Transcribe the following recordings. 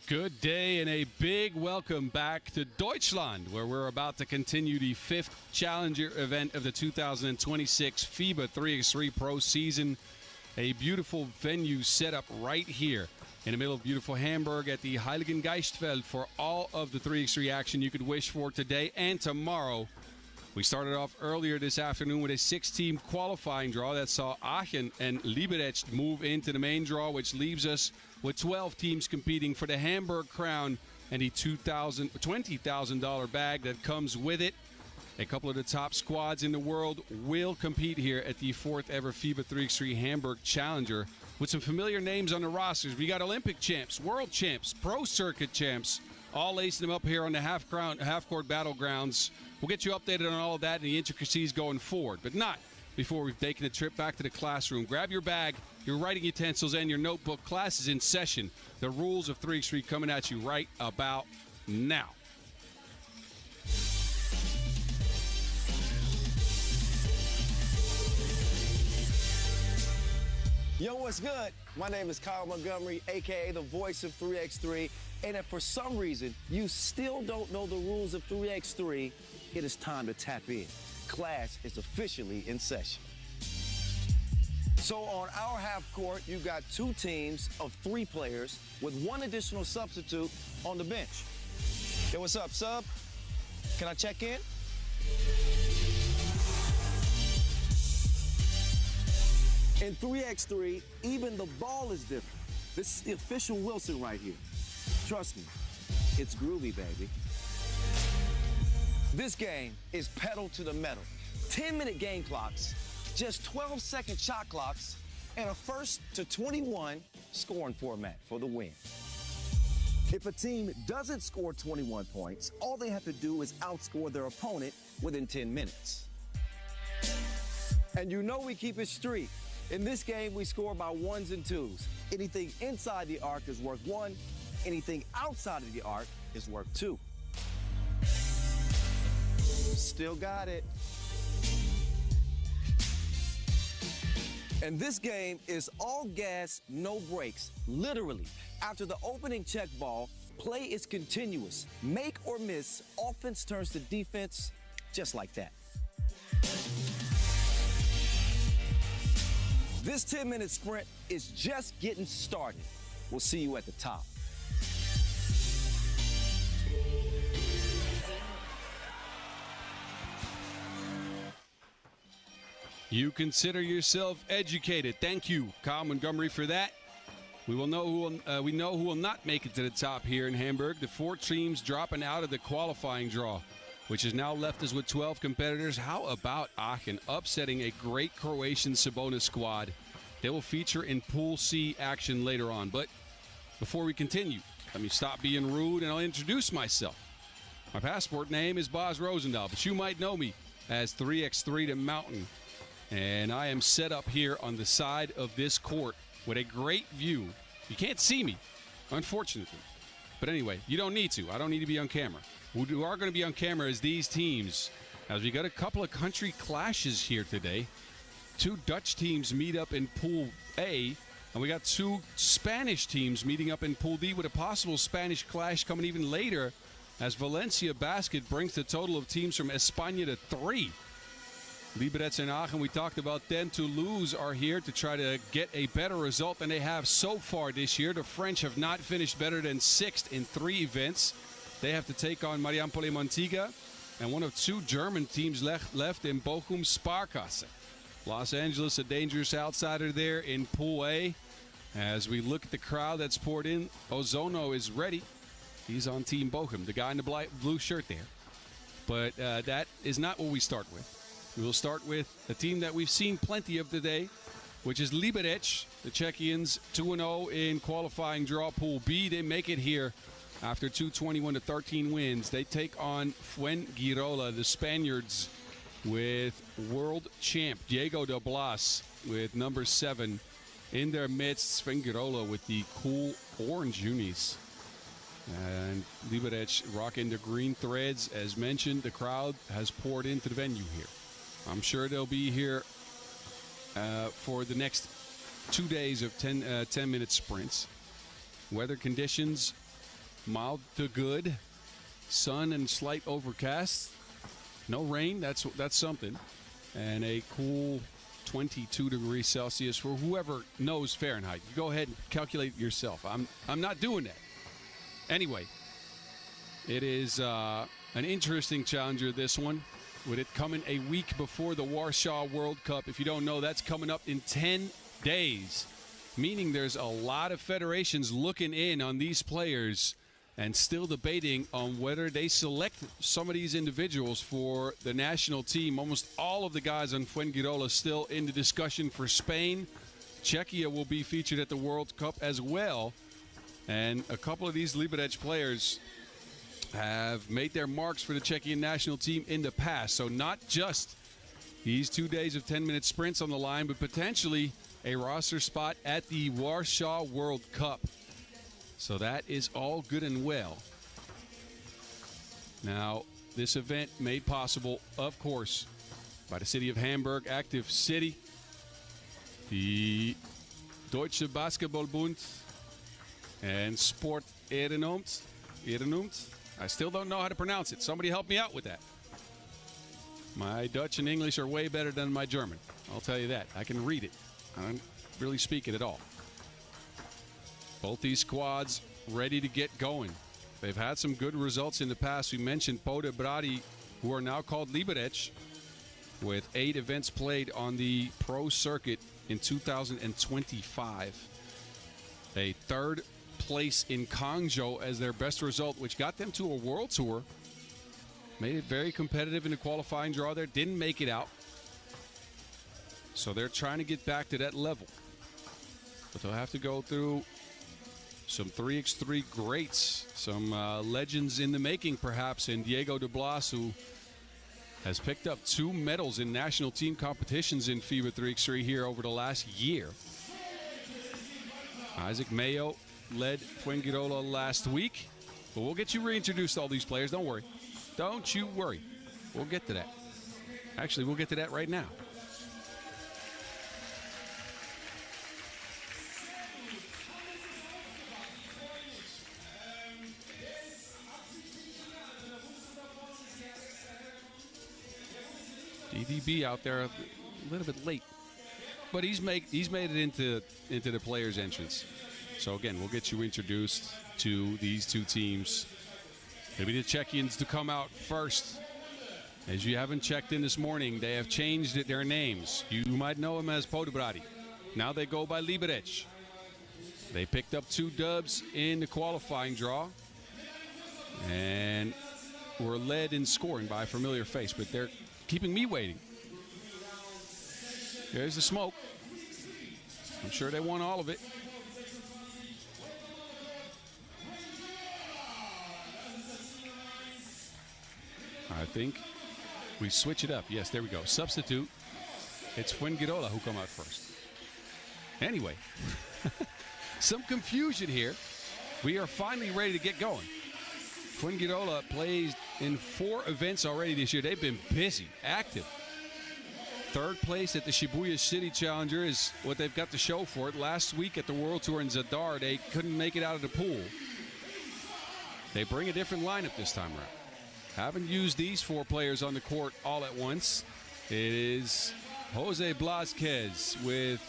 Good day and a big welcome back to Deutschland, where we're about to continue the 5th Challenger event of the 2026 FIBA 3x3 Pro season. A beautiful venue set up right here in the middle of beautiful Hamburg at the Heiligen Geistfeld for all of the 3x3 action you could wish for today and tomorrow. We started off earlier this afternoon with a 6-team qualifying draw that saw Aachen and Liberec move into the main draw, which leaves us with 12 teams competing for the Hamburg crown and the $20,000 bag that comes with it. A couple of the top squads in the world will compete here at the 4th ever FIBA 3x3 Hamburg Challenger with some familiar names on the rosters. We got Olympic champs, world champs, pro circuit champs, all lacing them up here on the half-court battlegrounds. We'll get you updated on all of that and the intricacies going forward, but not before we've taken a trip back to the classroom. Grab your bag, your writing utensils, and your notebook. Class is in session. The rules of 3x3 coming at you right about now. Yo, what's good? My name is Kyle Montgomery, a.k.a. the voice of 3x3. And if for some reason you still don't know the rules of 3x3, it is time to tap in. Class is officially in session. So on our half court, you've got 2 teams of 3 players with 1 additional substitute on the bench. Yo, what's up, sub? Can I check in? In 3x3, even the ball is different. This is the official Wilson right here. Trust me, it's groovy, baby. This game is pedal to the metal. 10-minute game clocks, just 12-second shot clocks, and a 1st to 21 scoring format for the win. If a team doesn't score 21 points, all they have to do is outscore their opponent within 10 minutes. And you know we keep it street. In this game, we score by 1s and 2s. Anything inside the arc is worth 1. Anything outside of the arc is worth 2. Still got it. And this game is all gas, no brakes. Literally, after the opening check ball, play is continuous. Make or miss, offense turns to defense just like that. This 10-minute sprint is just getting started. We'll see you at the top. You consider yourself educated. Thank you, Kyle Montgomery, for that. We know who will not make it to the top here in Hamburg. The 4 teams dropping out of the qualifying draw, which has now left us with 12 competitors. How about Aachen upsetting a great Croatian Sabona squad? They will feature in Pool C action later on. But before we continue, let me stop being rude and I'll introduce myself. My passport name is Boz Rosendahl, but you might know me as 3x3 to Mountain. And I am set up here on the side of this court with a great view. You can't see me, unfortunately. But anyway, you don't need to. I don't need to be on camera. Who are going to be on camera is these teams, as we got a couple of country clashes here today. 2 Dutch teams meet up in Pool A, and we got 2 Spanish teams meeting up in Pool D with a possible Spanish clash coming even later as Valencia Basket brings the total of teams from España to 3. Liberec and Aachen, we talked about them. Toulouse are here to try to get a better result than they have so far this year. The French have not finished better than 6th in 3 events. They have to take on Marijampole MANTINGA and one of 2 German teams left in Bochum, SPARKASSE. Los Angeles, a dangerous outsider there in Pool A. As we look at the crowd that's poured in, Ozono is ready. He's on Team Bochum, the guy in the blue shirt there. But that is not what we start with. We will start with a team that we've seen plenty of today, which is Liberec. The Czechians 2-0 in qualifying draw Pool B. They make it here after 2 21-13 wins. They take on Fuengirola, the Spaniards, with world champ Diego de Blas with number 7 in their midst. Fuengirola with the cool orange unis. And Liberec rocking the green threads. As mentioned, the crowd has poured into the venue here. I'm sure they'll be here for the next 2 days of 10-minute sprints. Weather conditions Mild to good. Sun and slight overcast. No rain, that's something. And a cool 22 degrees Celsius for whoever knows Fahrenheit. You go ahead and calculate it yourself. I'm not doing that. Anyway, it is an interesting challenger, this one, with it coming a week before the Warsaw World Cup. If you don't know, that's coming up in 10 days, meaning there's a lot of federations looking in on these players and still debating on whether they select some of these individuals for the national team. Almost all of the guys on Fuengirola still in the discussion for Spain. Czechia will be featured at the World Cup as well. And a couple of these Liberec players have made their marks for the Czechian national team in the past. So not just these 2 days of 10-minute sprints on the line, but potentially a roster spot at the Warsaw World Cup. So that is all good and well. Now, this event made possible, of course, by the city of Hamburg, active city, the Deutsche Basketballbund and Sport Ehrenamt. I still don't know how to pronounce it. Somebody help me out with that. My Dutch and English are way better than my German. I'll tell you that. I can read it. I don't really speak it at all. Both these squads ready to get going. They've had some good results in the past. We mentioned Pode Brady, who are now called Liberec, with 8 events played on the pro circuit in 2025. A third place in Guangzhou as their best result, which got them to a world tour. Made it very competitive in the qualifying draw there. Didn't make it out. So they're trying to get back to that level. But they'll have to go through some 3x3 greats, some legends in the making, perhaps, in Diego de Blas, who has picked up 2 medals in national team competitions in FIBA 3x3 here over the last year. Isaac Mayo led Fuengirola last week, but we'll get you reintroduced to all these players. Don't worry. Don't you worry. We'll get to that. Actually, we'll get to that right now. DDB out there a little bit late, but he's made it into the players' entrance. So again, we'll get you introduced to these 2 teams. Maybe the Czechians to come out first. As you haven't checked in this morning, they have changed their names. You might know them as Pode Brady. Now they go by Liberec. They picked up 2 dubs in the qualifying draw and were led in scoring by a familiar face, but they're keeping me waiting. There's the smoke. I'm sure they won all of it. I think we switch it up. Yes, there we go. Substitute. It's Fuengirola who come out first. Anyway, some confusion here. We are finally ready to get going. Fuengirola plays in 4 events already this year. They've been busy, active. 3rd place at the Shibuya City Challenger is what they've got to show for it. Last week at the World Tour in Zadar, they couldn't make it out of the pool. They bring a different lineup this time around. Haven't used these 4 players on the court all at once. It is Jose Blasquez with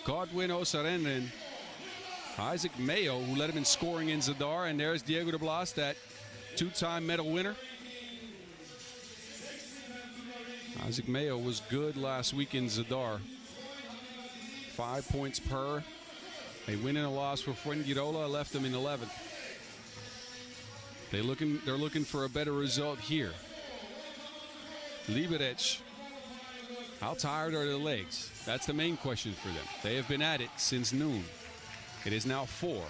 Godwin Osarenen, Isaac Mayo, who led him in scoring in Zadar, and there's Diego de Blas, that 2-time medal winner. Isaac Mayo was good last week in Zadar. 5 points per. A win and a loss for Fuengirola left them in 11th. They're looking for a better result here. Liberec, how tired are their legs? That's the main question for them. They have been at it since noon. It is now 4,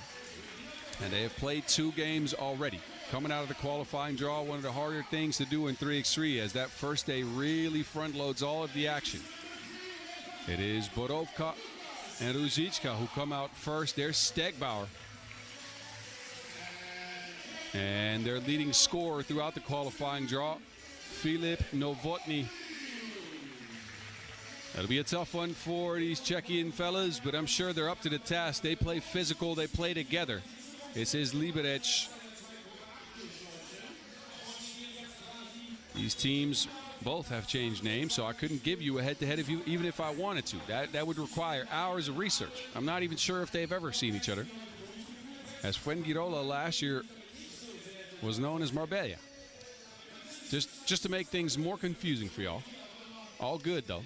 and they have played 2 games already. Coming out of the qualifying draw, one of the harder things to do in 3x3, as that first day really front loads all of the action. It is Borovka and Ruzicka who come out first. There's Stegbauer. And their leading scorer throughout the qualifying draw, Filip Novotny. That'll be a tough one for these Czechian fellas, but I'm sure they're up to the task. They play physical, they play together. This is Liberec These teams both have changed names, so I couldn't give you a head-to-head even if I wanted to. That would require hours of research. I'm not even sure if they've ever seen each other, as Fuengirola last year was known as Marbella. Just to make things more confusing for y'all. All good, though.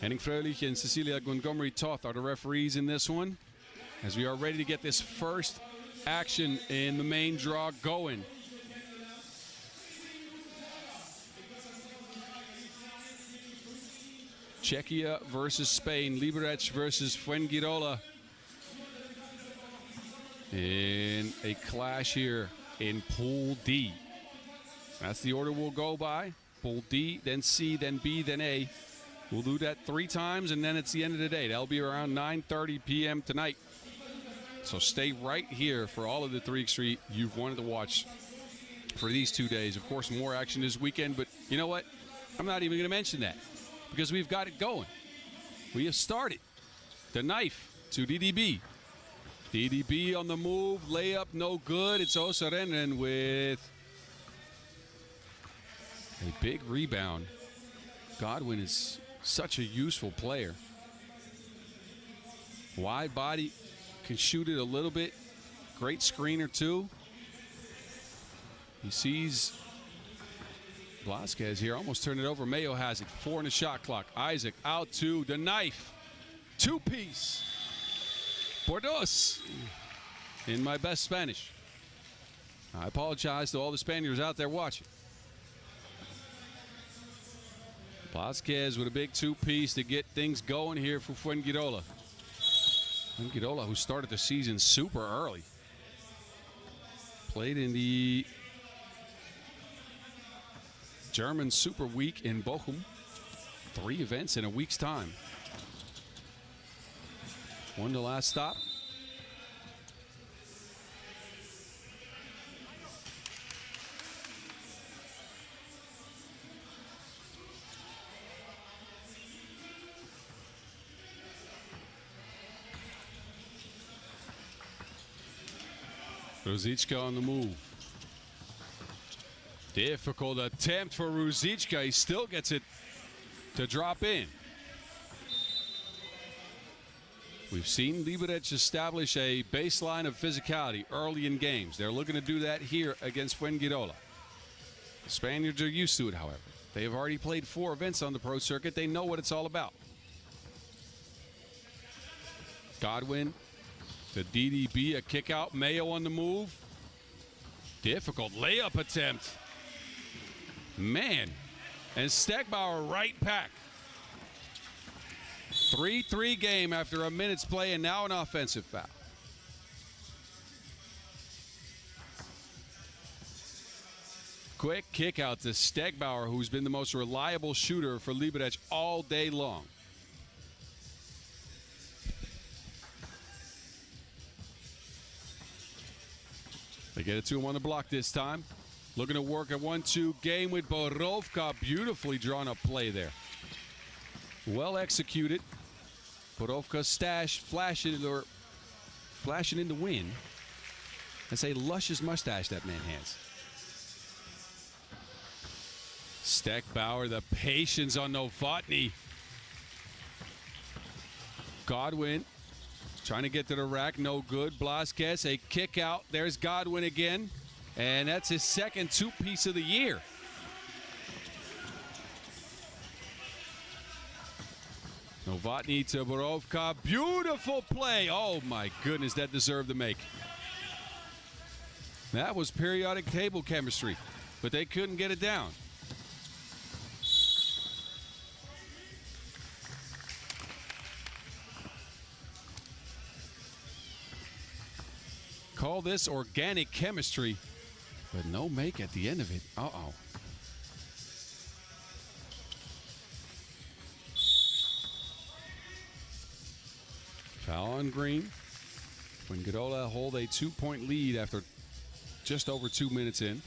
Henning Fröhlich and Cecilia Montgomery Toth are the referees in this one, as we are ready to get this first action in the main draw going. Czechia versus Spain, Liberec versus Fuengirola in a clash here in Pool D. That's the order we'll go by. Pool D, then C, then B, then A. We'll do that 3 times, and then it's the end of the day. That'll be around 9:30 p.m. tonight. So stay right here for all of the 3x3 you've wanted to watch for these 2 days. Of course, more action this weekend, but you know what? I'm not even going to mention that, because we've got it going. We have started. The knife to DDB. DDB on the move. Layup no good. It's Osarenen with a big rebound. Godwin is such a useful player. Wide body, can shoot it a little bit. Great screener too. He sees Blasquez here, almost turned it over. Mayo has it. 4 in the shot clock. Isaac out to the knife. 2-piece. Por dos. In my best Spanish. I apologize to all the Spaniards out there watching. Blasquez with a big 2-piece to get things going here for Fuengirola. Fuengirola, who started the season super early. Played in the German Super Week in Bochum. 3 events in a week's time. Won the last stop. Ruzicka on the move. Difficult attempt for Ruzicka. He still gets it to drop in. We've seen Liberec establish a baseline of physicality early in games. They're looking to do that here against Fuengirola. The Spaniards are used to it, however. They have already played 4 events on the pro circuit. They know what it's all about. Godwin to DDB, a kick out. Mayo on the move. Difficult layup attempt. Man. And Stegbauer right back. 3-3 game after a minute's play, and now an offensive foul. Quick kick out to Stegbauer, who's been the most reliable shooter for Liberec all day long. They get it to him on the block this time. Looking to work a 1-2 game with Borovka. Beautifully drawn up play there. Well executed. Borovka flashing in the wind. That's a luscious mustache that man has. Stegbauer, the patience on Novotny. Godwin trying to get to the rack, no good. Blasquez, a kick out. There's Godwin again. And that's his second 2-piece of the year. Novotny to Borovka. Beautiful play. Oh, my goodness, that deserved the make. That was periodic table chemistry, but they couldn't get it down. Call this organic chemistry, but no make at the end of it. Uh-oh. Foul on Green. Fuengirola hold a 2-point lead after just over 2 minutes in.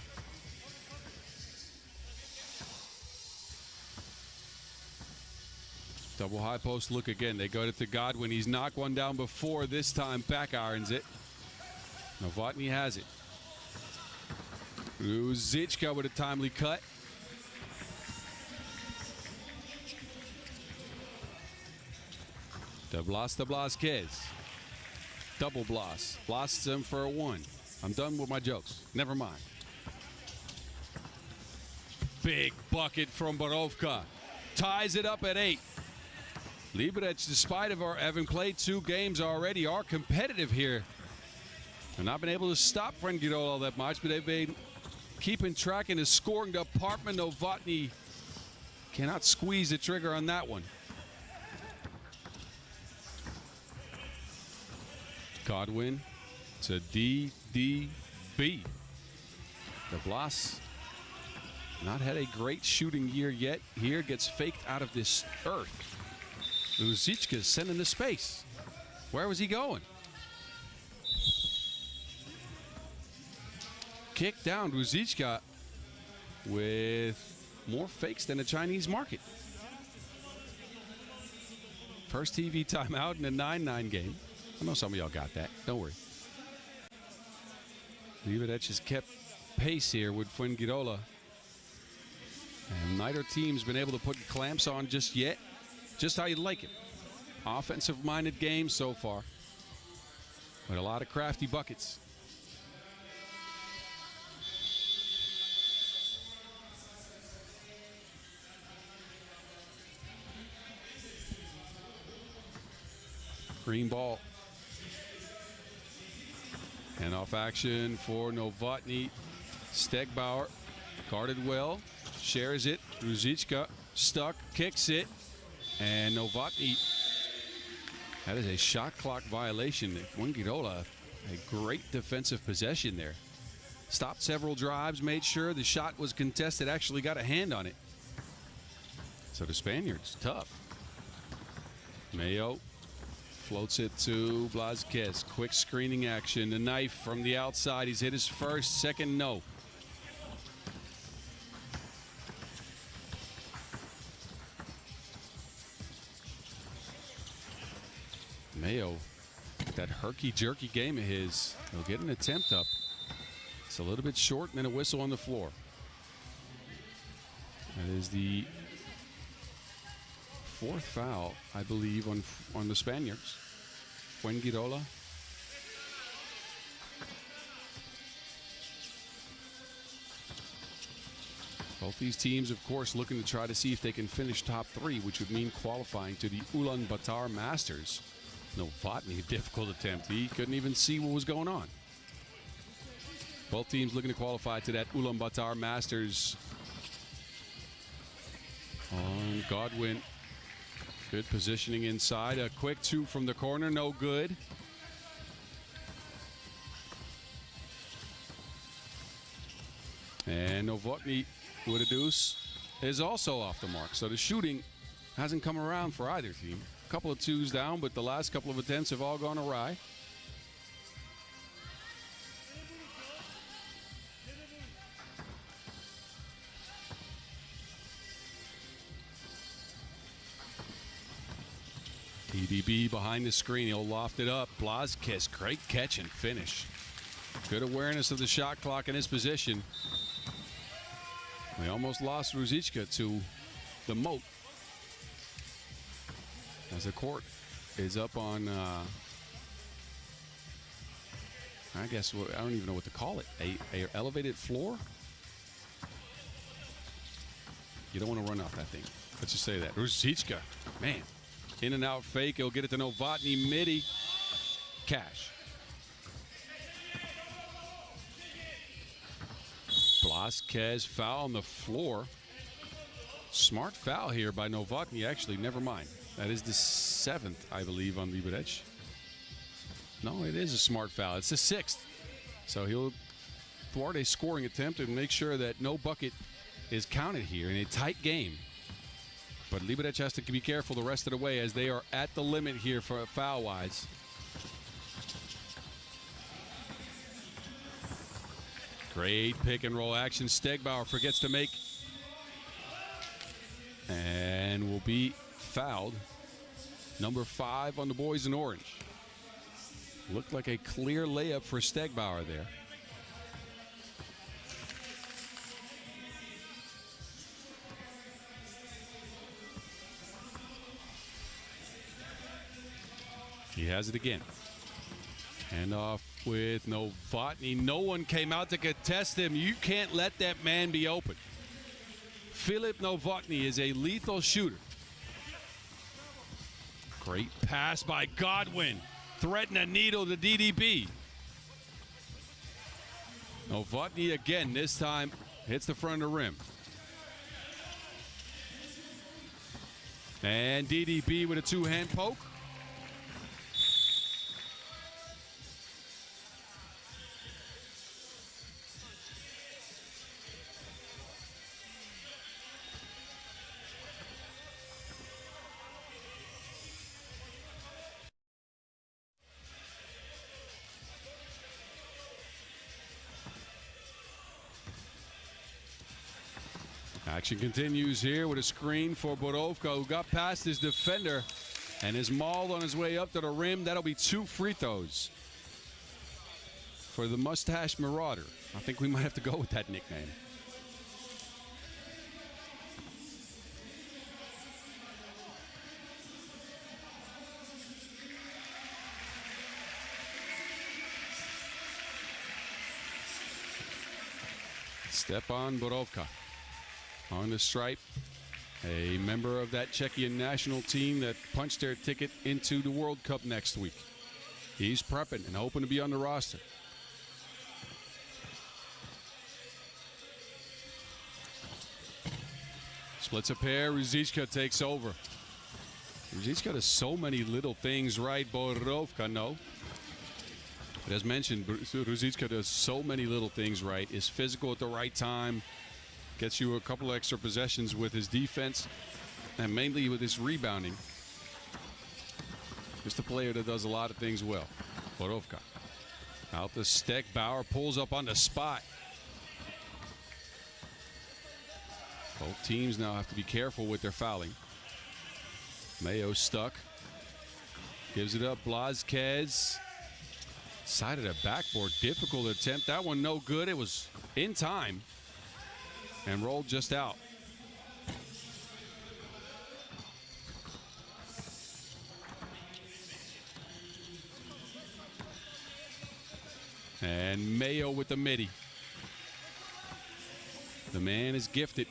Double high post look again. They got it to Godwin. He's knocked one down before. This time back irons it. Novotny has it. Ruzicka with a timely cut. De Blázquez. Double Blas. Blasts him for a 1. I'm done with my jokes. Never mind. Big bucket from Borovka. Ties it up at 8. Liberec, despite having played 2 games already, are competitive here. And not been able to stop Fuengirola all that much, but they've been keeping track in the scoring department. Novotny cannot squeeze the trigger on that one. Godwin to DDB. De Blas not had a great shooting year yet. Here gets faked out of this earth. Ruzicka sending the space. Where was he going? Kick down. Ruzicka with more fakes than the Chinese market. First TV timeout in a 9-9 game. I know some of y'all got that. Don't worry. Liberec has kept pace here with Fuengirola. And neither team's been able to put clamps on just yet. Just how you like it. Offensive-minded game so far. With a lot of crafty buckets. Green ball. Hand-off action for Novotny. Stegbauer guarded well. Shares it. Ruzicka stuck. Kicks it. And Novotny. That is a shot clock violation. Fuengirola, a great defensive possession there. Stopped several drives. Made sure the shot was contested. Actually got a hand on it. So the Spaniards, tough. Mayo floats it to Blázquez. Quick screening action. The knife from the outside. He's hit his first. Second, no. Mayo, that herky-jerky game of his, he'll get an attempt up. It's a little bit short and then a whistle on the floor. That is the 4th foul, I believe, on the Spaniards. Fuengirola. Both these teams, of course, looking to try to see if they can finish top 3, which would mean qualifying to the Ulaanbaatar Masters. Novotny, difficult attempt. He couldn't even see what was going on. Both teams looking to qualify to that Ulaanbaatar Masters. On Godwin. Good positioning inside. A quick 2 from the corner. No good. And Novotny with a deuce is also off the mark. So the shooting hasn't come around for either team. A couple of 2s down, but the last couple of attempts have all gone awry. TDB behind the screen. He'll loft it up. Blázquez, great catch and finish. Good awareness of the shot clock in his position. We almost lost Ruzicka to the moat. As the court is up on, I guess, I don't even know what to call it. A elevated floor? You don't want to run off that thing. Let's just say that. Ruzicka, man. In and out fake. He'll get it to Novotny. Midi. Cash. Blázquez foul on the floor. Smart foul here by Novotny. Actually, never mind. That is the 7th, I believe, on Liberec. No, it is a smart foul. It's the 6th. So he'll thwart a scoring attempt and make sure that no bucket is counted here in a tight game. But Liberec has to be careful the rest of the way as they are at the limit here for foul-wise. Great pick-and-roll action. Stegbauer forgets to make and will be fouled. Number 5 on the boys in orange. Looked like a clear layup for Stegbauer there. has it again. And off with Novotny. No one came out to contest him. You can't let that man be open. Filip Novotny is a lethal shooter. Great pass by Godwin. Threading a needle to DDB. Novotny again, this time hits the front of the rim. And DDB with a two-hand poke. Action continues here with a screen for Borovka, who got past his defender and is mauled on his way up to the rim. That'll be 2 free throws for the Mustache Marauder. I think we might have to go with that nickname. Stepan Borovka on the stripe, a member of that Czechian national team that punched their ticket into the World Cup next week. He's prepping and hoping to be on the roster. Splits a pair, Ruzicka takes over. Ruzicka does so many little things right, Borovka no. But as mentioned, Ruzicka does so many little things right, is physical at the right time, gets you a couple extra possessions with his defense and mainly with his rebounding. Just a player that does a lot of things well. Borovka out the stick. Bauer pulls up on the spot. Both teams now have to be careful with their fouling. Mayo stuck. Gives it up. Blazquez. Side of the backboard. Difficult attempt. That one no good. It was in time and rolled just out. And Mayo with the midi. The man is gifted.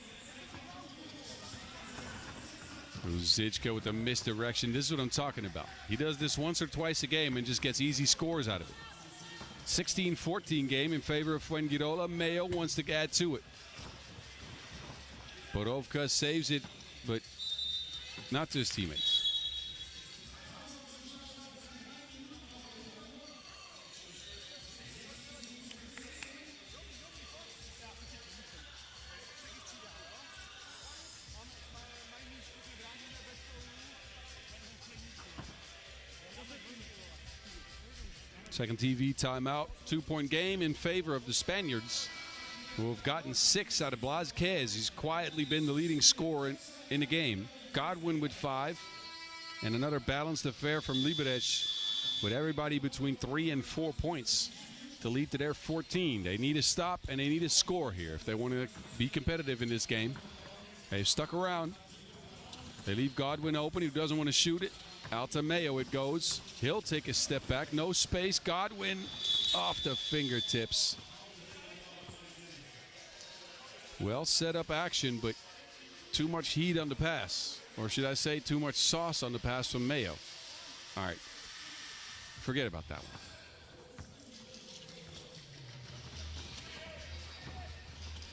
Ruzicka with the misdirection. This is what I'm talking about. He does this once or twice a game and just gets easy scores out of it. 16-14 game in favor of Fuengirola. Mayo wants to add to it. Borovka saves it, but not to his teammates. Second TV timeout. 2-point game in favor of the Spaniards, who have gotten 6 out of Blazquez. He's quietly been the leading scorer in the game. Godwin with 5. And another balanced affair from Liberec with everybody between 3 and 4 points to lead to their 14. They need a stop and they need a score here if they want to be competitive in this game. They've stuck around. They leave Godwin open, who doesn't want to shoot it. Out to Mayo it goes. He'll take a step back. No space. Godwin off the fingertips. Well set up action, but too much heat on the pass. Or should I say too much sauce on the pass from Mayo. All right. Forget about that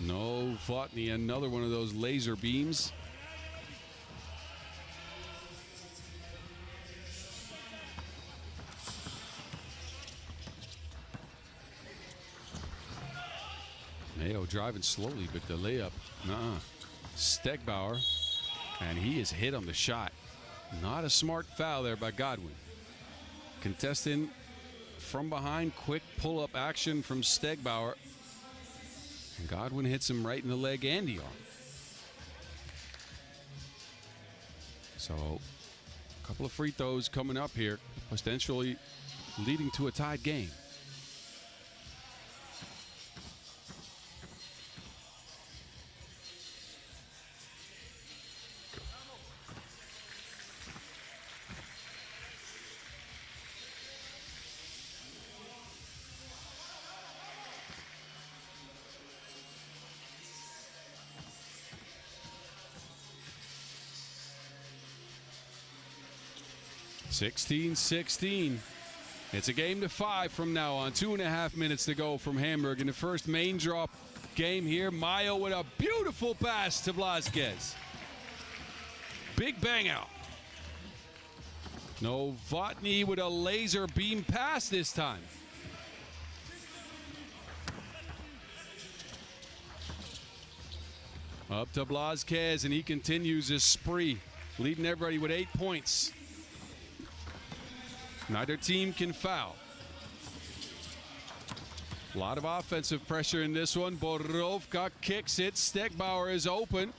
one. Novotny, another one of those laser beams. Mayo driving slowly, but the layup, Stegbauer, and he is hit on the shot. Not a smart foul there by Godwin. Contestant from behind, quick pull-up action from Stegbauer. And Godwin hits him right in the leg and the arm. So, a couple of free throws coming up here, potentially leading to a tied game. 16-16. It's a game to 5 from now on. 2.5 minutes to go from Hamburg in the first main draw game here. Mayo with a beautiful pass to Blázquez. Big bang out. Novotny with a laser beam pass this time. Up to Blázquez, and he continues his spree, leading everybody with 8 points. Neither team can foul. A lot of offensive pressure in this one. Borovka kicks it. Stegbauer is open.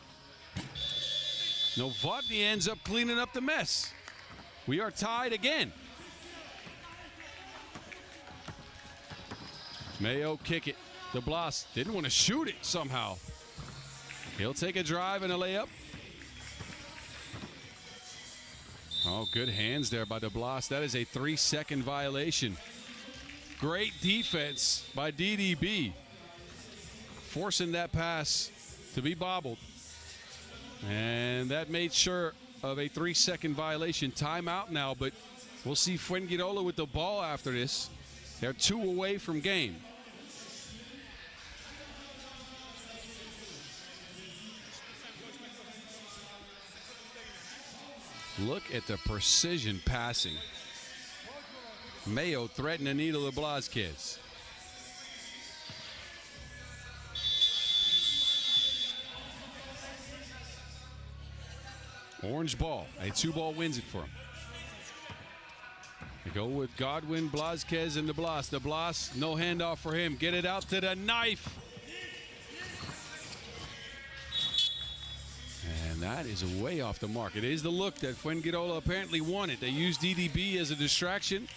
Novotny ends up cleaning up the mess. We are tied again. Mayo kick it. De Blas didn't want to shoot it somehow. He'll take a drive and a layup. Oh, good hands there by De Blas. That is a 3-second violation. Great defense by DDB. Forcing that pass to be bobbled. And that made sure of a 3-second violation. Timeout now, but we'll see Fuengirola with the ball after this. They're 2 away from game. Look at the precision passing. Mayo threatened the needle of Blázquez. Orange ball. A 2-ball wins it for him. They go with Godwin, Blázquez, and De Blas. De Blas, no handoff for him. Get it out to the knife. And that is way off the mark. It is the look that Fuengirola apparently wanted. They used DDB as a distraction.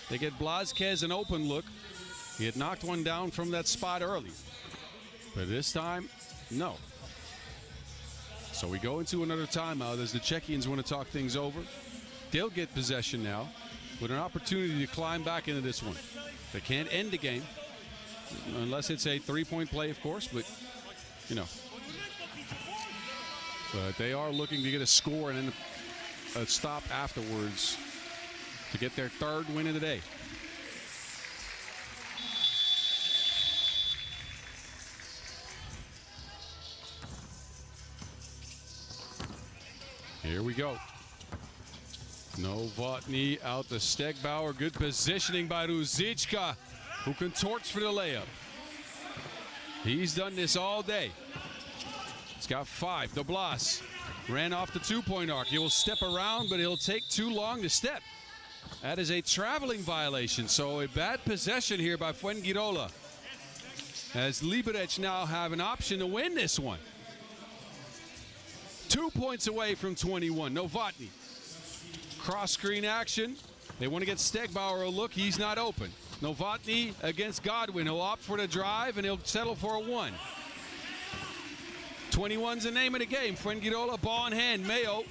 They get Blázquez an open look. He had knocked one down from that spot early. But this time, no. So we go into another timeout as the Czechians want to talk things over. They'll get possession now with an opportunity to climb back into this one. They can't end the game unless it's a 3-point play, of course, but, you know. But they are looking to get a score and then a stop afterwards to get their 3rd win of the day. Here we go. Novotny out to Stegbauer. Good positioning by Ruzicka, who contorts for the layup. He's done this all day. He's got 5. De Blas ran off the 2-point arc. He will step around, but he'll take too long to step. That is a traveling violation. So a bad possession here by Fuengirola, as Liberec now have an option to win this one. 2 points away from 21. Novotny. Cross screen action. They want to get Stegbauer a look. He's not open. Novotny against Godwin. He'll opt for the drive and he'll settle for a 1. 21's the name of the game. Fuengirola, ball in hand. Mayo.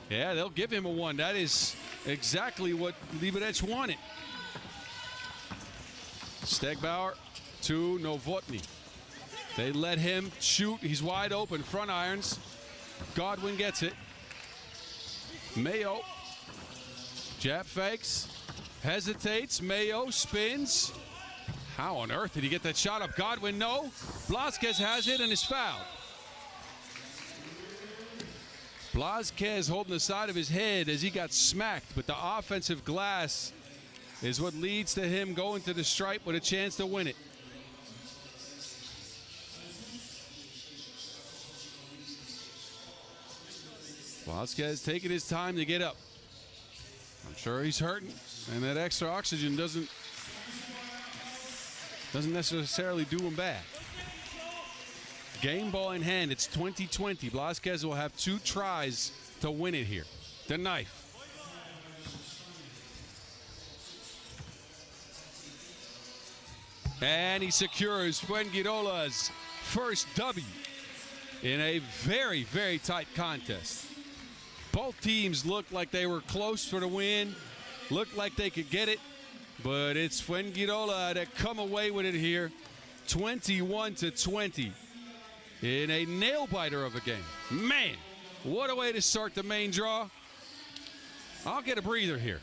Yeah, they'll give him a 1. That is exactly what Liberec wanted. Stegbauer to Novotny. They let him shoot. He's wide open. Front irons. Godwin gets it. Mayo. Jab fakes. Hesitates. Mayo spins. How on earth did he get that shot up? Godwin, no. Blázquez has it and is fouled. Blázquez holding the side of his head as he got smacked, but the offensive glass is what leads to him going to the stripe with a chance to win it. Blázquez taking his time to get up. I'm sure he's hurting, and that extra oxygen doesn't necessarily do him bad. Game ball in hand. It's 20-20. Blázquez will have 2 tries to win it here. The knife. And he secures Fuengirola's first W in a very, very tight contest. Both teams looked like they were close for the win, looked like they could get it, but it's Fuengirola that come away with it here, 21-20 in a nail-biter of a game. Man, what a way to start the main draw. I'll get a breather here.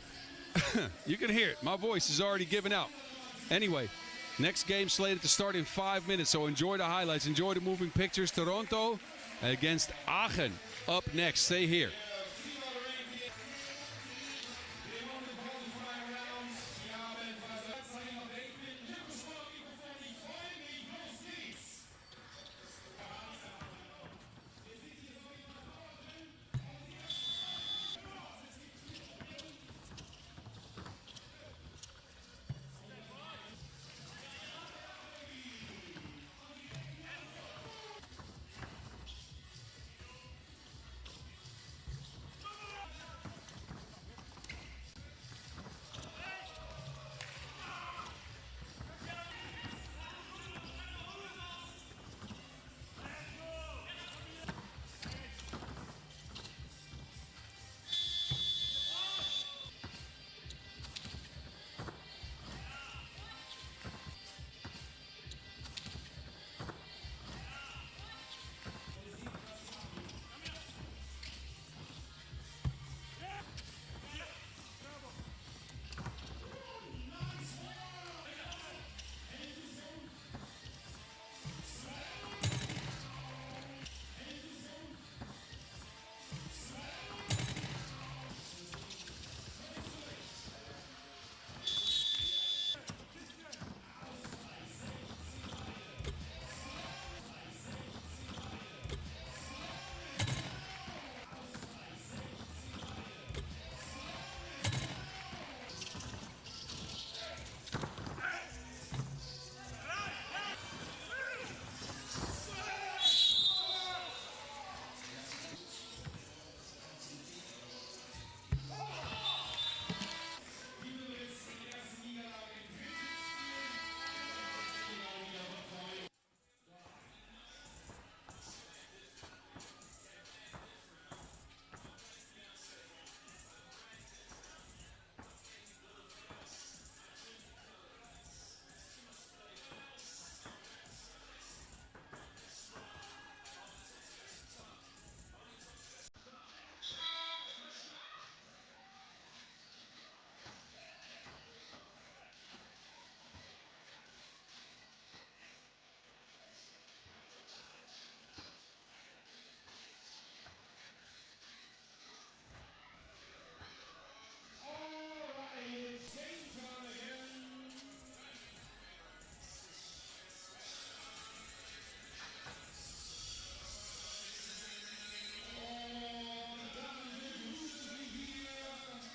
You can hear it. My voice is already giving out. Anyway, next game slated to start in 5 minutes, so enjoy the highlights. Enjoy the moving pictures. Toronto against Aachen up next. Stay here.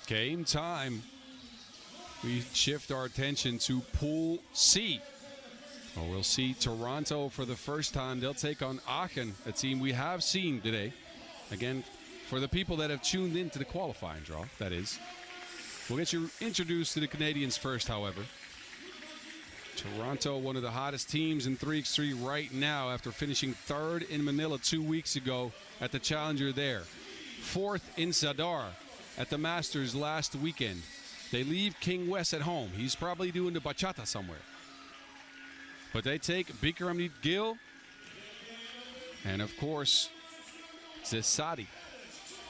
Game time. We shift our attention to Pool C. Well, we'll see Toronto for the first time. They'll take on Aachen, a team we have seen today. Again, for the people that have tuned into the qualifying draw, that is. We'll get you introduced to the Canadians first, however. Toronto, one of the hottest teams in 3x3 right now after finishing third in Manila 2 weeks ago at the Challenger there. Fourth in Zadar at the Masters last weekend. They leave King West at home. He's probably doing the bachata somewhere. But they take Bikram Gil and, of course, Zesadi,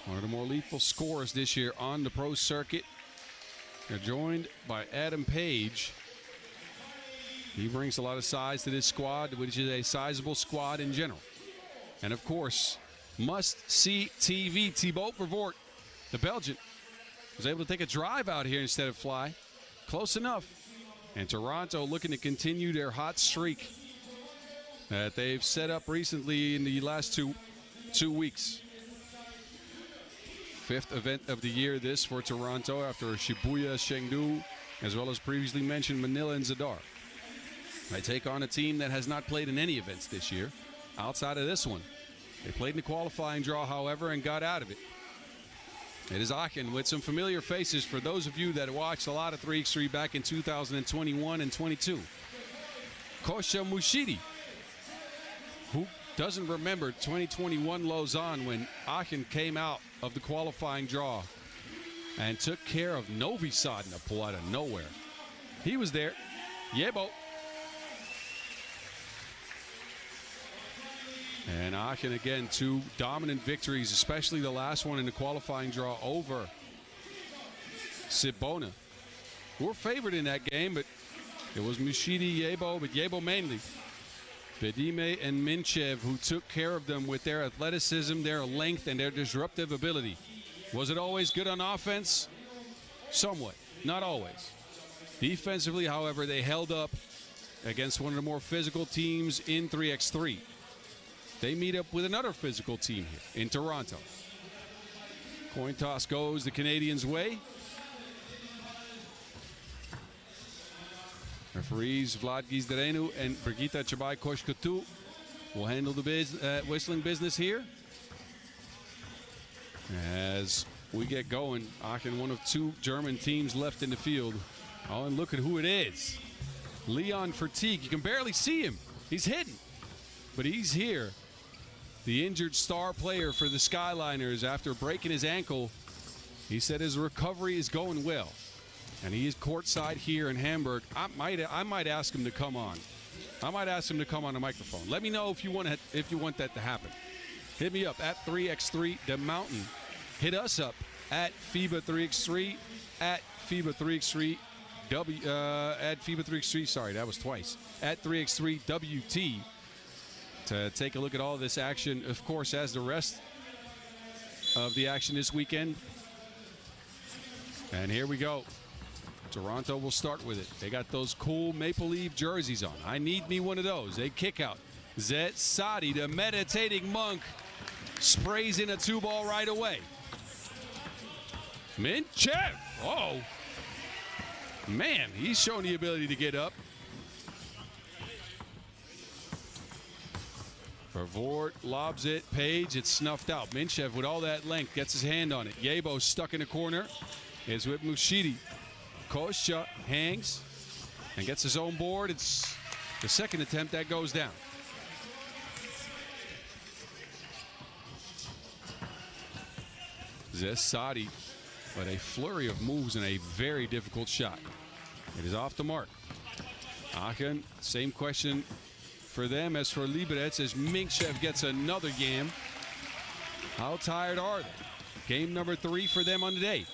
one of the more lethal scorers this year on the pro circuit. They're joined by Adam Page. He brings a lot of size to this squad, which is a sizable squad in general. And, of course, must-see TV, Thibaut Vervoort, the Belgian, was able to take a drive out here instead of fly. Close enough. And Toronto looking to continue their hot streak that they've set up recently in the last two weeks. Fifth event of the year this for Toronto after Shibuya, Chengdu, as well as previously mentioned Manila and Zadar. They take on a team that has not played in any events this year outside of this one. They played in the qualifying draw, however, and got out of it. It is Aachen with some familiar faces for those of you that watched a lot of 3x3 back in 2021 and 22. Kosha Mushidi, who doesn't remember 2021 Lausanne when Aachen came out of the qualifying draw and took care of Novi Sad in a pull out of nowhere. He was there. Yebo. And Aachen, again, two dominant victories, especially the last one in the qualifying draw over Sibona, who were favored in that game, but it was Mushidi, Yebo, but Yebo mainly. Bedime and Minchev, who took care of them with their athleticism, their length, and their disruptive ability. Was it always good on offense? Somewhat, not always. Defensively, however, they held up against one of the more physical teams in 3x3. They meet up with another physical team here in Toronto. Coin toss goes the Canadians' way. Referees Vlad Gizdarenu and Brigitta Chabai-Koshkatu will handle the whistling business here. As we get going, Aachen, one of two German teams left in the field. Oh, and look at who it is. Leon Fertig. You can barely see him. He's hidden. But he's here. The injured star player for the Skyliners after breaking his ankle. He said his recovery is going well. And he is courtside here in Hamburg. I might ask him to come on. I might ask him to come on the microphone. Let me know if you want that to happen. Hit me up at 3x3 The Mountain. Hit us up at FIBA 3x3 at FIBA 3x3 at FIBA 3x3. Sorry, that was twice. At 3x3 WT to take a look at all this action. Of course, as the rest of the action this weekend. And here we go. Toronto will start with it. They got those cool Maple Leaf jerseys on. I need me one of those. They kick out. Zet Sadi, the meditating monk, sprays in a 2-ball right away. Minchev. Oh. Man, he's showing the ability to get up. Vervoort lobs it. Page, it's snuffed out. Minchev with all that length gets his hand on it. Yebo stuck in the corner. Is with Mushidi. Kosha hangs and gets his own board. It's the second attempt that goes down. Zesadi, but a flurry of moves and a very difficult shot. It is off the mark. Aachen, same question for them as for Liberec as Minchev gets another game. How tired are they? Game number 3 for them on the day.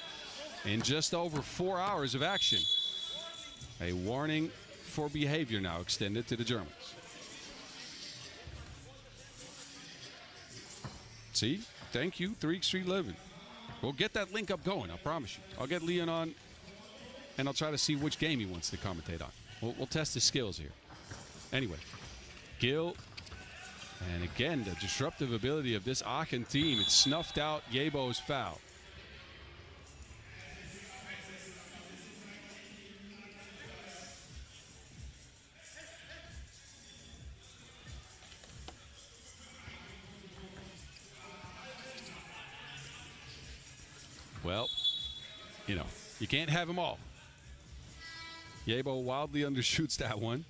In just over 4 hours of action. A warning for behavior now extended to the Germans. See? Thank you, 3x3 Living. We'll get that link up going, I promise you. I'll get Leon on, and I'll try to see which game he wants to commentate on. We'll test his skills here. Anyway, Gil. And again, the disruptive ability of this Aachen team. It snuffed out Yebo's foul. Well, you know, you can't have them all. Yebo wildly undershoots that one.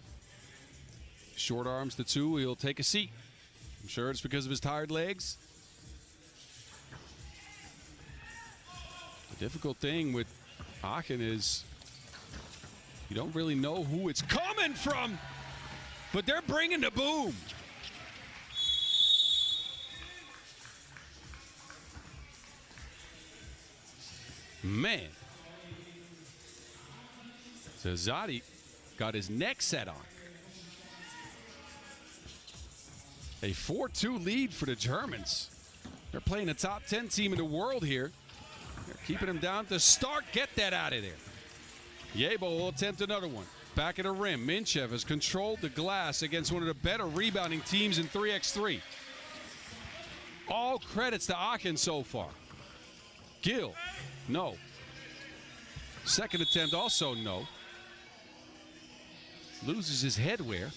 Short arms the 2. He'll take a seat. I'm sure it's because of his tired legs. The difficult thing with Aachen is you don't really know who it's coming from, but they're bringing the boom. Man. Zazadi got his neck set on. A 4-2 lead for the Germans. They're playing a top 10 team in the world here. They're keeping them down to start. Get that out of there. Yebo will attempt another one. Back at the rim. Minchev has controlled the glass against one of the better rebounding teams in 3x3. All credits to Aachen so far. Gil. No. Second attempt also no. Loses his headwear.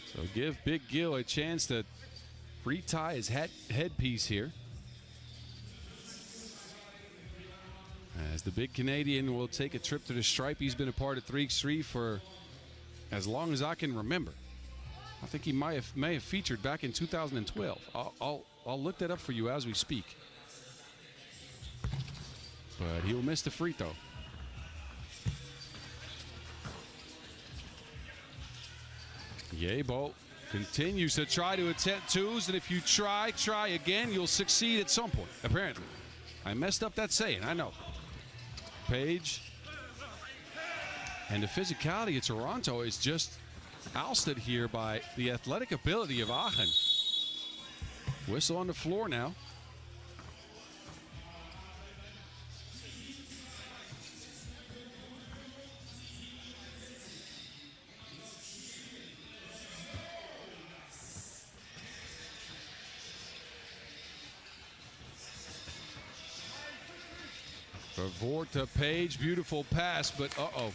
So give Big Gil a chance to retie his headpiece here. As the big Canadian will take a trip to the stripe. He's been a part of 3x3 for as long as I can remember. I think he may have featured back in 2012. I'll look that up for you as we speak. But he'll miss the free throw. Yebo continues to try to attempt twos, and if you try again, you'll succeed at some point, apparently. I messed up that saying, I know. Page. And the physicality of Toronto is just ousted here by the athletic ability of Aachen. Whistle on the floor now. Vervoort to Page, beautiful pass, but uh-oh.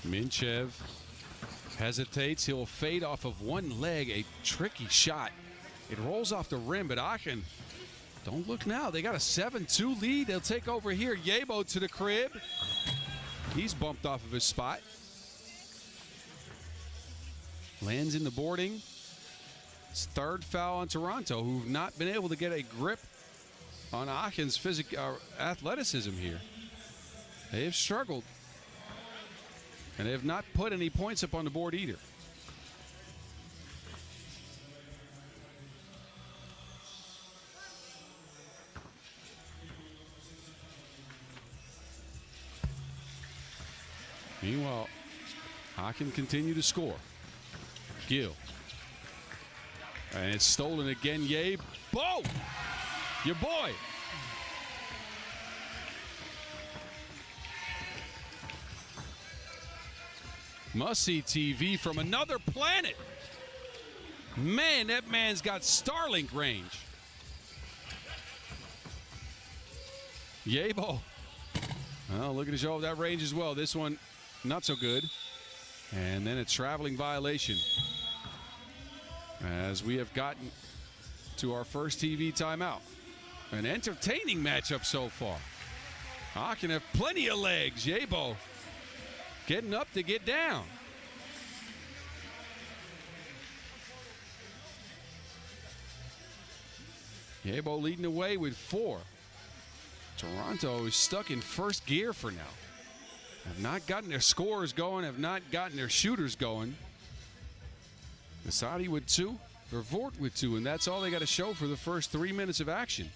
Minchev hesitates. He'll fade off of one leg. A tricky shot. It rolls off the rim, but Aachen, don't look now. They got a 7-2 lead. They'll take over here. Yebo to the crib. He's bumped off of his spot. Lands in the boarding. It's third foul on Toronto, who've not been able to get a grip on Aachen's athleticism here. They have struggled. And they have not put any points up on the board either. Meanwhile, Aachen continue to score. Gill. And it's stolen again. Yabe. Bo! Your boy. Must-see TV from another planet. Man, that man's got Starlink range. Yebo. Well, looking to show off that range as well. This one, not so good. And then a traveling violation. As we have gotten to our first TV timeout. An entertaining matchup so far. Aachen have plenty of legs. Yebo getting up to get down. Yebo leading the way with 4. Toronto is stuck in first gear for now. Have not gotten their scorers going, have not gotten their shooters going. Asadi with 2, Vervoort with 2, and that's all they got to show for the first 3 minutes of action.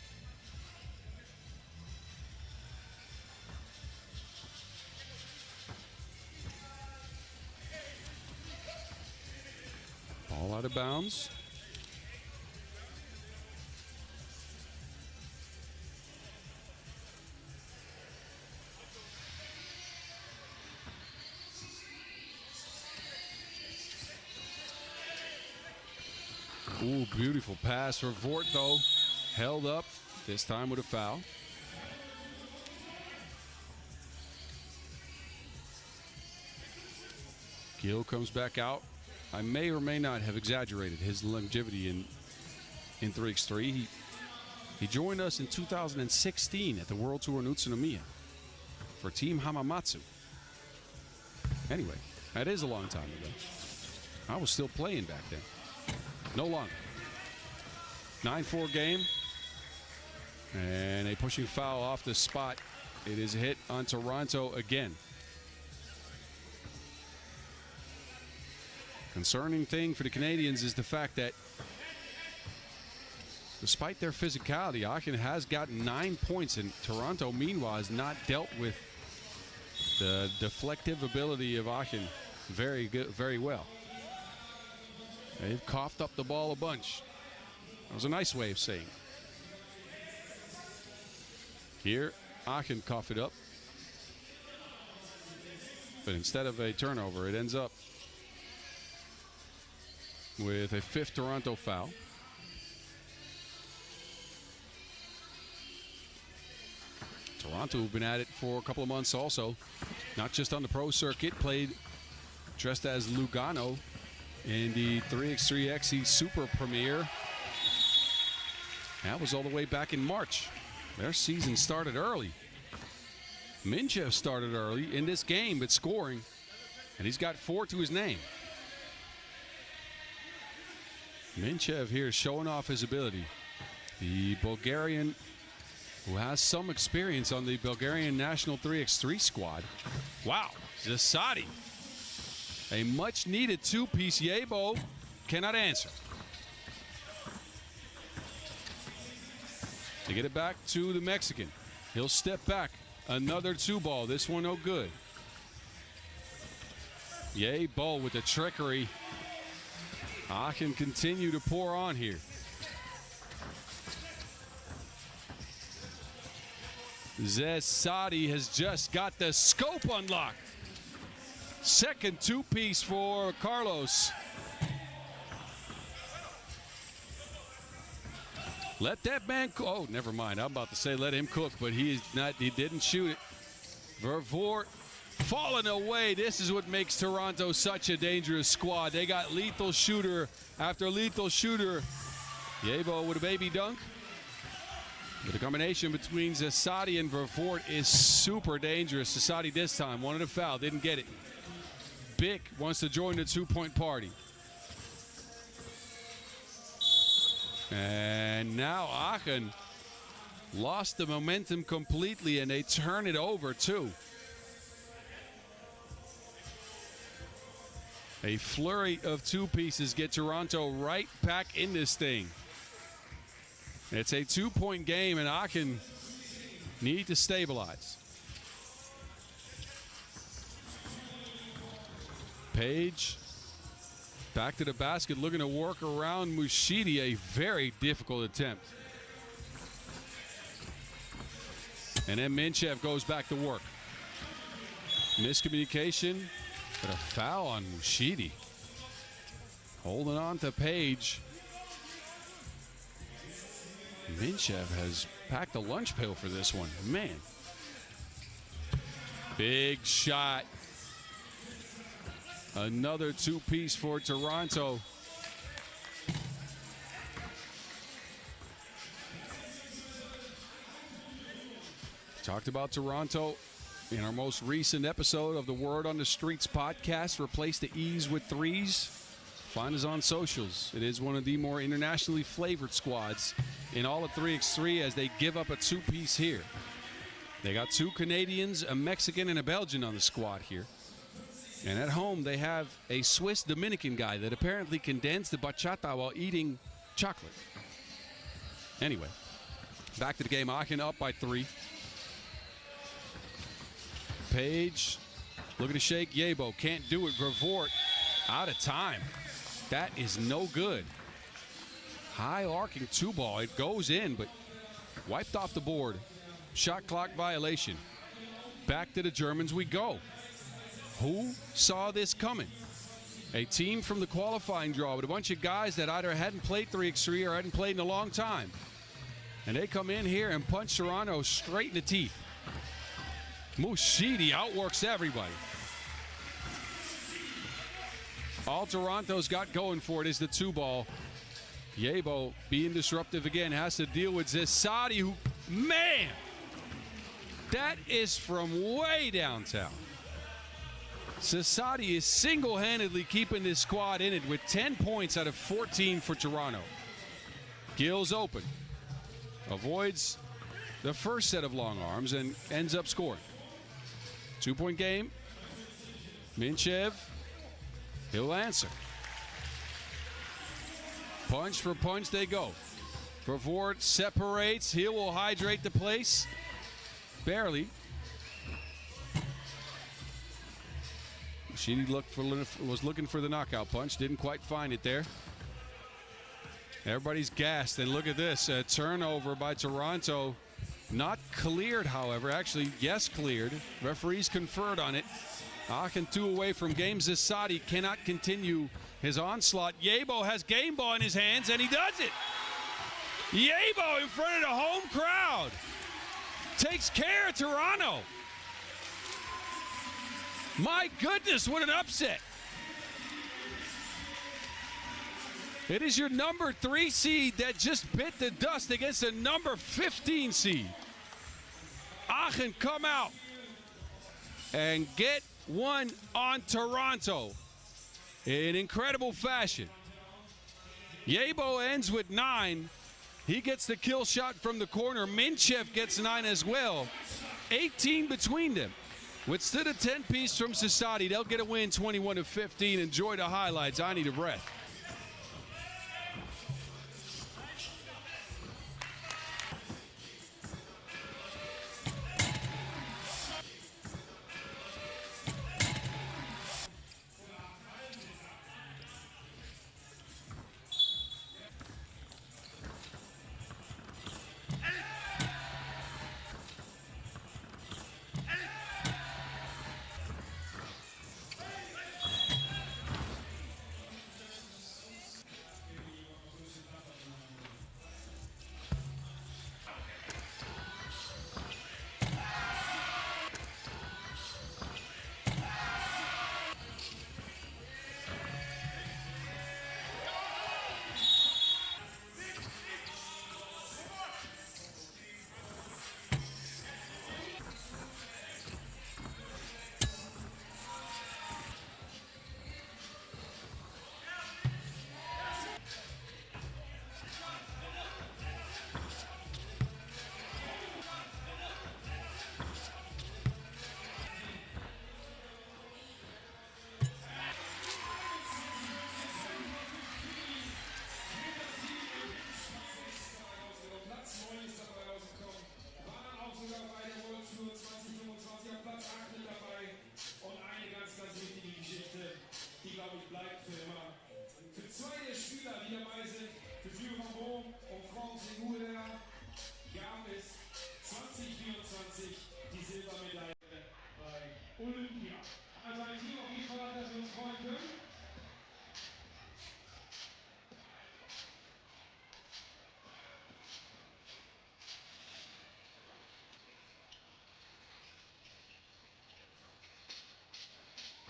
Ball out of bounds. Ooh, beautiful pass for Vort, though. Held up, this time with a foul. Gill comes back out. I may or may not have exaggerated his longevity in 3x3. He joined us in 2016 at the World Tour in Utsunomiya for Team Hamamatsu. Anyway, that is a long time ago. I was still playing back then. No longer. 9-4 game. And a pushing foul off the spot. It is hit on Toronto again. Concerning thing for the Canadians is the fact that despite their physicality, Aachen has gotten 9 points, and Toronto, meanwhile, has not dealt with the deflective ability of Aachen very well. They've coughed up the ball a bunch. That was a nice way of saying. Here, Aachen cough it up. But instead of a turnover, it ends up with a 5th Toronto foul. Toronto have been at it for a couple of months also. Not just on the pro circuit, played dressed as Lugano in the 3x3 XE Super Premiere. That was all the way back in March. Their season started early. Minchev started early in this game, but scoring, and he's got 4 to his name. Minchev here showing off his ability. The Bulgarian, who has some experience on the Bulgarian national 3x3 squad. Wow, Zasadi. A much-needed two-piece. Yebo cannot answer. They get it back to the Mexican. He'll step back. Another 2-ball. This one no good. Yebo with the trickery. Aachen continue to pour on here. Zasadi has just got the scope unlocked. Second two-piece for Carlos. Let that man cook. Oh, never mind. I'm about to say let him cook, but he is not. He didn't shoot it. Vervoort falling away. This is what makes Toronto such a dangerous squad. They got lethal shooter after lethal shooter. Yebo with a baby dunk. But the combination between Zasadi and Vervoort is super dangerous. Zasadi this time wanted a foul, didn't get it. Bick wants to join the two-point party. And now Aachen lost the momentum completely, and they turn it over too. A flurry of two pieces get Toronto right back in this thing. It's a two-point game, and Aachen need to stabilize. Page back to the basket, looking to work around Mushidi. A very difficult attempt. And then Minchev goes back to work. Miscommunication, but a foul on Mushidi. Holding on to Page. Minchev has packed a lunch pail for this one. Man. Big shot. Another two-piece for Toronto. Talked about Toronto in our most recent episode of the Word on the Streets podcast. Replace the E's with threes. Find us on socials. It is one of the more internationally flavored squads in all of 3x3 as they give up a two-piece here. They got 2 Canadians, a Mexican, and a Belgian on the squad here. And at home, they have a Swiss-Dominican guy that apparently can dance the bachata while eating chocolate. Anyway, back to the game. Aachen up by 3. Page looking to shake Yebo. Can't do it. Vervoort out of time. That is no good. High arcing 2-ball. It goes in, but wiped off the board. Shot clock violation. Back to the Germans we go. Who saw this coming? A team from the qualifying draw with a bunch of guys that either hadn't played 3x3 or hadn't played in a long time. And they come in here and punch Toronto straight in the teeth. Mushidi outworks everybody. All Toronto's got going for it is the 2-ball. Yebo being disruptive again, has to deal with Zasadi, who, man, that is from way downtown. Zasadi is single-handedly keeping this squad in it with 10 points out of 14 for Toronto. Gill's open. Avoids the first set of long arms and ends up scoring. 2-point game. Minchev, he'll answer. Punch for punch they go. Vervoort separates. He will hydrate the place. Barely. She was looking for the knockout punch. Didn't quite find it there. Everybody's gassed. And look at this. A turnover by Toronto. Not cleared, however. Actually, yes, cleared. Referees conferred on it. Aachen 2 away from game. Zasadi cannot continue his onslaught. Yebo has game ball in his hands, and he does it. Yebo in front of the home crowd. Takes care of Toronto. My goodness, what an upset. It is your number 3 seed that just bit the dust against the number 15 seed. Aachen come out and get one on Toronto in incredible fashion. Yebo ends with 9. He gets the kill shot from the corner. Minchev gets 9 as well. 18 between them. With still a 10-piece from Sassati, they'll get a win 21-15. Enjoy the highlights. I need a breath. Fuengirola gab es 2024 die Silbermedaille bei Olympia. Also ein Team auf jeden Fall, auf das wir uns freuen können.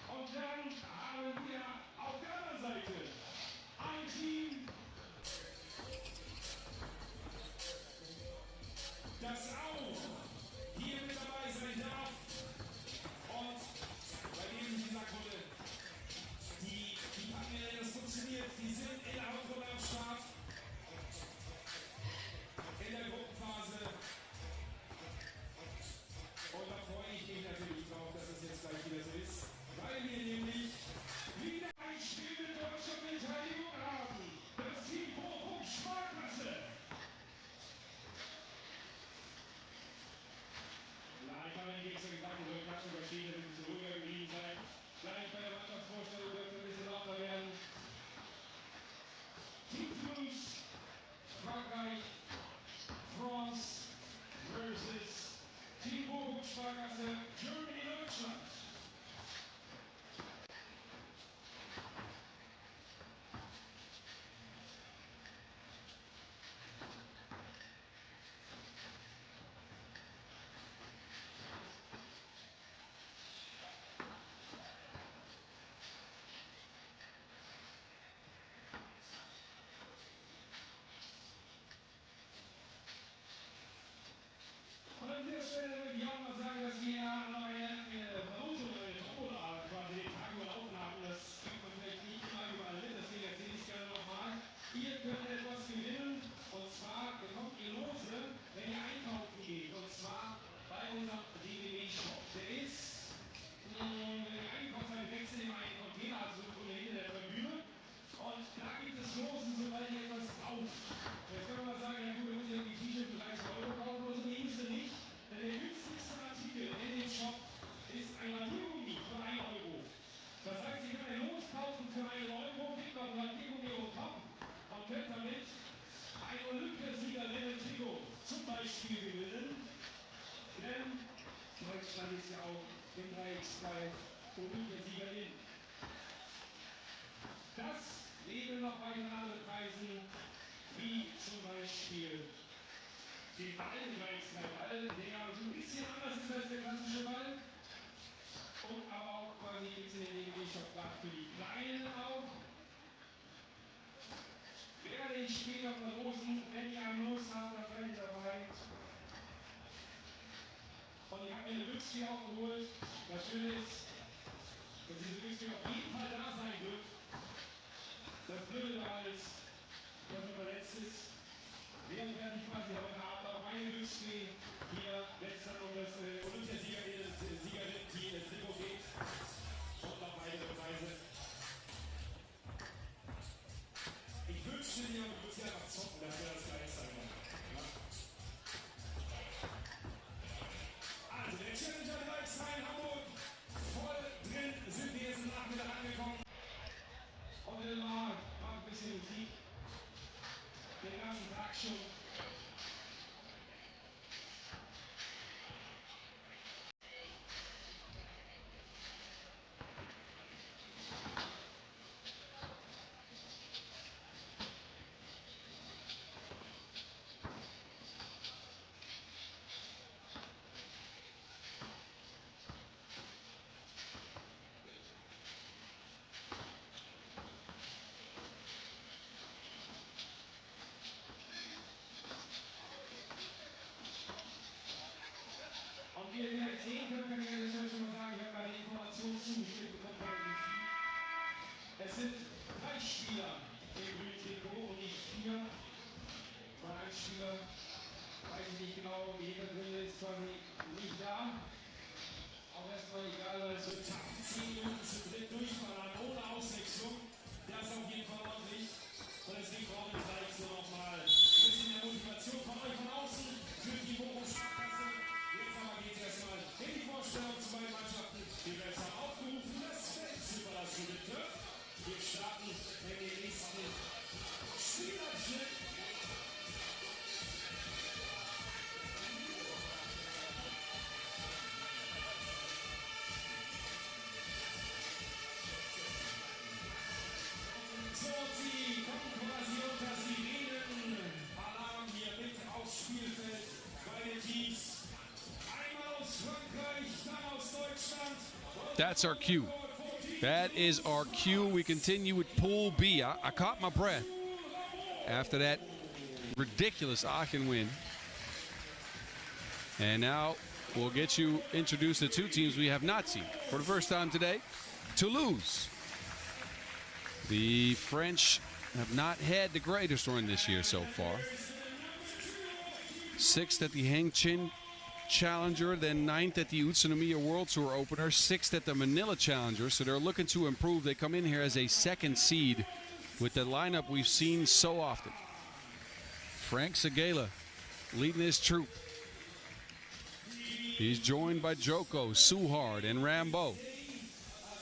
Und dann haben wir auf der anderen Seite ein Team, das auch hier mit dabei sein darf. Und bei dem gesagt wurde, die Papiere, das funktioniert, die sind in der Hauptrunde am Start. In der Gruppenphase. Und da freue ich mich natürlich drauf, dass es jetzt gleich wieder so ist. Weil wir nämlich wieder ein Spiel mit deutscher Beteiligung haben. Das Team Bochum Sparkasse. Na, ich habe nicht extra gesagt, wir sollen Klatschen überstehen, damit wir ruhiger geblieben sein. Gleich bei der Mannschaftsvorstellung dürfte ein bisschen lauter werden. Team Toulouse, Frankreich, France versus Team Bochum Sparkasse, Germany, Deutschland. Und an dieser Stelle würde ich auch mal sagen, dass wir noch eine Verlosung oder eine Tombola quasi den Tag überlaufen haben. Das kriegt man vielleicht nicht immer überall mit, deswegen erzähle ich es gerne nochmal. Ihr könnt etwas gewinnen und zwar bekommt ihr Lose, wenn ihr einkaufen geht. Und zwar bei unserem DBB-Shop. Der ist, wenn ihr einkauft seid, wechselt immer einen Container, also so hinter der Tribüne. Und da gibt es Losen, sobald ihr etwas kauft. Jetzt kann man mal sagen, ja gut, da muss ich irgendwie T-Shirt für 30 Euro kaufen oder so. Nee, müsst ihr nicht. Denn der günstigste Artikel in dem Shop ist ein Radiergummi für 1 Euro. Das heißt, ihr könnt ein Los kaufen für 1 Euro, kriegt noch ein Radiergummi on top und könnt damit ein Olympiasiegerinnen-Trikot zum Beispiel gewinnen. Denn Deutschland ist ja auch im 3x3 Olympiasiegerin. Das neben noch weiteren anderen Preisen, wie zum Beispiel den Ball, den 3x3-Ball, der ja so ein bisschen anders ist als der klassische Ball. Und aber auch quasi gibt es in den DBB-Shop gerade für die Kleinen auch. Werde ich später verlosen, wenn ihr ein Los habt, dann seid ihr dabei. Und ich habe mir eine Büchse hier auch geholt. Das Schöne Es sind 3 Spieler im grünen Trikot und nicht 4. Weil ein Spieler, weiß ich nicht genau, wie jeder drin ist, quasi nicht da. Auch erstmal egal, weil es wird 10 Minuten zu dritt durchfahren, ohne Auswechslung. Das ist auf jeden Fall ordentlich. Und deswegen brauchen wir gleich so nochmal ein bisschen mehr Motivation von euch von außen für die Bochum Sparkasse. Jetzt aber geht es erstmal in die Vorstellung zu beiden Mannschaften. Die werden haben aufgerufen, das Feld zu überlassen, bitte. Wir starten in den nächsten Spielabschnitt. That's our cue. That is our cue. We continue with Pool B. I caught my breath after that ridiculous Aachen win. And now we'll get you introduced to 2 teams we have not seen for the first time today. Toulouse. The French have not had the greatest run this year so far. 6th at the Hamburg Challenger, then 9th at the Utrecht World Tour opener, 6th at the Manila Challenger, so they're looking to improve. They come in here as a 2nd seed with the lineup we've seen so often. Frank Segala leading his troop. He's joined by Joko, Suhard, and Rambo.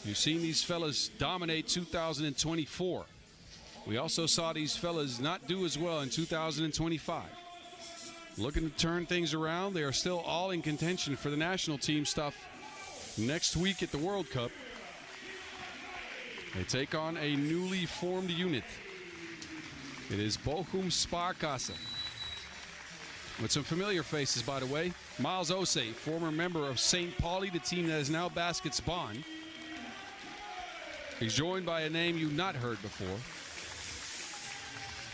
You've seen these fellas dominate 2024. We also saw these fellas not do as well in 2025. Looking to turn things around. They are still all in contention for the national team stuff next week at the World Cup. They take on a newly formed unit. It is Bochum SPARKASSE. With some familiar faces, by the way. Miles Osei, former member of St. Pauli, the team that is now Baskets Bond. He's joined by a name you've not heard before.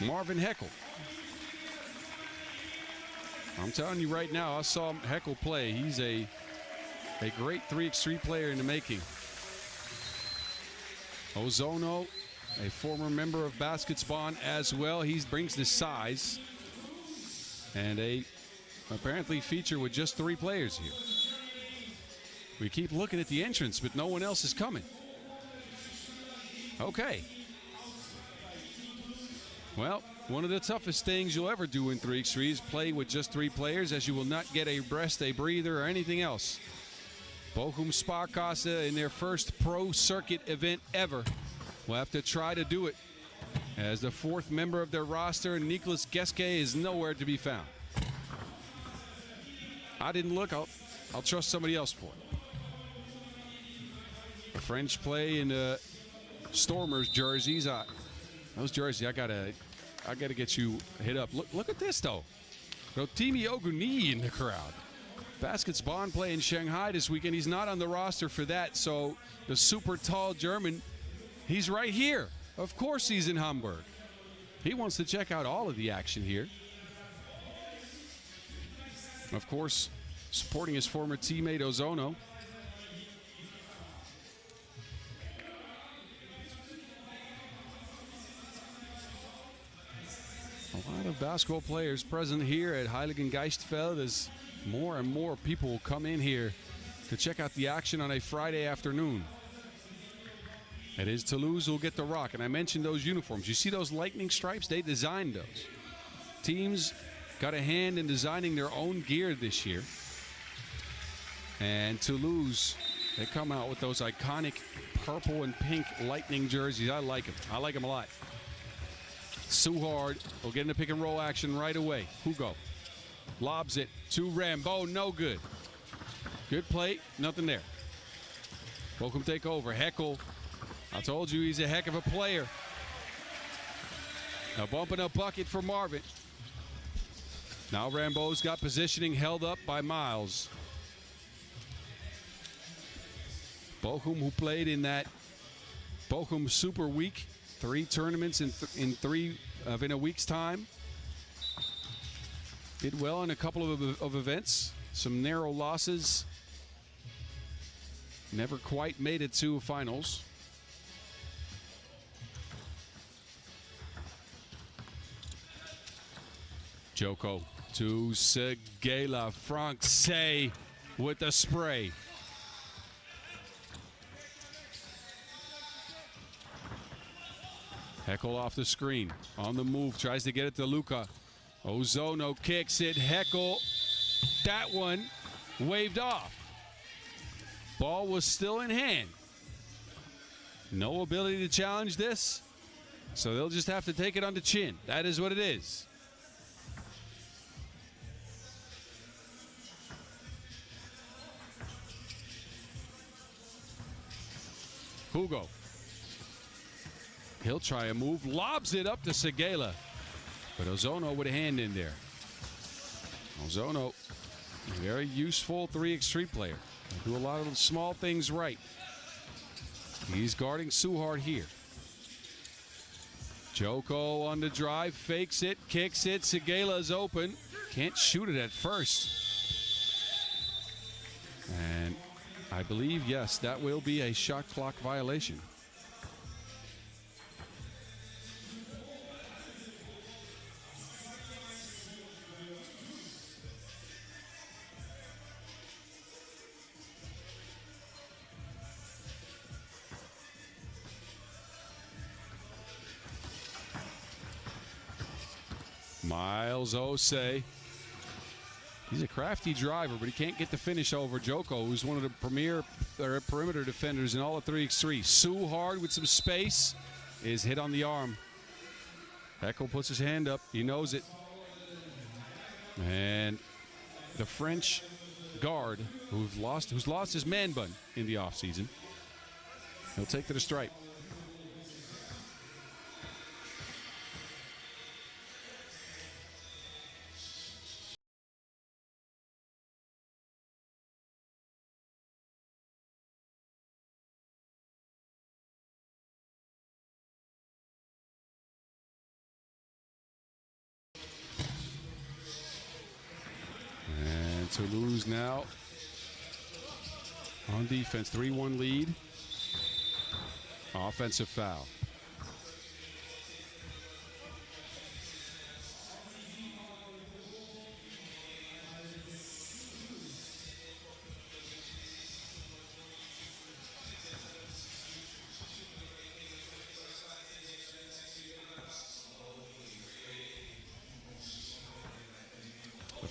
Marvin Heckel. I'm telling you right now, I saw Heckel play. He's a great 3x3 player in the making. Ozono, a former member of Baskets Bond as well. He brings the size. And apparently feature with just 3 players here. We keep looking at the entrance, but no one else is coming. Okay. Well, one of the toughest things you'll ever do in 3x3 is play with just 3 players, as you will not get a rest, a breather, or anything else. Bochum SPARKASSE in their first pro circuit event ever will have to try to do it, as the 4th member of their roster, Nicolas Geske, is nowhere to be found. I didn't look. I'll trust somebody else for it. The French play in the Stormers jerseys. Those jerseys, I gotta get you hit up. Look at this though. Rotimi Oguni in the crowd. Baskets Bond play in Shanghai this weekend. He's not on the roster for that, so the super tall German, he's right here. Of course he's in Hamburg. He wants to check out all of the action here. Of course, supporting his former teammate Ozono. A lot of basketball players present here at Heiligengeistfeld, as more and more people will come in here to check out the action on a Friday afternoon. It is Toulouse who'll get the rock. And I mentioned those uniforms. You see those lightning stripes? They designed those. Teams got a hand in designing their own gear this year. And Toulouse, they come out with those iconic purple and pink lightning jerseys. I like them. I like them a lot. Suhard will get into pick and roll action right away. Hugo lobs it to Rambo. No good. Good play. Nothing there. Bochum take over. Heckel. I told you he's a heck of a player. A bump and a bucket for Marvin. Now Rambo's got positioning held up by Miles. Bochum, who played in that Bochum Super Week, 3 tournaments in a week's time. Did well in a couple of events. Some narrow losses. Never quite made it to finals. Joko to Segela. Francais with the spray. Heckel off the screen. On the move. Tries to get it to Luca. Ozono kicks it. Heckel. That one waved off. Ball was still in hand. No ability to challenge this. So they'll just have to take it on the chin. That is what it is. Hugo. He'll try a move, lobs it up to Segela. But Ozono with a hand in there. Ozono, a very useful 3x3 player. Do a lot of small things right. He's guarding Suhard here. Joko on the drive, fakes it, kicks it. Segela's open. Can't shoot it at first. And I believe, yes, that will be a shot clock violation. Miles Osei. He's a crafty driver, but he can't get the finish over Joko, who's one of the premier perimeter defenders in all of 3x3. Suhard with some space is hit on the arm. Heckel puts his hand up. He knows it. And the French guard who's lost his man bun in the offseason, he'll take to the stripe. Toulouse now on defense, 3-1 lead. Offensive foul.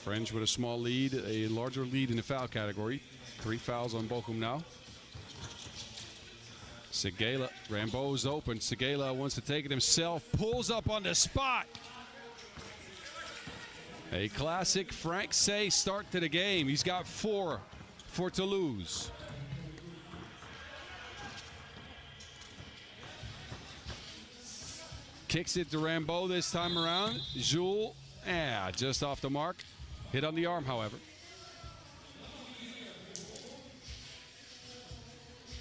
French with a small lead, a larger lead in the foul category. 3 fouls on Bochum now. Segela, Rambeau's open. Segela wants to take it himself, pulls up on the spot. A classic Francais start to the game. He's got 4 for Toulouse. Kicks it to Rambeau this time around. Jules, just off the mark. Hit on the arm, however.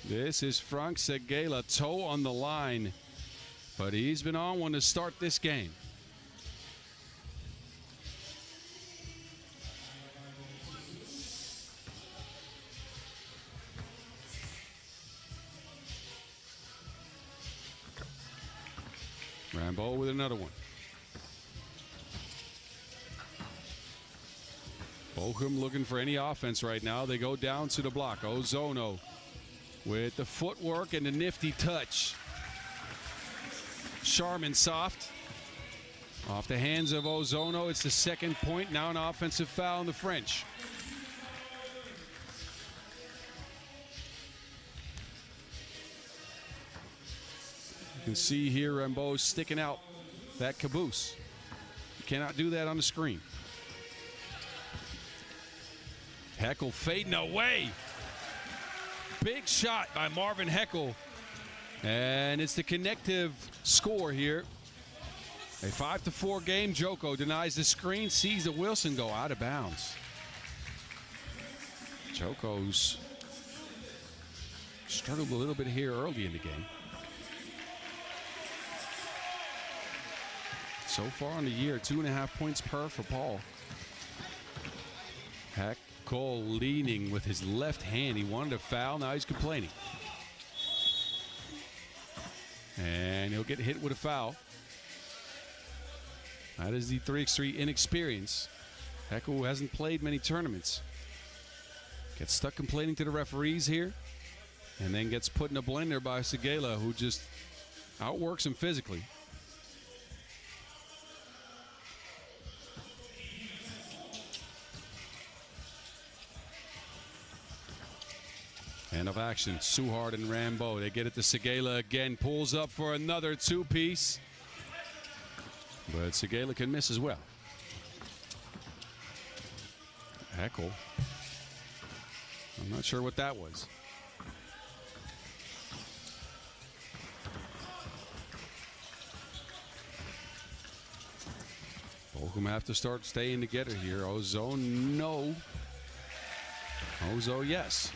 This is Frank Segela, toe on the line. But he's been on one to start this game. Rambeau with another one. Bochum looking for any offense right now. They go down to the block. Ozono with the footwork and the nifty touch. Charmin soft. Off the hands of Ozono. It's the second point. Now an offensive foul on the French. You can see here Rambeau sticking out that caboose. You cannot do that on the screen. Heckel fading away. Big shot by Marvin Heckel. And it's the connective score here. A 5-4 game. Joko denies the screen, sees the Wilson go out of bounds. Joko's struggled a little bit here early in the game. So far in the year, 2.5 points per for Paul. Cole leaning with his left hand. He wanted a foul. Now he's complaining. And he'll get hit with a foul. That is the 3x3 inexperience. Heckel hasn't played many tournaments. Gets stuck complaining to the referees here, and then gets put in a blender by Segela, who just outworks him physically. End of action. Suhard and Rambo. They get it to Segela again. Pulls up for another two-piece. But Segela can miss as well. Heckel. I'm not sure what that was. Bochum have to start staying together here. Ozo, no. Ozo, yes.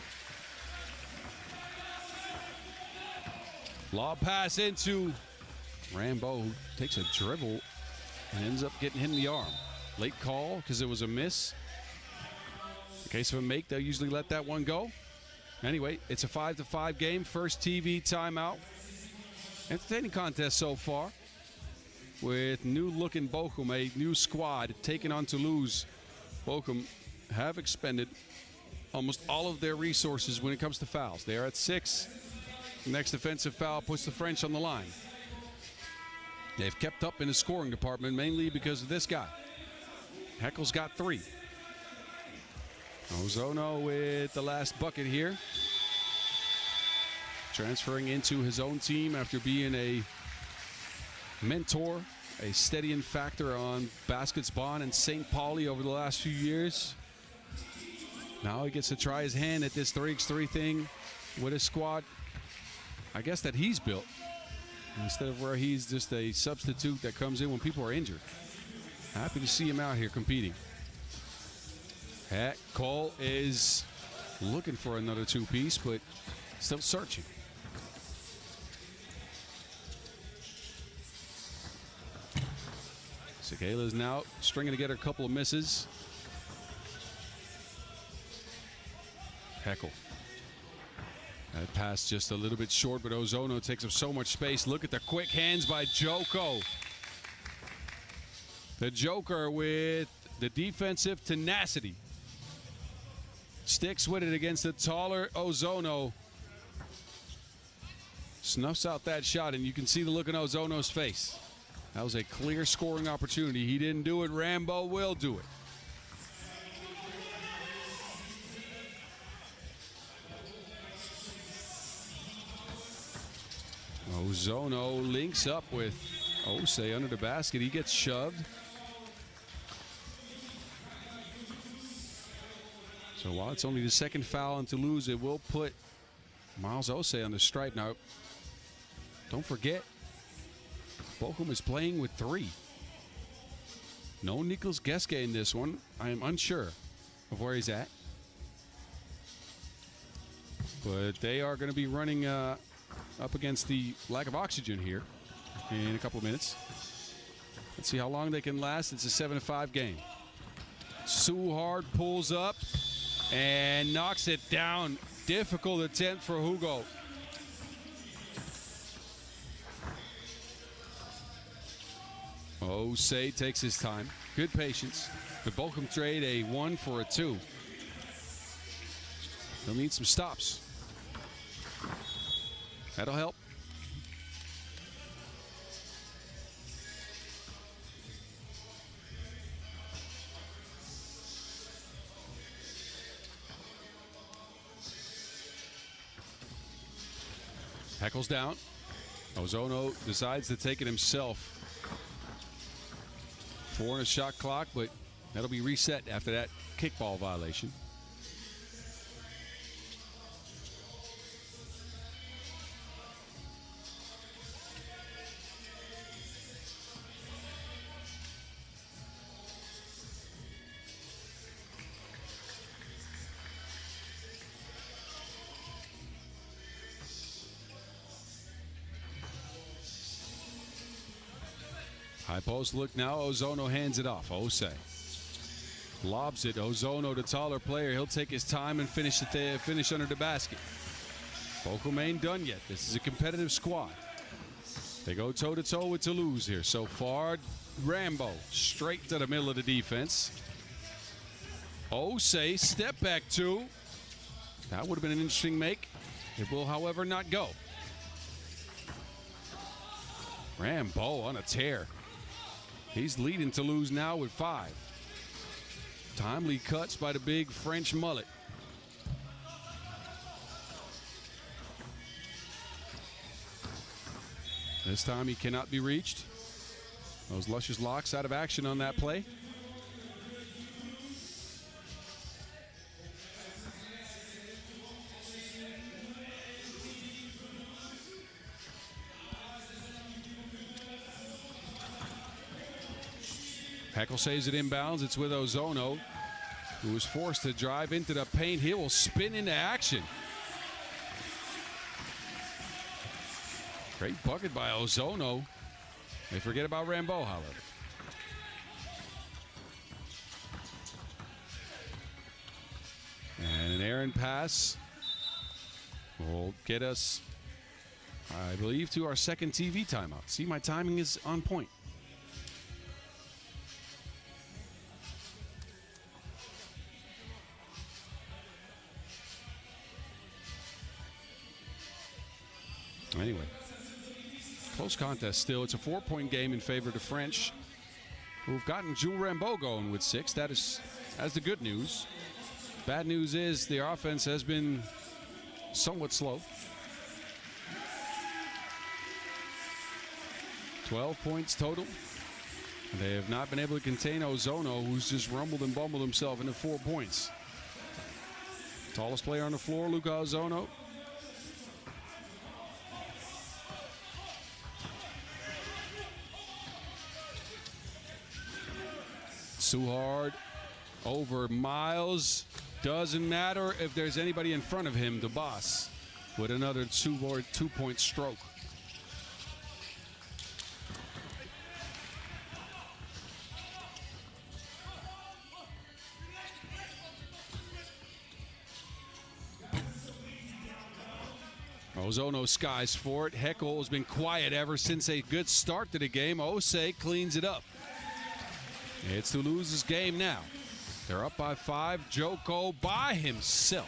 Lob pass into Rambo, who takes a dribble and ends up getting hit in the arm. Late call because it was a miss. In case of a make, they'll usually let that one go. Anyway, it's a 5-5 game. First TV timeout. Entertaining contest so far. With new-looking Bochum, a new squad taking on Toulouse. Bochum have expended almost all of their resources when it comes to fouls. They are at 6. The next defensive foul puts the French on the line. They've kept up in the scoring department mainly because of this guy. Heckel's got 3. Ozono with the last bucket here. Transferring into his own team after being a mentor, a steadying factor on Basketsbaan and St. Pauli over the last few years. Now he gets to try his hand at this 3x3 thing with his squad, I guess, that he's built, instead of where he's just a substitute that comes in when people are injured. Happy to see him out here competing. Cole is looking for another two-piece, but still searching. Segela is now stringing together a couple of misses. Heckel. That pass just a little bit short, but Ozono takes up so much space. Look at the quick hands by Joko. The Joker with the defensive tenacity. Sticks with it against the taller Ozono. Snuffs out that shot, and you can see the look on Ozono's face. That was a clear scoring opportunity. He didn't do it. Rambo will do it. Ozono links up with Ose under the basket. He gets shoved. So while it's only the second foul on Toulouse, it will put Miles Ose on the stripe. Now, don't forget, Bochum is playing with 3. No Niklas Geske in this one. I am unsure of where he's at. But they are going to be running up against the lack of oxygen here in a couple of minutes. Let's see how long they can last. It's a 7-5 game. Suhard pulls up and knocks it down. Difficult attempt for Hugo. Ose takes his time. Good patience. The Bochum trade a 1 for a 2. They'll need some stops. That'll help. Heckel's down. Ozono decides to take it himself. 4 on a shot clock, but that'll be reset after that kickball violation. High post look now. Ozono hands it off. Ose lobs it. Ozono, the taller player. He'll take his time and finish it there. Finish under the basket. Bochum ain't done yet. This is a competitive squad. They go toe-to-toe with Toulouse here. So far, Rambo straight to the middle of the defense. Osei, step back two. That would have been an interesting make. It will, however, not go. Rambo on a tear. He's leading Toulouse now with 5. Timely cuts by the big French mullet. This time he cannot be reached. Those luscious locks out of action on that play. Heckel saves it inbounds. It's with Ozono, who was forced to drive into the paint. He will spin into action. Great bucket by Ozono. They forget about Rambo, however. And an errant pass will get us, I believe, to our second TV timeout. See, my timing is on point. Anyway, close contest still. It's a 4-point game in favor of the French, who've gotten Jules Rambo going with 6. That's the good news. Bad news is the offense has been somewhat slow. 12 points total. They have not been able to contain Ozono, who's just rumbled and bumbled himself into 4 points. Tallest player on the floor, Luca Ozono. Suhard over Miles. Doesn't matter if there's anybody in front of him. The boss with another two-point stroke. Ozono skies for it. Heckel has been quiet ever since a good start to the game. Osei cleans it up. It's Toulouse's game now. They're up by 5. Joko by himself.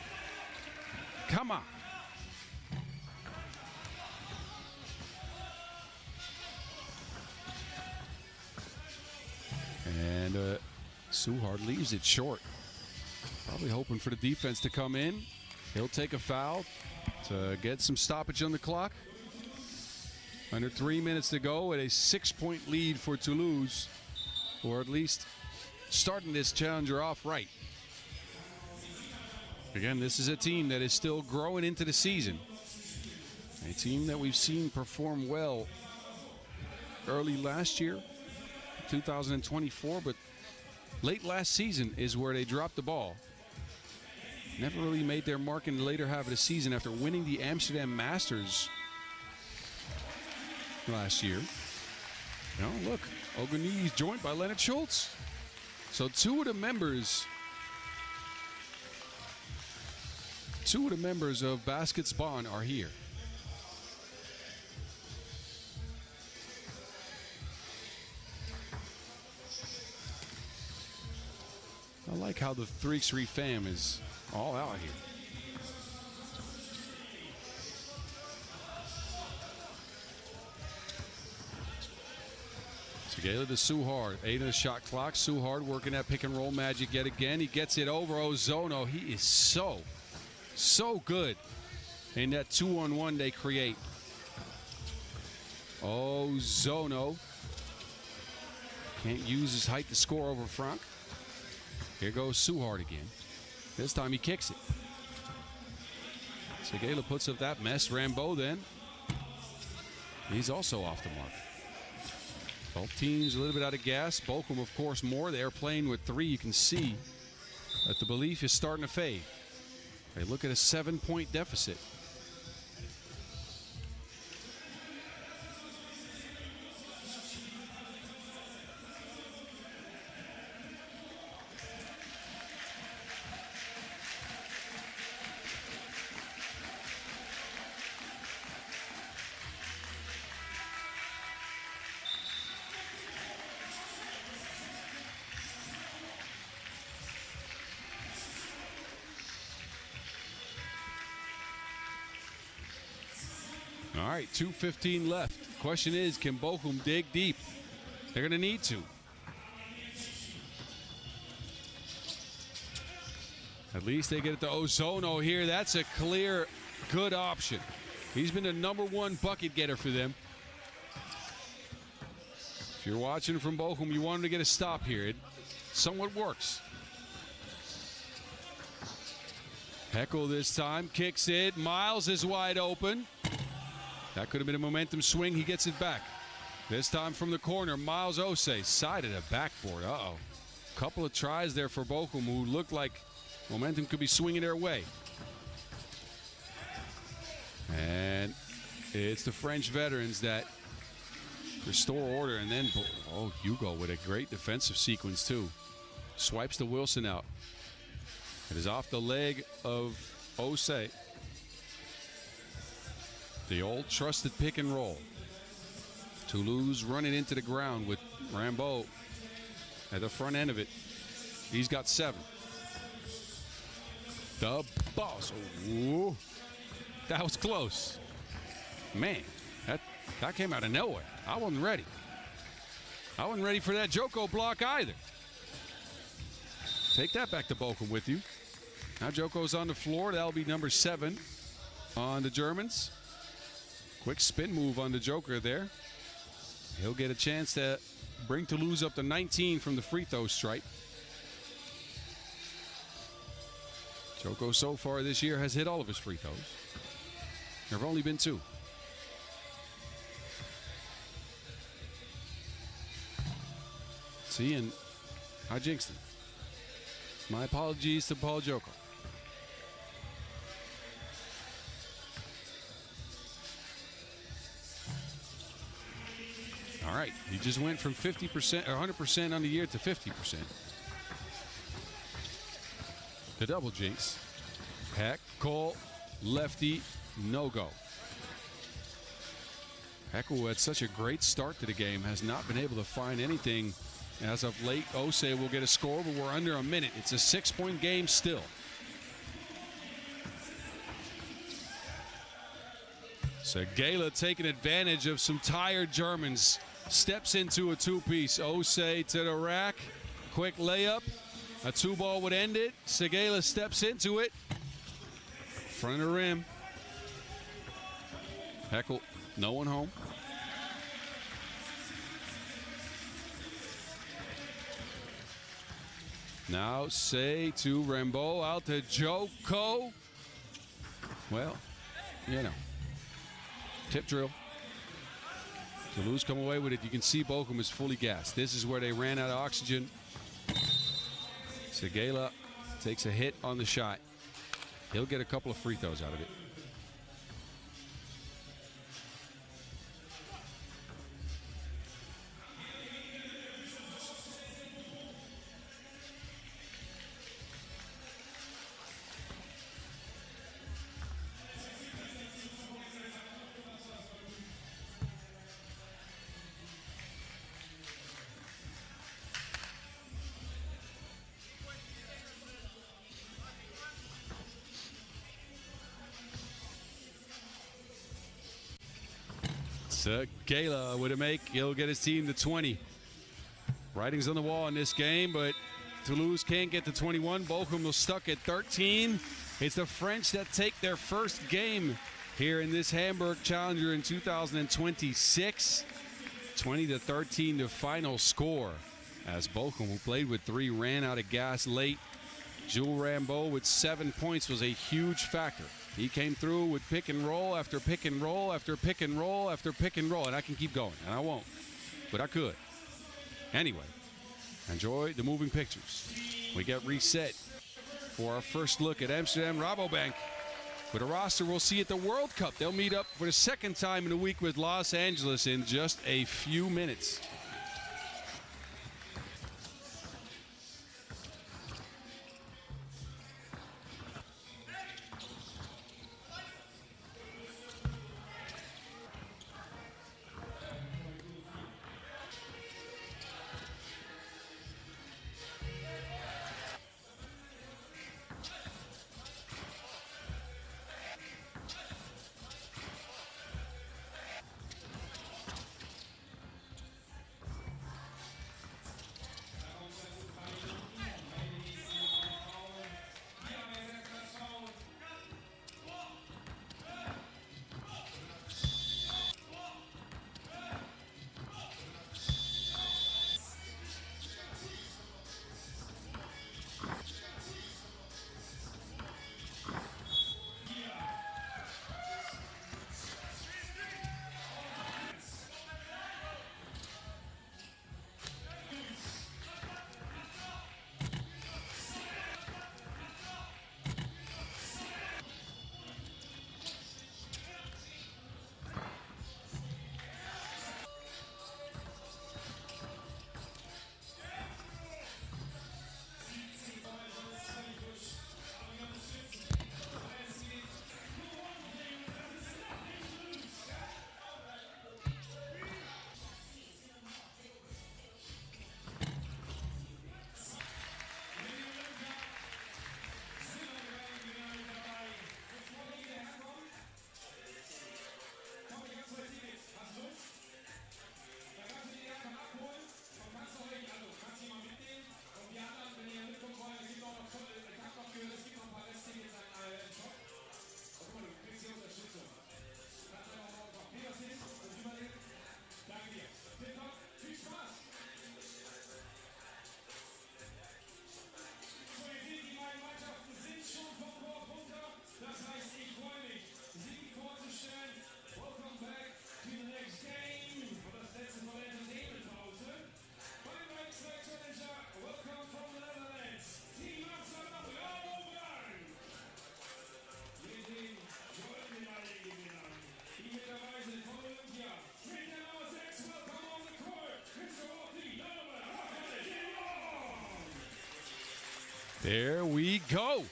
Come on. And Suhard leaves it short. Probably hoping for the defense to come in. He'll take a foul to get some stoppage on the clock. Under 3 minutes to go at a 6-point lead for Toulouse. Or at least starting this challenger off right. Again, this is a team that is still growing into the season. A team that we've seen perform well early last year, 2024, but late last season is where they dropped the ball. Never really made their mark in the later half of the season after winning the Amsterdam Masters last year. Now look, Oguni is joined by Leonard Schultz. So two of the members of Basket Spawn are here. I like how the 3x3 fam is all out here. Segala to Suhard, 8 of the shot clock. Suhard working that pick and roll magic yet again. He gets it over Ozono. He is so good in that 2-on-1 they create. Ozono can't use his height to score over Frank. Here goes Suhard again. This time he kicks it. Segala puts up that mess. Rambo then. He's also off the mark. Both teams a little bit out of gas. Bochum, of course, more. They're playing with 3. You can see that the belief is starting to fade. They look at a 7-point deficit. All right, 2:15 left. Question is, can Bochum dig deep? They're going to need to. At least they get it to Ozono here. That's a clear, good option. He's been the #1 bucket getter for them. If you're watching from Bochum, you want him to get a stop here. It somewhat works. Heckel this time kicks it. Miles is wide open. That could have been a momentum swing. He gets it back. This time from the corner, Miles Osei, side of the backboard. Uh-oh. Couple of tries there for Bochum, who looked like momentum could be swinging their way. And it's the French veterans that restore order. And then, oh, Hugo with a great defensive sequence, too. Swipes the Wilson out. It is off the leg of Osei. The old trusted pick and roll. Toulouse running into the ground with Rambeau at the front end of it. He's got 7. The boss. Ooh, that was close. Man, that came out of nowhere. I wasn't ready. I wasn't ready for that Joko block either. Take that back to Bochum with you. Now Joko's on the floor. That'll be number 7 on the Germans. Quick spin move on the Joker there. He'll get a chance to bring Toulouse up to 19 from the free throw stripe. Joko so far this year has hit all of his free throws. There have only been 2. See, and I jinxed him. My apologies to Paul Joko. All right, he just went from 50% or 100% on the year to 50%. The double jinx. Heck, Cole, lefty, no go. Heckel, who had such a great start to the game, has not been able to find anything as of late. Osei will get a score, but we're under a minute. It's a 6-point game still. So Gala taking advantage of some tired Germans. Steps into a 2-piece. Osei to the rack. Quick layup. A 2-ball would end it. Segala steps into it. Front of the rim. Heckel, no one home. Now Say to Rambeau, out to Joko. Well, you know, tip drill. Toulouse come away with it. You can see Bochum is fully gassed. This is where they ran out of oxygen. Segala takes a hit on the shot. He'll get a couple of free throws out of it. Gala with a make. He'll get his team to 20. Writing's on the wall in this game, but Toulouse can't get to 21. Bochum will stuck at 13. It's the French that take their first game here in this Hamburg Challenger in 2026. 20-13 the final score, as Bochum, who played with 3, ran out of gas late. Jules Rambeau with 7 points was a huge factor. He came through with pick and roll after pick and roll after pick and roll after pick and roll. And I can keep going, and I won't, but I could. Anyway, enjoy the moving pictures. We get reset for our first look at Amsterdam RABOBANK. With a roster we'll see at the World Cup. They'll meet up for the 2nd time in a week with Los Angeles in just a few minutes. There we go.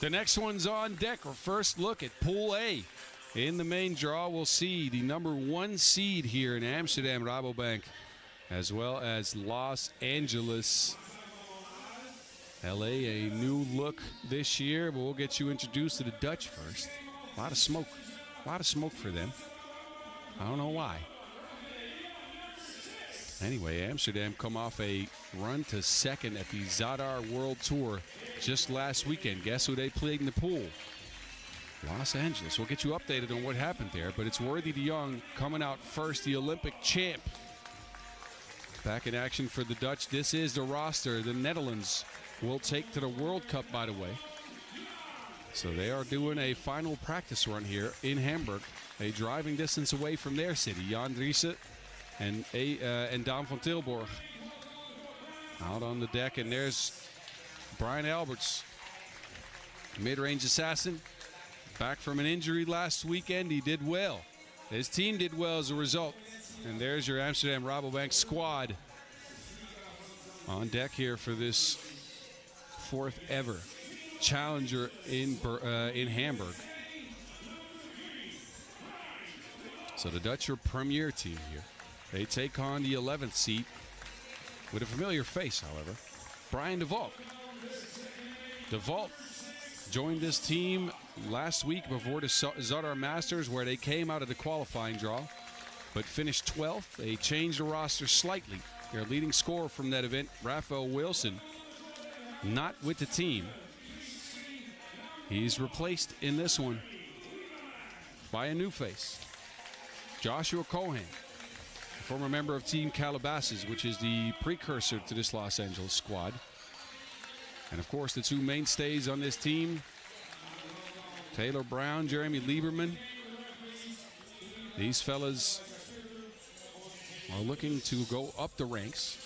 The next one's on deck. Our first look at Pool A. In the main draw, we'll see the #1 seed here in Amsterdam, Rabobank, as well as Los Angeles. LA, a new look this year, but we'll get you introduced to the Dutch first. A lot of smoke for them. I don't know why. Anyway, Amsterdam come off a run to second at the Zadar World Tour just last weekend. Guess who they played in the pool? Los Angeles. We'll get you updated on what happened there, but it's Worthy de Jong coming out first, the Olympic champ. Back in action for the Dutch. This is the roster the Netherlands will take to the World Cup, by the way. So they are doing a final practice run here in Hamburg, a driving distance away from their city. Jan Driessen and Daan van Tilburg out on the deck, and there's Brian Alberts, mid-range assassin, back from an injury last weekend. He did well. His team did well as a result. And there's your Amsterdam Rabobank squad on deck here for this 4th ever Challenger in Hamburg. So the Dutch are premier team here. They take on the 11th seed with a familiar face, however, Brian de Valk. De Valk joined this team last week before the Zadar Masters, where they came out of the qualifying draw, but finished 12th. They changed the roster slightly. Their leading scorer from that event, Raphael Wilson, not with the team. He's replaced in this one by a new face, Joshua Cohen, a former member of Team Calabasas, which is the precursor to this Los Angeles squad. And of course, the two mainstays on this team, Taylor Brown, Jeremy Lieberman. These fellas are looking to go up the ranks,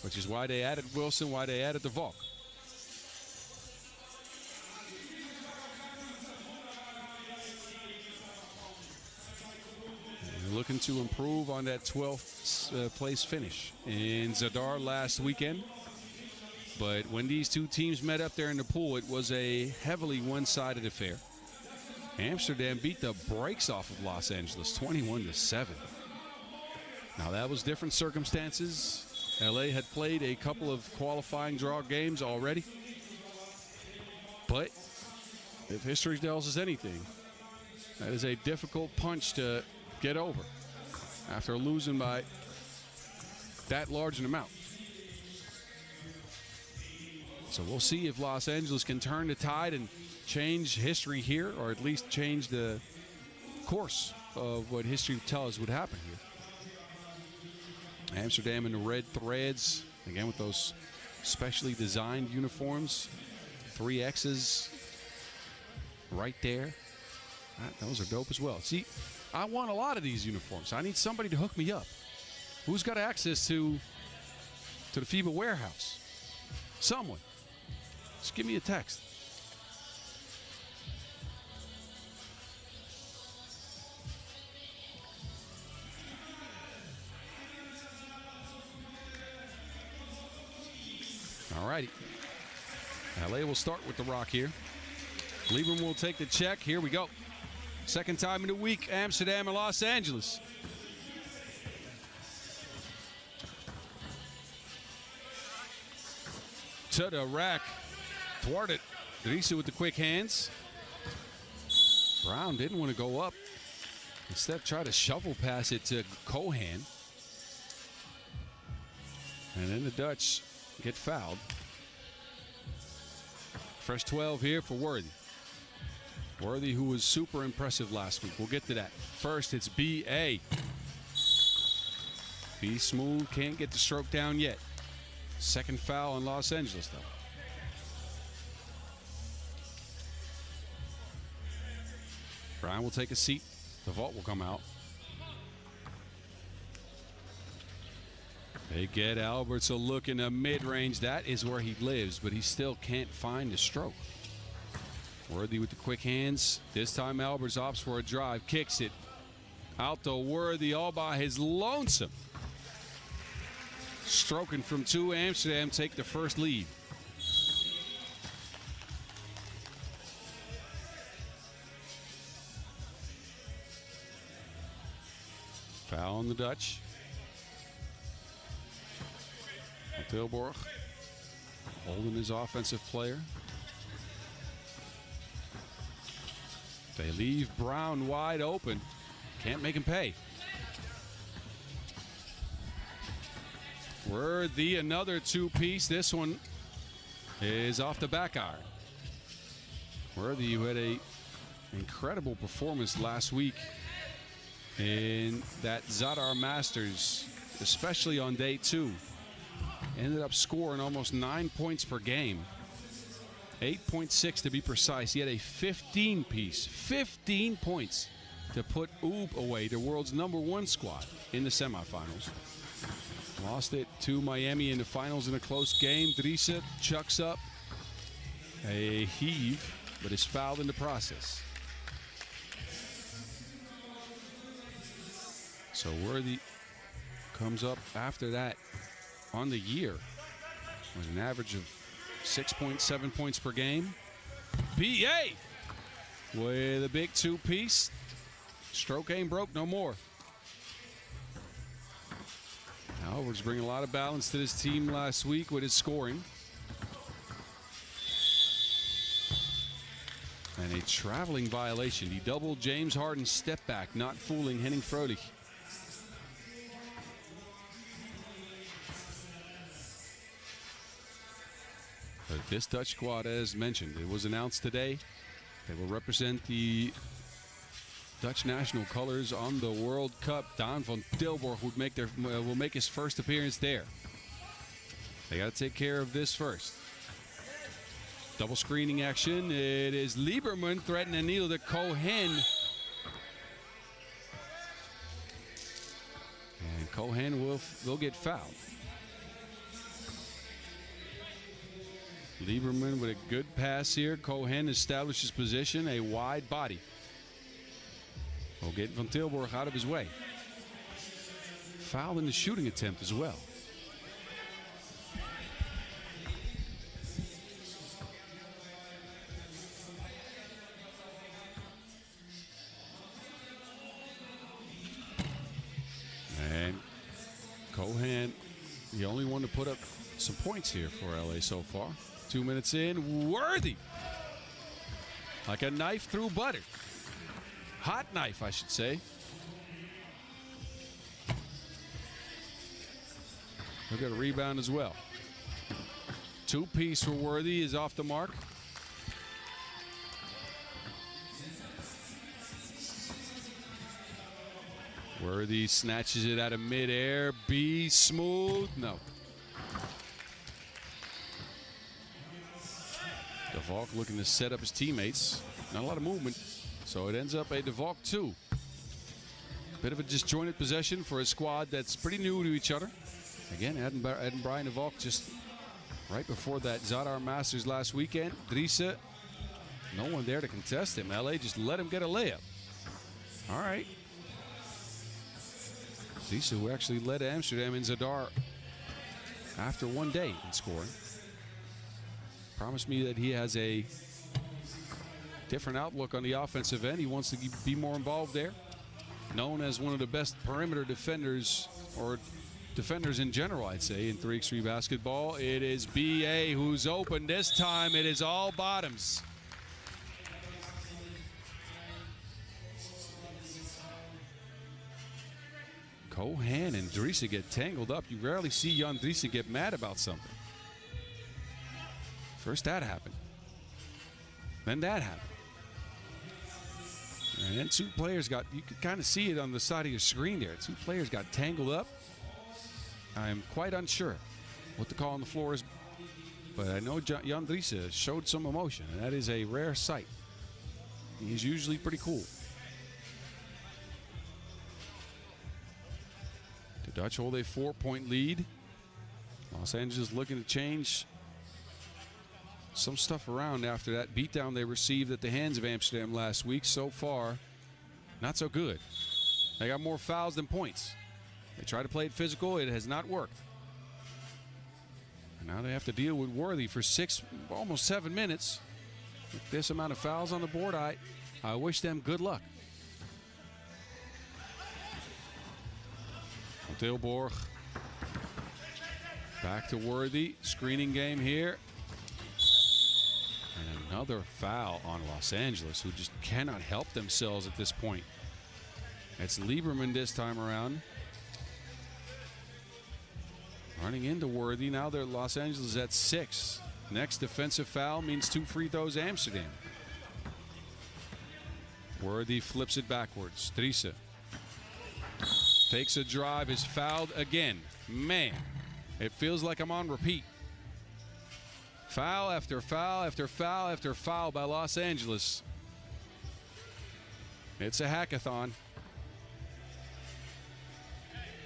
which is why they added Wilson, why they added de Valk. They're looking to improve on that 12th place finish in Zadar last weekend. But when these two teams met up there in the pool, it was a heavily one-sided affair. Amsterdam beat the brakes off of Los Angeles, 21-7. Now that was different circumstances. LA had played a couple of qualifying draw games already. But if history tells us anything, that is a difficult punch to get over after losing by that large an amount. So we'll see if Los Angeles can turn the tide and change history here, or at least change the course of what history would tell us would happen here. Amsterdam in the red threads, again with those specially designed uniforms. 3 X's right there. Those are dope as well. See, I want a lot of these uniforms. I need somebody to hook me up. Who's got access to the FIBA warehouse? Someone. Just give me a text. All righty. LA will start with the rock here. Lieberman will take the check. Here we go. Second time in the week, Amsterdam and Los Angeles. To the rack. Thwarted. Driessen with the quick hands. Brown didn't want to go up. Instead, tried to shovel pass it to Cohen. And then the Dutch get fouled. Fresh 12 here for Worthy. Worthy, who was super impressive last week. We'll get to that. First, it's B.A. B Smooth can't get the stroke down yet. Second foul on Los Angeles, though. Brian will take a seat. The vault will come out. They get Alberts a look in the mid-range. That is where he lives, but he still can't find the stroke. Worthy with the quick hands. This time Alberts opts for a drive, kicks it out to Worthy all by his lonesome. Stroking from 2. Amsterdam take the first lead. Foul on the Dutch. Tilburg holding his offensive player. They leave Brown wide open. Can't make him pay. Worthy, another two-piece. This one is off the back iron. Worthy, who had a incredible performance last week in that Zadar Masters, especially on day 2. Ended up scoring almost 9 points per game. 8.6 to be precise. He had a 15-piece, 15 points to put Oob away, the world's #1 squad, in the semifinals. Lost it to Miami in the finals in a close game. Driessen chucks up a heave, but is fouled in the process. So Worthy comes up after that on the year with an average of 6.7 points per game. BA with a big two-piece. Stroke ain't broke no more. Alvarez bringing a lot of balance to this team last week with his scoring. And a traveling violation. He doubled James Harden's step back, not fooling Henning Fröhlich. But this Dutch squad, as mentioned, it was announced today. They will represent the Dutch national colors on the World Cup. Daan van Tilburg will make his first appearance there. They got to take care of this first. Double screening action. It is Lieberman threatening a needle to Cohen. And Cohen will get fouled. Lieberman with a good pass here. Cohen establishes position, a wide body. Will get Van Tilburg out of his way. Foul in the shooting attempt as well. And Cohen, the only one to put up some points here for LA so far. 2 minutes in, Worthy. Like a knife through butter. Hot knife, I should say. He'll get a rebound as well. Two-piece for Worthy is off the mark. Worthy snatches it out of midair. B smooth. No. De Valk looking to set up his teammates. Not a lot of movement. So it ends up a De Valk 2. Bit of a disjointed possession for a squad that's pretty new to each other. Again, Ed and Brian De Valk just right before that Zadar Masters last weekend. Driessen, no one there to contest him. LA just let him get a layup. All right. Driessen, who actually led Amsterdam in Zadar after one day in scoring. Promised me that he has a different outlook on the offensive end. He wants to be more involved there. Known as one of the best perimeter defenders, or defenders in general, I'd say, in 3x3 basketball. It is BA who's open. This time it is all bottoms. Cohen and Driessen get tangled up. You rarely see Jan Driessen get mad about something. First that happened. Then that happened. And then two players got, you could kind of see it on the side of your screen there. Two players got tangled up. I'm quite unsure what the call on the floor is, but I know Jan Driessen showed some emotion, and that is a rare sight. He's usually pretty cool. The Dutch hold a 4-point lead. Los Angeles looking to change some stuff around after that beatdown they received at the hands of Amsterdam last week. So far, not so good. They got more fouls than points. They try to play it physical. It has not worked. And now they have to deal with Worthy for almost 7 minutes. With this amount of fouls on the board, I wish them good luck. Tilburg. Back to Worthy. Screening game here. And another foul on Los Angeles, who just cannot help themselves at this point. It's Lieberman this time around. Running into Worthy. Now they're Los Angeles at 6. Next defensive foul means 2 free throws Amsterdam. Worthy flips it backwards. Driessen takes a drive, is fouled again. Man, it feels like I'm on repeat. Foul after foul after foul after foul by Los Angeles. It's a hackathon.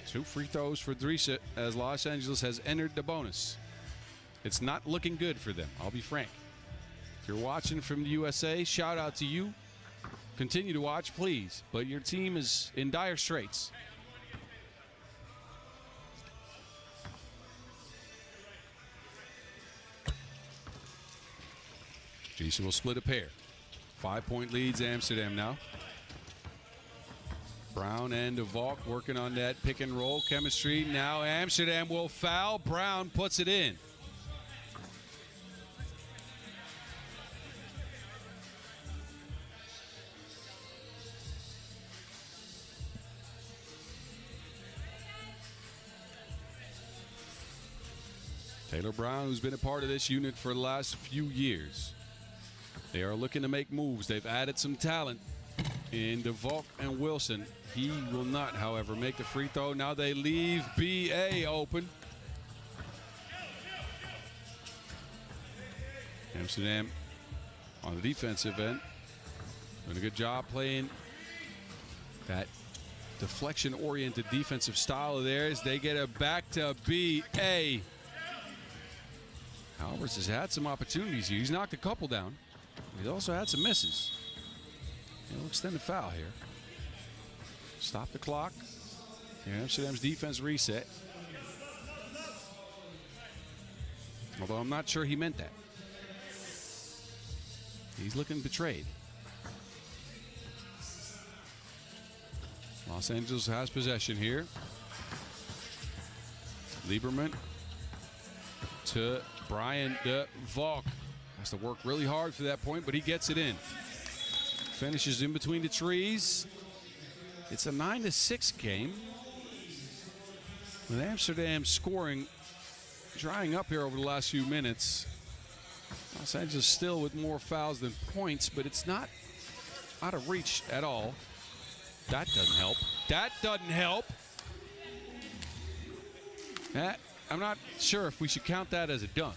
2 free throws for Driessen as Los Angeles has entered the bonus. It's not looking good for them, I'll be frank. If you're watching from the USA, shout out to you. Continue to watch, please. But your team is in dire straits. Driessen will split a pair. 5-point leads Amsterdam now. Brown and De Valk working on that pick and roll chemistry. Now Amsterdam will foul. Brown puts it in. Taylor Brown, who's been a part of this unit for the last few years. They are looking to make moves. They've added some talent in De Valk and Wilson. He will not, however, make the free throw. Now they leave BA open. Amsterdam on the defensive end doing a good job playing that deflection-oriented defensive style of theirs. They get it back to BA. Alvarez has had some opportunities here. He's knocked a couple down. He's also had some misses. He'll extend the foul here. Stop the clock. Amsterdam's defense reset. Although I'm not sure he meant that. He's looking betrayed. Los Angeles has possession here. Lieberman to Brian De Valk. Has to work really hard for that point, but he gets it in. Finishes in between the trees. It's a 9-6 game. With Amsterdam scoring, drying up here over the last few minutes. Los Angeles still with more fouls than points, but it's not out of reach at all. That doesn't help. That doesn't help. I'm not sure if we should count that as a dunk.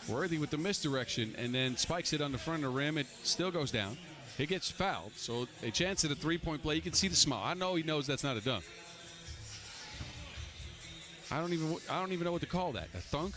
Worthy with the misdirection and then spikes it on the front of the rim. It still goes down. He gets fouled, so a chance at a three-point play. You can see the smile. I know he knows that's not a dunk. I don't even know what to call that. A thunk?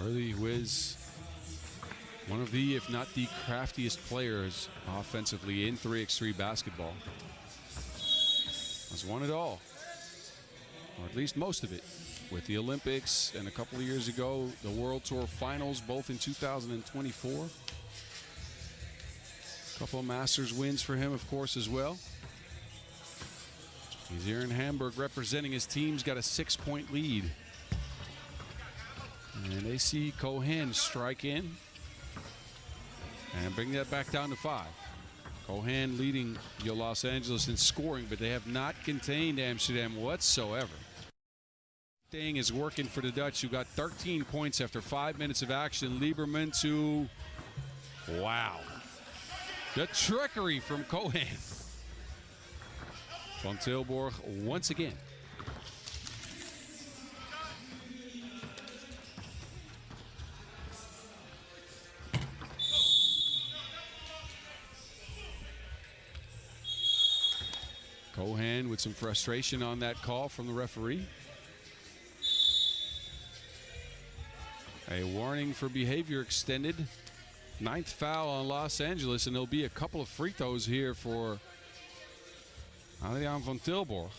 Worthy, who is one of the, if not the craftiest players offensively in 3x3 basketball. Has won it all, or at least most of it, with the Olympics and a couple of years ago, the World Tour Finals, both in 2024. A couple of Masters wins for him, of course, as well. He's here in Hamburg representing his team. He's got a 6-point lead. And they see Cohen strike in and bring that back down to 5. Cohen leading Los Angeles in scoring, but they have not contained Amsterdam whatsoever. Thing is working for the Dutch, who got 13 points after 5 minutes of action. Lieberman to, wow, the trickery from Cohen. Van Tilburg once again. Cohen with some frustration on that call from the referee. A warning for behavior extended Ninth foul on Los Angeles, and there'll be a couple of free throws here for Adriaan van Tilburg.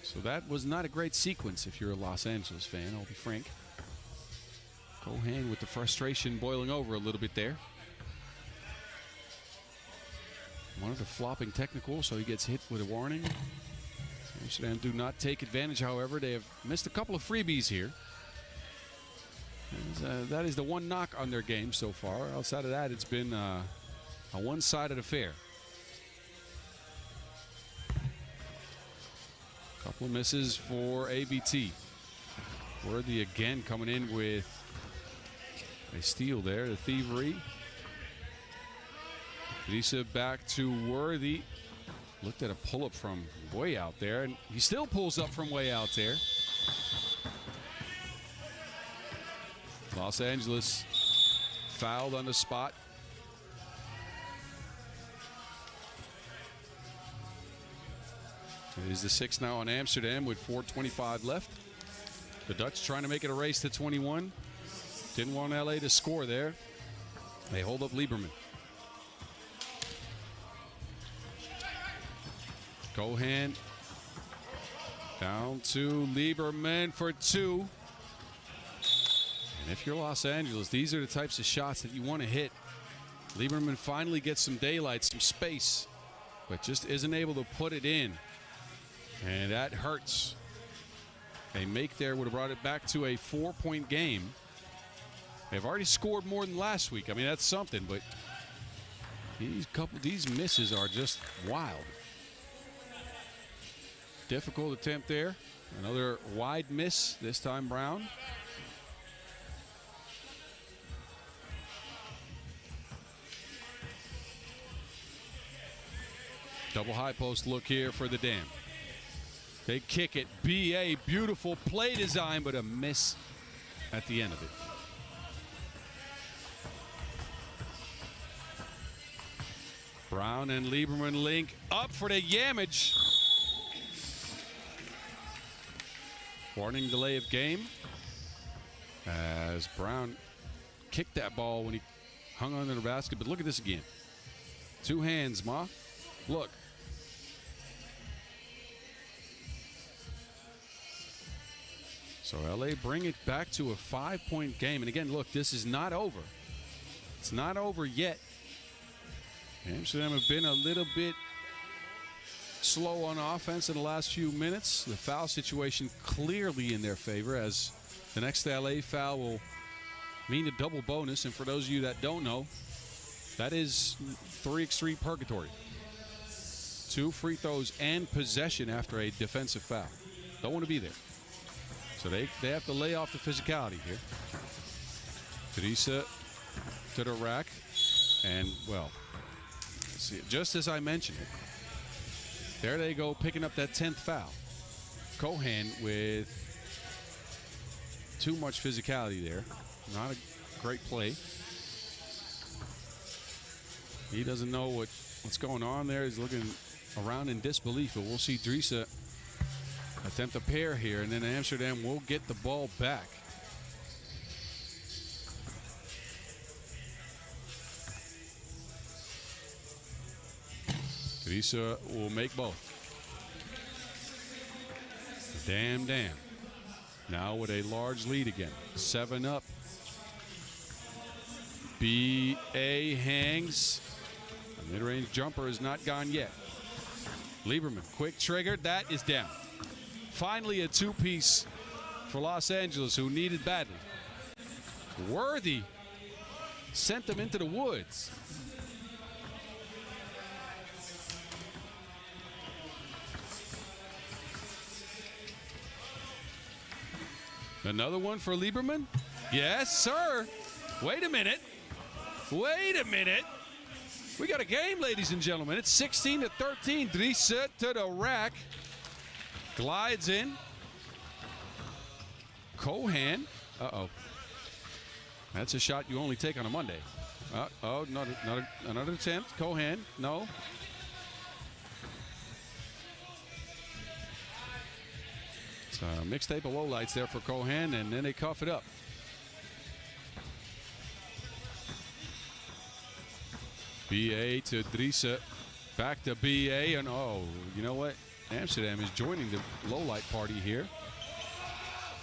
So that was not a great sequence if you're a Los Angeles fan, I'll be frank. Cohan with the frustration boiling over a little bit there. One of the flopping technical, so he gets hit with a warning. Amsterdam do not take advantage, however. They have missed a couple of freebies here. And, that is the one knock on their game so far. Outside of that, it's been a one-sided affair. Couple of misses for ABT. Worthy again coming in with a steal there, the thievery. Lisa back to Worthy. Looked at a pull-up from way out there, and he still pulls up from way out there. Los Angeles fouled on the spot. It is the 6 now on Amsterdam with 4:25 left. The Dutch trying to make it a race to 21. Didn't want LA to score there. They hold up Lieberman. Cohan down to Lieberman for 2. And if you're Los Angeles, these are the types of shots that you want to hit. Lieberman finally gets some daylight, some space, but just isn't able to put it in. And that hurts. A make there would have brought it back to a 4-point game. They've already scored more than last week. I mean, that's something, but these misses are just wild. Difficult attempt there. Another wide miss, this time Brown. Double high post look here for the Dam. They kick it. BA, beautiful play design, but a miss at the end of it. Brown and Lieberman link up for the Yamage. Warning delay of game as Brown kicked that ball when he hung under the basket. But look at this again. Two hands, Ma. Look. So LA bring it back to a 5-point game. And again, look, this is not over. It's not over yet. Amsterdam have been a little bit slow on offense in the last few minutes. The foul situation clearly in their favor, as the next LA foul will mean a double bonus. And for those of you that don't know, that is 3x3 purgatory. 2 free throws and possession after a defensive foul. Don't want to be there. So they have to lay off the physicality here. Teresa to the rack. And, well, see, just as I mentioned it, there they go, picking up that 10th foul. Cohan with too much physicality there. Not a great play. He doesn't know what's going on there. He's looking around in disbelief, but we'll see Teresa attempt a pair here, and then Amsterdam will get the ball back. Teresa will make both. Damn. Now with a large lead again. 7 up. B.A. hangs. The mid-range jumper is not gone yet. Lieberman, quick trigger. That is down. Finally a 2-piece for Los Angeles, who needed badly. Worthy sent them into the woods. Another one for Lieberman? Yes, sir. Wait a minute. We got a game, ladies and gentlemen. It's 16-13. Driessen to the rack. Glides in. Cohan. Uh-oh. That's a shot you only take on a Monday. Another attempt. Cohan. No. It's a mixtape of lowlights there for Cohan, and then they cough it up. BA to Driessen. Back to BA. And oh, you know what? Amsterdam is joining the low-light party here.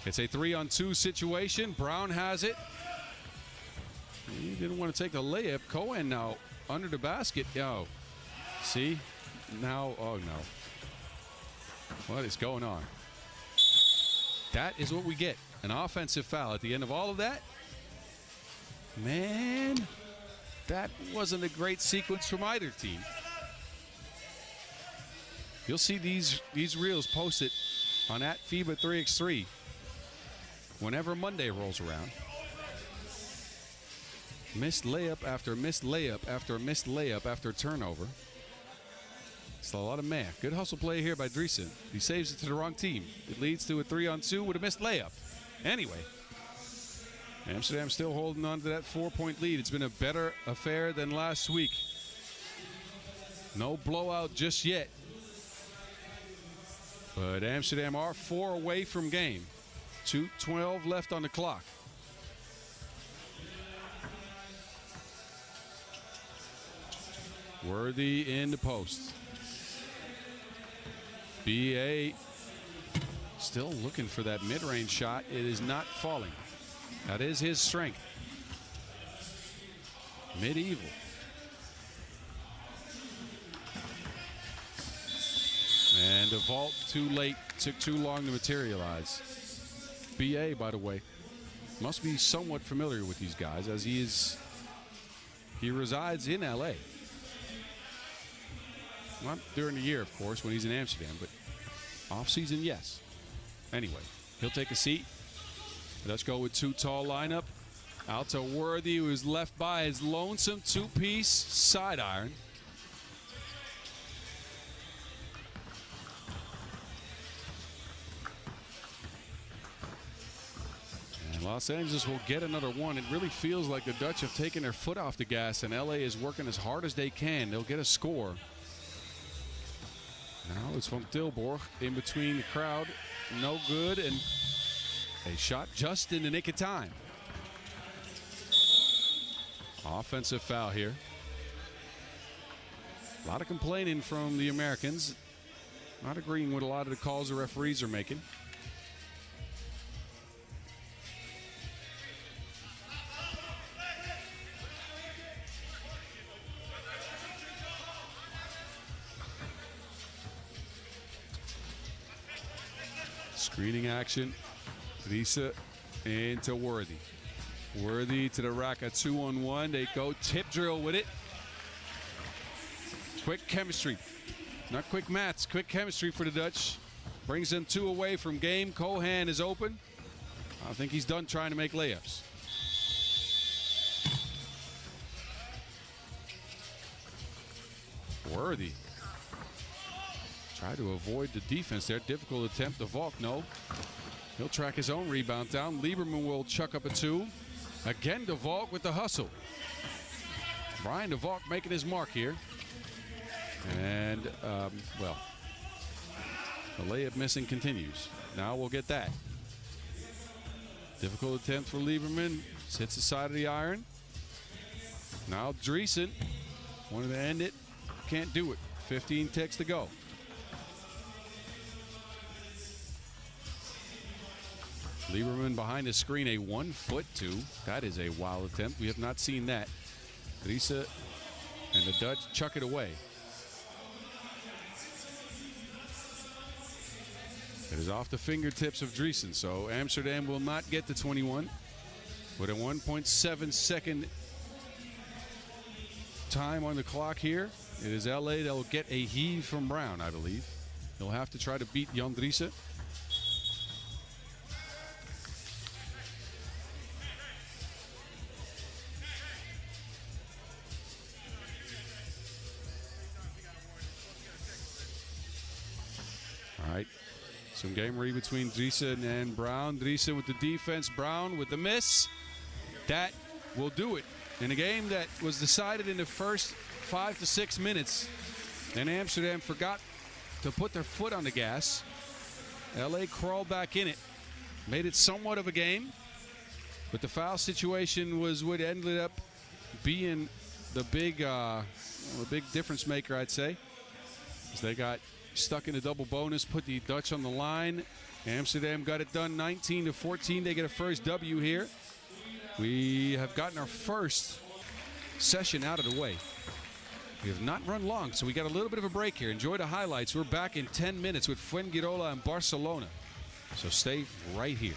It's a 3-on-2 situation. Brown has it. He didn't want to take the layup. Cohen now under the basket. Oh, see? Now, oh no. What is going on? That is what we get. An offensive foul at the end of all of that. Man, that wasn't a great sequence from either team. You'll see these reels posted on @FIBA 3x3 whenever Monday rolls around. Missed layup after missed layup after missed layup after turnover. It's a lot of man. Good hustle play here by Driessen. He saves it to the wrong team. It leads to a 3-on-2 with a missed layup. Anyway, Amsterdam still holding on to that 4-point lead. It's been a better affair than last week. No blowout just yet. But Amsterdam are 4 away from game. 2:12 left on the clock. Worthy in the post. BA still looking for that mid-range shot. It is not falling. That is his strength. Medieval. And the vault too late. Took too long to materialize. BA, by the way, must be somewhat familiar with these guys as he resides in LA. Not during the year, of course, when he's in Amsterdam, but off-season, yes. Anyway, he'll take a seat. Let's go with 2 tall lineup. Out to Worthy, who is left by his lonesome 2-piece side iron. And Los Angeles will get another one. It really feels like the Dutch have taken their foot off the gas, and LA is working as hard as they can. They'll get a score. Now it's from Tilburg in between the crowd. No good, and a shot just in the nick of time. Offensive foul here. A lot of complaining from the Americans. Not agreeing with a lot of the calls the referees are making. Screening action. Driessen into Worthy. Worthy to the rack at 2-on-1. They go tip drill with it. Quick chemistry. Not quick maths, quick chemistry for the Dutch. Brings them 2 away from game. Cohen is open. I think he's done trying to make layups. Worthy. Try to avoid the defense there. Difficult attempt. The Valk, no. He'll track his own rebound down. Lieberman will chuck up a 2. Again, De Valk with the hustle. Brian De Valk making his mark here. And, well, the layup missing continues. Now we'll get that. Difficult attempt for Lieberman. Hits the side of the iron. Now Driessen wanted to end it. Can't do it. 15 ticks to go. Lieberman behind the screen, a 1-foot-2. That is a wild attempt. We have not seen that. Driessen and the Dutch chuck it away. It is off the fingertips of Driessen, so Amsterdam will not get to 21. With a 1.7 second time on the clock here, it is LA that will get a heave from Brown, I believe. He'll have to try to beat Jan Driessen. All right, some game read between Driessen and Brown. Driessen with the defense, Brown with the miss. That will do it. In a game that was decided in the first 5 to 6 minutes, and Amsterdam forgot to put their foot on the gas. LA crawled back in it, made it somewhat of a game, but the foul situation was what ended up being the big difference maker, I'd say. As they got stuck in a double bonus, put the Dutch on the line. Amsterdam got it done 19-14. They get a first W here. We have gotten our first session out of the way. We have not run long, so we got a little bit of a break here. Enjoy the highlights. We're back in 10 minutes with Fuengirola and Barcelona. So stay right here.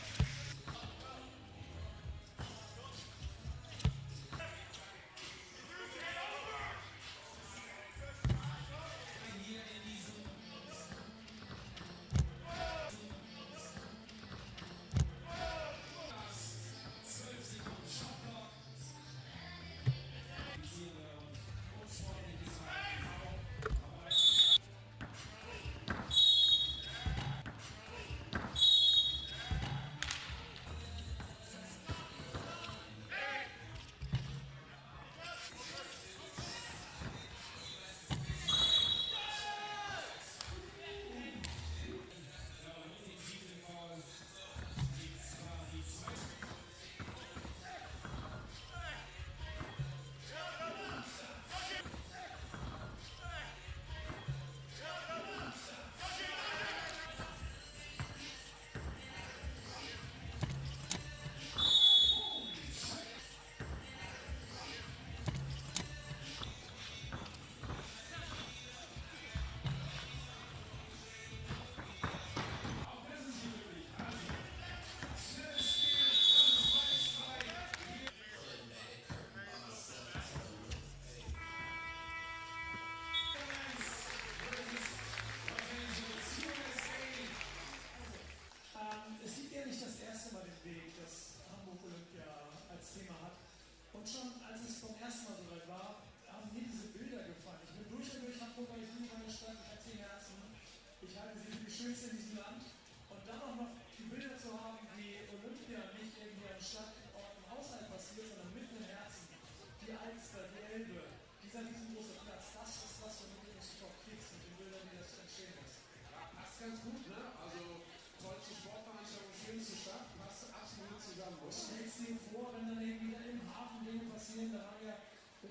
Und schon als es vom ersten Mal soweit war, haben mir diese Bilder gefallen. Ich bin durch und durch Hamburg, ich liebe meine Stadt, ich habe 10 Herzen. Ich halte sie für die schönste in diesem Land. Und dann auch noch die Bilder zu haben, wie Olympia nicht irgendwie an Stadtorten außerhalb passiert, sondern mitten im Herzen. Die Alster, die Elbe, dieser riesengroße Platz, das ist was, womit du dich auch kriegst mit den Bildern, die das entstehen lässt. Ja, passt ganz gut, ne? Also tollste Sportveranstaltung, schönste Stadt, passt absolut zusammen. Stellst dir vor, wenn dann irgendwie im Hafen Dinge passieren, da haben ja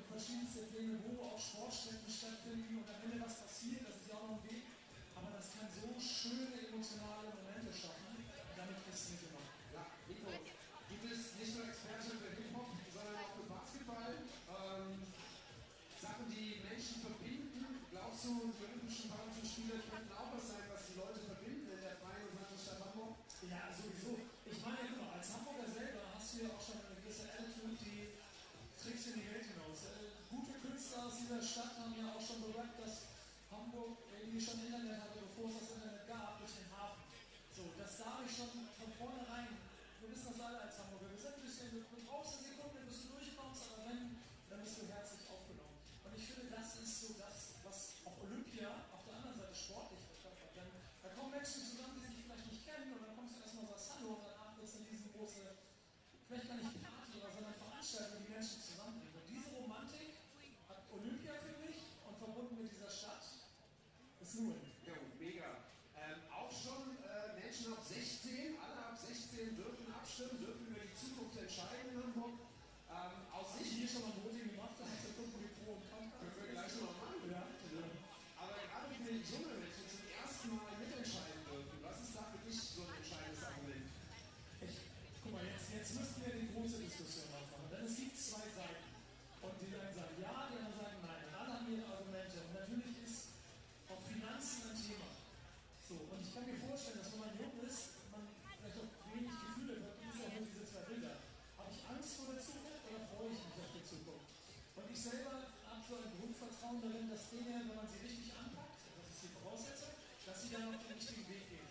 verschiedenste Dinge, wo auch Sportstätten stattfinden und am Ende was passiert, das ist ja auch noch ein Weg. Aber das kann so schöne emotionale Momente schaffen. Und damit kriegst du nicht immer. Ja, Nico, du bist nicht nur Experte für Hip-Hop, sondern auch für Basketball. Sachen, die Menschen verbinden. Glaubst du, die Olympischen Paralympischen Spiele könnten auch was sein, was die Leute verbinden in der freien und freien Stadt Hamburg? Ja, sowieso. Ich meine, genau, als Hamburger selber hast du ja auch schon eine gewisse Attitude, die trägst du in die Welt hinaus. Gute Künstler aus dieser Stadt haben ja auch schon bemerkt, dass Hamburg irgendwie schon Internet hatte, bevor es das Internet gab, durch den Hafen. So, das sah ich schon von vornherein. Wir wissen das alle als Hamburger. Wir sind ein bisschen, du brauchst eine Sekunde, bis du durchkommst, aber wenn, dann bist du herzlich aufgenommen. Und ich finde, das ist so das, was auch Olympia auf der anderen Seite sportlich verkörpert. Denn da kommen Menschen zusammen, die sich vielleicht nicht kennen, und dann kommst du erstmal und sagst Hallo, und danach ist eine riesengroße, vielleicht gar nicht Party, sondern Veranstaltung, die Menschen zusammenbringt. Und diese Romantik hat Olympia für mich und verbunden mit dieser Stadt ist nur. Ja, mega. Auch schon Menschen ab 16, alle ab 16 dürfen abstimmen, dürfen über die Zukunft entscheiden in Hamburg. Aus Ich Sicht hier schon mal ein Voting gemacht, da hast du gucken, wie Pro und Contra. können wir gleich noch machen. Ja. Aber gerade für die junge Menschen zum ersten Mal mitentscheiden dürfen, was ist da für dich so ein entscheidendes Argument? Guck mal, jetzt müssten wir die große Diskussion aufmachen. Denn es gibt zwei Seiten. Und die einen sagen ja, die anderen sagen nein. Und alle haben ihre Argumente. Und natürlich ist auch Finanzen ein Thema. So, und ich kann mir vorstellen, dass wenn man jung ist, man vielleicht auch wenig Gefühle hat, und ist auch nur diese zwei Bilder. Habe ich Angst vor der Zukunft oder freue ich mich auf die Zukunft? Und ich selber habe so ein Grundvertrauen darin, dass Dinge, wenn man sie richtig anpackt, das ist die Voraussetzung, dass sie dann auf den richtigen Weg gehen.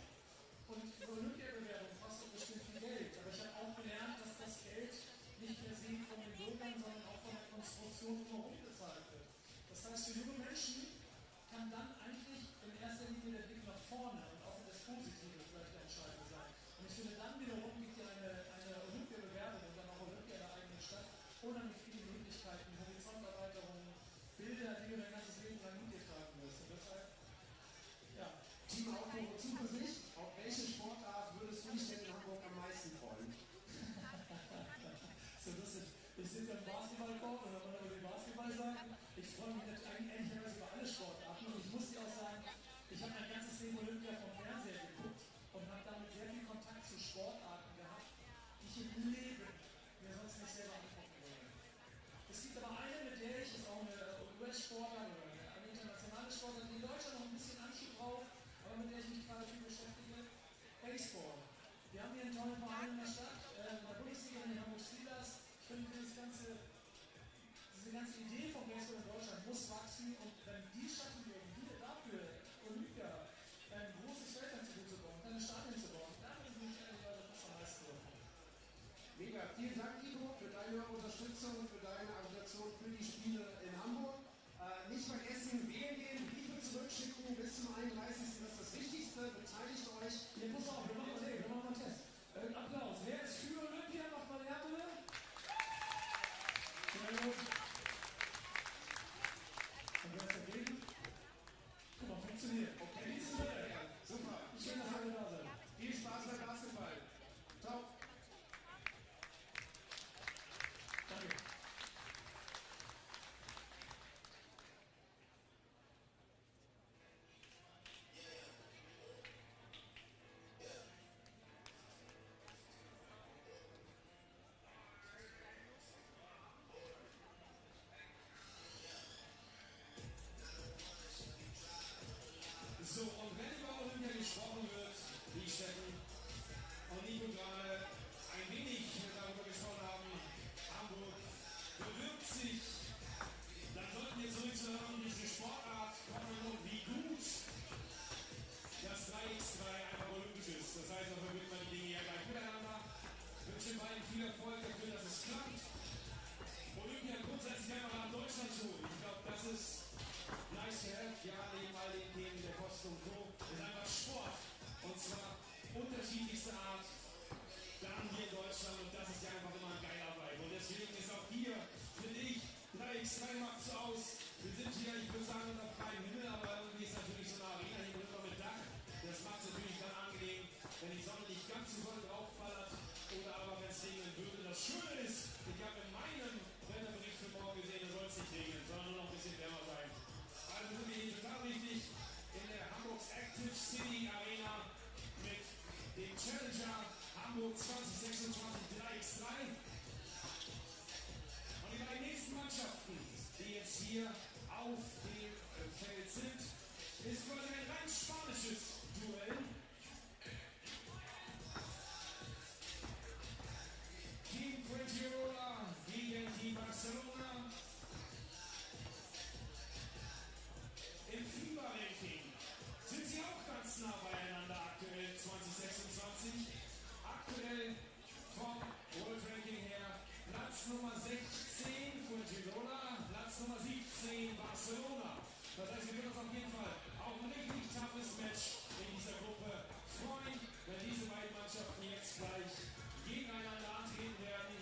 Und die Olympiabewerbung kostet bestimmt viel Geld. Aber ich habe auch gelernt, dass das Geld nicht per se von den Bürgern, sondern auch von der Konstruktion drumherum bezahlt wird. Das heißt, für junge Menschen kann dann eigentlich in erster Linie der Blick nach vorne und auch in das Positive vielleicht der entscheidende sein. Und ich finde, dann wiederum gibt ja eine Olympiabewerbung und dann auch Olympia in der eigenen Stadt unheimlich viele Möglichkeiten, Horizonterweiterungen, Bilder, die du dein ganzes Leben lang mit dir tragen wirst. Und deshalb, ja. Teamaufbau und Zuversicht. Auf welche Sportart würdest du dich denn in Hamburg am meisten freuen? So lustig. Ich sitze am Basketballkorb und dann wollen wir den Basketball sagen. Ich freue mich natürlich ehrlicherweise über alle Sportarten und ich muss dir auch sagen, ich habe mein ganzes Leben Olympia vom Fernseher geguckt und habe damit sehr viel Kontakt zu Sportarten gehabt, die ich im Leben mir sonst nicht selber angucken würde. Es gibt aber eine, mit der ich, ist auch eine US-Sportart oder eine internationale Sportart, die in Deutschland noch ein bisschen Anschub braucht, aber mit der ich mich gerade viel beschäftige, Baseball. Wir haben hier einen tollen Verein in der Stadt, in der Bundesliga, in den Hamburg Steelers. Ich finde, diese ganze Idee vom Baseball in Deutschland muss wachsen und wenn die schaffen würden, hier dafür Olympia ein großes Feld zu bauen, eine Stadion zu bauen, dann ist mich ehrlich das am meisten davon. Mega, vielen Dank, Ivo, für deine Unterstützung, für deine Agitation für die Spiele in Hamburg. Nicht vergessen, wählen gehen, Briefe zurückschicken bis zum 31. Das ist das Wichtigste. Beteiligt euch. Hier, pass auf, wir machen mal einen Test. Applaus. Wer ist für Olympia? Macht mal Marijampole. Sehr gut. Und wer ist dagegen? Guck mal, funktioniert. Okay, Super. Schön, dass alle da seid. Viel Spaß beim Basketball. Ciao. Danke. So, und wenn über Olympia gesprochen wird, wie Steffen und Nico gerade ein wenig darüber gesprochen haben, Hamburg bewirbt sich, dann sollten wir zurück zur olympische Sportart kommen und wie gut das 3x3 einfach olympisch ist. Das heißt, da verbindet man die Dinge ja gleich miteinander. Ich wünsche beiden viel Erfolg dafür, dass es klappt. Olympia grundsätzlich einfach nach Deutschland zu. Ich glaube, das ist nice to have, ja, neben all den Themen der Kosten und Co. ist einfach Sport. Und zwar unterschiedlichste Art. Dann hier in Deutschland und das ist ja einfach immer ein geiler Vibe. Und deswegen ist auch hier, finde ich, 3x3 macht es aus. Wir sind hier, ich würde sagen, unter freiem Himmel, aber irgendwie ist natürlich so eine Arena hier drüber mit Dach. Das macht es natürlich dann angenehm, wenn die Sonne nicht ganz so voll drauf ballert. Oder aber wenn es regnen würde. Das Schöne ist, ich habe in meinem Wetterbericht für morgen gesehen, da soll es nicht regnen, sondern nur noch ein bisschen wärmer sein. Also sind wir hier total wichtig in der Hamburgs Active City Arena mit dem Challenger Hamburg 2026 3x3. Und die beiden nächsten Mannschaften, die jetzt hier auf dem Feld sind, ist quasi ein rein spanisches Duell. Team Fuengirola gegen Team Barcelona. Im FIBA-Ranking sind sie auch ganz nah beieinander aktuell 2026. Aktuell vom World Ranking her Platz Nummer 16 Fuengirola, Platz Nummer 17 Barcelona. Das heißt, wir können uns auf jeden Fall auch ein richtig toughes Match in dieser Gruppe freuen, wenn diese beiden Mannschaften jetzt gleich gegeneinander antreten werden.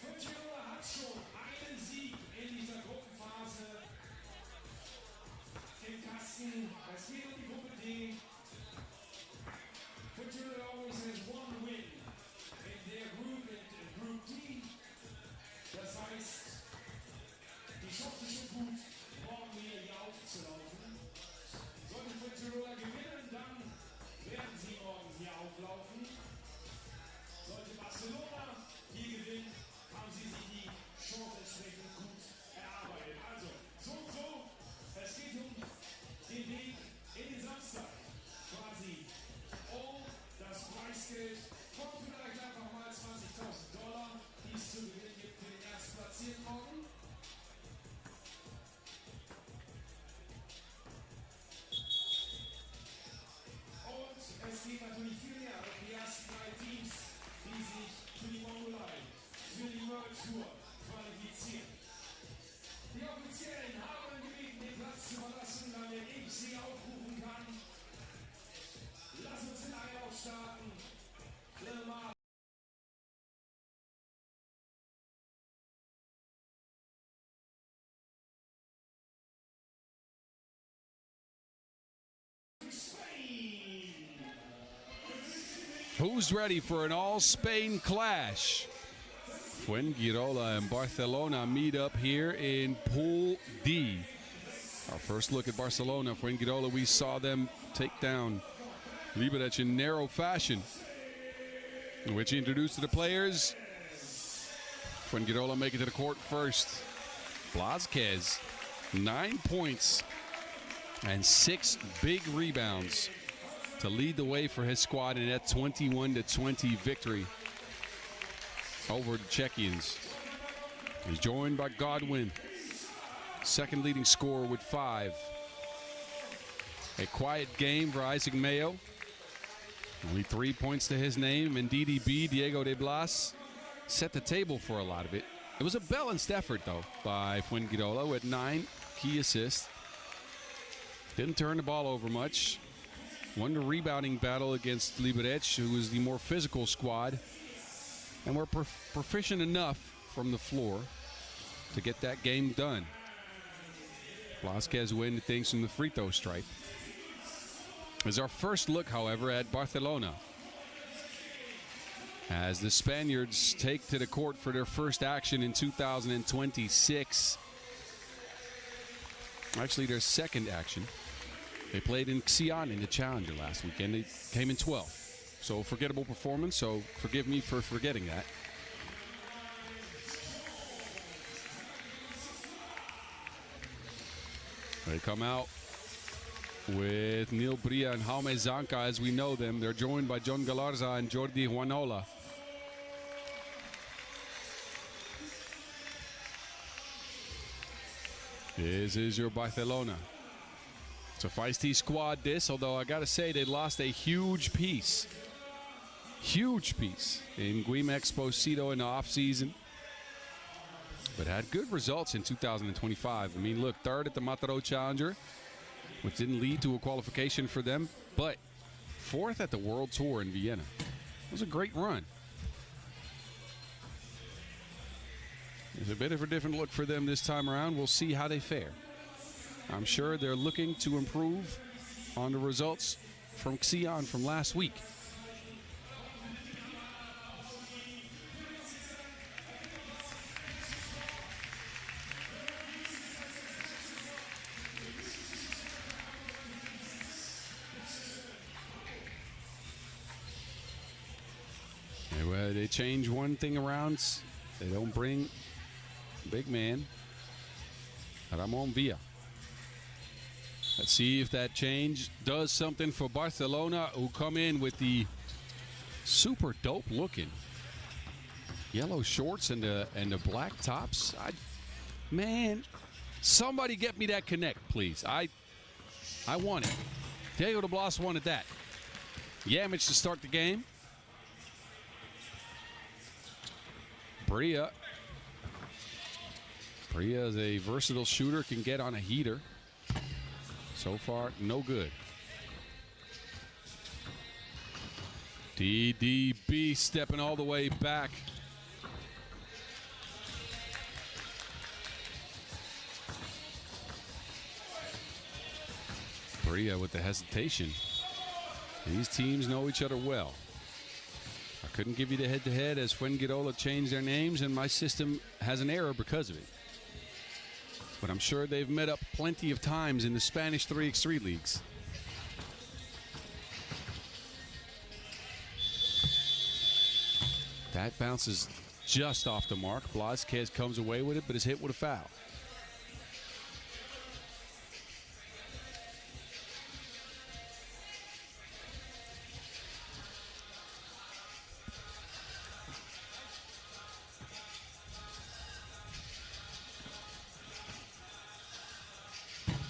Fuengirola hat schon einen Sieg in dieser Gruppenphase im Kasten. Es geht um die Gruppe D. Fuengirola always has one win in their group, in Group D. Das heißt, die Chance ist schon gut, morgen wieder hier aufzulaufen. Sollte Fuengirola gewinnen, dann werden sie morgen hier auflaufen. Sollte Barcelona hier gewinnen, haben sie sich die Chance entsprechend gut erarbeitet. Also, so, es geht um den Weg in den Samstag. Quasi um das Preisgeld von vielleicht einfach mal $20.000, die es zu gewinnen gibt für den Erstplatzierten morgen. Und es geht natürlich viel mehr um die ersten drei Teams, die sich für die Mongolei, für die World Tour qualifizieren. Die Offiziellen haben gebeten, den Platz zu verlassen, damit ich sie aufrufen kann. Lass uns den Einlauf starten. Ulaanbaatar. Who's ready for an all-Spain clash? Fuengirola and Barcelona meet up here in Pool D. Our first look at Barcelona. Fuengirola, we saw them take down Liberec in narrow fashion, which introduced to the players. Fuengirola make it to the court first. Blázquez, 9 points and 6 big rebounds to lead the way for his squad in that 21-20 victory over the Czechians. He's joined by Godwin, second leading scorer with 5. A quiet game for Isaac Mayo. Only 3 points to his name. And DDB, Diego de Blas, set the table for a lot of it. It was a balanced effort, though, by Fuengirola with 9 key assists. Didn't turn the ball over much. Won the rebounding battle against Liberec, who was the more physical squad, and were proficient enough from the floor to get that game done. Blázquez win things from the free throw stripe. Is our first look, however, at Barcelona, as the Spaniards take to the court for their first action in 2026. Actually, their second action. They played in Xi'an in the Challenger last weekend. They came in 12th. So forgettable performance, so forgive me for forgetting that. They come out with Neil Bria and Jaume Zanca as we know them. They're joined by John Galarza and Jordi Juanola. This is your Barcelona. It's a feisty squad, this, although I gotta say they lost a huge piece. Huge piece in Guim Exposito in the offseason. But had good results in 2025. I mean, look, third at the Hamburg Challenger, which didn't lead to a qualification for them, but fourth at the World Tour in Vienna. It was a great run. It's a bit of a different look for them this time around. We'll see how they fare. I'm sure they're looking to improve on the results from Xi'an from last week. They change one thing around. They don't bring big man Ramon Villa. Let's see if that change does something for Barcelona, who come in with the super dope looking yellow shorts and the black tops. Man, somebody get me that connect, please. I want it. Diego de Blas wanted that. Yamic to start the game. Bria is a versatile shooter, can get on a heater. So far, no good. DDB stepping all the way back. Bria with the hesitation. These teams know each other well. I couldn't give you the head-to-head as Fuengirola changed their names, and my system has an error because of it. But I'm sure they've met up plenty of times in the Spanish 3x3 leagues. That bounces just off the mark. Blázquez comes away with it, but is hit with a foul.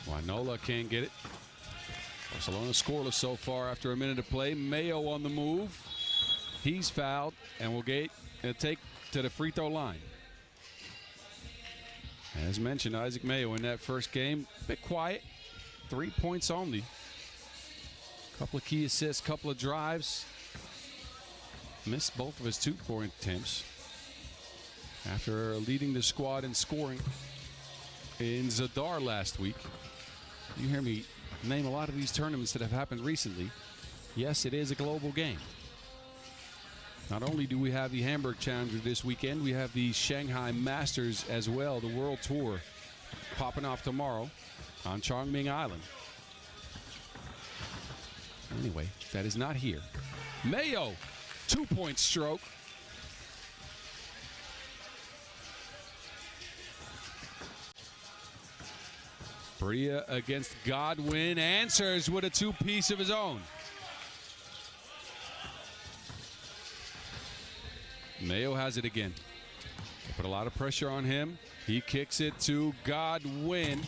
Juanola can't get it. Barcelona scoreless so far after a minute of play. Mayo on the move. He's fouled and will take to the free throw line. As mentioned, Isaac Mayo in that first game, a bit quiet. 3 points only. Couple of key assists, couple of drives. Missed both of his 2-point attempts after leading the squad in scoring in Zadar last week. You hear me name a lot of these tournaments that have happened recently. Yes, it is a global game. Not only do we have the Hamburg Challenger this weekend, we have the Shanghai Masters as well, the World Tour, popping off tomorrow on Chongming Island. Anyway, that is not here. Mayo, 2-point stroke. Bria against Godwin, answers with a two-piece of his own. Mayo has it again. They put a lot of pressure on him. He kicks it to Godwin.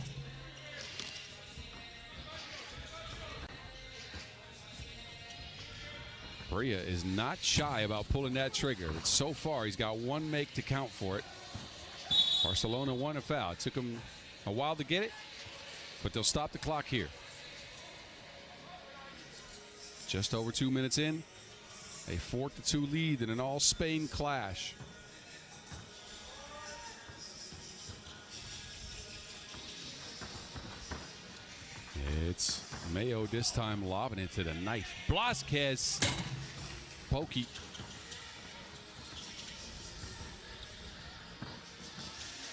Bria is not shy about pulling that trigger. But so far, he's got one make to count for it. Barcelona won a foul. It took him a while to get it, but they'll stop the clock here. Just over 2 minutes in. A 4-2 lead in an all-Spain clash. It's Mayo this time lobbing it to the knife. Blasquez. Pokey.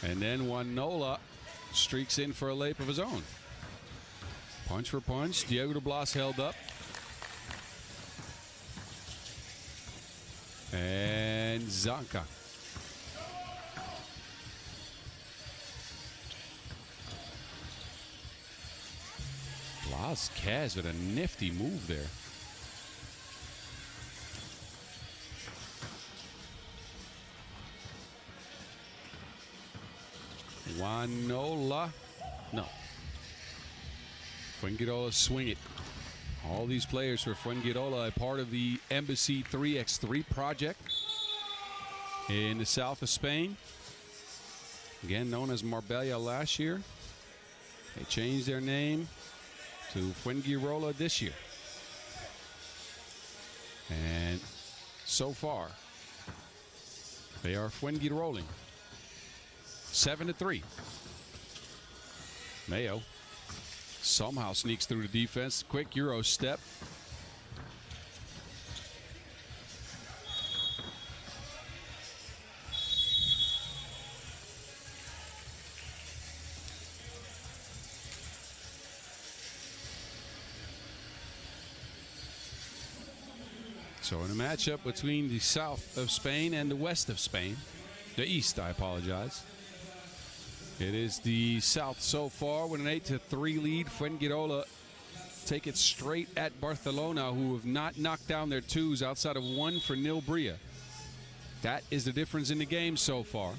And then Wanola streaks in for a layup of his own. Punch for punch. Diego de Blas held up. And Zanka. Blasquez with a nifty move there. Wanola. No. Fuengirola swing it. All these players for Fuengirola, a part of the Embassy 3x3 project in the south of Spain. Again, known as Marbella last year. They changed their name to Fuengirola this year. And so far, they are Fuengiroling. 7-3. Mayo somehow sneaks through the defense. Quick Euro step. So in a matchup between the south of Spain and the west of Spain, the east, I apologize. It is the south so far with an 8-3 lead. Fuengirola take it straight at Barcelona, who have not knocked down their twos outside of one for Nil Bria. That is the difference in the game so far.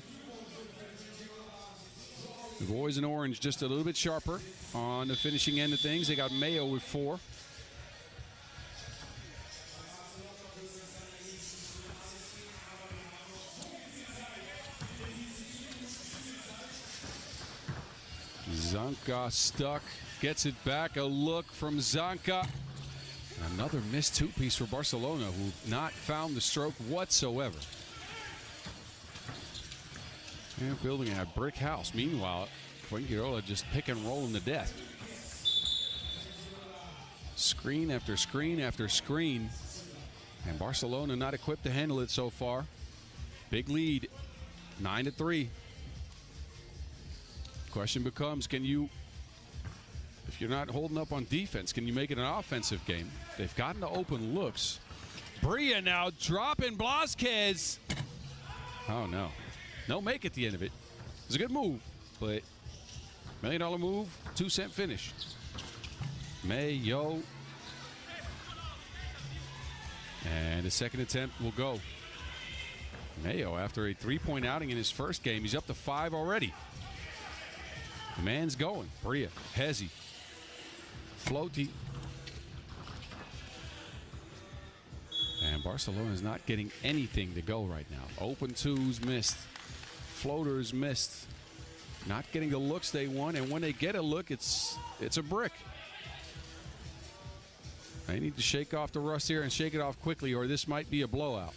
The boys in orange just a little bit sharper on the finishing end of things. They got Mayo with 4. Zanka stuck, gets it back. A look from Zanka. Another missed two-piece for Barcelona, who've not found the stroke whatsoever. They're building a brick house. Meanwhile, Fuengirola just pick and rolling to death. Screen after screen after screen. And Barcelona not equipped to handle it so far. Big lead, 9-3. Question becomes, can you, if you're not holding up on defense, can you make it an offensive game? They've gotten to open looks. Bria now dropping Blasquez. Oh, no. No make at the end of it. It was a good move, but $1 million move, 2-cent finish. Mayo. And the second attempt will go. Mayo, after a 3-point outing in his first game, he's up to 5 already. The man's going. Bria, Hezi, Floaty. And Barcelona is not getting anything to go right now. Open twos missed. Floaters missed. Not getting the looks they want, and when they get a look, it's a brick. They need to shake off the rust here and shake it off quickly, or this might be a blowout.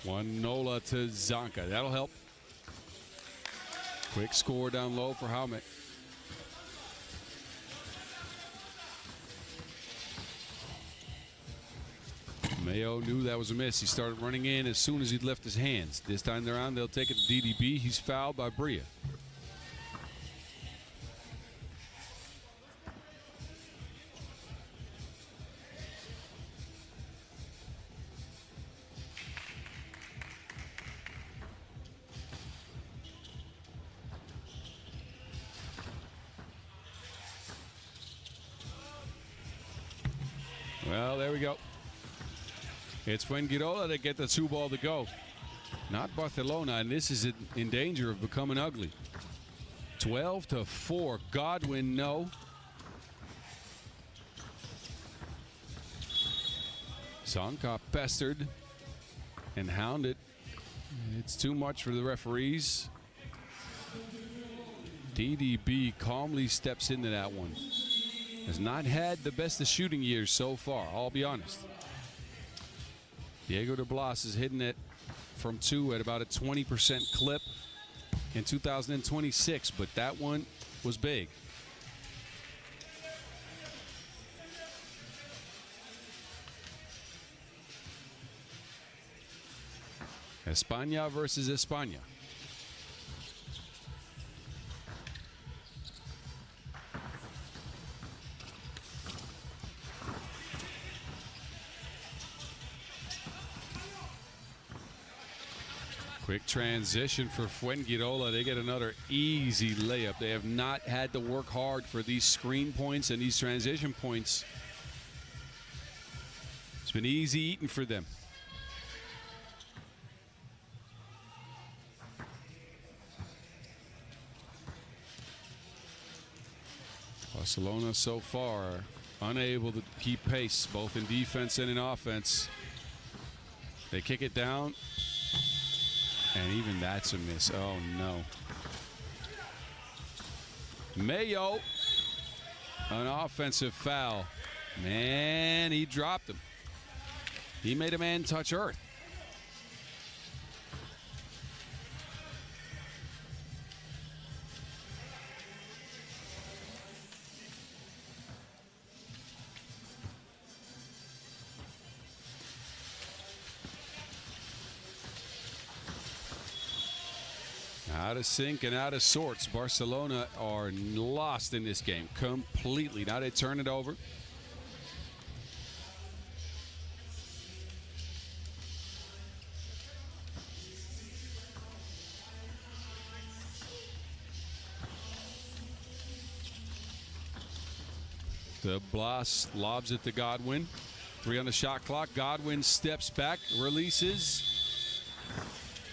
Wanola to Zanka. That'll help. Quick score down low for Helmet. Mayo knew that was a miss. He started running in as soon as he'd left his hands. This time around, they'll take it to DDB. He's fouled by Bria. Well, there we go. It's Fuengirola that get the 2-ball to go. Not Barcelona, and this is in danger of becoming ugly. 12-4. Godwin, no. Sanka pestered and hounded. It's too much for the referees. DDB calmly steps into that one. Has not had the best of shooting years so far, I'll be honest. Diego de Blas is hitting it from 2 at about a 20% clip in 2026, but that one was big. España versus España. Quick transition for Fuengirola. They get another easy layup. They have not had to work hard for these screen points and these transition points. It's been easy eating for them. Barcelona so far unable to keep pace both in defense and in offense. They kick it down. And even that's a miss. Oh, no. Mayo, an offensive foul. Man, he dropped him. He made a man touch earth. Out of sync and out of sorts. Barcelona are lost in this game completely. Now they turn it over. De Blas lobs it to Godwin. 3 on the shot clock. Godwin steps back, releases,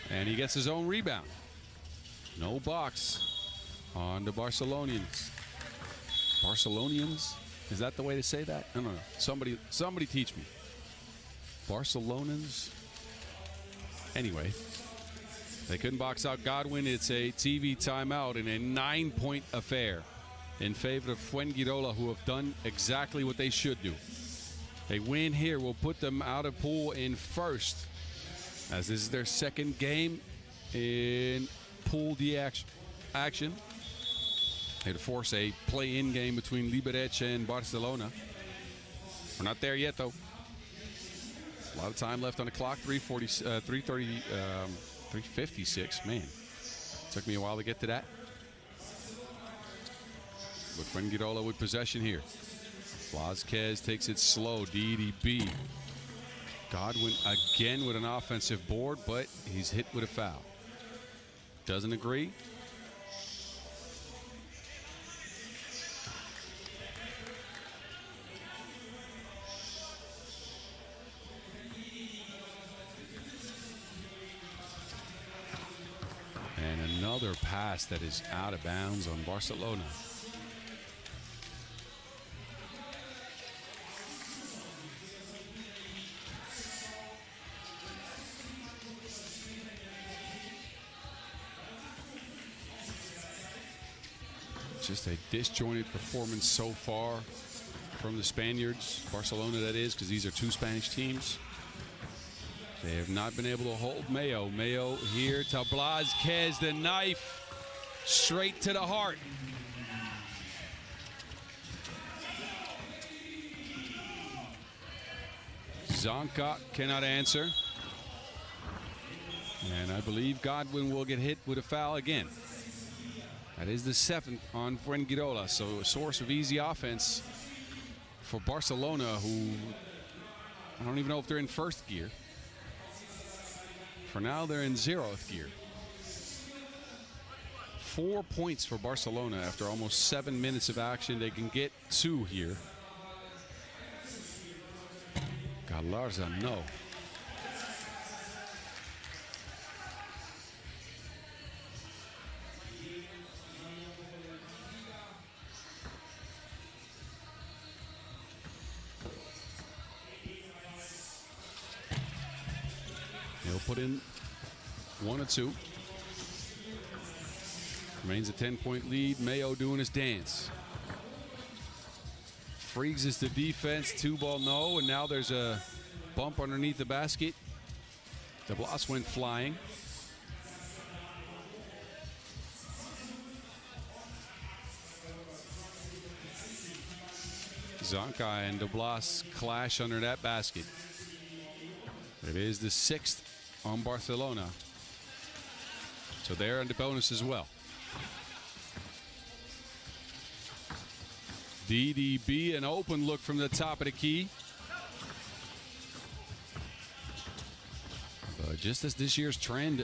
and he gets his own rebound. No box on the Barcelonians. Barcelonians? Is that the way to say that? No. Somebody teach me. Barcelonans? Anyway, they couldn't box out Godwin. It's a TV timeout and a 9-point affair in favor of Fuengirola, who have done exactly what they should do. A win here will put them out of pool in first, as this is their second game in Pool D action. They'd force a play-in game between Liberec and Barcelona. We're not there yet, though. A lot of time left on the clock. 356. Man, took me a while to get to that. But Fuengirola with possession here. Vázquez takes it slow. DDB. Godwin again with an offensive board, but he's hit with a foul. Doesn't agree. And another pass that is out of bounds on Barcelona. Just a disjointed performance so far from the Spaniards. Barcelona, that is, because these are two Spanish teams. They have not been able to hold Mayo. Mayo here to Vázquez, the knife straight to the heart. Zonka cannot answer. And I believe Godwin will get hit with a foul again. That is the 7th on Fuengirola, so a source of easy offense for Barcelona, who I don't even know if they're in first gear. For now, they're in 0th gear. 4 points for Barcelona after almost 7 minutes of action. They can get 2 here. Galarza, no. He'll put in 1 or 2. Remains a 10-point lead. Mayo doing his dance. Freaks is the defense. 2-ball no. And now there's a bump underneath the basket. De Blas went flying. Zonka and De Blas clash under that basket. It is the 6th on Barcelona. So they're on the bonus as well. DDB, an open look from the top of the key. But just as this year's trend,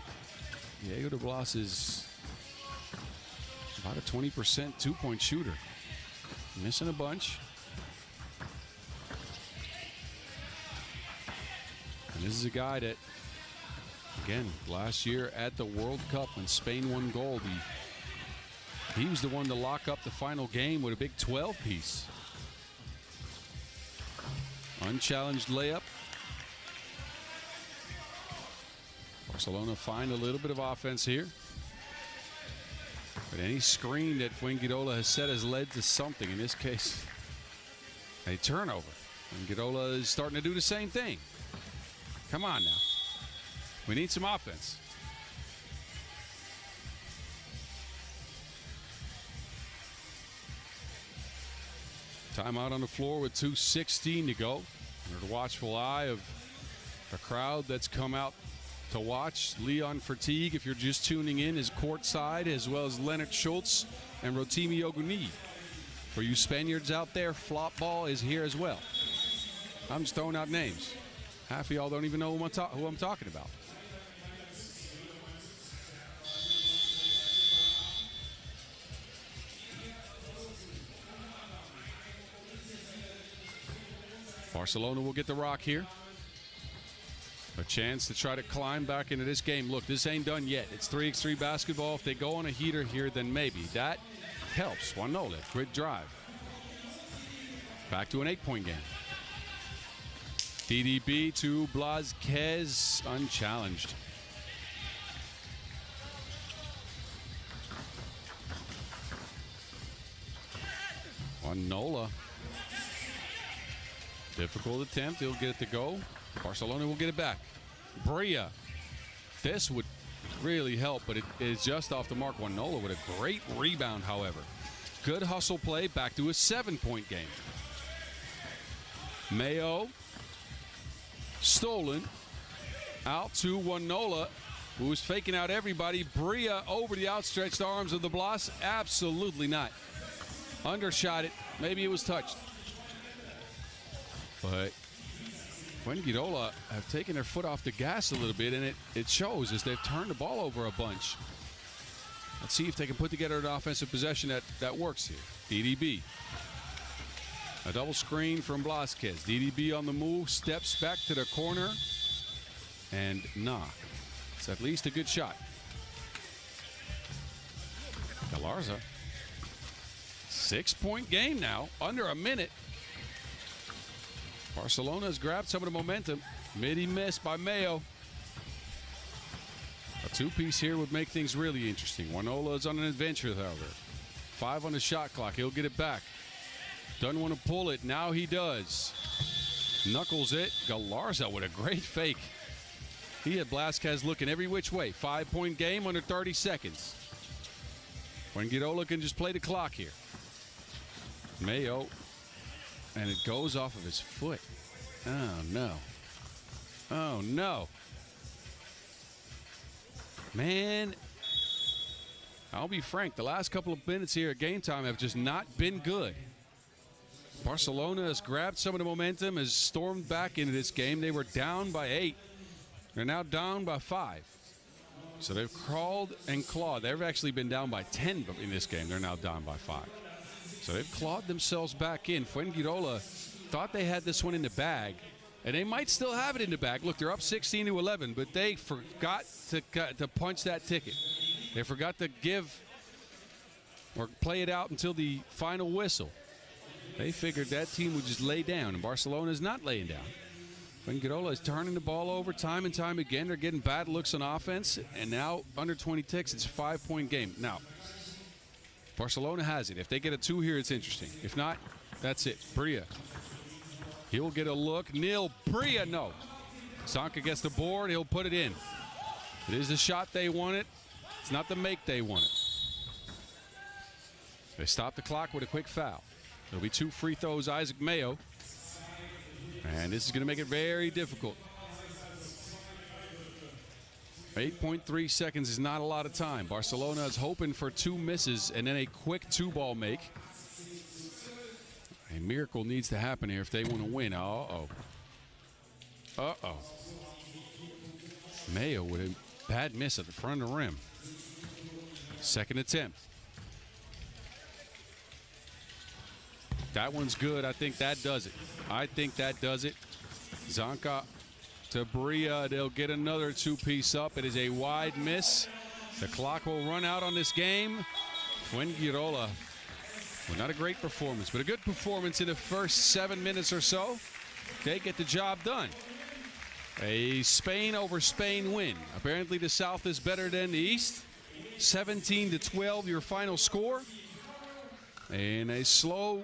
Diego De Blas is about a 20% 2-point shooter. Missing a bunch. And this is a guy that, again, last year at the World Cup when Spain won gold, he was the one to lock up the final game with a big 12-piece. Unchallenged layup. Barcelona find a little bit of offense here. But any screen that Fuengirola has set has led to something. In this case, a turnover. Fuengirola is starting to do the same thing. Come on now. We need some offense. Timeout on the floor with 2:16 to go. Under the watchful eye of a crowd that's come out to watch. Leon Fertigue, if you're just tuning in, is courtside, as well as Leonard Schultz and Rotimi Oguni. For you Spaniards out there, Flop Ball is here as well. I'm just throwing out names. Half of y'all don't even know who I'm talking about. Barcelona will get the rock here. A chance to try to climb back into this game. Look, this ain't done yet. It's 3x3 basketball. If they go on a heater here, then maybe. That helps. Juanola, quick drive. Back to an 8-point game. DDB to Blázquez, unchallenged. Juanola. Difficult attempt. He'll get it to go. Barcelona will get it back. Bria. This would really help, but it is just off the mark. Juanola with a great rebound, however. Good hustle play. Back to a 7-point game. Mayo. Stolen. Out to Juanola, who is faking out everybody. Bria over the outstretched arms of De Blas. Absolutely not. Undershot it. Maybe it was touched. But Fuengirola have taken their foot off the gas a little bit, and it shows as they've turned the ball over a bunch. Let's see if they can put together an offensive possession that works here. DDB. A double screen from Blázquez. DDB on the move, steps back to the corner, and it's at least a good shot. Galarza. 6-point game now, under a minute. Barcelona has grabbed some of the momentum. Midi miss by Mayo. A 2-piece here would make things really interesting. Juanola is on an adventure, however. 5 on the shot clock. He'll get it back. Doesn't want to pull it. Now he does. Knuckles it. Galarza with a great fake. He had Blázquez looking every which way. 5-point game under 30 seconds. Fuengirola can just play the clock here. Mayo. And it goes off of his foot. Oh, no. Oh, no. Man, I'll be frank. The last couple of minutes here at game time have just not been good. Barcelona has grabbed some of the momentum, has stormed back into this game. They were down by 8. They're now down by 5. So they've crawled and clawed. They've actually been down by 10 in this game. They're now down by 5. So they've clawed themselves back in. Fuengirola thought they had this one in the bag, and they might still have it in the bag. Look, they're up 16-11, but they forgot to punch that ticket. They forgot to give or play it out until the final whistle. They figured that team would just lay down, and Barcelona is not laying down. Fuengirola is turning the ball over time and time again. They're getting bad looks on offense, and now under 20 ticks, it's a 5-point game. Now, Barcelona has it. If they get a 2 here, it's interesting. If not, that's it. Bria. He'll get a look. Nil. Bria, no. Zonka gets the board. He'll put it in. It is the shot they wanted. It's not the make they wanted. They stop the clock with a quick foul. There'll be 2 free throws, Isaac Mayo. And this is going to make it very difficult. 8.3 seconds is not a lot of time. Barcelona is hoping for 2 misses and then a quick 2-ball make. A miracle needs to happen here if they want to win. Uh-oh. Uh-oh. Mayo with a bad miss at the front of the rim. Second attempt. That one's good. I think that does it. I think that does it. Zonka to Bria. They'll get another 2-piece up. It is a wide miss. The clock will run out on this game. Fuengirola, well, not a great performance, but a good performance in the first 7 minutes or so. They get the job done. A Spain over Spain win. Apparently the South is better than the East. 17-12 your final score. And a slow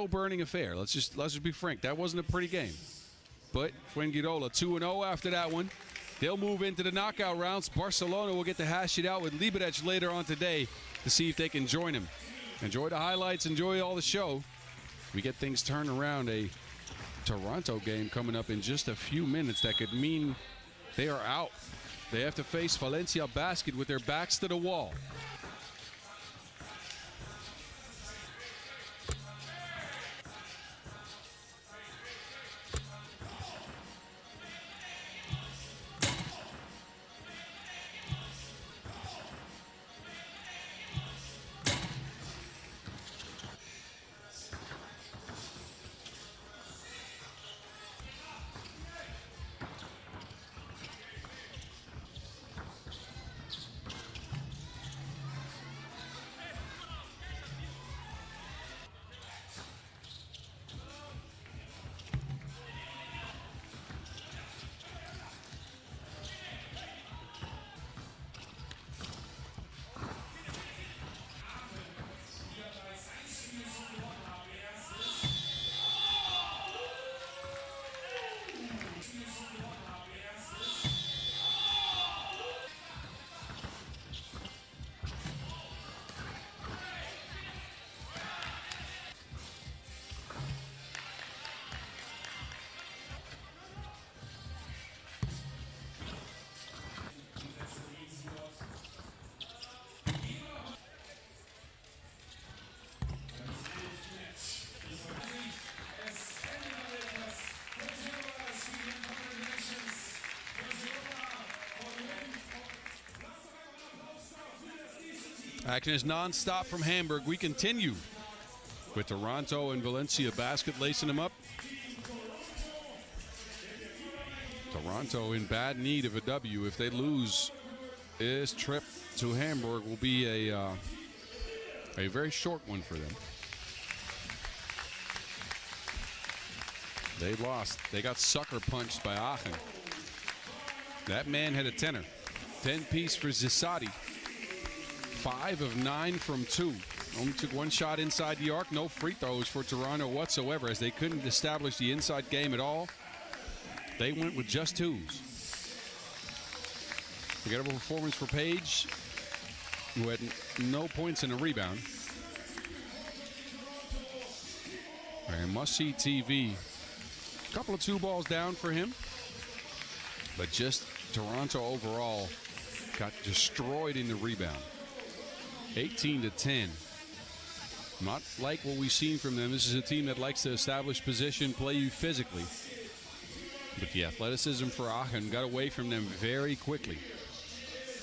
burning affair. Let's just be frank. That wasn't a pretty game. But Fuengirola 2-0 after that one. They'll move into the knockout rounds. Barcelona will get to hash it out with Liberec later on today to see if they can join him. Enjoy the highlights. Enjoy all the show. We get things turned around. A Toronto game coming up in just a few minutes. That could mean they are out. They have to face Valencia Basket with their backs to the wall. Action is non-stop from Hamburg. We continue with Toronto and Valencia Basket lacing them up. Toronto in bad need of a W. If they lose, this trip to Hamburg will be a very short one for them. They lost. They got sucker punched by Aachen. That man had a 10er. 10-piece for Zisati. 5 of 9 from 2. Only took 1 shot inside the arc. No free throws for Toronto whatsoever, as they couldn't establish the inside game at all. They went with just 2s. Forgettable performance for Page, who had no points in a rebound. And must-see TV couple of 2 balls down for him. But just Toronto overall got destroyed in the rebound. 18-10. Not like what we've seen from them. This is a team that likes to establish position, play you physically. But the athleticism for Aachen got away from them very quickly.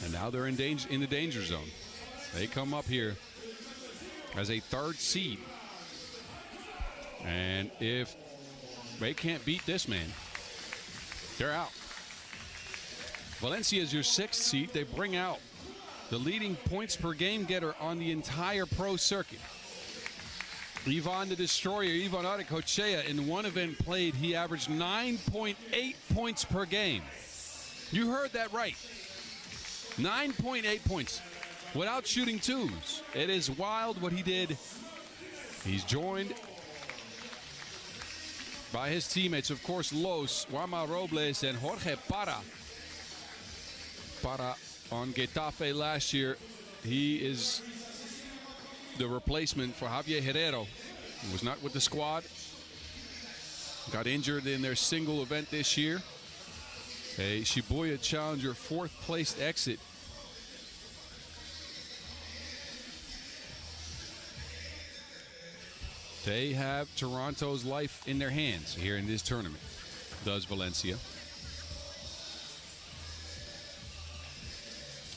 And now they're in the danger zone. They come up here as a 3rd seed. And if they can't beat this man, they're out. Valencia is your 6th seed. They bring out the leading points per game getter on the entire pro circuit. Ivan the Destroyer, Ivan Adekochea, in one event played, he averaged 9.8 points per game. You heard that right. 9.8 points without shooting 2s. It is wild what he did. He's joined by his teammates, of course, Los, Juanma Robles, and Jorge Parra. Parra on Getafe last year. He is the replacement for Javier Herrero, who was not with the squad. Got injured in their single event this year. A Shibuya Challenger 4th placed exit. They have Toronto's life in their hands here in this tournament, does Valencia.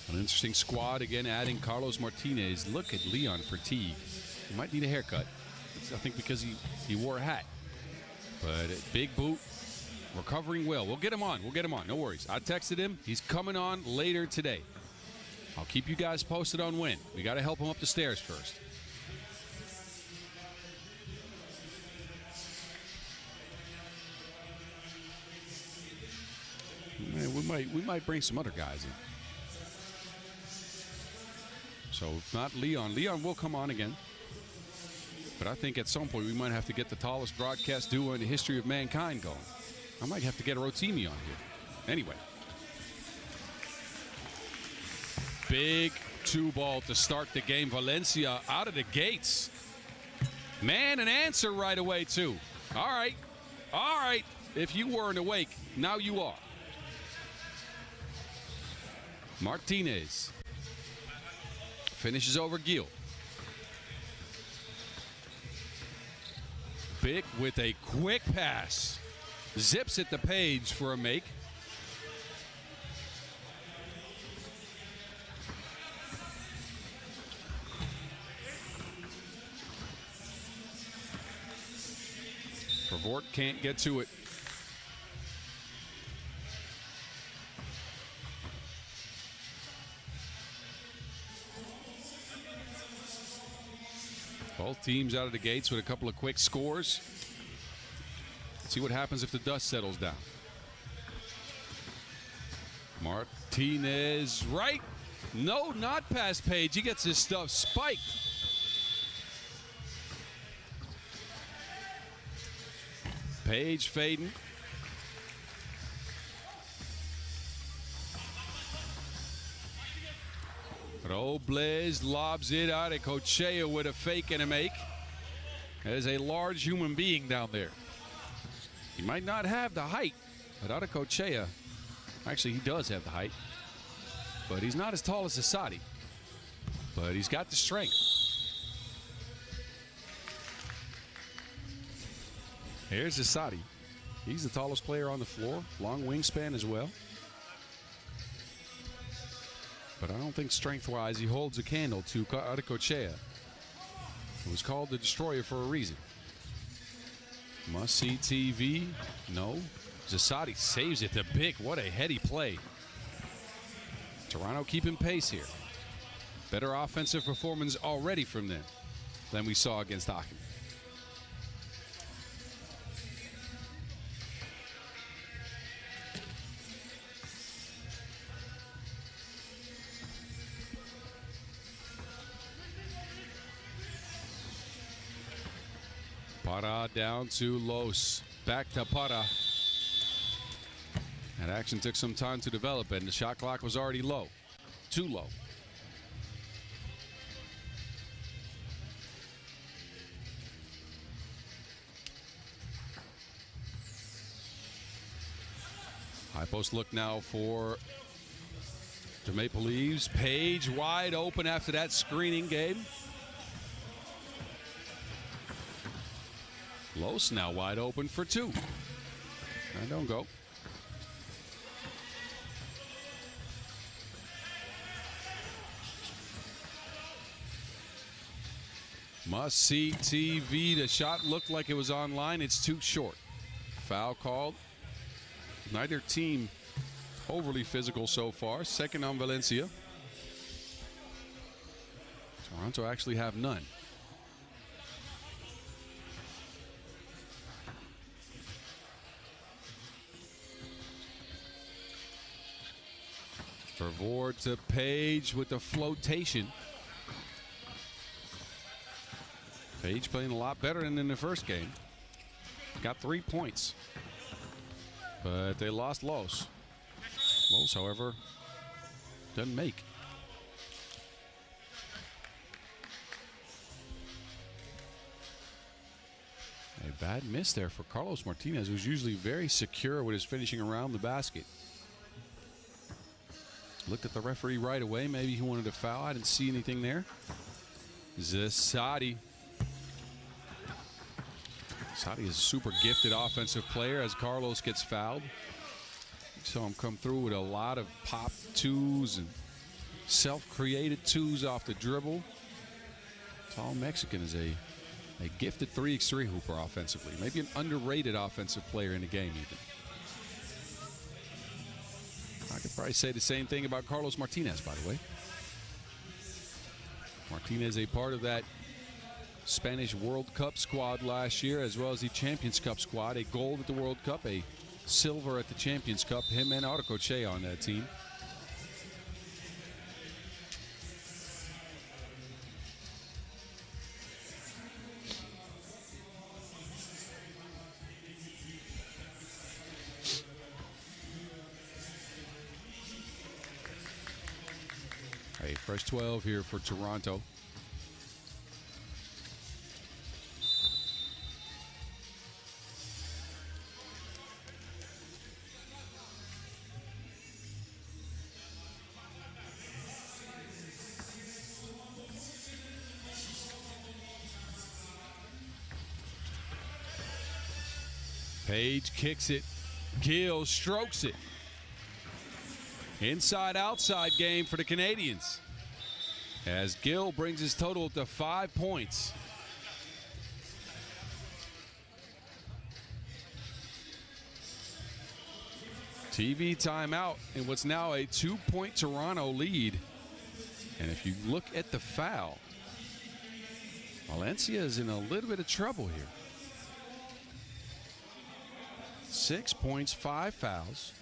An interesting squad, again, adding Carlos Martinez. Look at Leon Fertig. He might need a haircut. I think because he wore a hat. But big boot, recovering well. We'll get him on. We'll get him on. No worries. I texted him. He's coming on later today. I'll keep you guys posted on when. We got to help him up the stairs first. We might bring some other guys in. So if not Leon will come on again. But I think at some point we might have to get the tallest broadcast duo in the history of mankind going. I might have to get Rotimi on here. Anyway. Big 2-ball to start the game. Valencia out of the gates. Man, an answer right away, too. All right. All right. If you weren't awake, now you are. Martinez finishes over Gil. Bick with a quick pass. Zips at the page for a make. Vervoort can't get to it. Both teams out of the gates with a couple of quick scores. Let's see what happens if the dust settles down. Martinez right. No, not past Page. He gets his stuff spiked. Page fading. Robles lobs it out of Cochea with a fake and a make. There's a large human being down there. He might not have the height, but out of Cochea, actually he does have the height, but he's not as tall as Asadi. But he's got the strength. Here's Asadi. He's the tallest player on the floor, long wingspan as well. But I don't think strength-wise he holds a candle to Adekochea. It was called the Destroyer for a reason. Must-see TV. No. Zasadi saves it to Bick. What a heady play. Toronto keeping pace here. Better offensive performance already from them than we saw against Aachen. Parra down to Los. Back to Parra. That action took some time to develop, and the shot clock was already low. Too low. High post look now for the Maple Leafs. Page wide open after that screening game. Los now wide open for two. And don't go. Must see TV. The shot looked like it was online. It's too short. Foul called. Neither team overly physical so far. Second on Valencia. Toronto actually have none. Vervoort to Page with the flotation. Page playing a lot better than in the first game. Got 3 points. But they lost Los. Los, however, doesn't make. A bad miss there for Carlos Martinez, who's usually very secure with his finishing around the basket. Looked at the referee right away. Maybe he wanted a foul. I didn't see anything there. Zasadi. Zasadi is a super gifted offensive player as Carlos gets fouled. Saw him come through with a lot of pop twos and self-created twos off the dribble. Tall Mexican is a gifted 3x3 hooper offensively. Maybe an underrated offensive player in the game even. I could probably say the same thing about Carlos Martinez, by the way. Martinez a part of that Spanish World Cup squad last year, as well as the Champions Cup squad. A gold at the World Cup, a silver at the Champions Cup. Him and Arcoche on that team. A fresh 12 here for Toronto. Page kicks it. Gill strokes it. Inside-outside game for the Canadians, as Gill brings his total to 5 points. TV timeout in what's now a 2-point Toronto lead. And if you look at the foul, Valencia is in a little bit of trouble here. 6 points, 5 fouls.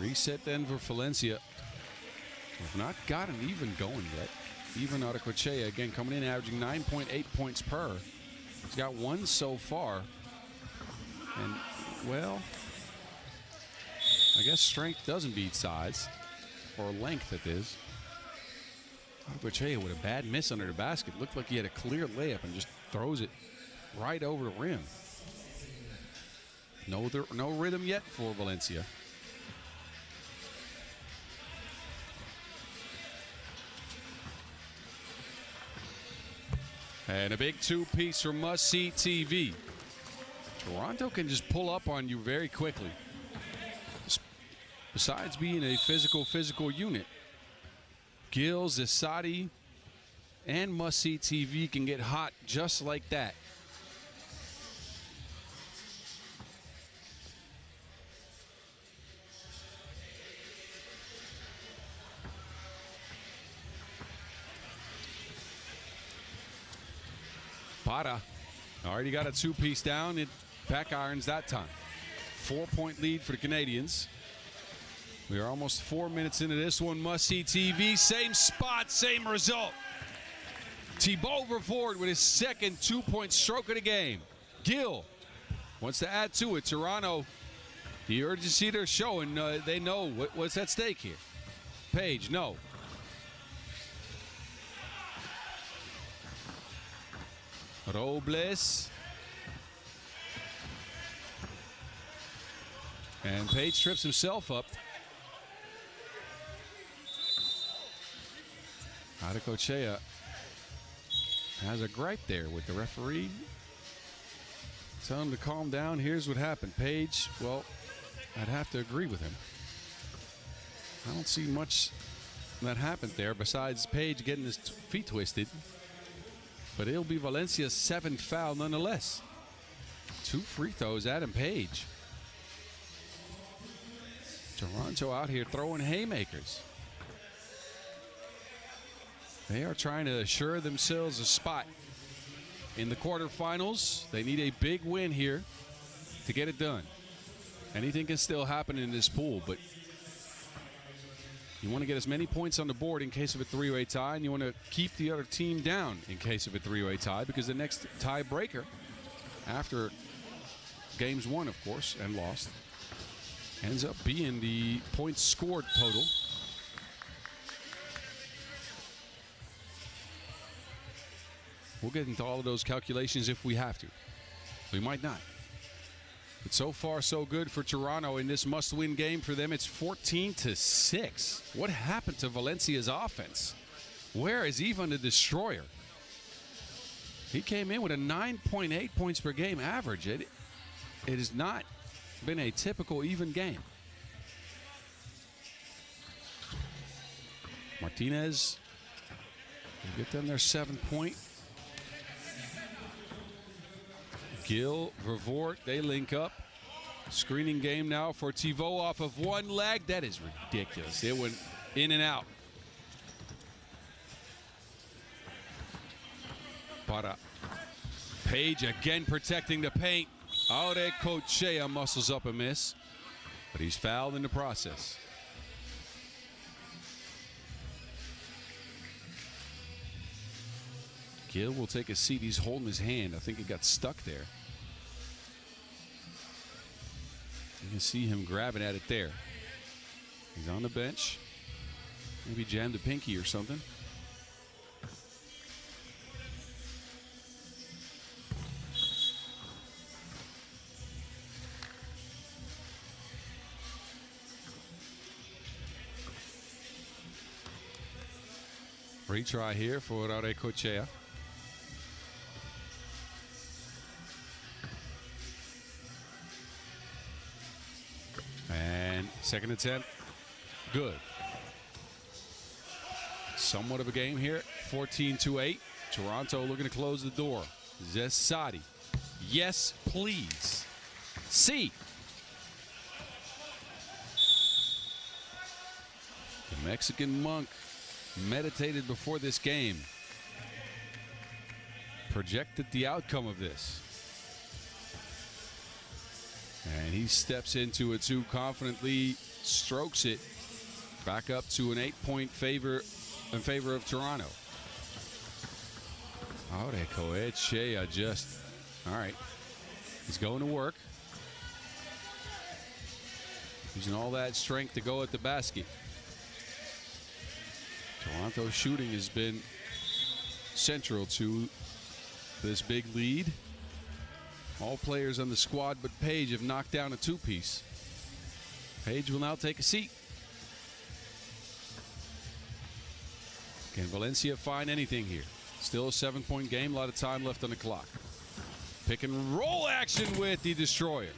Reset then for Valencia. We've not gotten even going yet. Even Arcoche again coming in averaging 9.8 points per. He's got one so far. And, well, I guess strength doesn't beat size, or length it is. Arcoche with a bad miss under the basket. Looked like he had a clear layup and just throws it right over the rim. No rhythm yet for Valencia. And a big two-piece from Must See TV. Toronto can just pull up on you very quickly. Besides being a physical unit, Gill, Zasadi, and Must See TV can get hot just like that. Para already got a two-piece down. It back irons that time. 4-point lead for the Canadians. We are almost 4 minutes into this one. Must See TV. Same spot, same result. Thibaut Vervoort with his second 2-point stroke of the game. Gill wants to add to it. Toronto, the urgency they're showing, they know what's at stake here. Page, no. Robles. And Page trips himself up. Adekochea has a gripe there with the referee. Tell him to calm down. Here's what happened. Page, well, I'd have to agree with him. I don't see much that happened there besides Page getting his feet twisted. But it'll be Valencia's 7th foul nonetheless. 2 free throws, Adam Page. Toronto out here throwing haymakers. They are trying to assure themselves a spot in the quarterfinals. They need a big win here to get it done. Anything can still happen in this pool, but you want to get as many points on the board in case of a 3-way tie, and you want to keep the other team down in case of a 3-way tie, because the next tiebreaker after games won, of course, and lost, ends up being the points scored total. We'll get into all of those calculations if we have to. We might not. But so far, so good for Toronto in this must-win game for them. It's 14-6. What happened to Valencia's offense? Where is Ivan the Destroyer? He came in with a 9.8 points per game average. It has not been a typical even game. Martinez will get them their 7th point. Gill, Vervoort, they link up. Screening game now for Thibault off of one leg. That is ridiculous. It went in and out. Para Page again protecting the paint. Adekochea muscles up a miss, but he's fouled in the process. Gill will take a seat. He's holding his hand. I think it got stuck there. You can see him grabbing at it there. He's on the bench. Maybe jammed a pinky or something. Retry here for Adekochea. And second attempt, good. Somewhat of a game here, 14-8. Toronto looking to close the door. Zesadi, yes please. C. The Mexican monk meditated before this game. Projected the outcome of this. And he steps into it too confidently, strokes it back up to an 8-point favor in favor of Toronto. Adekochea just, all right, he's going to work. Using all that strength to go at the basket. Toronto's shooting has been central to this big lead. All players on the squad but Page have knocked down a 2-piece. Page will now take a seat. Can Valencia find anything here? Still a 7-point game, a lot of time left on the clock. Pick and roll action with the Destroyer.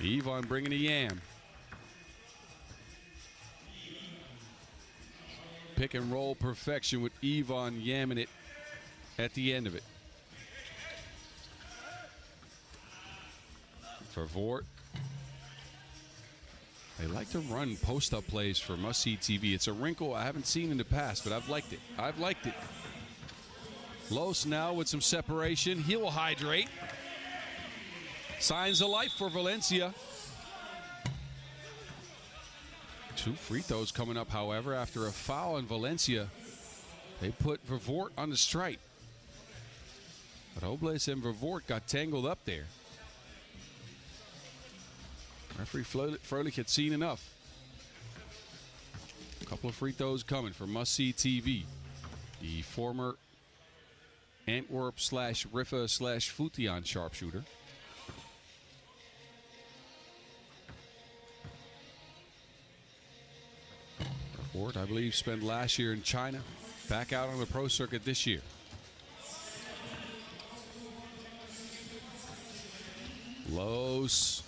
Ivan bringing a yam. Pick and roll perfection with Ivan yamming it at the end of it. For Vort. They like to run post-up plays for must-see TV. It's a wrinkle I haven't seen in the past, but I've liked it. I've liked it. Los now with some separation. He will hydrate. Signs of life for Valencia. 2 free throws coming up, however, after a foul in Valencia. They put Vervoort on the strike. Robles and Vervoort got tangled up there. Referee Fröhlich had seen enough. A couple of free throws coming for Must See TV. The former Antwerp / Riffa / Futian sharpshooter. Vervoort, I believe, spent last year in China. Back out on the pro circuit this year. Los.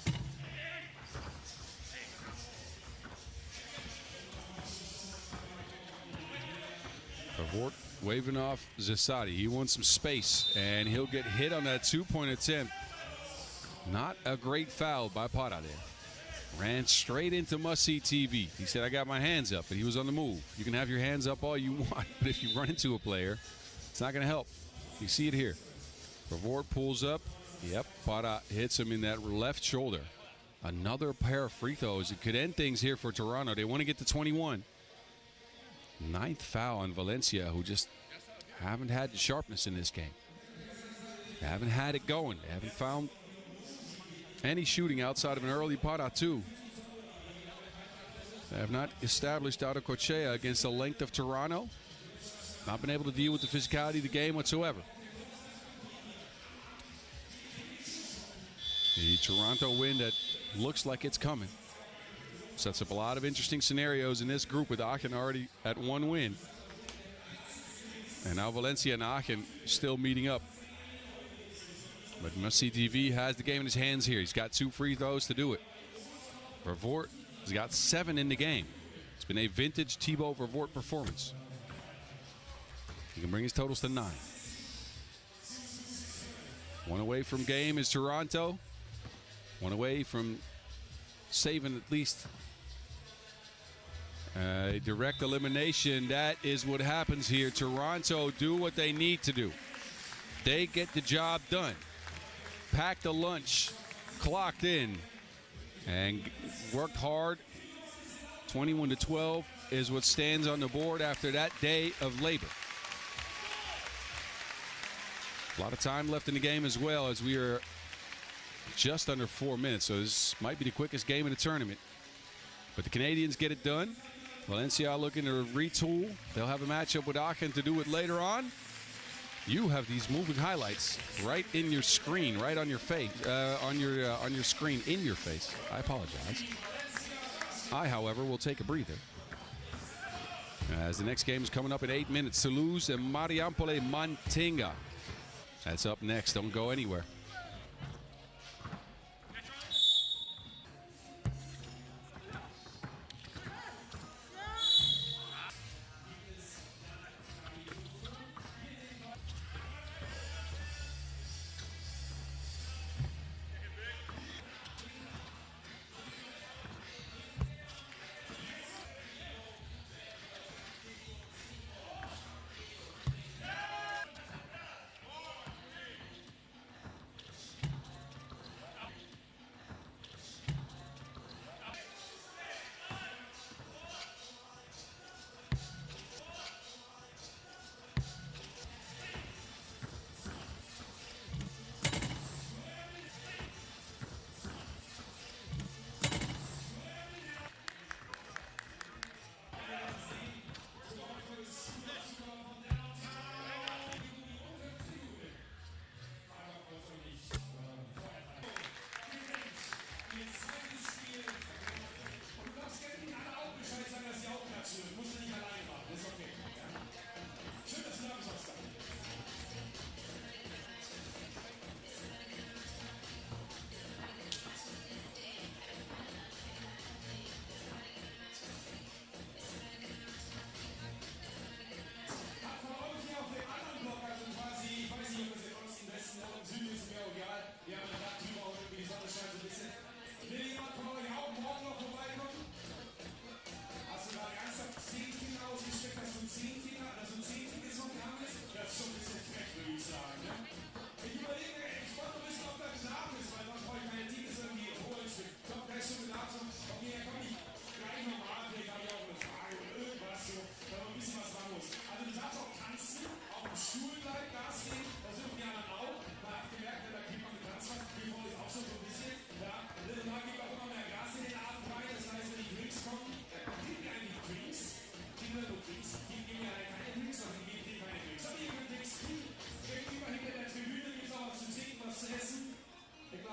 Vervoort waving off Zasadi. He wants some space, and he'll get hit on that two-point attempt. Not a great foul by Para there. Ran straight into Must See TV. He said, I got my hands up, but he was on the move. You can have your hands up all you want, but if you run into a player, it's not going to help. You see it here. Vervoort pulls up. Yep, Para hits him in that left shoulder. Another pair of free throws. It could end things here for Toronto. They want to get to 21. 9th foul on Valencia, who just haven't had the sharpness in this game. They haven't had it going. They haven't found any shooting outside of an early Para two. They have not established Autocochea against the length of Toronto. Not been able to deal with the physicality of the game whatsoever. The Toronto win that looks like it's coming sets up a lot of interesting scenarios in this group with Aachen already at 1 win. And now Valencia and Aachen still meeting up. But Must See TV has the game in his hands here. He's got 2 free throws to do it. Vervoort has got 7 in the game. It's been a vintage Thibaut Vervoort performance. He can bring his totals to 9. 1 away from game is Toronto. 1 away from saving at least a direct elimination. That is what happens here. Toronto do what they need to do. They get the job done. Packed a lunch, clocked in, and worked hard. 21-12 is what stands on the board after that day of labor. A lot of time left in the game as well, as we are just under 4 minutes, so this might be the quickest game in the tournament. But the Canadians get it done. Valencia looking to retool. They'll have a matchup with Aachen to do it later on. You have these moving highlights right in your screen, right on your face, on your screen, in your face. I apologize. I, however, will take a breather, as the next game is coming up in 8 minutes. Toulouse and Marijampole MANTINGA. That's up next. Don't go anywhere.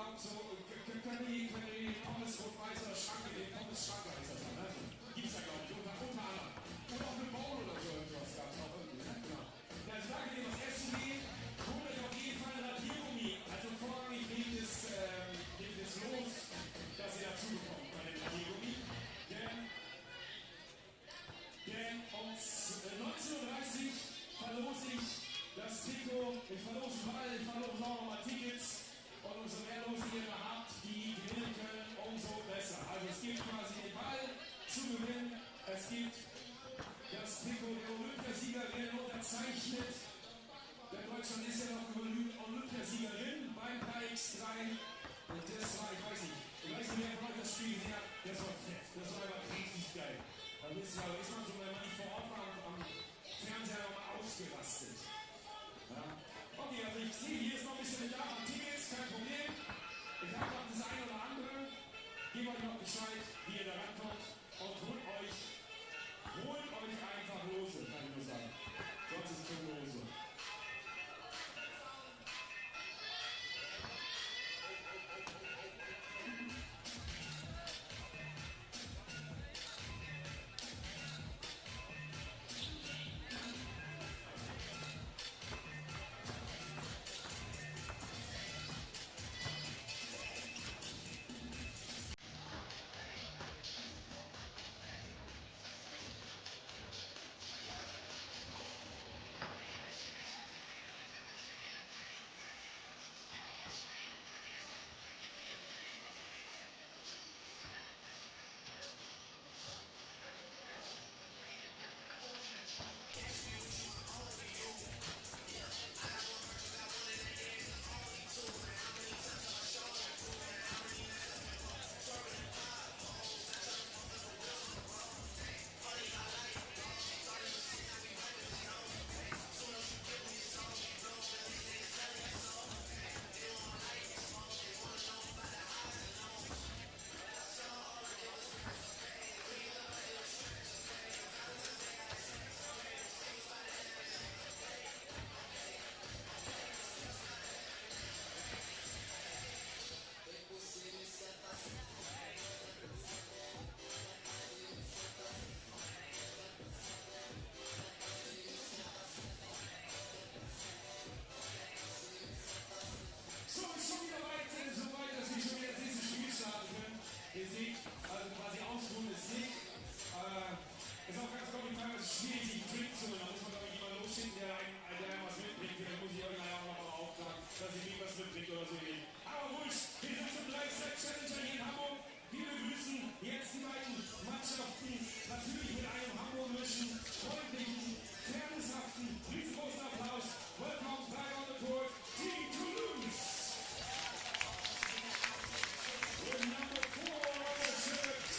genau, so können die Pommes Rot-Weiß oder Schranke, den Pommes Schranke ist das dann, ne? Gibt's ja, glaube ich, unter anderem. Und auch mit Bowl oder so etwas gab es auch irgendwie, ne? Genau. Ja, also da geht ihr was essen geht, holt euch auf jeden Fall ein Radiergummi. Also vorrangig geht es los, dass ihr dazu bekommt bei dem Radiergummi. Denn um 19:30 Uhr verlose ich das Trikot, ich verlose Ball, ich verlose auch nochmal Tickets. Und umso mehr Lose ihr da habt, die gewinnen können, umso besser. Also es gibt quasi den Ball zu gewinnen. Es gibt das Trikot der Olympiasiegerin unterzeichnet. Denn Deutschland ist ja noch Olympiasiegerin beim 3x3. Und das war, ich weiß nicht, wer von euch das Spiel gesehen hat, das war fett. Das war einfach richtig geil. Da ist man so, wenn man nicht vor Ort war, am Fernseher nochmal ausgerastet. Ja. Okay, also ich sehe, hier ist noch ein bisschen Bedarf an Tickets, kein Problem. Ich habe noch das eine oder andere. Gebt euch noch Bescheid, wie ihr da rankommt. Und holt euch einfach Lose, kann ich nur sagen. Sonst ist es schon Lose.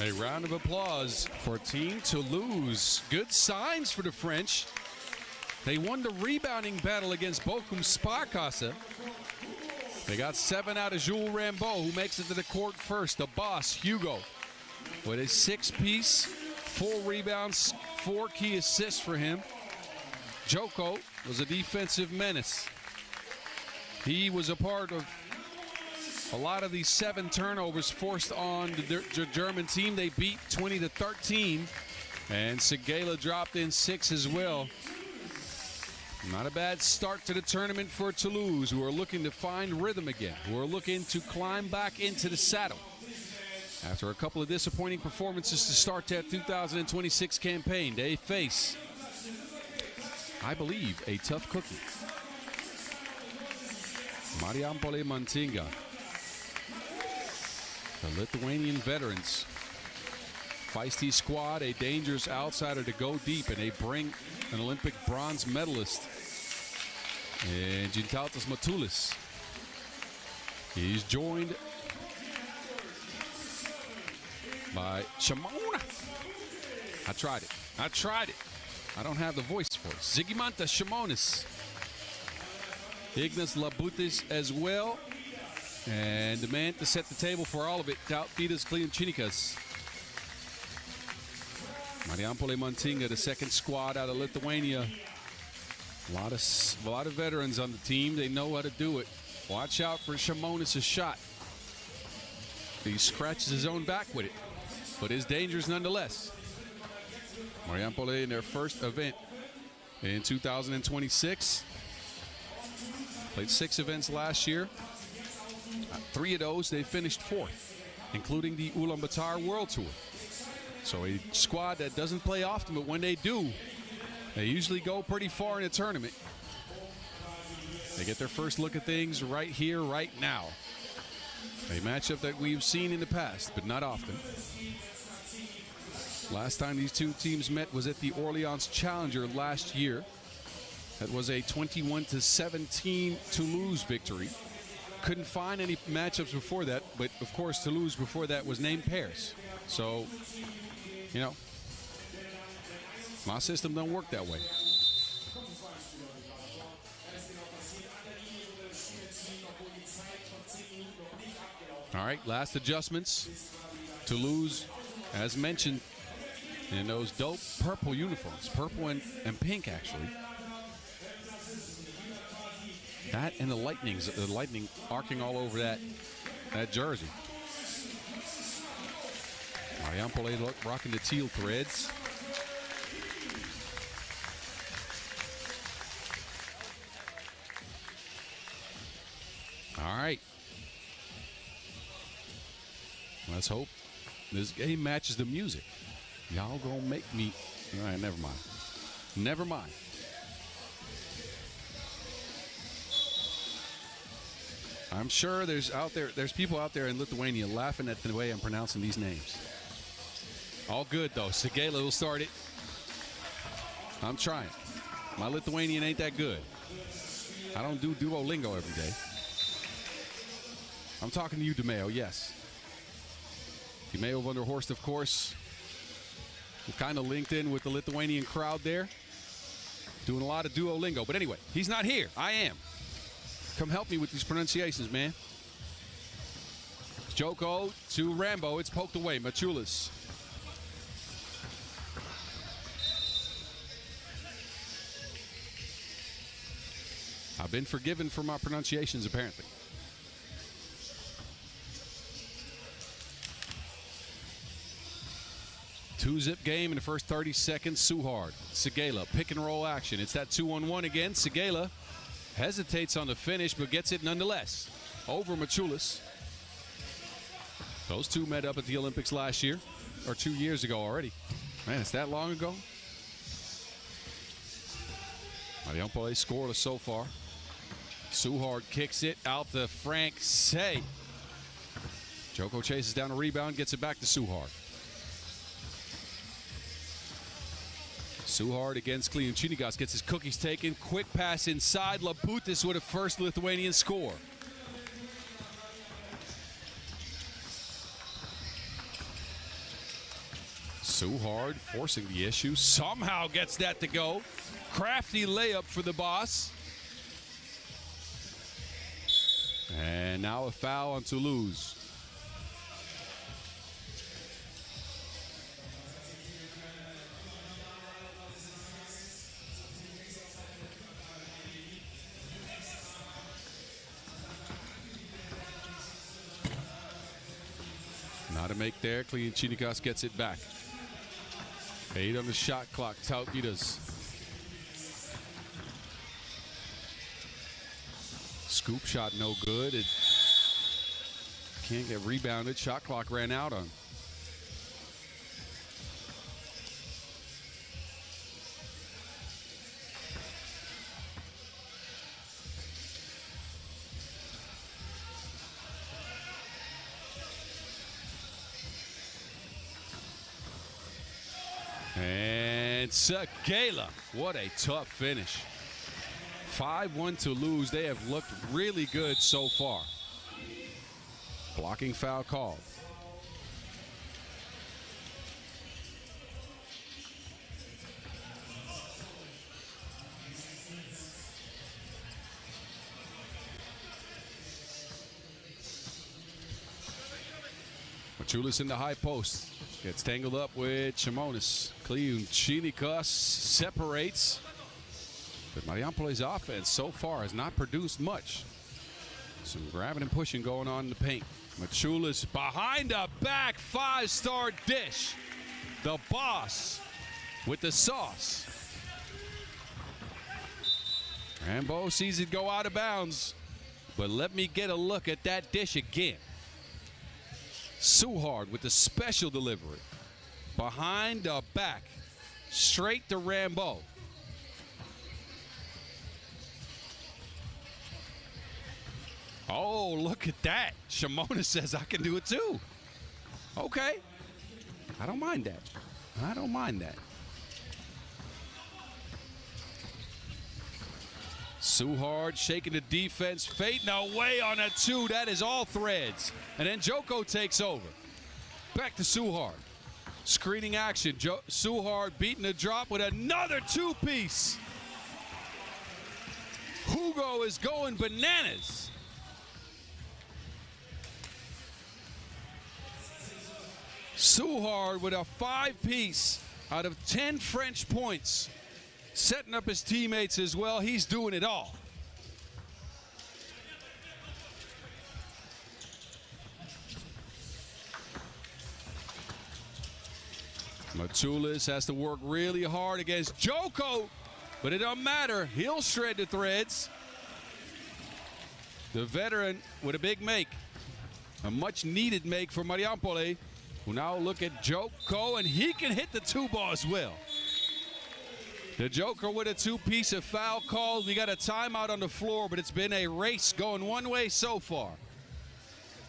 A round of applause for Team Toulouse. Good signs for the French. They won the rebounding battle against Bochum SPARKASSE. They got 7 out of Jules Rambeau, who makes it to the court first. The boss, Hugo, with a 6-piece, 4 rebounds, 4 key assists for him. Joko was a defensive menace. He was a part of a lot of these 7 turnovers forced on the German team. They beat 20-13, and Segela dropped in 6 as well. Not a bad start to the tournament for Toulouse, who are looking to find rhythm again, who are looking to climb back into the saddle after a couple of disappointing performances to start that 2026 campaign. They face, I believe, a tough cookie. Marijampole MANTINGA, the Lithuanian veterans. Feisty squad, a dangerous outsider to go deep, and they bring an Olympic bronze medalist in Gintautas Matulis. He's joined by Shimona. I tried it. I don't have the voice for it. Zigimanta Shimonis. Ignas Labutis as well. And the man to set the table for all of it, Tautvidas Klianchinikas. Marijampole MANTINGA, the second squad out of Lithuania. A lot of veterans on the team. They know how to do it. Watch out for Shimonis' shot. He scratches his own back with it, but is dangerous nonetheless. Marijampole in their first event in 2026. Played 6 events last year. 3 of those, they finished 4th, including the Ulaanbaatar World Tour. So a squad that doesn't play often, but when they do, they usually go pretty far in a tournament. They get their first look at things right here, right now. A matchup that we've seen in the past, but not often. Last time these two teams met was at the Hamburg Challenger last year. That was a 21-17 Toulouse victory. Couldn't find any matchups before that, but of course Toulouse before that was named pairs. So, you know, my system don't work that way. All right, last adjustments. Toulouse, as mentioned, in those dope purple uniforms, purple and pink actually. That and the lightning arcing all over that jersey. Marijampole rocking the teal threads. All right. Let's hope this game matches the music. Y'all gonna make me. All right, never mind. Never mind. I'm sure there's people out there in Lithuania laughing at the way I'm pronouncing these names. All good though. Sigela will start it. I'm trying. My Lithuanian ain't that good. I don't do Duolingo every day. I'm talking to you, DeMeo, yes. DeMeo van der Horst, of course. We're kind of linked in with the Lithuanian crowd there. Doing a lot of Duolingo. But anyway, he's not here. I am. Come help me with these pronunciations, man. Joko to Rambo. It's poked away. Machulis. I've been forgiven for my pronunciations, apparently. Two-zip game in the first 30 seconds. Suhard, Sigela, pick and roll action. It's that 2-on-1 again. Sigela hesitates on the finish, but gets it nonetheless. Over Machulis. Those two met up at the Olympics last year, or 2 years ago already. Man, it's that long ago. Marijampole scoreless so far. Suhard kicks it out to Frank Say. Joko chases down a rebound, gets it back to Suhard. Suhard against Kliučinikas, gets his cookies taken. Quick pass inside. Labutis with a first Lithuanian score. Suhard forcing the issue. Somehow gets that to go. Crafty layup for the boss. And now a foul on Toulouse. Not a make there. Kliučinikas gets it back. 8 on the shot clock. Tautvidas. Scoop shot no good. It can't get rebounded. Shot clock ran out on. And Sigela, what a tough finish. 5-1 Toulouse. They have looked really good so far. Blocking foul called. Machulis in the high post. Gets tangled up with Chimonis. Kliučinikas separates. But Mariampole's offense so far has not produced much. Some grabbing and pushing going on in the paint. Machulis behind the back, 5-star dish. The boss with the sauce. Rambo sees it go out of bounds, but let me get a look at that dish again. Suhard with the special delivery. Behind the back, straight to Rambo. Oh, look at that. Shimona says I can do it too. Okay. I don't mind that. I don't mind that. Suhard shaking the defense, fading away on a 2. That is all threads. And then Joko takes over. Back to Suhard. Screening action. Suhard beating the drop with another 2-piece. Hugo is going bananas. Suhard with a 5-piece out of 10 French points. Setting up his teammates as well. He's doing it all. Machulis has to work really hard against Joko, but it don't matter. He'll shred the threads. The veteran with a big make. A much needed make for Marijampole, who now look at Joko, and he can hit the 2-ball as well. The Joker with a 2-piece of foul called. We got a timeout on the floor, but it's been a race going one way so far.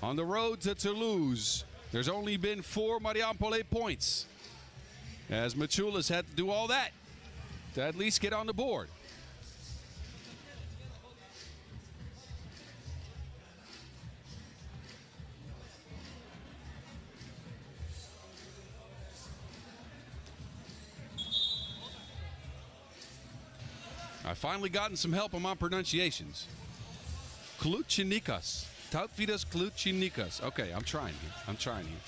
On the road to Toulouse, there's only been 4 Marijampole points, as Machulis had to do all that to at least get on the board. I've finally gotten some help on my pronunciations. Kluchinikas. Tautvidas Kluchinikas. Okay, I'm trying here.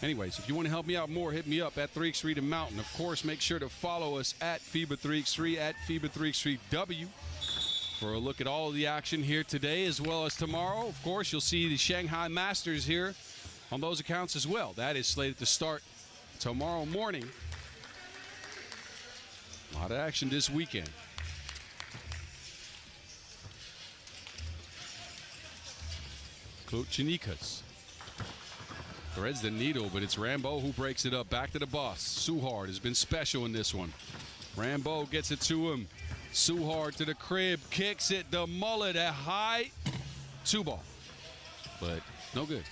Anyways, if you want to help me out more, hit me up at 3x3 The Mountain. Of course, make sure to follow us at FIBA 3x3, at FIBA 3x3W, for a look at all of the action here today as well as tomorrow. Of course, you'll see the Shanghai Masters here on those accounts as well. That is slated to start tomorrow morning. A lot of action this weekend. Kluchinikas threads the needle, but it's Rambo who breaks it up. Back to the boss. Suhard has been special in this one. Rambo gets it to him. Suhard to the crib, kicks it. The mullet, a high 2-ball, but no good.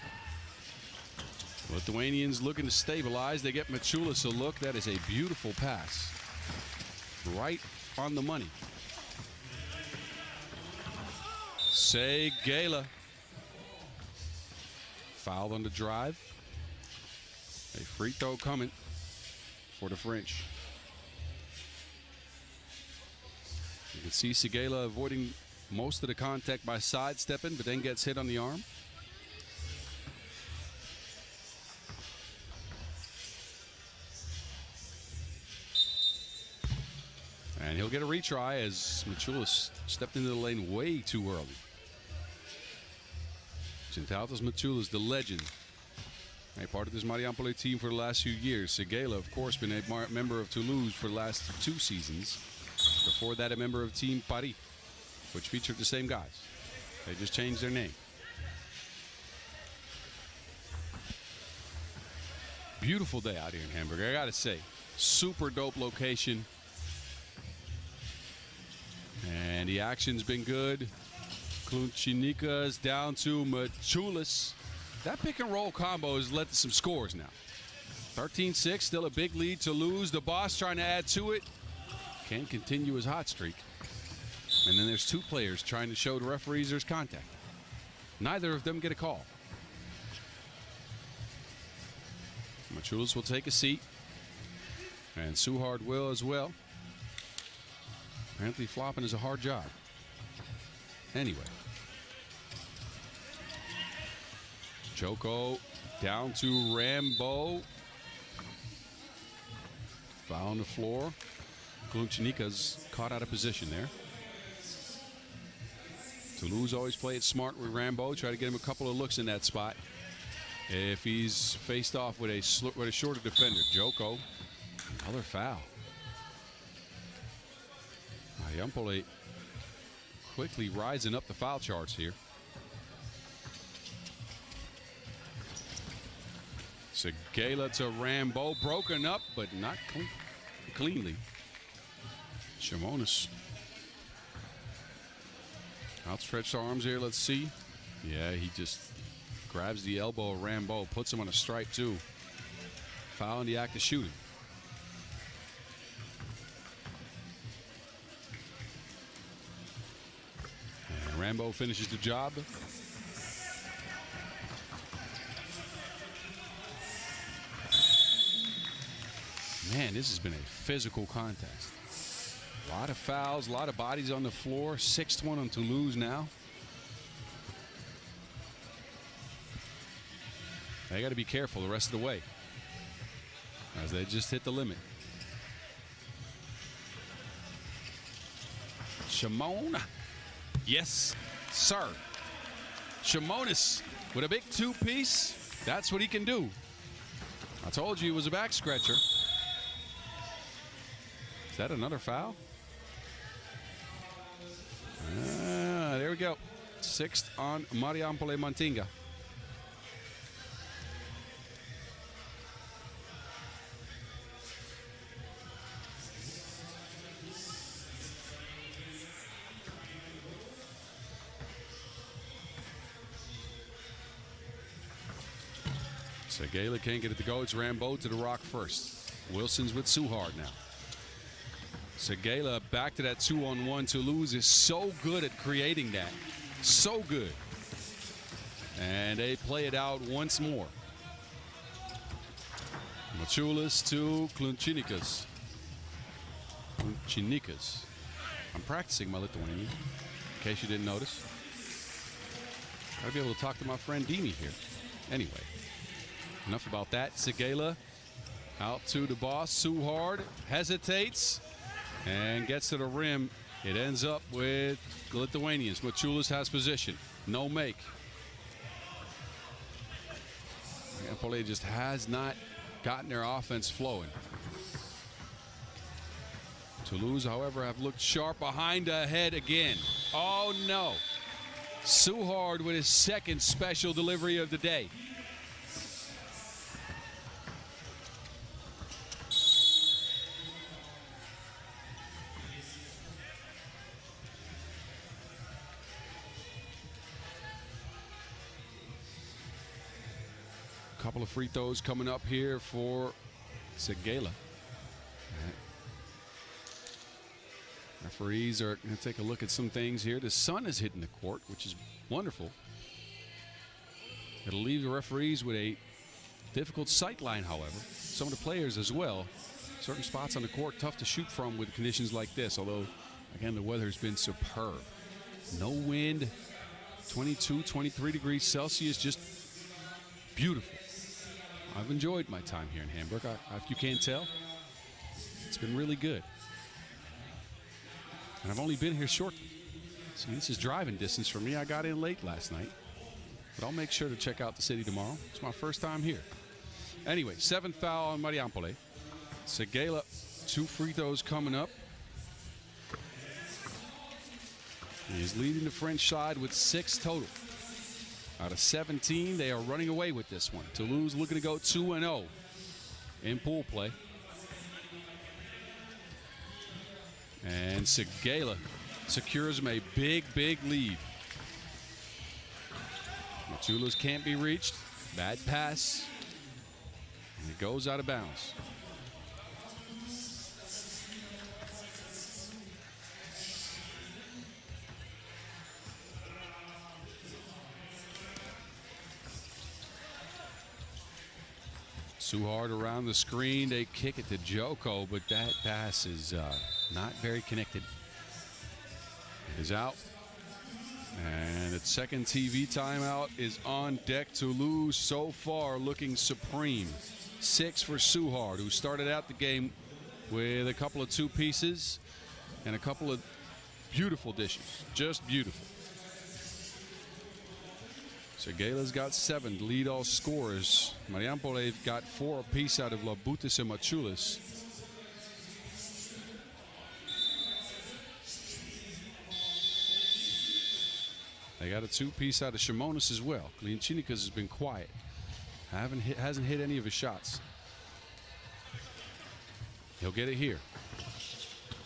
Lithuanians looking to stabilize. They get Machulis a look. That is a beautiful pass. Right on the money. Segala. Fouled on the drive. A free throw coming for the French. You can see Segala avoiding most of the contact by sidestepping, but then gets hit on the arm. And he'll get a retry as Machulis stepped into the lane way too early. Gintautas Machulis, the legend, a part of this Marijampole team for the last few years. Segala, of course, been a member of Toulouse for the last 2 seasons. Before that, a member of Team Paris, which featured the same guys. They just changed their name. Beautiful day out here in Hamburg, I gotta say. Super dope location. And the action's been good. Kluchinikas down to Machulis. That pick and roll combo has led to some scores now. 13-6, still a big lead to lose. The boss trying to add to it. Can't continue his hot streak. And then there's 2 players trying to show the referees there's contact. Neither of them get a call. Machulis will take a seat. And Suhard will as well. Apparently flopping is a hard job. Anyway. Joko down to Rambo. Foul on the floor. Kluchinikas caught out of position there. Toulouse always play it smart with Rambo. Try to get him a couple of looks in that spot. If he's faced off with a shorter defender. Joko, another foul. Marijampole quickly rising up the foul charts here. Segela to Rambo, broken up, but not cleanly. Shimonis. Outstretched arms here, let's see. Yeah, he just grabs the elbow of Rambo, puts him on a stripe too. Foul in the act of shooting. And Rambo finishes the job. Man, this has been a physical contest. A lot of fouls, a lot of bodies on the floor. 6-1 on Toulouse now. They got to be careful the rest of the way, as they just hit the limit. Shimon. Yes, sir. Shimonis with a big two-piece. That's what he can do. I told you he was a back scratcher. Is that another foul? There we go. 6th on Marijampole MANTINGA. Segela can't get it to go. It's Rambo to the rock first. Wilson's with Suhard now. Segela back to that 2-on-1. Toulouse is so good at creating that. So good. And they play it out once more. Machulis to Klunchinikas. I'm practicing my Lithuanian, in case you didn't notice. Gotta be able to talk to my friend Dimi here. Anyway, enough about that. Segela out to the boss. Suhard hesitates and gets to the rim. It ends up with the Lithuanians. Machulis has position. No make. Marijampole just has not gotten their offense flowing. Toulouse, however, have looked sharp behind the head again. Oh, no. Suhard with his second special delivery of the day. Couple of free throws coming up here for Segela. Referees are going to take a look at some things here. The sun is hitting the court, which is wonderful. It'll leave the referees with a difficult sight line, however. Some of the players as well. Certain spots on the court tough to shoot from with conditions like this, although, again, the weather's been superb. No wind, 22, 23 degrees Celsius, just beautiful. I've enjoyed my time here in Hamburg. If you can't tell, it's been really good. And I've only been here shortly. See, this is driving distance for me. I got in late last night. But I'll make sure to check out the city tomorrow. It's my first time here. Anyway, 7th foul on Marijampole. Segela, 2 free throws coming up. He is leading the French side with 6 total. Out of 17, they are running away with this one. Toulouse looking to go 2-0 in pool play. And Segela secures him a big, big lead. Toulouse can't be reached. Bad pass. And it goes out of bounds. Suhard around the screen. They kick it to Joko, but that pass is not very connected. It is out. And the second TV timeout is on deck. Toulouse so far looking supreme. 6 for Suhard, who started out the game with a couple of 2 pieces and a couple of beautiful dishes. Just beautiful. Segela's got 7 to lead all scorers. Marijampole got 4 apiece out of Labutis and Machulis. They got a 2-piece out of Shimonis as well. Klienčinikas has been quiet. Hasn't hit any of his shots. He'll get it here.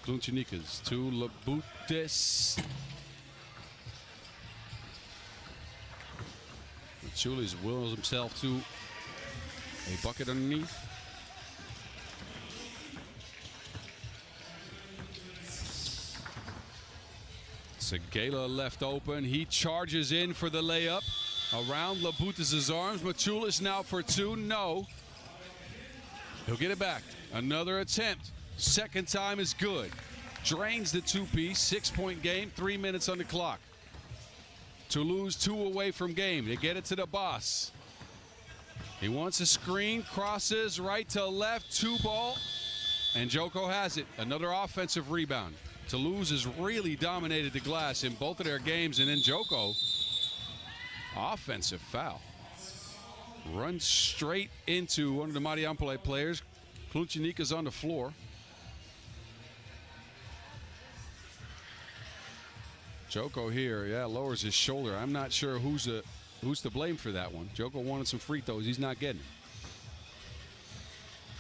Klienčinikas to Labutis. Machulis wills himself to a bucket underneath. Segela left open. He charges in for the layup. Around Labutis' arms. Machulis now for 2. No. He'll get it back. Another attempt. Second time is good. Drains the 2-piece. 6-point game. 3 minutes on the clock. Toulouse 2 away from game. They get it to the boss. He wants a screen. Crosses right to left. 2-ball. And Joko has it. Another offensive rebound. Toulouse has really dominated the glass in both of their games, and then Joko, offensive foul. Runs straight into one of the Marijampole players. Klienčinikas on the floor. Joko here, yeah, lowers his shoulder. I'm not sure who's to blame for that one. Joko wanted some free throws. He's not getting it.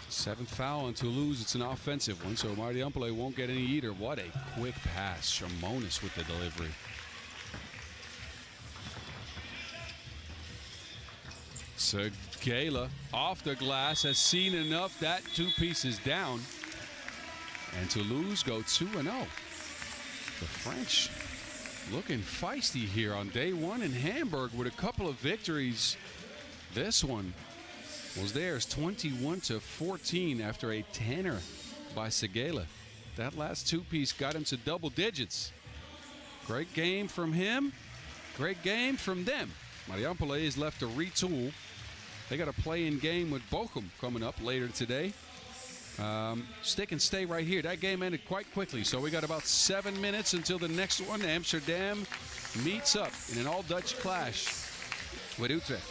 7th foul on Toulouse. It's an offensive one, so Marijampole won't get any either. What a quick pass. Shimonis with the delivery. Segela off the glass has seen enough. That 2-piece is down. And Toulouse go 2-0. The French looking feisty here on day 1 in Hamburg with a couple of victories. This one was theirs, 21-14 after a 10er by Segela. That last 2-piece got him to double digits. Great game from him. Great game from them. Marijampole is left to retool. They got a play-in game with Bochum coming up later today. Stick and stay right here. That game ended quite quickly, so we got about 7 minutes until the next one. Amsterdam meets up in an all-Dutch clash with Utrecht.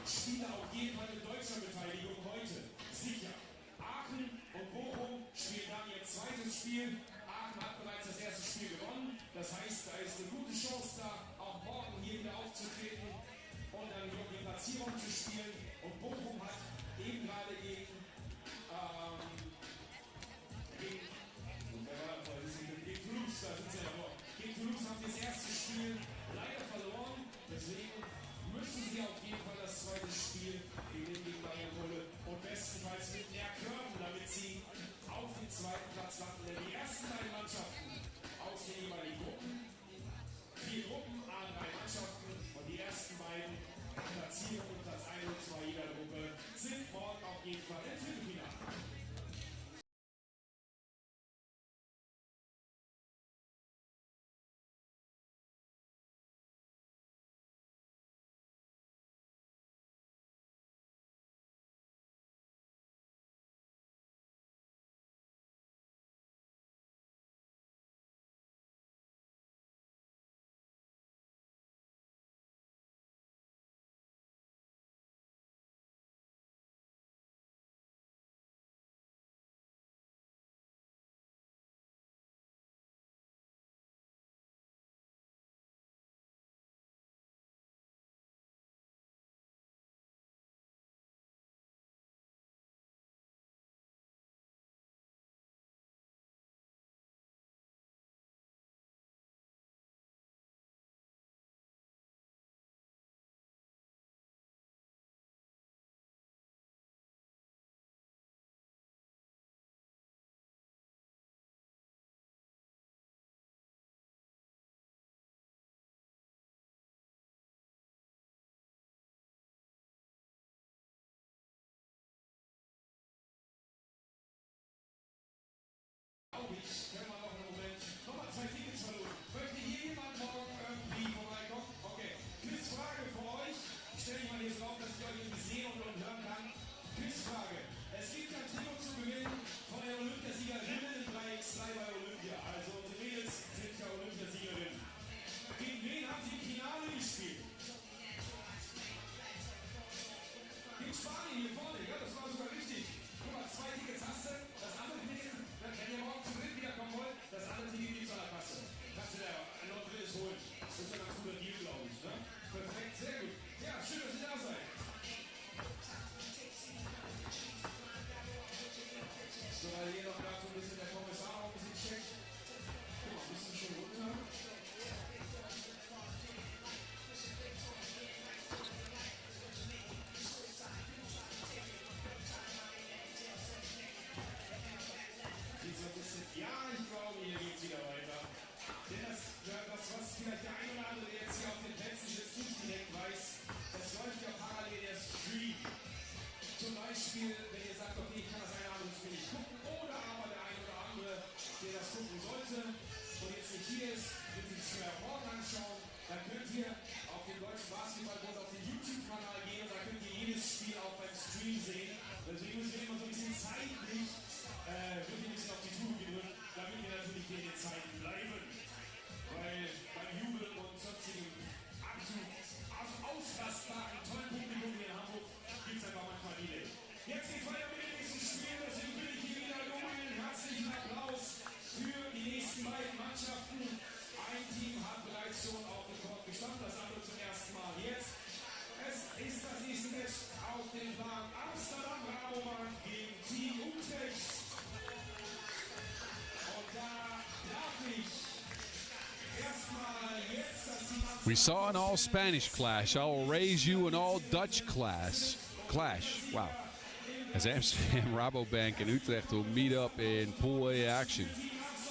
Spieler auf jeden Fall mit deutscher Beteiligung heute. Sicher. Aachen und Bochum spielen dann ihr zweites Spiel. Aachen hat bereits das erste Spiel gewonnen. Das heißt, da ist eine gute Chance da, auch morgen hier wieder aufzutreten und dann die Platzierung zu spielen. Und Bochum hat eben gerade gegen Toulouse, da sind sie ja noch. Gegen Toulouse haben sie das erste Spiel leider verloren. Deswegen müssen sie auf jeden Fall das zweite Spiel gegen Marijampole und bestenfalls mit mehr Körben, damit sie auf den zweiten Platz landen. Denn die ersten beiden Mannschaften aus den jeweiligen Gruppen jeden Fall im Viertelfinale. Können wir noch einen Moment. Nochmal 2 Tickets verloren. Möchte hier jemand morgen irgendwie vorbeikommen? Okay. Quizfrage für euch. Ich stelle mich mal hier so auf, dass ich euch irgendwie sehen und hören kann. Quizfrage. Es gibt ein Trikot zu gewinnen von der Olympiasiegerinnen in 3x3 bei Olympia. Also unsere Mädels sind ja Olympiasiegerinnen. Gegen wen haben sie im Finale gespielt? Gegen Spanien hier vorne. Ja, das war sogar richtig. Guck mal, 2 Tickets hast du. Das andere Ticket, wenn ihr morgen zu dritt wiederkommen wollt, das andere Ticket gibt's an der Kasse. Kannst du da noch ein drittes holen. Das ist ja ein ganz guter Deal, glaube ich. Ne? Perfekt, sehr gut. Ja, schön, dass ihr da seid. So, weil hier noch gerade so ein bisschen der Kommissar auch ein bisschen checkt. Guck mal, bist du schon runter? Ja, ich glaube, hier geht es wieder weiter. Denn das, was vielleicht der eine oder andere, der jetzt hier auf den Plätzen sitzt, nicht direkt weiß, das läuft ja parallel der Stream. Zum Beispiel, wenn ihr sagt, okay, ich kann das eine oder andere Spiel nicht gucken, oder aber der eine oder andere, der das gucken sollte und jetzt nicht hier ist, wird sich das morgen anschauen, dann könnt ihr auf den Deutschen Basketballbund auf den YouTube-Kanal gehen und da könnt ihr jedes Spiel auch beim Stream sehen. Deswegen müssen wir immer so ein bisschen zeitlich wird ihr ein bisschen auf die Tube gedrückt, damit wir natürlich hier in den Zeiten bleiben. Weil beim Jubel und sonstigen absolut ausrastbaren, tollen Publikum hier in Hamburg gibt es einfach manchmal Delay. Jetzt geht's weiter mit dem nächsten Spiel. Deswegen will ich hier wieder jubeln. Herzlichen Applaus für die nächsten beiden Mannschaften. Ein Team hat bereits schon auf dem Court gestanden, das andere zum ersten Mal jetzt. Es ist das nächste Match auf dem Plan. Amsterdam RABOBANK gegen Team Utrecht. We saw an all-Spanish clash. I will raise you an all-Dutch clash. Wow. As Amsterdam, Rabobank, and Utrecht will meet up in Pool A action.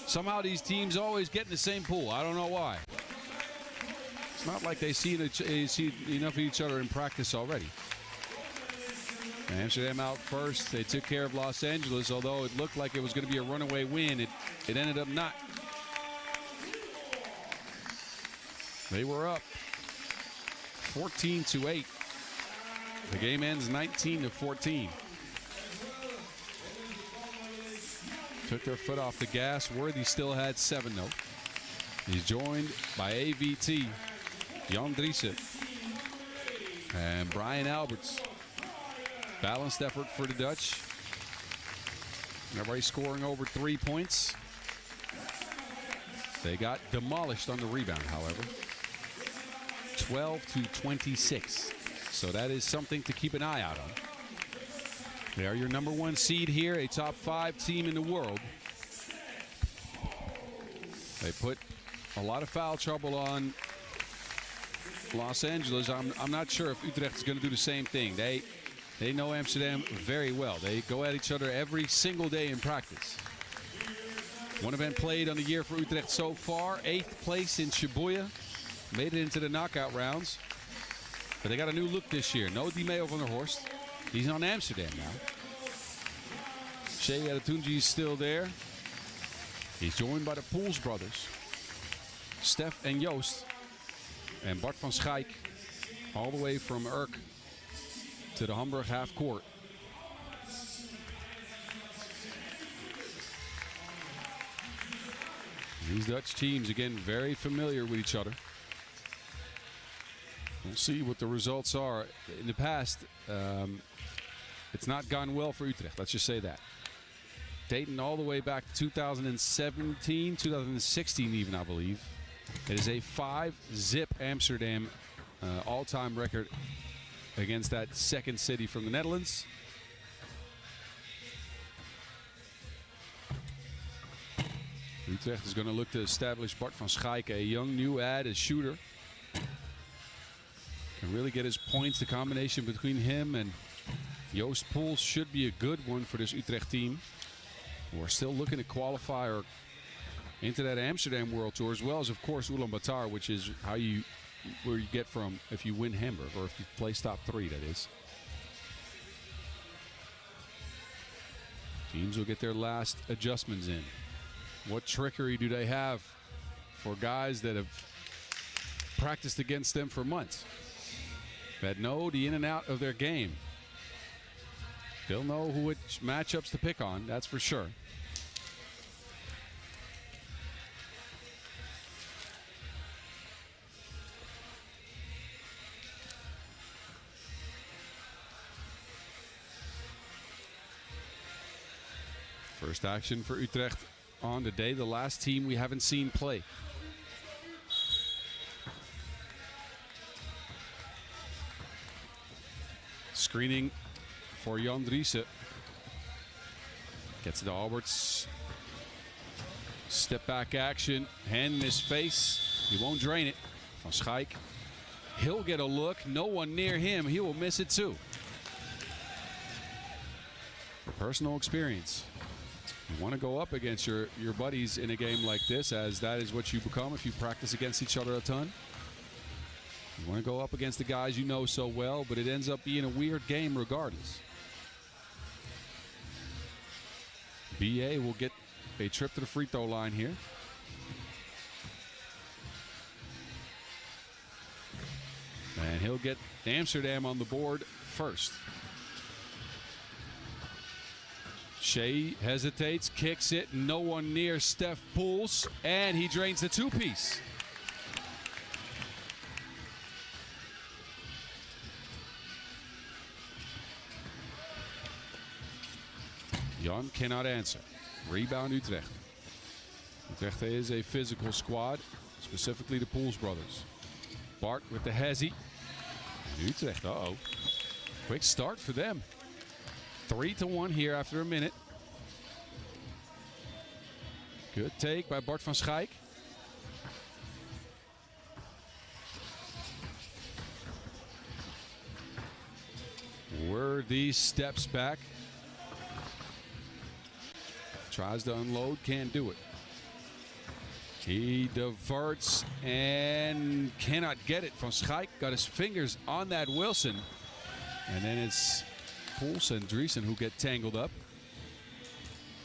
Somehow these teams always get in the same pool. I don't know why. It's not like they see enough of each other in practice already. Amsterdam out first. They took care of Los Angeles, although it looked like it was going to be a runaway win. It ended up not. They were up 14-8. The game ends 19-14. Took their foot off the gas. Worthy still had 7 though. He's joined by AVT, Jan Driessen, and Brian Alberts. Balanced effort for the Dutch. Everybody scoring over 3 points. They got demolished on the rebound, however. 12-26. So that is something to keep an eye out on. They are your #1 seed here, a top 5 team in the world. They put a lot of foul trouble on Los Angeles. I'm not sure if Utrecht is going to do the same thing. They know Amsterdam very well. They go at each other every single day in practice. One event played on the year for Utrecht so far, 8th place in Shibuya. Made it into the knockout rounds. But they got a new look this year. No Di Maio van der Horst. He's on Amsterdam now. Shea Adetunji is still there. He's joined by the Poels brothers, Stef and Joost, and Bart van Schaik, all the way from Urk to the Hamburg half court. These Dutch teams, again, very familiar with each other. We'll see what the results are. In the past, it's not gone well for Utrecht, let's just say that. Dating all the way back to 2017, 2016 even, I believe. It is a 5-zip Amsterdam all-time record against that second city from the Netherlands. Utrecht is going to look to establish Bart van Schaik, a young new add, a shooter. Can really get his points. The combination between him and Joost Poels should be a good one for this Utrecht team. We're still looking to qualify or into that Amsterdam World Tour, as well as, of course, Ulaanbaatar, which is where you get from if you win Hamburg, or if you place top 3, that is. Teams will get their last adjustments in. What trickery do they have for guys that have practiced against them for months, that know the in and out of their game? They'll know which matchups to pick on, that's for sure. First action for Utrecht on the day, the last team we haven't seen play. Screening for Jan Driessen. Gets it to Alberts. Step back action, hand in his face. He won't drain it. Van Schaik. He'll get a look, no one near him. He will miss it too. For personal experience. You want to go up against your buddies in a game like this, as that is what you become if you practice against each other a ton. You want to go up against the guys you know so well, but it ends up being a weird game regardless. BA will get a trip to the free throw line here. And he'll get Amsterdam on the board first. Shea hesitates, kicks it, no one near Stef Poels, and he drains the two-piece. Jan cannot answer. Rebound Utrecht. Utrecht is a physical squad, specifically the Poels brothers. Bart with the hezzy. And Utrecht, uh-oh. Quick start for them. 3-1 here after a minute. Good take by Bart van Schaik. Worthy steps back. Tries to unload, can't do it. He diverts and cannot get it. Van Schaik got his fingers on that Wilson. And then it's Poels and Driessen who get tangled up.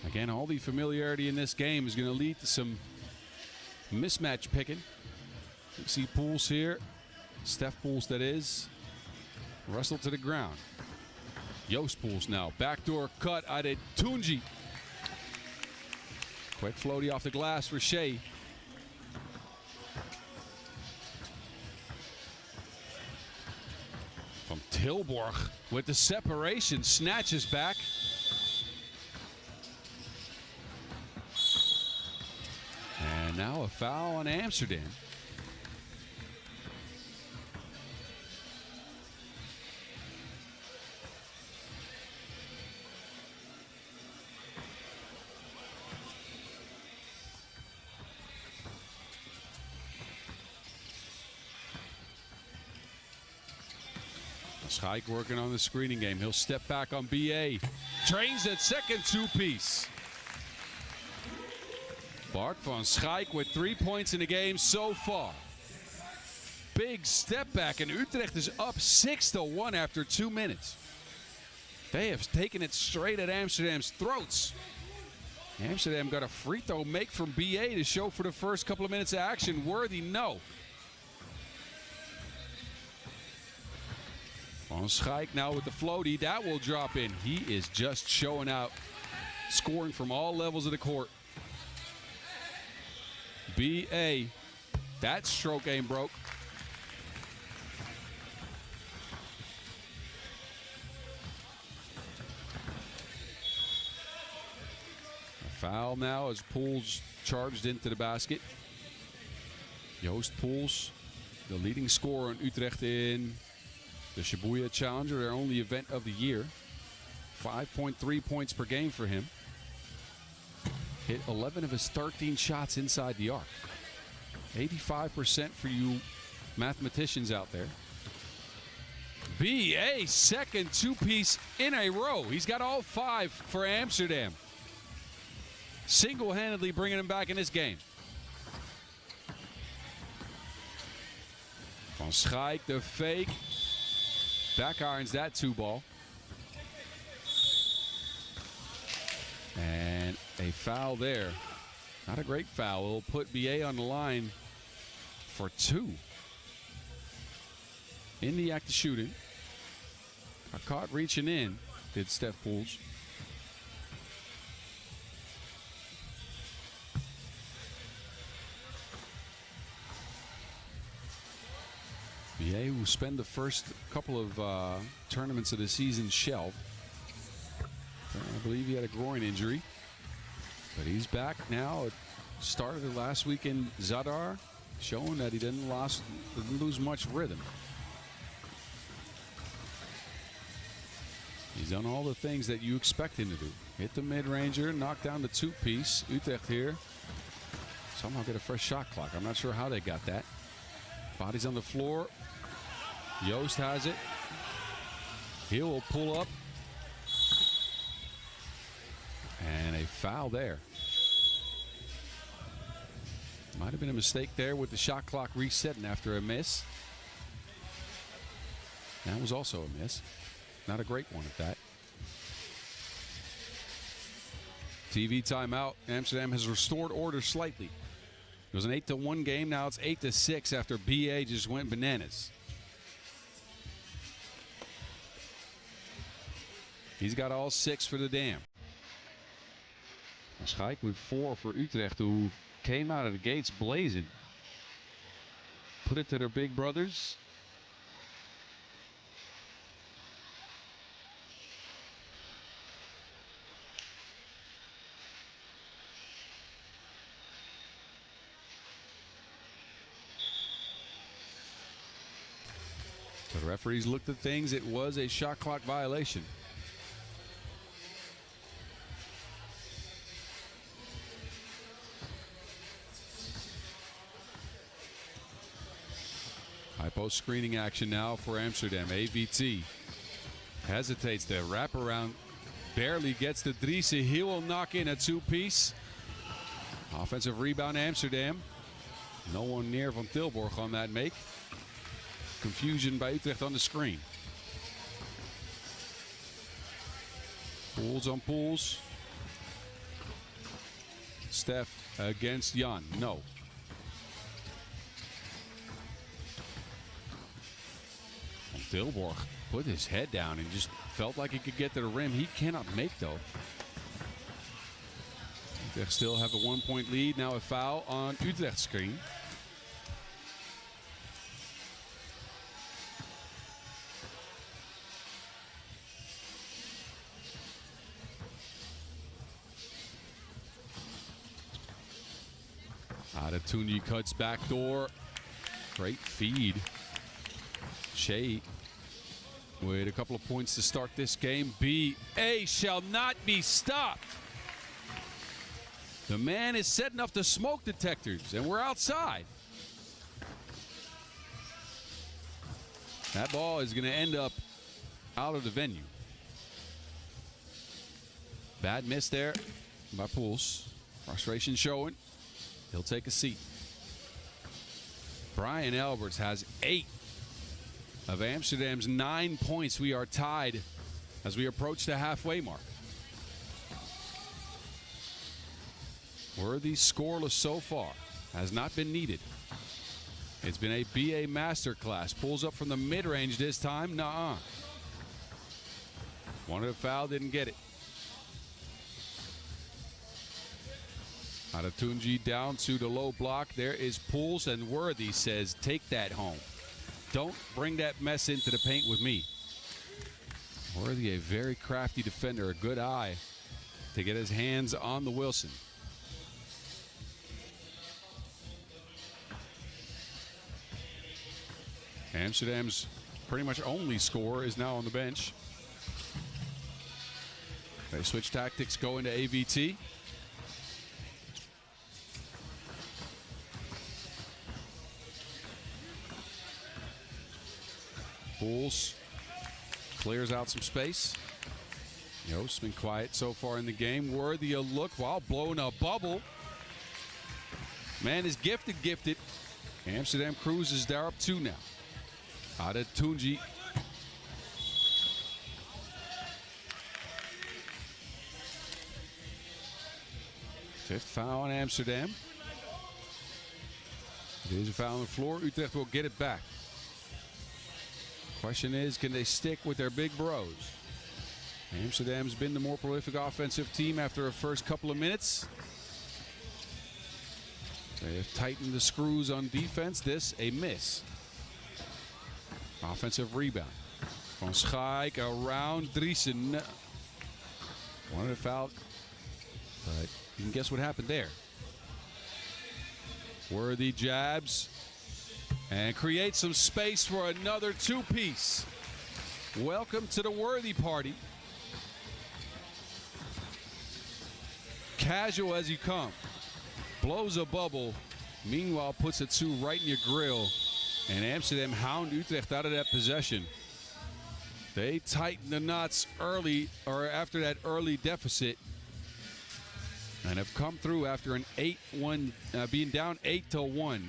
Again, all the familiarity in this game is going to lead to some mismatch picking. You see Poels here, Stef Poels that is, wrestled to the ground. Joost Poels now, backdoor cut, Adetunji. Quick floaty off the glass for Shea. From Tilburg with the separation, snatches back. And now a foul on Amsterdam. Schaik working on the screening game. He'll step back on BA. Trains that second two-piece. Bart van Schaik with 3 points in the game so far. Big step back, and Utrecht is up 6-1 after 2 minutes. They have taken it straight at Amsterdam's throats. Amsterdam got a free throw make from BA to show for the first couple of minutes of action. Worthy, no. Van Schaik now with the floaty. That will drop in. He is just showing out, scoring from all levels of the court. BA, that stroke game broke. Foul now as Poels charged into the basket. Joost Poels, the leading scorer in Utrecht in the Hamburg Challenger, their only event of the year. 5.3 points per game for him. Hit 11 of his 13 shots inside the arc. 85% for you mathematicians out there. BA, second two-piece in a row. He's got all 5 for Amsterdam. Single-handedly bringing him back in this game. Van Schaik, the fake. Back irons that 2-ball. And a foul there. Not a great foul. It'll put BA on the line for 2. In the act of shooting. Got caught reaching in, did Steph Poels. BA will spend the first couple of tournaments of the season shelved. I believe he had a groin injury. But he's back now. It started last week in Zadar, showing that he didn't lose much rhythm. He's done all the things that you expect him to do. Hit the mid-ranger, knock down the two-piece. Utrecht here. Somehow get a fresh shot clock. I'm not sure how they got that. Bodies on the floor. Joost has it. He will pull up. And a foul there. Might have been a mistake there with the shot clock resetting after a miss. That was also a miss. Not a great one at that. TV timeout. Amsterdam has restored order slightly. It was an 8-1 game. Now it's 8-6 after BA just went bananas. He's got all 6 for the Dam. Schaik with 4 for Utrecht, who came out of the gates blazing. Put it to their big brothers. The referees looked at things. It was a shot clock violation. High post screening action now for Amsterdam. AVT hesitates. The wraparound barely gets the Driese. He will knock in a 2-piece. Offensive rebound Amsterdam. No one near Van Tilburg on that make. Confusion by Utrecht on the screen. Poels on Poels. Steph against Jan. No. Van Tilburg put his head down and just felt like he could get to the rim. He cannot make though. Utrecht still have a 1-point lead. Now a foul on Utrecht's screen. Adetunyi cuts back door. Great feed. Shea with a couple of points to start this game. BA shall not be stopped. The man is setting up the smoke detectors, and we're outside. That ball is going to end up out of the venue. Bad miss there by Poels. Frustration showing. He'll take a seat. Brian Alberts has 8 of Amsterdam's 9 points. We are tied as we approach the halfway mark. Worthy scoreless so far. Has not been needed. It's been a BA masterclass. Pulls up from the mid-range this time. Nuh-uh. Wanted a foul, didn't get it. Adatunji down to the low block. There is Pools, and Worthy says, take that home. Don't bring that mess into the paint with me. Worthy, a very crafty defender, a good eye to get his hands on the Wilson. Amsterdam's pretty much only scorer is now on the bench. They switch tactics, go into AVT. Pools clears out some space. Joost been quiet so far in the game. Worthy a look while blowing a bubble. Man is gifted. Amsterdam cruises. They're up 2 now. Adatunji. Fifth foul on Amsterdam. It is a foul on the floor. Utrecht will get it back. Question is, can they stick with their big bros? Amsterdam's been the more prolific offensive team after a first couple of minutes. They have tightened the screws on defense. This a miss. Offensive rebound. Van Schaik around Driesen. Wanted a foul, but you can guess what happened there. Worthy jabs and creates some space for another two-piece. Welcome to the Worthy party. Casual as you come. Blows a bubble. Meanwhile, puts a 2 right in your grill. And Amsterdam hound Utrecht out of that possession. They tighten the knots early, or after that early deficit, and have come through after an 8-1, being down 8-1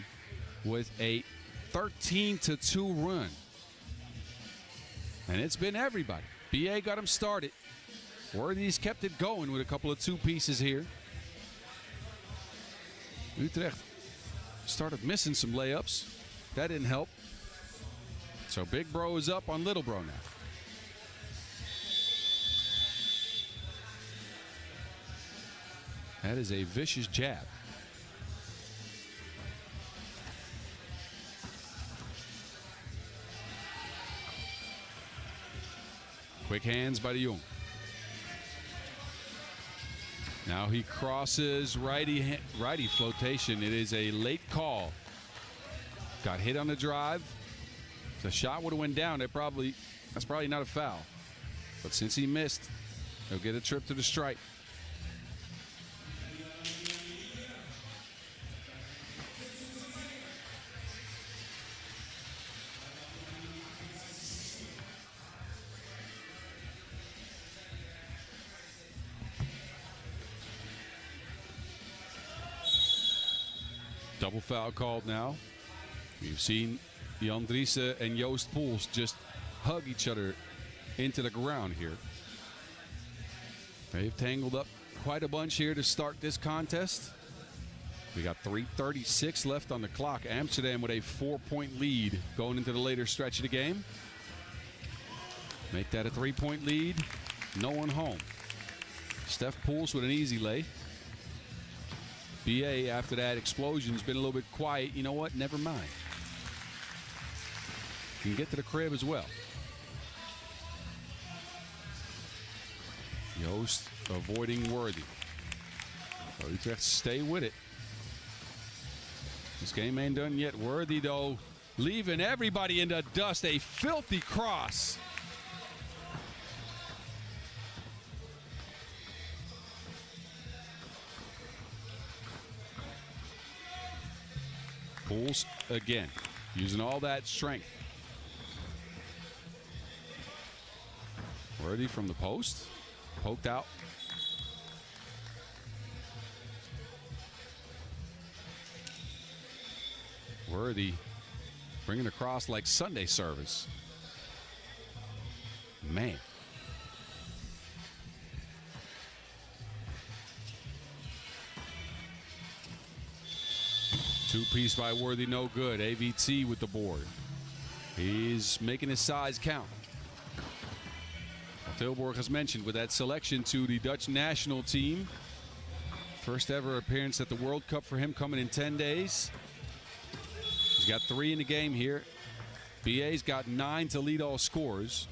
with a 13-2 run. And it's been everybody. BA got them started. Worthy's kept it going with a couple of two pieces here. Utrecht started missing some layups. That didn't help. So Big Bro is up on Little Bro now. That is a vicious jab. Quick hands by de Jong. Now he crosses righty flotation. It is a late call. Got hit on the drive. If the shot would have went down, that's probably not a foul. But since he missed, he'll get a trip to the stripe. Double foul called now. We've seen Jan Driesen and Joost Pools just hug each other into the ground here. They've tangled up quite a bunch here to start this contest. We got 3:36 left on the clock. Amsterdam with a 4-point lead going into the later stretch of the game. Make that a 3-point lead. No one home. Steph Pools with an easy lay. BA, after that explosion, has been a little bit quiet. You know what? Never mind. Can get to the crib as well. Joost avoiding Worthy. So Utrecht stay with it. This game ain't done yet. Worthy, though, leaving everybody in the dust. A filthy cross. Pools again, using all that strength. Worthy from the post, poked out. Worthy bringing across like Sunday service. Man, Two-piece by Worthy, no good. AVT with the board. He's making his size count. Tilburg, as mentioned, with that selection to the Dutch national team. First ever appearance at the World Cup for him, coming in 10 days. He's got 3 in the game here. BA's got 9 to lead all scores.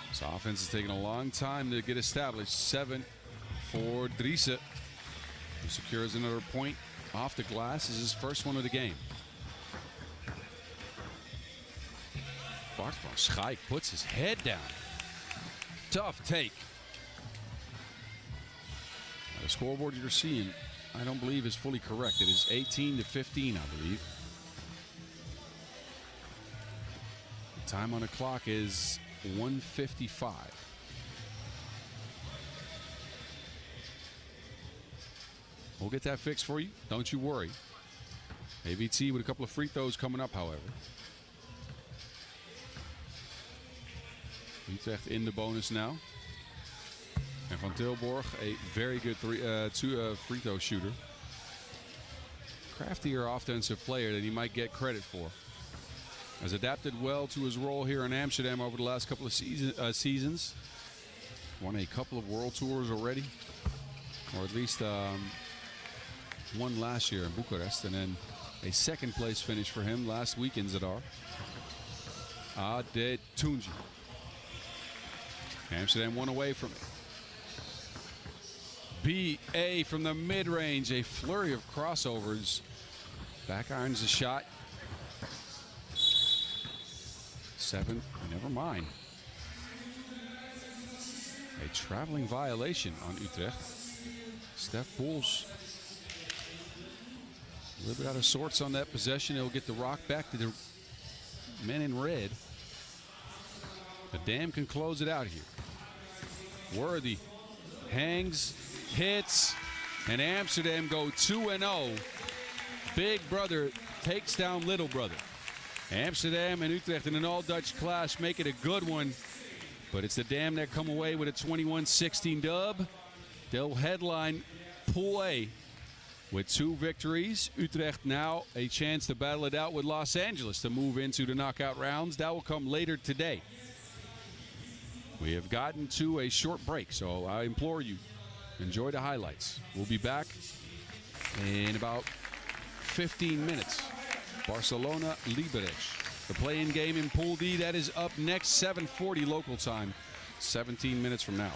This offense is taking a long time to get established. 7 for Driessen, who secures another point off the glass. This is his first one of the game. Bart van Schaik puts his head down. Tough take. Now, the scoreboard you're seeing, I don't believe is fully correct. It is 18 to 15, I believe. The time on the clock is 1:55. We'll get that fixed for you. Don't you worry. AVT with a couple of free throws coming up, however. Utrecht in the bonus now. And Van Tilburg, a very good free throw shooter. Craftier offensive player than he might get credit for. Has adapted well to his role here in Amsterdam over the last couple of seasons. Won a couple of world tours already. Or at least one last year in Bucharest. And then a second place finish for him last week in Zadar. Adetunji. Amsterdam one away from it. BA from the mid-range. A flurry of crossovers. Back irons the shot. 7. Never mind. A traveling violation on Utrecht. Stef Poels. A little bit out of sorts on that possession. He'll get the rock back to the men in red. The Dam can close it out here. Worthy hangs, hits, and Amsterdam go 2-0. Big brother takes down little brother. Amsterdam and Utrecht in an all-Dutch clash make it a good one. But it's the Dam that come away with a 21-16 dub. They'll headline Pool A with 2 victories. Utrecht now a chance to battle it out with Los Angeles to move into the knockout rounds. That will come later today. We have gotten to a short break, so I implore you, enjoy the highlights. We'll be back in about 15 minutes. Barcelona, Liberec. The play-in game in Pool D, that is up next, 7:40 local time, 17 minutes from now.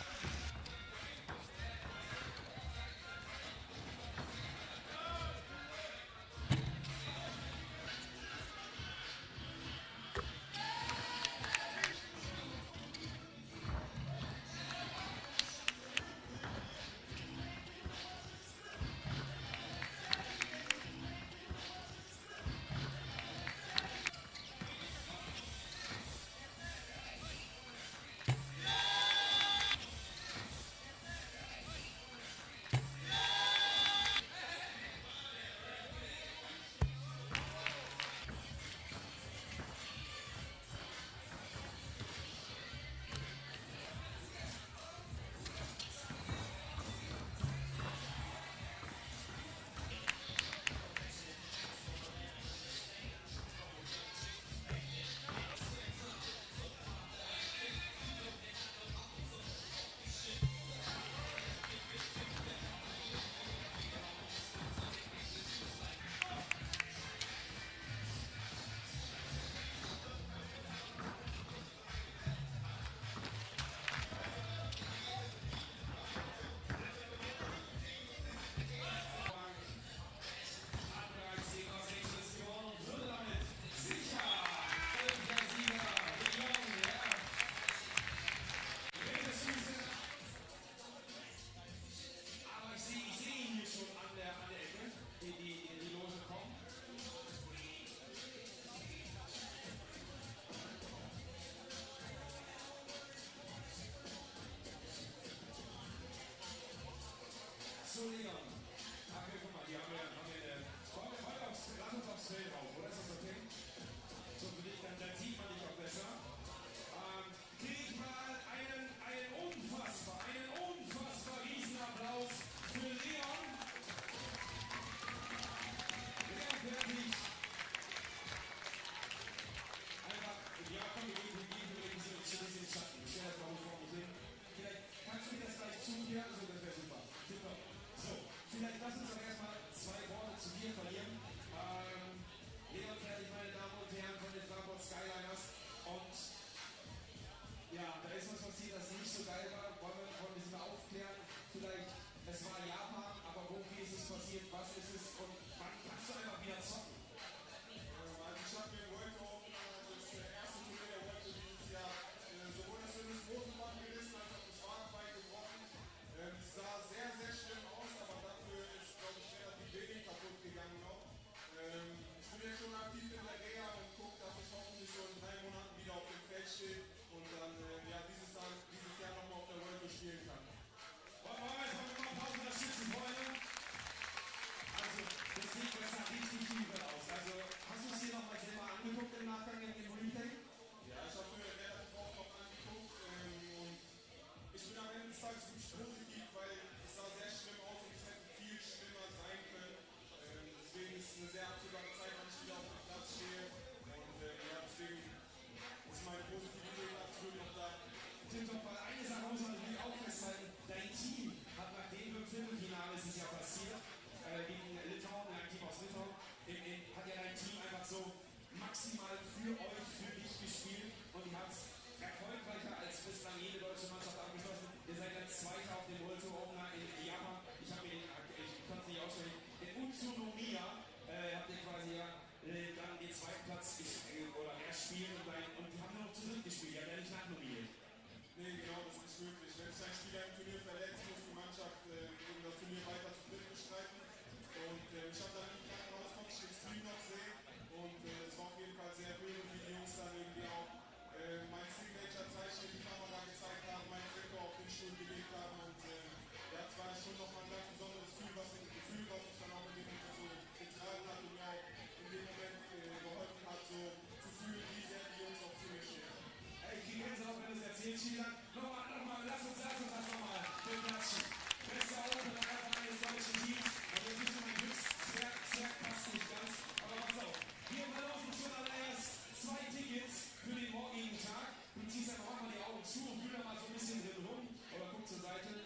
vielen Dank. Nochmal, lass uns das nochmal beklatschen. Bester Opener eines deutschen Teams. Und jetzt ist mein Glückszwerg passt nicht ganz. Aber pass auf. Wir verlosen zuallererst 2 Tickets für den morgigen Tag. Du ziehst einfach mal die Augen zu und fühl da mal so ein bisschen drin rum. Oder guck zur Seite.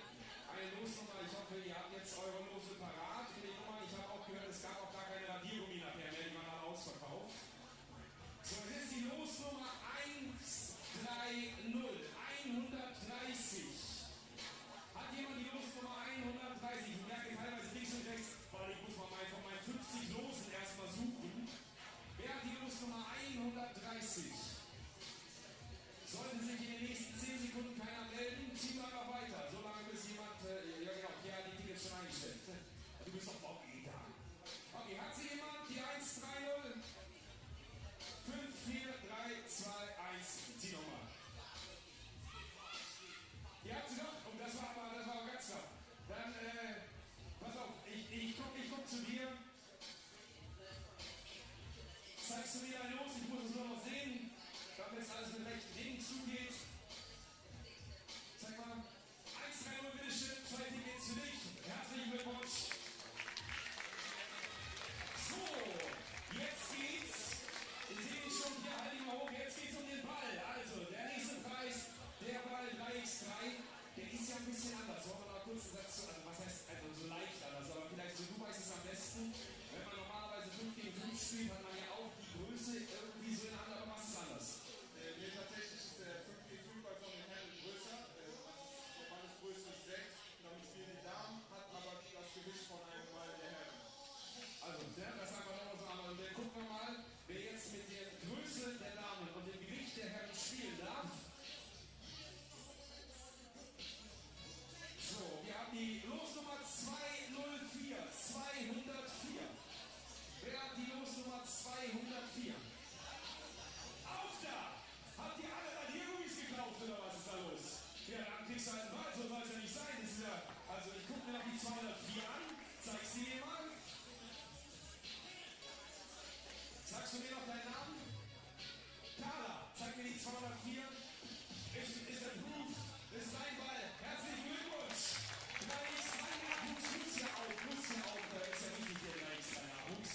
Eine Losnummer. Ich hoffe, ihr habt jetzt eure Lose parat. Für die Nummer. Ich habe auch gehört, es gab auch gar keine Radiergummi nachher mehr. Die waren alle ausverkauft. So, jetzt ist die Losnummer 130. 130. Hat jemand die Losnummer 130? Ich merke teilweise links und rechts, weil ich muss mal von meinen 50 Losen erstmal suchen. Wer hat die Losnummer 130? Sollte sich in den nächsten 10 Sekunden keiner melden, ziehen wir einfach weiter. Solange bis jemand, ja genau, hier hat die Tickets schon eingestellt. Du bist doch Bobby da. Okay, hat sie jemand die 130? 5, 4, 3, 2, 1. Zieh nochmal. Die hat sie doch. Und das war aber ganz knapp. Dann, pass auf, ich komm zu dir. Zeigst du mir dein Los? Ich muss es nur noch sehen, damit es alles mit rechten Dingen zugeht. Zeig mal. 1-3-0, bitteschön. 2 Tickets für dich. Herzlichen Glückwunsch. So, jetzt geht's. Ich sehe ihn schon hier, halt ihn mal hoch. Jetzt geht's um den Ball. Also, der nächste Preis, der Ball 3x3, der ist ja ein bisschen anders. Wollen wir noch kurz einen Satz zu, also was heißt, also so leicht anders, aber vielleicht so, du weißt es am besten. Wenn man normalerweise 5 gegen 5 spielt, hat man ja auch die Größe irgendwie so in der Hand, aber was ist anders? Nee, tatsächlich ist der 5 gegen 5 Ball von den Herren größer. Meines Größe ist 6, damit spielen die Damen, hat aber das Gewicht von einem Ball der Herren. Also, das sagen wir nochmal so an. Und dann gucken wir mal, wer jetzt mit der Größe der Damen und dem Gewicht der Herren spielen darf. So, wir haben die Losnummer 204. 204. Wer hat die Losnummer 204? Auch da! Habt ihr alle Radiergummis gekauft oder was ist da los? Ja, dann kriegst du halt einen Ball, so soll es ja nicht sein. Das ist ja, also ich gucke mir noch die 204 an. Zeig's dir jemand? Sagst du mir noch deinen Namen? Carla, zeig mir die 204. Ist approved. Ist dein Ball. Herzlichen Glückwunsch. 3x3 Nachwuchs muss ja auch. Ist ja wichtig, der 3x3 Nachwuchs.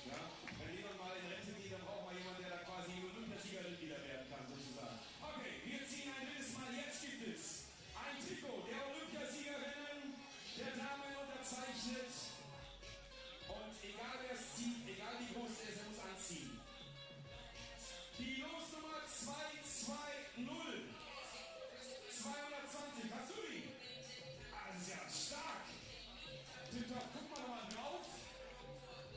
Ja, wenn jemand mal in Rente geht, dann braucht man jemanden, der da quasi Olympiasiegerin wieder werden kann, sozusagen. Okay, wir ziehen ein drittes Mal. Jetzt gibt es ein Trikot der Olympiasiegerinnen, der Damen unterzeichnet. Und egal wer es zieht, egal wie groß er ist, er muss anziehen. Die Losnummer 220. 220. Hast du die? Ah, das ist ja stark. Tipptopp, guck mal nochmal drauf.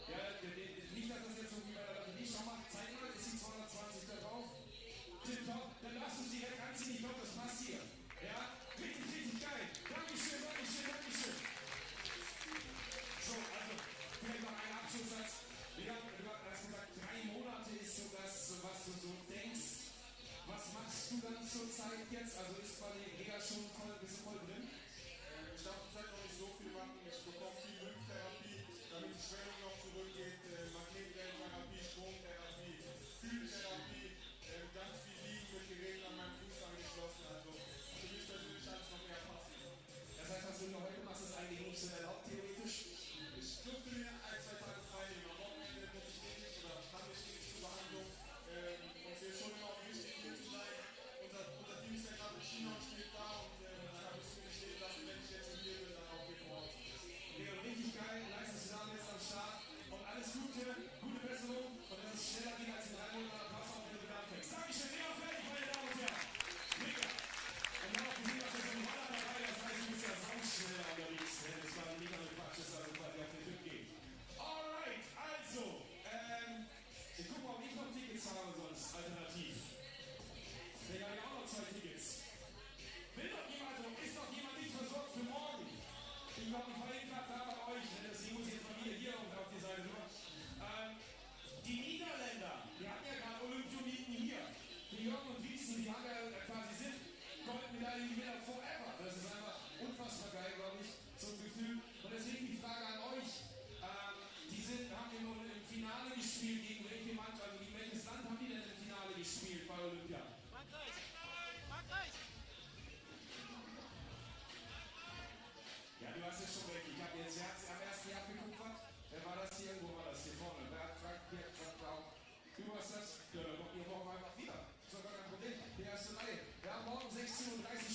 Ja, nicht, dass das jetzt so wie bei der Batterie. Schau mal, zeig mal, ist die 220 da drauf? Tipptopp, dann darfst du sie direkt anziehen. Ich glaube, das passt hier. Ja, richtig geil. Dankeschön. So, also, vielleicht noch ein Abschlusssatz. Du hast gesagt, 3 Monate ist so das, was du so denkst. Was machst du dann zur Zeit jetzt? Also ist bei der Reha schon bist du voll drin? Ich darf zurzeit noch nicht so viel machen. Ich bekomme viel Lymftherapie, damit die Schwellung noch zurückgeht. Magnetwellentherapie, Stromtherapie, Kühltherapie, ganz viel Liegen mit Geräten an meinem Fuß angeschlossen. Also für mich persönlich alles noch mehr passiv. Das heißt, was du noch heute machst, ist eigentlich nicht so erlaubt, theoretisch? Ich durfte mir 1-2 Tage frei nehmen. Am Wochenende muss ich nicht oder kann ich nicht zur Behandlung. Und mir ist schon immer auch wichtig, hier zu sein. Unser Team ist ja gerade in China und steht da und da müssen wir nicht stehen lassen, wenn ich jetzt hier bin, dann auch hier vor Ort. Leon, richtig geil, leistest du da jetzt am Start und alles Gute, gute Besserung und dass es schneller geht als in 3 Monaten.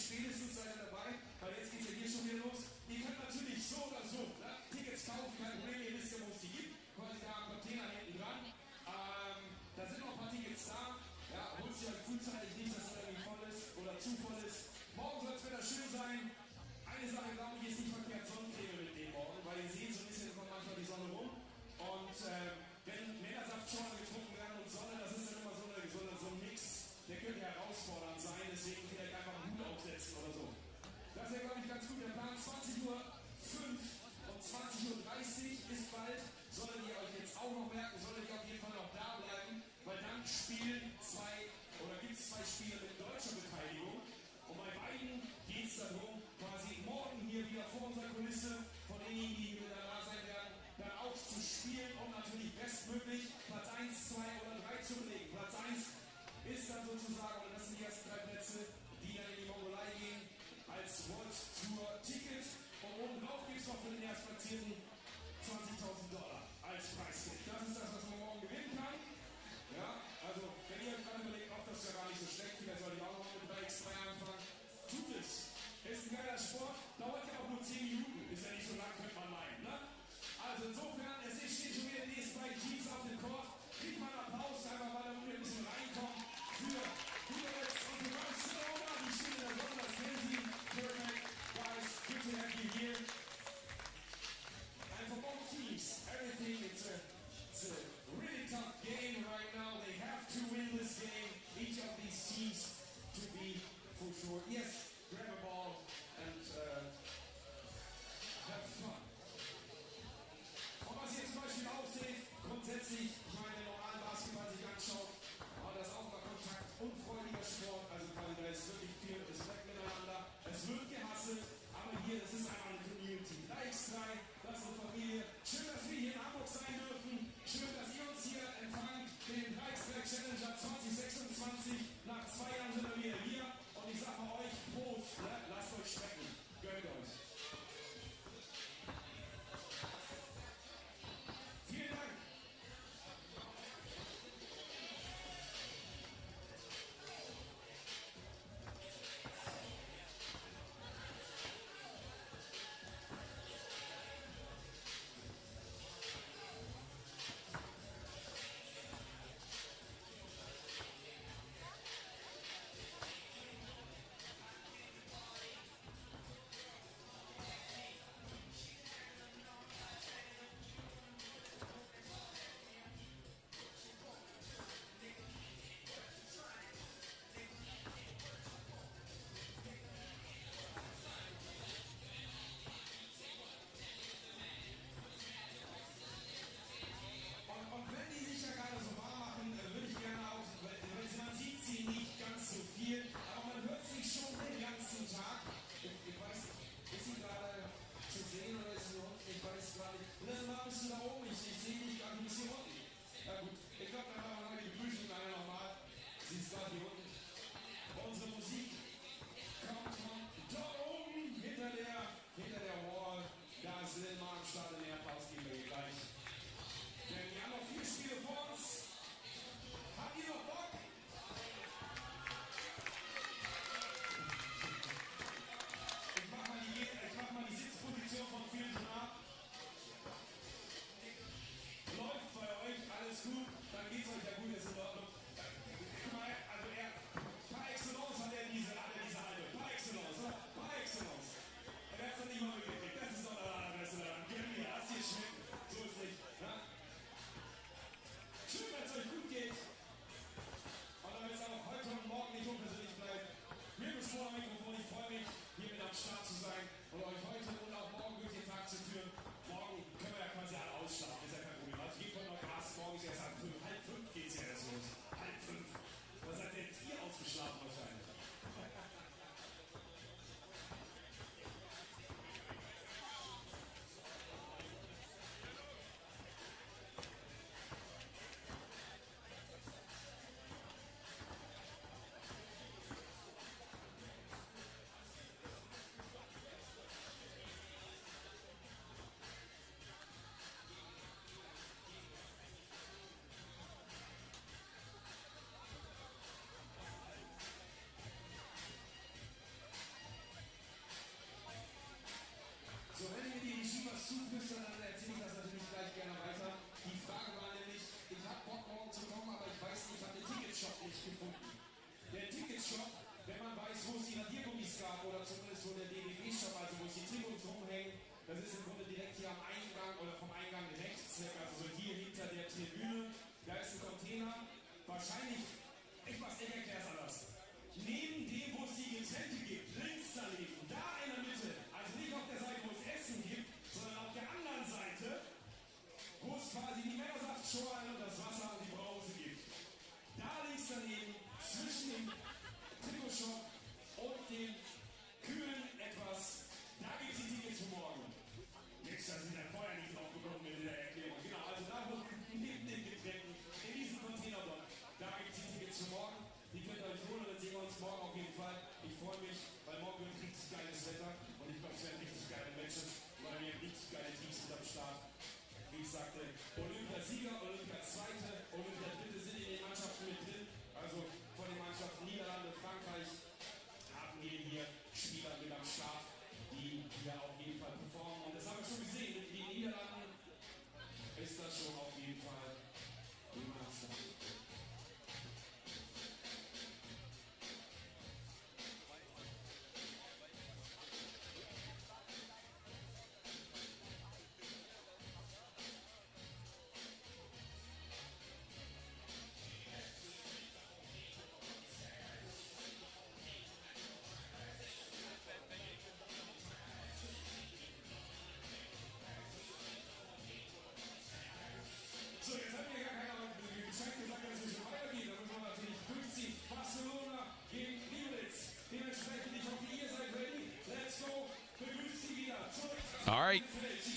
spätestens seid ihr dabei, weil jetzt geht es ja hier schon wieder los. Ihr könnt natürlich so oder so Tickets kaufen, kein Problem, ihr wisst ja, wo es die gibt. Quasi da am Container hinten dran. Da sind noch ein paar Tickets da. Ja, holt sie halt frühzeitig nicht, dass es irgendwie voll ist oder zu voll ist. Morgen soll es wieder schön sein. Eine Sache, glaube ich, ist nicht verkehrt, Sonnencreme mitnehmen morgen, weil ihr seht, so ein bisschen kommt manchmal die Sonne rum. Und wenn Meersaftschorle getrunken werden und Sonne, das ist dann immer so ein Mix, der könnte herausfordernd sein, deswegen vielleicht einfach einen Hut aufsetzen oder so. Das wäre, glaube ich, ganz gut. Der Plan 20:05 und 20:30 ist bald. Solltet ihr euch jetzt auch noch merken, solltet ihr auf jeden Fall noch da bleiben, weil dann gibt es zwei Spiele mit deutscher Beteiligung. Und bei beiden geht es darum, quasi morgen hier wieder vor unserer Kulisse, von denjenigen, die wieder da sein werden, dann auch zu spielen und natürlich bestmöglich Platz 1, 2 oder 3 zu belegen. Platz 1 ist dann sozusagen, und das sind die ersten 3 Plätze, die dann in die Mongolei gehen, als World Tour Ticket. Und oben drauf gibt es noch für den Erstplatzierten $20.000 als Preisgeld. Das ist das, was man morgen gewinnen kann. Ja, also wenn ihr euch gerade überlegt, auch das ist ja gar nicht so schlecht, vielleicht soll ich auch noch mit 3x3 anfangen. Tut es. Ist ein geiler Sport, dauert ja auch nur 10 Minuten. Ist ja nicht so lang, könnte man meinen, ne? Also insofern, es stehen schon wieder die nächsten 2 Teams auf dem Court. Kriegt mal einen Applaus, einfach mal, damit wir ein bisschen reinkommen. Für Liberec und für Barcelona, die stehen in der Sonne, das kennen Sie. Perfect, guys, good to have you here. And for both teams, everything, it's a really tough game right now. They have to win this game. Each of these teams to be for sure. Yes, grab a ball and have fun. Und was ihr zum Beispiel auch seht, grundsätzlich, ich meine, wenn normalen Basketball sich anschaut, aber das ist auch mal Kontakt, unfreundlicher Sport, also quasi da ist wirklich viel Respekt miteinander. Es wird gehasselt, aber hier, es ist einfach eine Community. 3x3, das ist eine Familie. Schön, dass wir hier in Hamburg sein dürfen. Schön, dass ihr uns hier empfangt. Den 3x3 Challenger 2026. Nach 2 Jahren sind wir wieder hier. Und ich sage mal euch, Prost, ne? Lasst euch schmecken. Gönnt euch. Vielen Dank. wenn man weiß, wo es die Radiergummis gab oder zumindest wo der DDB-Shop, also wo es die Trikots rumhängen, das ist im Grunde direkt hier am Eingang oder vom Eingang rechts weg, also so hier hinter der Tribüne. Da ist ein Container, wahrscheinlich, ich erkläre es anders. Neben dem, wo es die Getränke gibt, links daneben, da in der Mitte, also nicht auf der Seite, wo es Essen gibt, sondern auf der anderen Seite, wo es quasi die Männersaftschorle und das Wasser und die Brause gibt. Da links daneben, zwischen dem Trikotshop und dem kühlen etwas, da gibt es die Tickets für morgen. Jetzt, da sind wir vorher nicht drauf gekommen mit der Erklärung. Genau, also da wo neben den Getränken, in diesem Container dort, da gibt es die Tickets für morgen. Die könnt ihr euch holen und dann sehen wir uns morgen auf jeden Fall. Ich freue mich, weil morgen wird richtig geiles Wetter und ich glaube, es werden richtig geile Matches, weil wir richtig geile Teams sind am Start. Wie ich sagte, Olympiasieger, Olympiazweite, Olympiadritte sind in den Mannschaften mit drin. Also von den Mannschaften Niederlande, Frankreich haben wir hier Spieler mit am Start, die hier auf jeden Fall performen. Und das haben wir schon gesehen, mit den Niederlanden ist das schon auf jeden Fall im Start. So, jetzt hat mir gar keiner Bescheid gesagt, dass es schon weitergeht. Da müssen wir natürlich durchziehen. Barcelona gegen Liberec. Dementsprechend, ich hoffe, ihr seid ready. Let's go. Begrüßt sie wieder zurück. All right,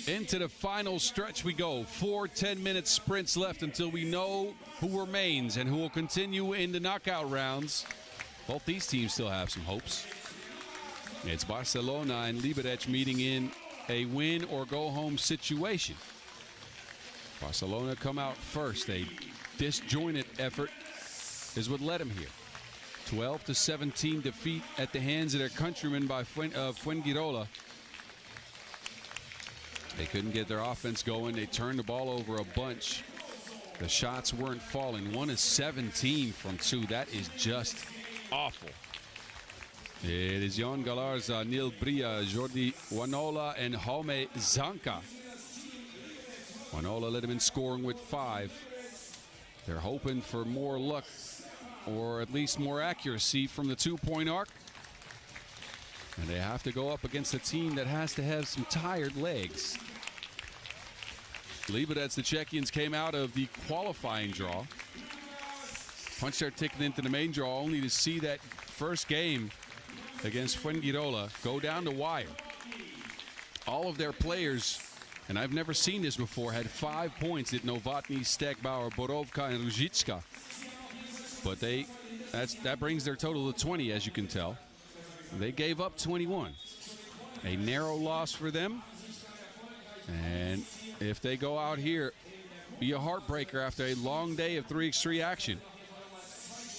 into the final stretch we go. 4 10-minute sprints left until we know who remains and who will continue in the knockout rounds. Both these teams still have some hopes. It's Barcelona and Liberec meeting in a win or go home situation. Barcelona come out first. A disjointed effort is what led them here. 12-17 defeat at the hands of their countrymen by Fuengirola. They couldn't get their offense going. They turned the ball over a bunch. The shots weren't falling. 1 of 17 from 2. That is just awful. It is Jan Galarza, Neil Bria, Jordi Wanola, and Jaume Zanca. Wanola led him in scoring with 5. They're hoping for more luck or at least more accuracy from the 2-point arc. And they have to go up against a team that has to have some tired legs. Liberec, the Czechians, came out of the qualifying draw, punched their ticket into the main draw, only to see that first game against Fuengirola go down the wire. All of their players, and I've never seen this before, had 5 points at Novotny, Stekbauer, Borovka, and Ruzicka. But that brings their total to 20, as you can tell. They gave up 21. A narrow loss for them. And if they go out here, be a heartbreaker after a long day of 3x3 action.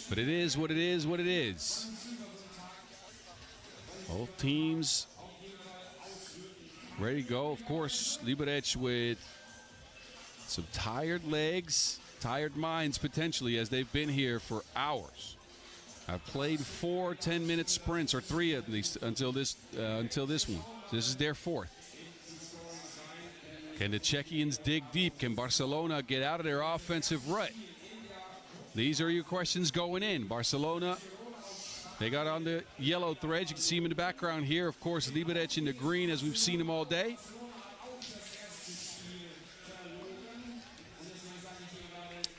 But it is what it is, what it is. Both teams ready to go. Of course, Liberec with some tired legs, tired minds potentially, as they've been here for hours. I've played 4 10-minute sprints, or 3 at least, until this one. This is their 4th. Can the Czechians dig deep? Can Barcelona get out of their offensive rut? These are your questions going in. Barcelona, they got on the yellow threads. You can see them in the background here. Of course, Liberec in the green, as we've seen them all day.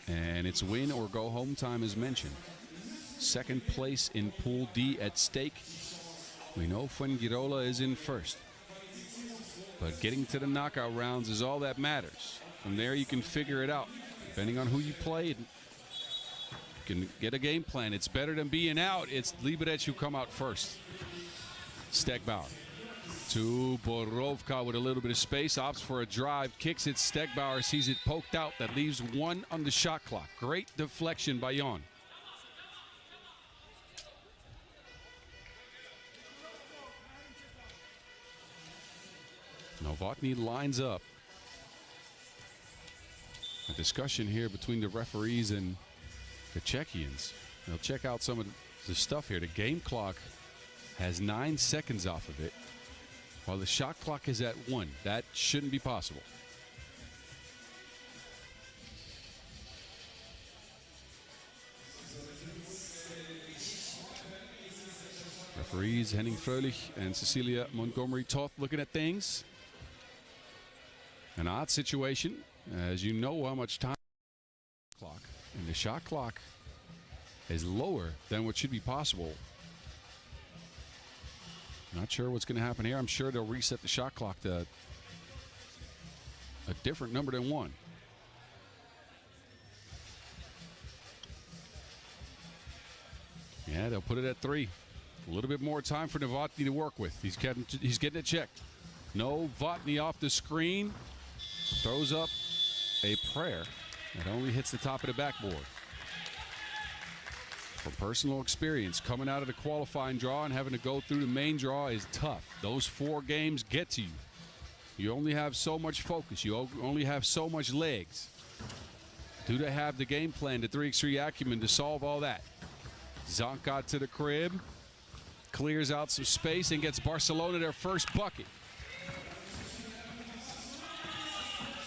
And it's win or go home time, as mentioned. Second place in Pool D at stake. We know Fuengirola is in first. But getting to the knockout rounds is all that matters. From there, you can figure it out. Depending on who you play, you can get a game plan. It's better than being out. It's Liberec who come out first. Stekbauer to Borovka with a little bit of space. Opts for a drive. Kicks it. Stekbauer sees it poked out. That leaves 1 on the shot clock. Great deflection by Jan. Novotny lines up. A discussion here between the referees and the Czechians. They'll check out some of the stuff here. The game clock has 9 seconds off of it, while the shot clock is at 1. That shouldn't be possible. Referees Henning Fröhlich and Cecilia Montgomery Toth looking at things. An odd situation, as you know how much time clock, and the shot clock is lower than what should be possible. Not sure what's going to happen here. I'm sure they'll reset the shot clock to a different number than 1. Yeah, they'll put it at 3. A little bit more time for Novotny to work with. He's getting it checked. Novotny off the screen. Throws up a prayer that only hits the top of the backboard. From personal experience, coming out of the qualifying draw and having to go through the main draw is tough. Those 4 games get to you. You only have so much focus. You only have so much legs. Do they have the game plan, the 3x3 acumen to solve all that? Zonka to the crib. Clears out some space and gets Barcelona their first bucket.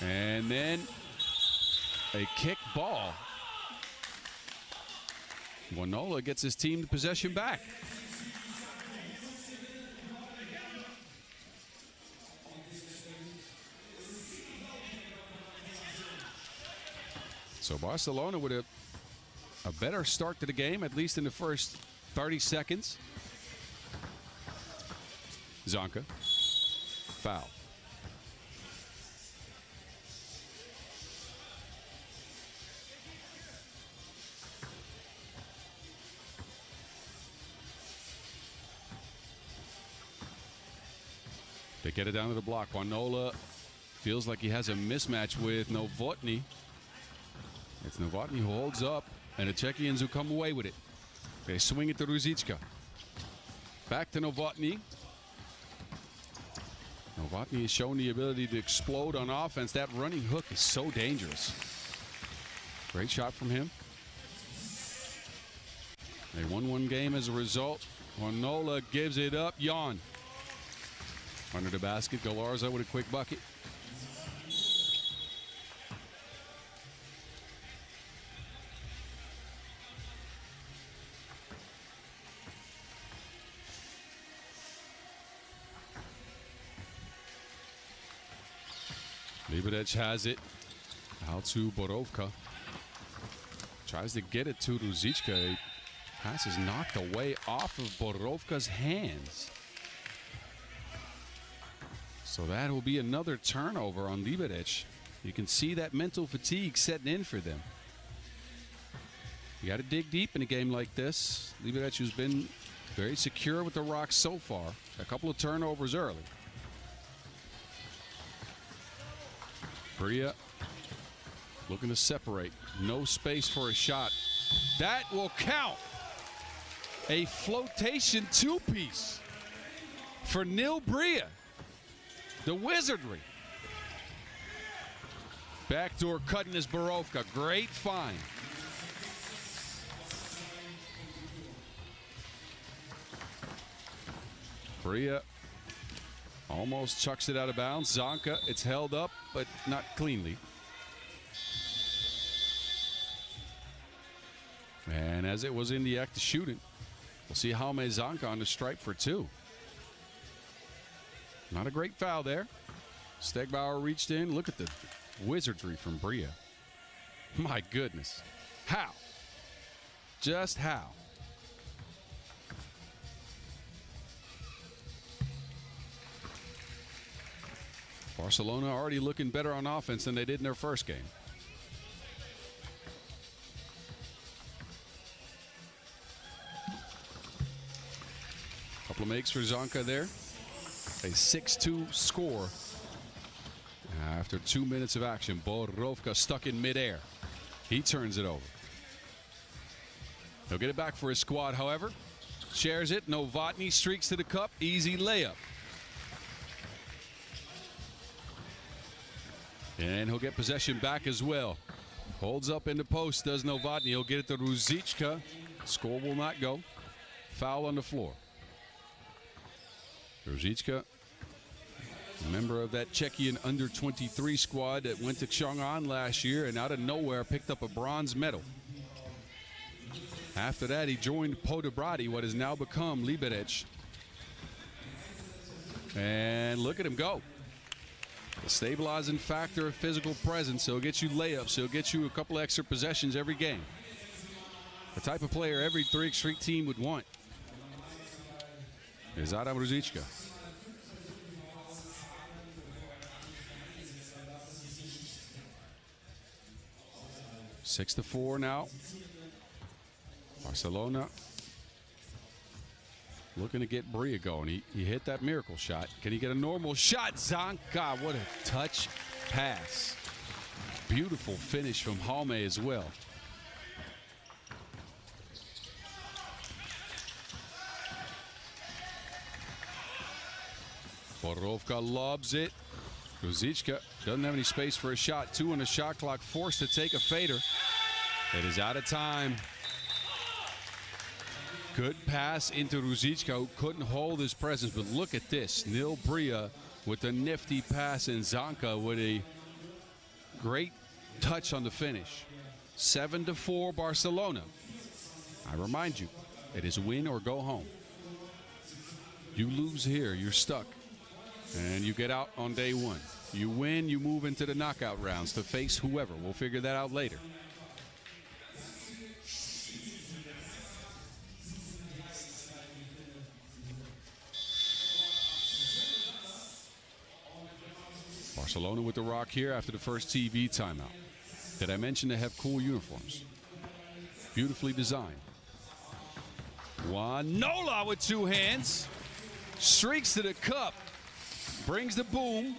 And then a kick ball. Wanola gets his team the possession back. So Barcelona with a better start to the game, at least in the first 30 seconds. Zonka. Foul. They get it down to the block. Wanola feels like he has a mismatch with Novotny. It's Novotny who holds up, and the Czechians who come away with it. They swing it to Ruzicka. Back to Novotny. Novotny has shown the ability to explode on offense. That running hook is so dangerous. Great shot from him. They won 1 game as a result. Wanola gives it up. Jan. Under the basket, Galarza with a quick bucket. Liberec has it. Out to Borovka. Tries to get it to Ruzicka. Pass is knocked away off of Borovka's hands. So that will be another turnover on Liberec. You can see that mental fatigue setting in for them. You got to dig deep in a game like this. Liberec, who's been very secure with the Rocks so far. A couple of turnovers early. Bria looking to separate. No space for a shot. That will count. A flotation 2-piece for Nil Bria. The wizardry. Backdoor cutting is Borovka. Great find. Bria almost chucks it out of bounds. Zonka, it's held up, but not cleanly. And as it was in the act of shooting, we'll see Jaume Zonka on the stripe for 2. Not a great foul there. Stegbauer reached in. Look at the wizardry from Bria. My goodness. How? Just how? Barcelona already looking better on offense than they did in their first game. Couple of makes for Zonka there. A 6-2 score after 2 minutes of action. Borovka stuck in midair. He turns it over. He'll get it back for his squad, however. Shares it. Novotny streaks to the cup. Easy layup. And he'll get possession back as well. Holds up in the post, does Novotny. He'll get it to Ruzicka. Score will not go. Foul on the floor. Ruzicka, a member of that Czechian under-23 squad that went to Chang'an last year and out of nowhere picked up a bronze medal. After that, he joined Podobrati, what has now become Liberec. And look at him go. The stabilizing factor of physical presence. He'll get you layups. He'll get you a couple extra possessions every game. The type of player every 3x3 team would want is Adam Ruzicka. Six to 4 now. Barcelona looking to get Bria going. He hit that miracle shot. Can he get a normal shot? Zanka, what a touch pass. Beautiful finish from Jaume as well. Borovka lobs it. Ruzicka doesn't have any space for a shot. 2 on the shot clock, forced to take a fader. It is out of time. Good pass into Ruzicka, who couldn't hold his presence, but look at this. Nil Bria with a nifty pass, and Zanka with a great touch on the finish. 7 to 4 Barcelona. I remind you, it is win or go home. You lose here, you're stuck. And you get out on day 1. You win, you move into the knockout rounds to face whoever. We'll figure that out later. Barcelona with the rock here after the first TV timeout. Did I mention they have cool uniforms? Beautifully designed. Wanola with 2 hands. Streaks to the cup. Brings the boom.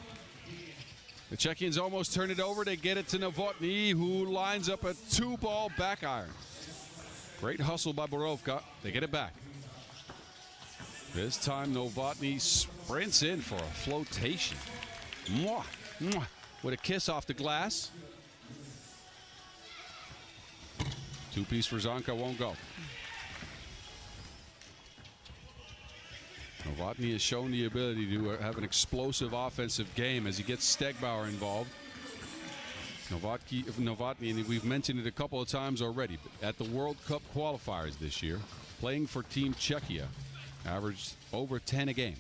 The Czechians almost turn it over. They get it to Novotny, who lines up a 2-ball back iron. Great hustle by Borovka. They get it back. This time Novotny sprints in for a flotation. Mwah, mwah, with a kiss off the glass. 2-piece for Zanka won't go. Novotny has shown the ability to have an explosive offensive game as he gets Stegbauer involved. Novotny, and we've mentioned it a couple of times already, but at the World Cup qualifiers this year, playing for Team Czechia, averaged over 10 a game.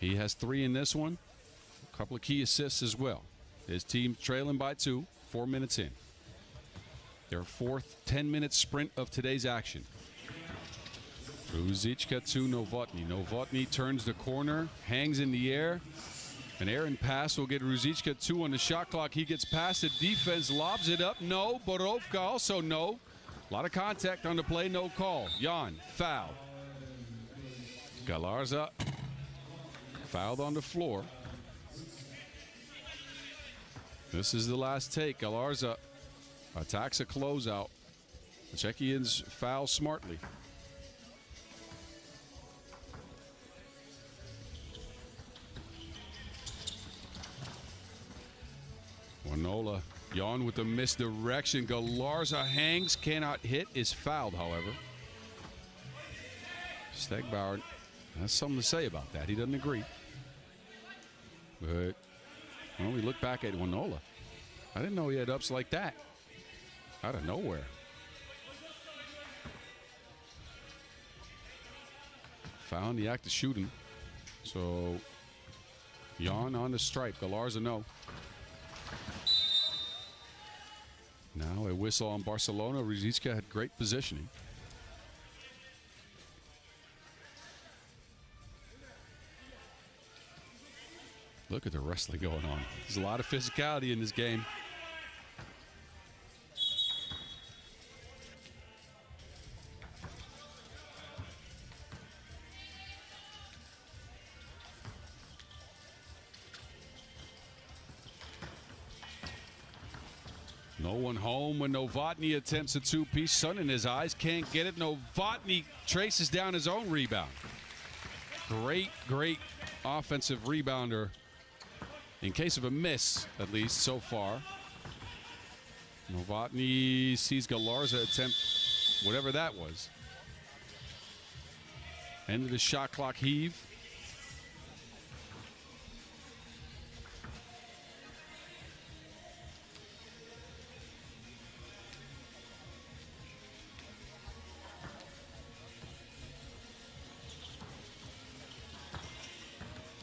He has 3 in this one. A couple of key assists as well. His team trailing by 2, 4 minutes in. Their 4th 10-minute sprint of today's action. Ruzicka to Novotny. Novotny turns the corner, hangs in the air. An errant pass will get Ruzicka 2 on the shot clock. He gets past the defense, lobs it up. No. Borovka also no. A lot of contact on the play, no call. Jan, foul. Galarza fouled on the floor. This is the last take. Galarza attacks a closeout. The Czechians foul smartly. Wanola, Jan with the misdirection. Galarza hangs, cannot hit, is fouled, however. Stegbauer has something to say about that. He doesn't agree. But, well, we look back at Wanola. I didn't know he had ups like that. Out of nowhere. Found the act of shooting. So, Jan on the stripe. Galarza no. Now a whistle on Barcelona. Ruzicka had great positioning. Look at the wrestling going on. There's a lot of physicality in this game. No one home when Novotny attempts a 2-piece. Sun in his eyes, can't get it. Novotny traces down his own rebound. Great, great offensive rebounder. In case of a miss, at least so far. Novotny sees Galarza attempt whatever that was. End of the shot clock heave.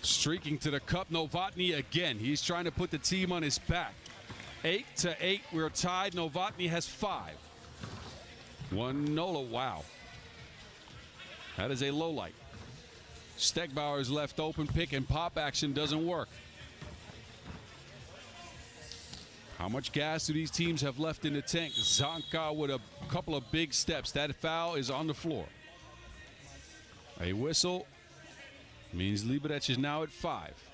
Streaking to the cup, Novotny again. He's trying to put the team on his back. 8-8, we're tied. Novotny has 5. Fuengirola, wow. That is a low light. Stegbauer's left open, pick and pop action doesn't work. How much gas do these teams have left in the tank? Zanka with a couple of big steps. That foul is on the floor. A whistle means Liberec is now at 5.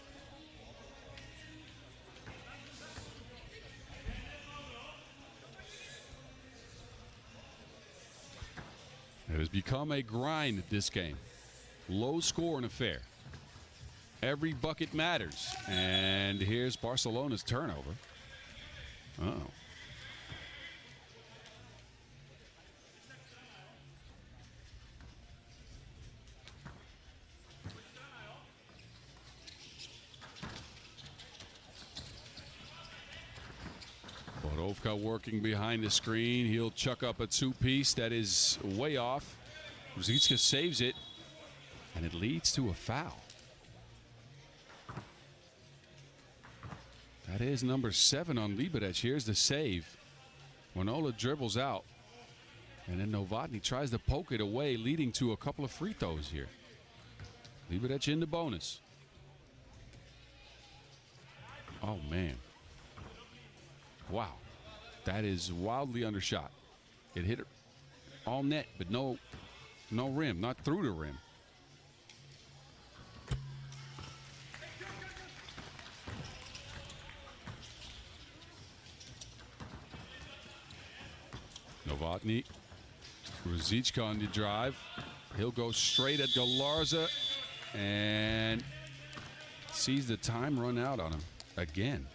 It has become a grind this game. Low scoring affair. Every bucket matters. And here's Barcelona's turnover. Uh-oh. Borovka working behind the screen. He'll chuck up a two-piece that is way off. Ruzicka saves it, and it leads to a foul. That is number 7 on Liberec. Here's the save. Fuengirola dribbles out, and then Novotny tries to poke it away, leading to a couple of free throws here. Liberec in the bonus. Oh, man. Wow, that is wildly undershot. It hit all net, but no rim, not through the rim. Novotny, Ruzicka on the drive. He'll go straight at Galarza and sees the time run out on him again.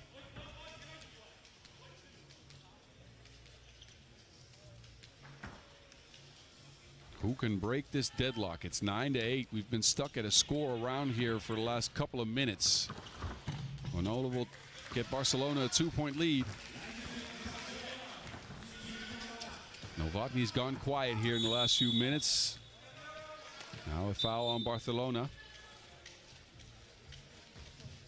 Who can break this deadlock? It's 9-8. We've been stuck at a score around here for the last couple of minutes. Fuengirola will get Barcelona a 2-point lead. Novotny's gone quiet here in the last few minutes. Now a foul on Barcelona.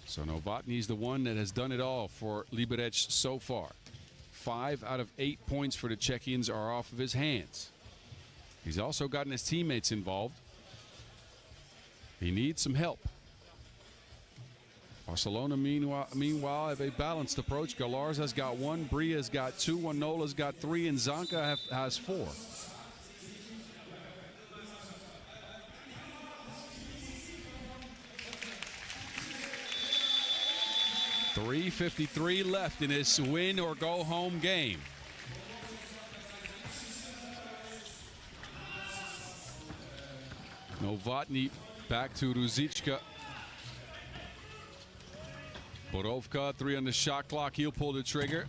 So Novotny's the one that has done it all for Liberec so far. 5 out of 8 points for the Czechians are off of his hands. He's also gotten his teammates involved. He needs some help. Barcelona, meanwhile, have a balanced approach. Galarza's got 1, Bria's got 2, Fuengiola's got 3, and Zanka has 4. .353 left in this win or go home game. Novotny back to Ruzicka. Borovka, 3 on the shot clock. He'll pull the trigger.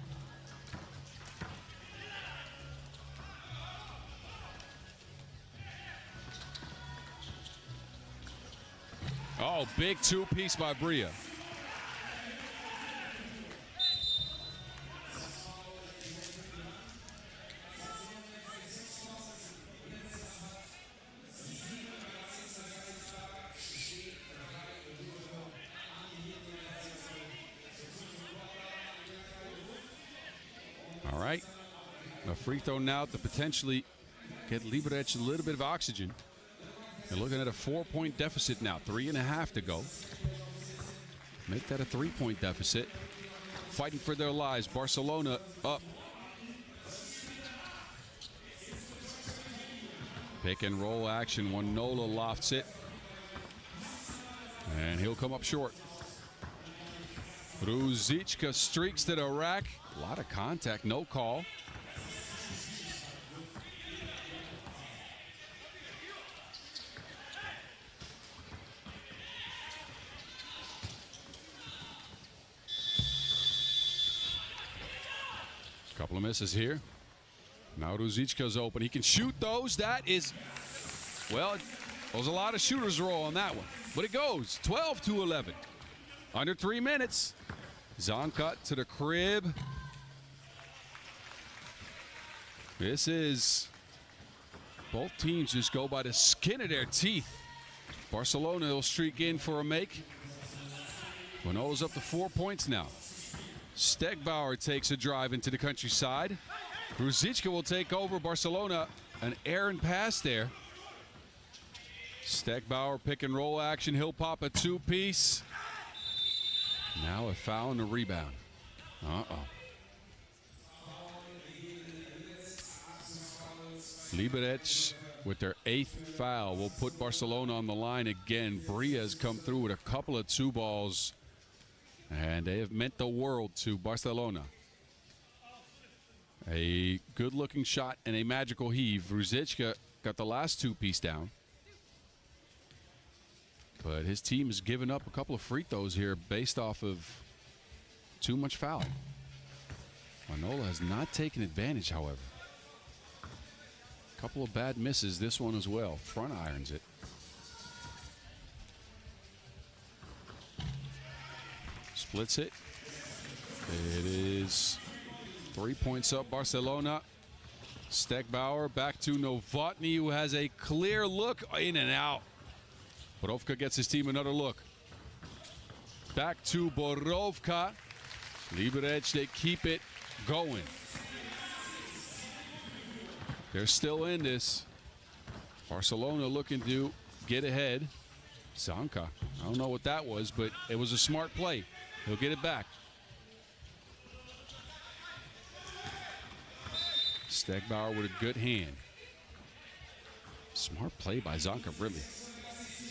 Oh, big two-piece by Bria. All right, a free throw now to potentially get Liberec a little bit of oxygen. They're looking at a 4-point deficit now, 3.5 to go. Make that a 3-point deficit. Fighting for their lives. Barcelona up. Pick and roll action. Fuengirola lofts it. And he'll come up short. Ruzicka streaks to the rack. A lot of contact, no call. Couple of misses here. Now Ruzicka's open. He can shoot those. That is, well, there's a lot of shooters roll on that one. But it goes 12-11. Under 3 minutes. Zonka to the crib. This is, both teams just go by the skin of their teeth. Barcelona will streak in for a make. Winola's up to 4 points now. Stegbauer takes a drive into the countryside. Ruzicka will take over. Barcelona, an errant pass there. Stegbauer pick and roll action. He'll pop a two-piece. Now a foul and a rebound. Liberec with their 8th foul will put Barcelona on the line again. Bria has come through with a couple of 2 balls, and they have meant the world to Barcelona. A good-looking shot and a magical heave. Ruzicka got the last 2-piece down. But his team has given up a couple of free throws here based off of too much fouling. Winola has not taken advantage, however. A couple of bad misses, this one as well. Front irons it. Splits it. It is 3 points up, Barcelona. Stegbauer back to Novotny, who has a clear look in and out. Borovka gets his team another look. Back to Borovka. Liberec, they keep it going. They're still in this. Barcelona looking to get ahead. Zonka, I don't know what that was, but it was a smart play. He'll get it back. Stegbauer with a good hand. Smart play by Zonka, really.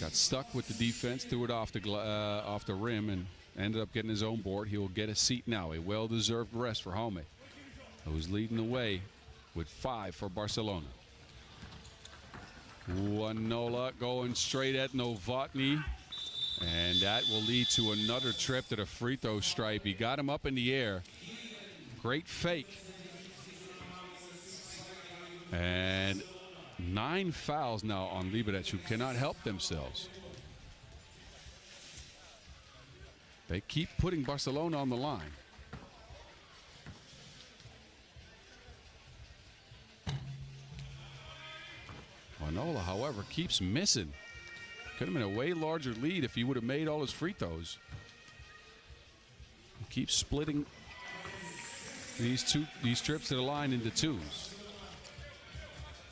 Got stuck with the defense, threw it off the rim, and ended up getting his own board. He will get a seat now. A well-deserved rest for Jaume, who's leading the way with 5 for Barcelona. Winola going straight at Novotny, and that will lead to another trip to the free throw stripe. He got him up in the air. Great fake. And 9 fouls now on Liberec, who cannot help themselves. They keep putting Barcelona on the line. Winola, however, keeps missing. Could have been a way larger lead if he would have made all his free throws. He keeps splitting these trips to the line into 2s.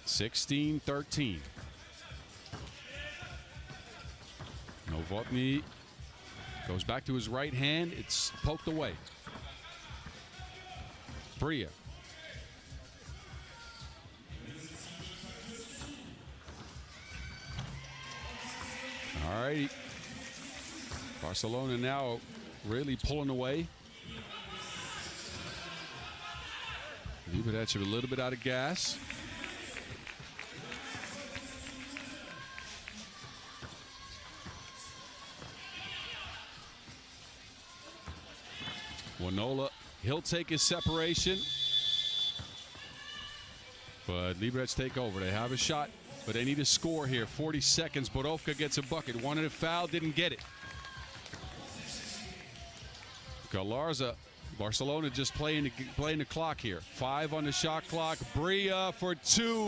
16-13. Novotny goes back to his right hand. It's poked away. Bria. All righty. Barcelona now really pulling away. Liberec a little bit out of gas. Winola, he'll take his separation. But Liberec take over. They have a shot, but they need a score here. 40 seconds. Borovka gets a bucket. Wanted a foul, didn't get it. Galarza, Barcelona just playing the clock here. 5 on the shot clock. Bria for 2.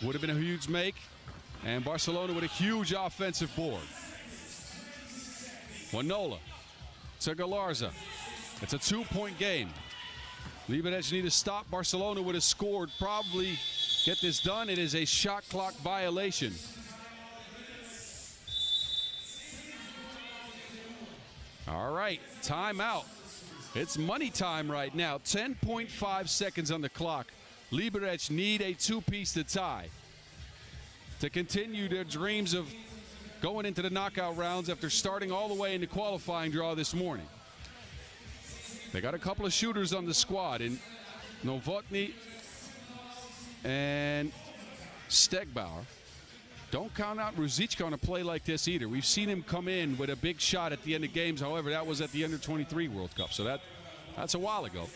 Would have been a huge make. And Barcelona with a huge offensive board. Winola to Galarza. It's a 2-point game. Liberec need to stop Barcelona with a score. Probably get this done. It is a shot clock violation. All right, timeout. It's money time right now. 10.5 seconds on the clock. Liberec need a 2-piece to tie to continue their dreams of going into the knockout rounds after starting all the way in the qualifying draw this morning. They got a couple of shooters on the squad in Novotny and Stegbauer. Don't count out Ruzicka on a play like this either. We've seen him come in with a big shot at the end of games. However, that was at the Under-23 World Cup, so that's a while ago.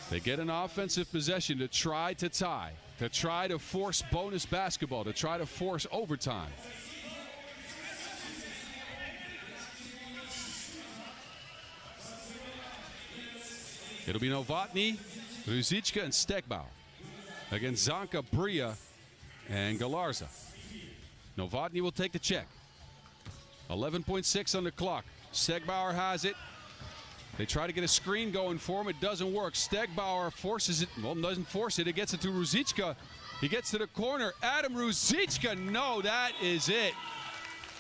They get an offensive possession to try to tie, to try to force bonus basketball, to try to force overtime. It'll be Novotny, Ruzicka, and Stegbauer against Zanka, Bria, and Galarza. Novotny will take the check. 11.6 on the clock. Stegbauer has it. They try to get a screen going for him. It doesn't work. Stegbauer forces it. Well, doesn't force it. It gets it to Ruzicka. He gets to the corner. Adam Ruzicka. No, that is it.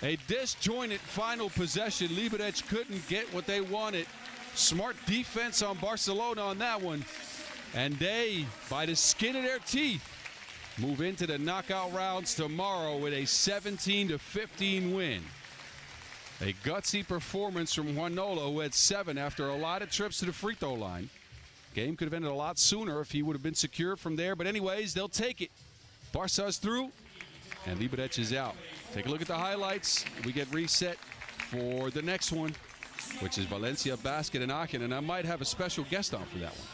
A disjointed final possession. Liberec couldn't get what they wanted. Smart defense on Barcelona on that one. And they, by the skin of their teeth, move into the knockout rounds tomorrow with a 17-15 win. A gutsy performance from Juanola, who had 7 after a lot of trips to the free throw line. Game could have ended a lot sooner if he would have been secure from there. But anyways, they'll take it. Barca's through, and Liberec is out. Take a look at the highlights. We get reset for the next one, which is Valencia Basket in Aachen. And I might have a special guest on for that one.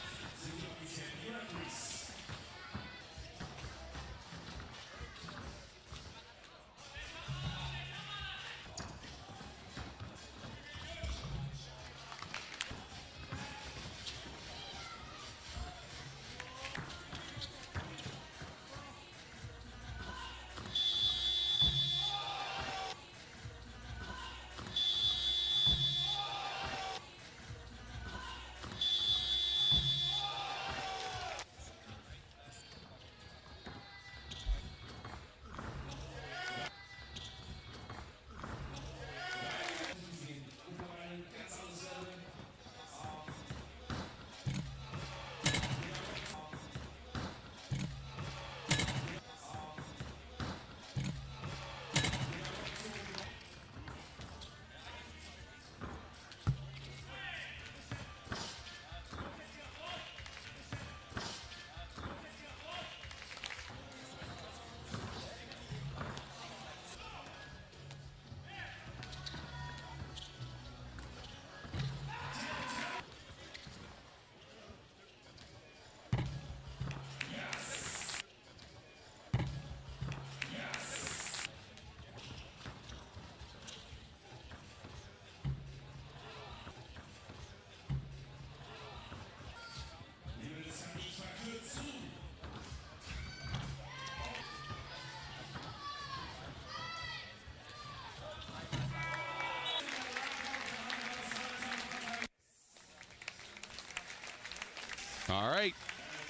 All right,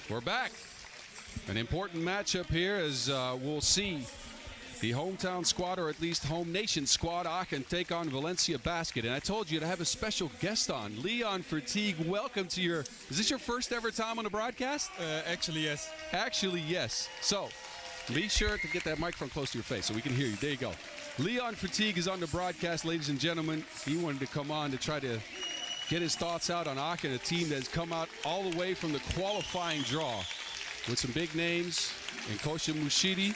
we're back. An important matchup here as we'll see the hometown squad, or at least home nation squad, Aachen, take on Valencia Basket. And I told you to have a special guest on, Leon Verteeg. Welcome to your, is this your first ever time on the broadcast? Actually, yes. Actually, yes. So be sure to get that microphone close to your face so we can hear you. There you go. Leon Verteeg is on the broadcast, ladies and gentlemen. He wanted to come on to try to get his thoughts out on Aachen, a team that's come out all the way from the qualifying draw with some big names in Kosha Mushidi.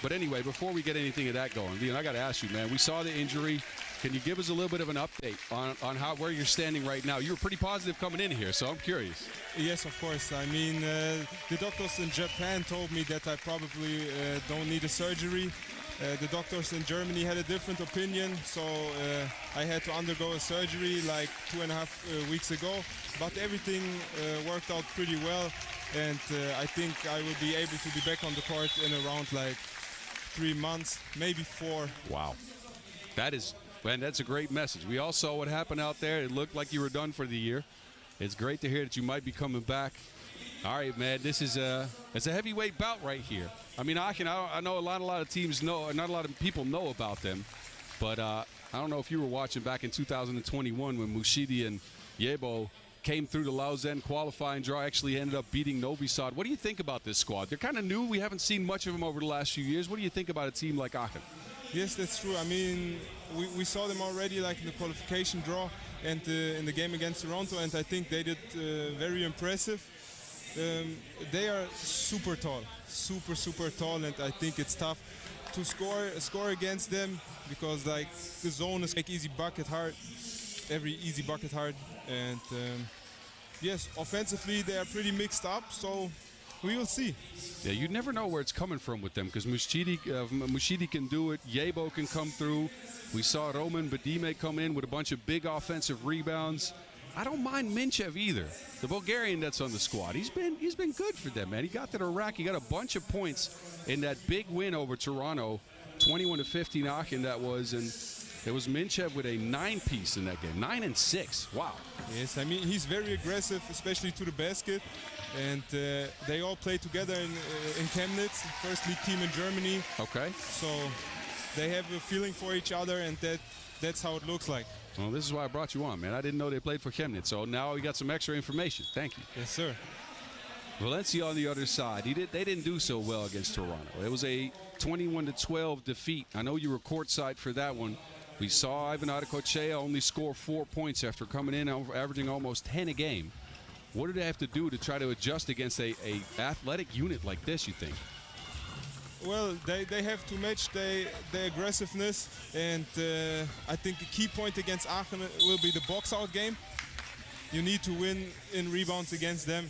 But anyway, before we get anything of that going, Leon, I got to ask you, man, we saw the injury. Can you give us a little bit of an update on where you're standing right now? You were pretty positive coming in here, so I'm curious. Yes, of course. I mean, the doctors in Japan told me that I probably don't need a surgery. The doctors in Germany had a different opinion, so I had to undergo a surgery like 2.5 weeks ago. But everything worked out pretty well, and I think I will be able to be back on the court in around like 3 months, maybe 4. Wow. That is, man, that's a great message. We all saw what happened out there. It looked like you were done for the year. It's great to hear that you might be coming back. All right, man, this is it's a heavyweight bout right here. I mean, Aachen, I know a lot of teams know, not a lot of people know about them, but I don't know if you were watching back in 2021 when Mushidi and Yebo came through the Lausanne qualifying draw, actually ended up beating Novi Sad. What do you think about this squad? They're kind of new. We haven't seen much of them over the last few years. What do you think about a team like Aachen? Yes, that's true. I mean, we saw them already like in the qualification draw and in the game against Toronto, and I think they did very impressive. They are super tall, super tall, and I think it's tough to score against them because like the zone is like easy bucket hard, every easy bucket hard, and yes, offensively they are pretty mixed up, so we will see. Yeah, you never know where it's coming from with them because Mushidi can do it. Yebo can come through. We saw Roman Badime come in with a bunch of big offensive rebounds. I don't mind Minchev either, the Bulgarian that's on the squad. He's been good for them, man. He got to the rack. He got a bunch of points in that big win over Toronto, 21-15 Aachen that was, and it was Minchev with a 9-piece in that game, 9 and 6. Wow. Yes, I mean he's very aggressive, especially to the basket, and they all play together in Chemnitz, first league team in Germany. Okay. So they have a feeling for each other, and that's how it looks like. Well, this is why I brought you on, man. I didn't know they played for Chemnitz, so now we got some extra information. Thank you. Yes, sir. Valencia on the other side. They didn't do so well against Toronto. It was a 21-12 defeat. I know you were courtside for that one. We saw Ivan Adekochea only score 4 points after coming in, averaging almost 10 a game. What did they have to do to try to adjust against a athletic unit like this, you think? Well, they have to match the aggressiveness, and I think the key point against Aachen will be the box-out game. You need to win in rebounds against them,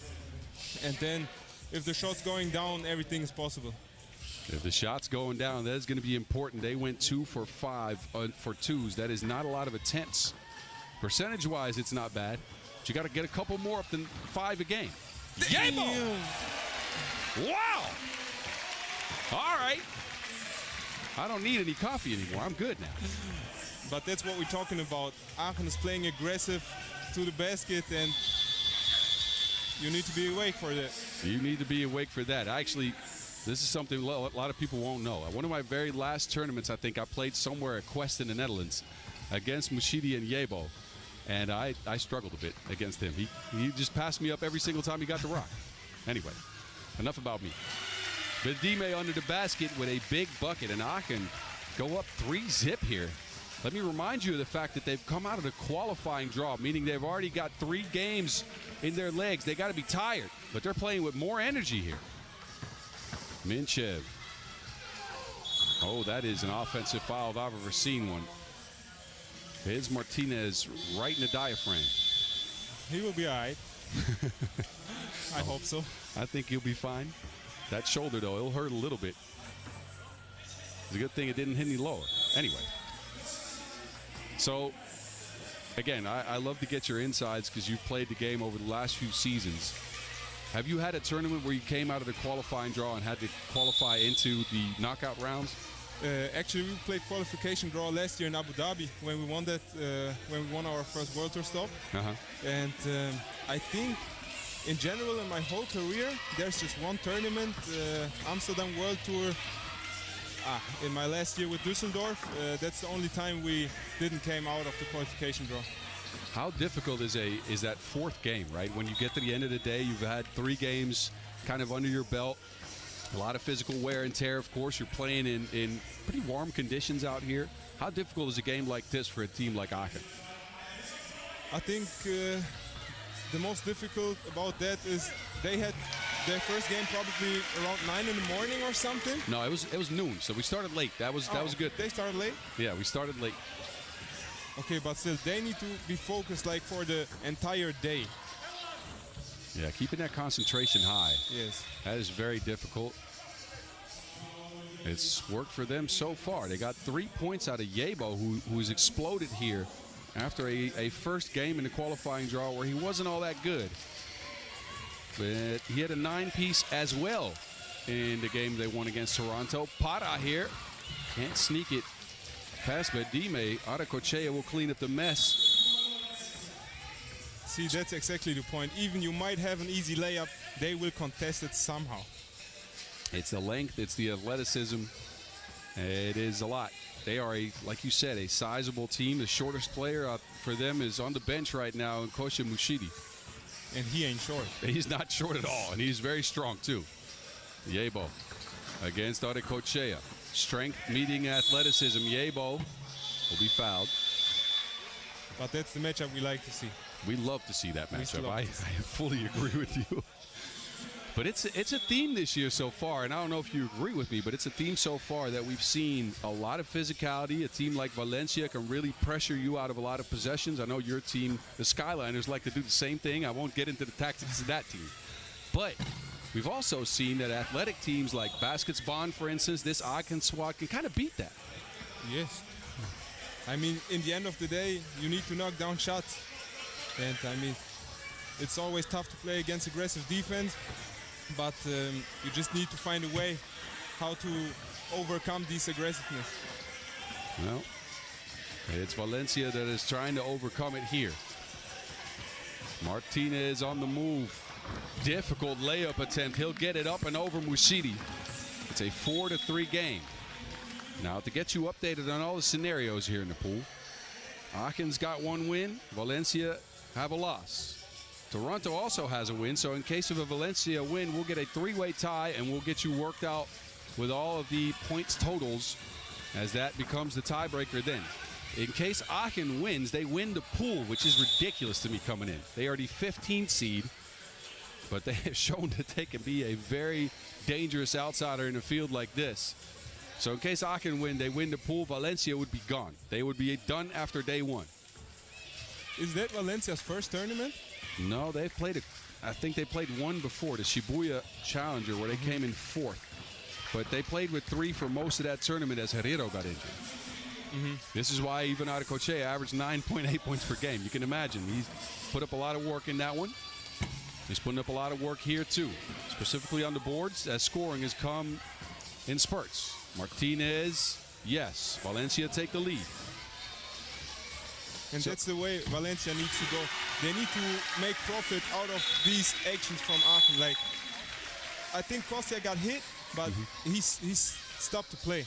and then if the shot's going down, everything is possible. If the shot's going down, that is going to be important. They went 2 for 5 for twos. That is not a lot of attempts. Percentage-wise, it's not bad, but you got to get a couple more up than 5 a game. Yebo! Wow! All right. I don't need any coffee anymore. I'm good now. But that's what we're talking about. Aachen is playing aggressive to the basket, and you need to be awake for that. You need to be awake for that. Actually, this is something a lot of people won't know. One of my very last tournaments, I think I played somewhere at Quest in the Netherlands against Mushidi and Yebo, and I struggled a bit against him. He just passed me up every single time he got the rock. Anyway, enough about me. Badime under the basket with a big bucket, and Aachen go up 3-zip here. Let me remind you of the fact that they've come out of the qualifying draw, meaning they've already got 3 games in their legs. They got to be tired, but they're playing with more energy here. Minchev. Oh, that is an offensive foul if I've ever seen one. Here's Martinez right in the diaphragm. He will be all right. I hope so. I think he'll be fine. That shoulder, though, it'll hurt a little bit. It's a good thing it didn't hit any lower. Anyway. So, again, I love to get your insides because you've played the game over the last few seasons. Have you had a tournament where you came out of the qualifying draw and had to qualify into the knockout rounds? Actually, we played qualification draw last year in Abu Dhabi when we won that, when we won our first World Tour stop. And I think, in general, in my whole career, there's just one tournament, Amsterdam World Tour. In my last year with Düsseldorf, that's the only time we didn't came out of the qualification draw. How difficult is that 4th game, right? When you get to the end of the day, you've had 3 games kind of under your belt. A lot of physical wear and tear, of course. You're playing in pretty warm conditions out here. How difficult is a game like this for a team like Aachen? I think the most difficult about that is they had their first game probably around 9 in the morning or something. No, it was noon, so we started late. That was good. They started late? Yeah, we started late. Okay, but still, they need to be focused like for the entire day. Yeah, keeping that concentration high. Yes. That is very difficult. It's worked for them so far. They got 3 points out of Yebo, who's exploded here after a first game in the qualifying draw where he wasn't all that good. But he had a 9-piece as well in the game they won against Toronto. Para here. Can't sneak it past Badime. Adekochea will clean up the mess. See, that's exactly the point. Even you might have an easy layup, they will contest it somehow. It's the length, it's the athleticism. It is a lot. They are, like you said, a sizable team. The shortest player for them is on the bench right now, Kosha Mushidi. And he ain't short. He's not short at all, and he's very strong, too. Yebo against Adekochea. Strength meeting athleticism. Yebo will be fouled. But that's the matchup we like to see. We love to see that matchup. I fully agree with you. But it's a theme this year so far, and I don't know if you agree with me, but it's a theme so far that we've seen a lot of physicality. A team like Valencia can really pressure you out of a lot of possessions. I know your team, the Skyliners, like to do the same thing. I won't get into the tactics of that team. But we've also seen that athletic teams like Basketsbond, for instance, this Aachen squad can kind of beat that. Yes. I mean, in the end of the day, you need to knock down shots. And I mean, it's always tough to play against aggressive defense, but you just need to find a way how to overcome this aggressiveness. Well, it's Valencia that is trying to overcome it here. Martinez on the move. Difficult layup attempt. He'll get it up and over Mushidi. It's a 4-3 game. Now, to get you updated on all the scenarios here in the pool, Aachen's got one win. Valencia have a loss. Toronto also has a win, so in case of a Valencia win, we'll get a three-way tie, and we'll get you worked out with all of the points totals as that becomes the tiebreaker then. In case Aachen wins, they win the pool, which is ridiculous to me coming in. They are the 15th seed, but they have shown that they can be a very dangerous outsider in a field like this. So in case Aachen win, they win the pool, Valencia would be gone. They would be done after day one. Is that Valencia's first tournament? No, they've played I think they played one before, the Hamburg Challenger, where they came in 4th. But they played with 3 for most of that tournament as Herrero got injured. This is why even Aracochea averaged 9.8 points per game. You can imagine he's put up a lot of work in that one. He's putting up a lot of work here too, specifically on the boards as scoring has come in spurts. Martinez, yes, Valencia take the lead. And that's the way Valencia needs to go. They need to make profit out of these actions from Aachen. Like, I think Kostia got hit, but he's stopped to play.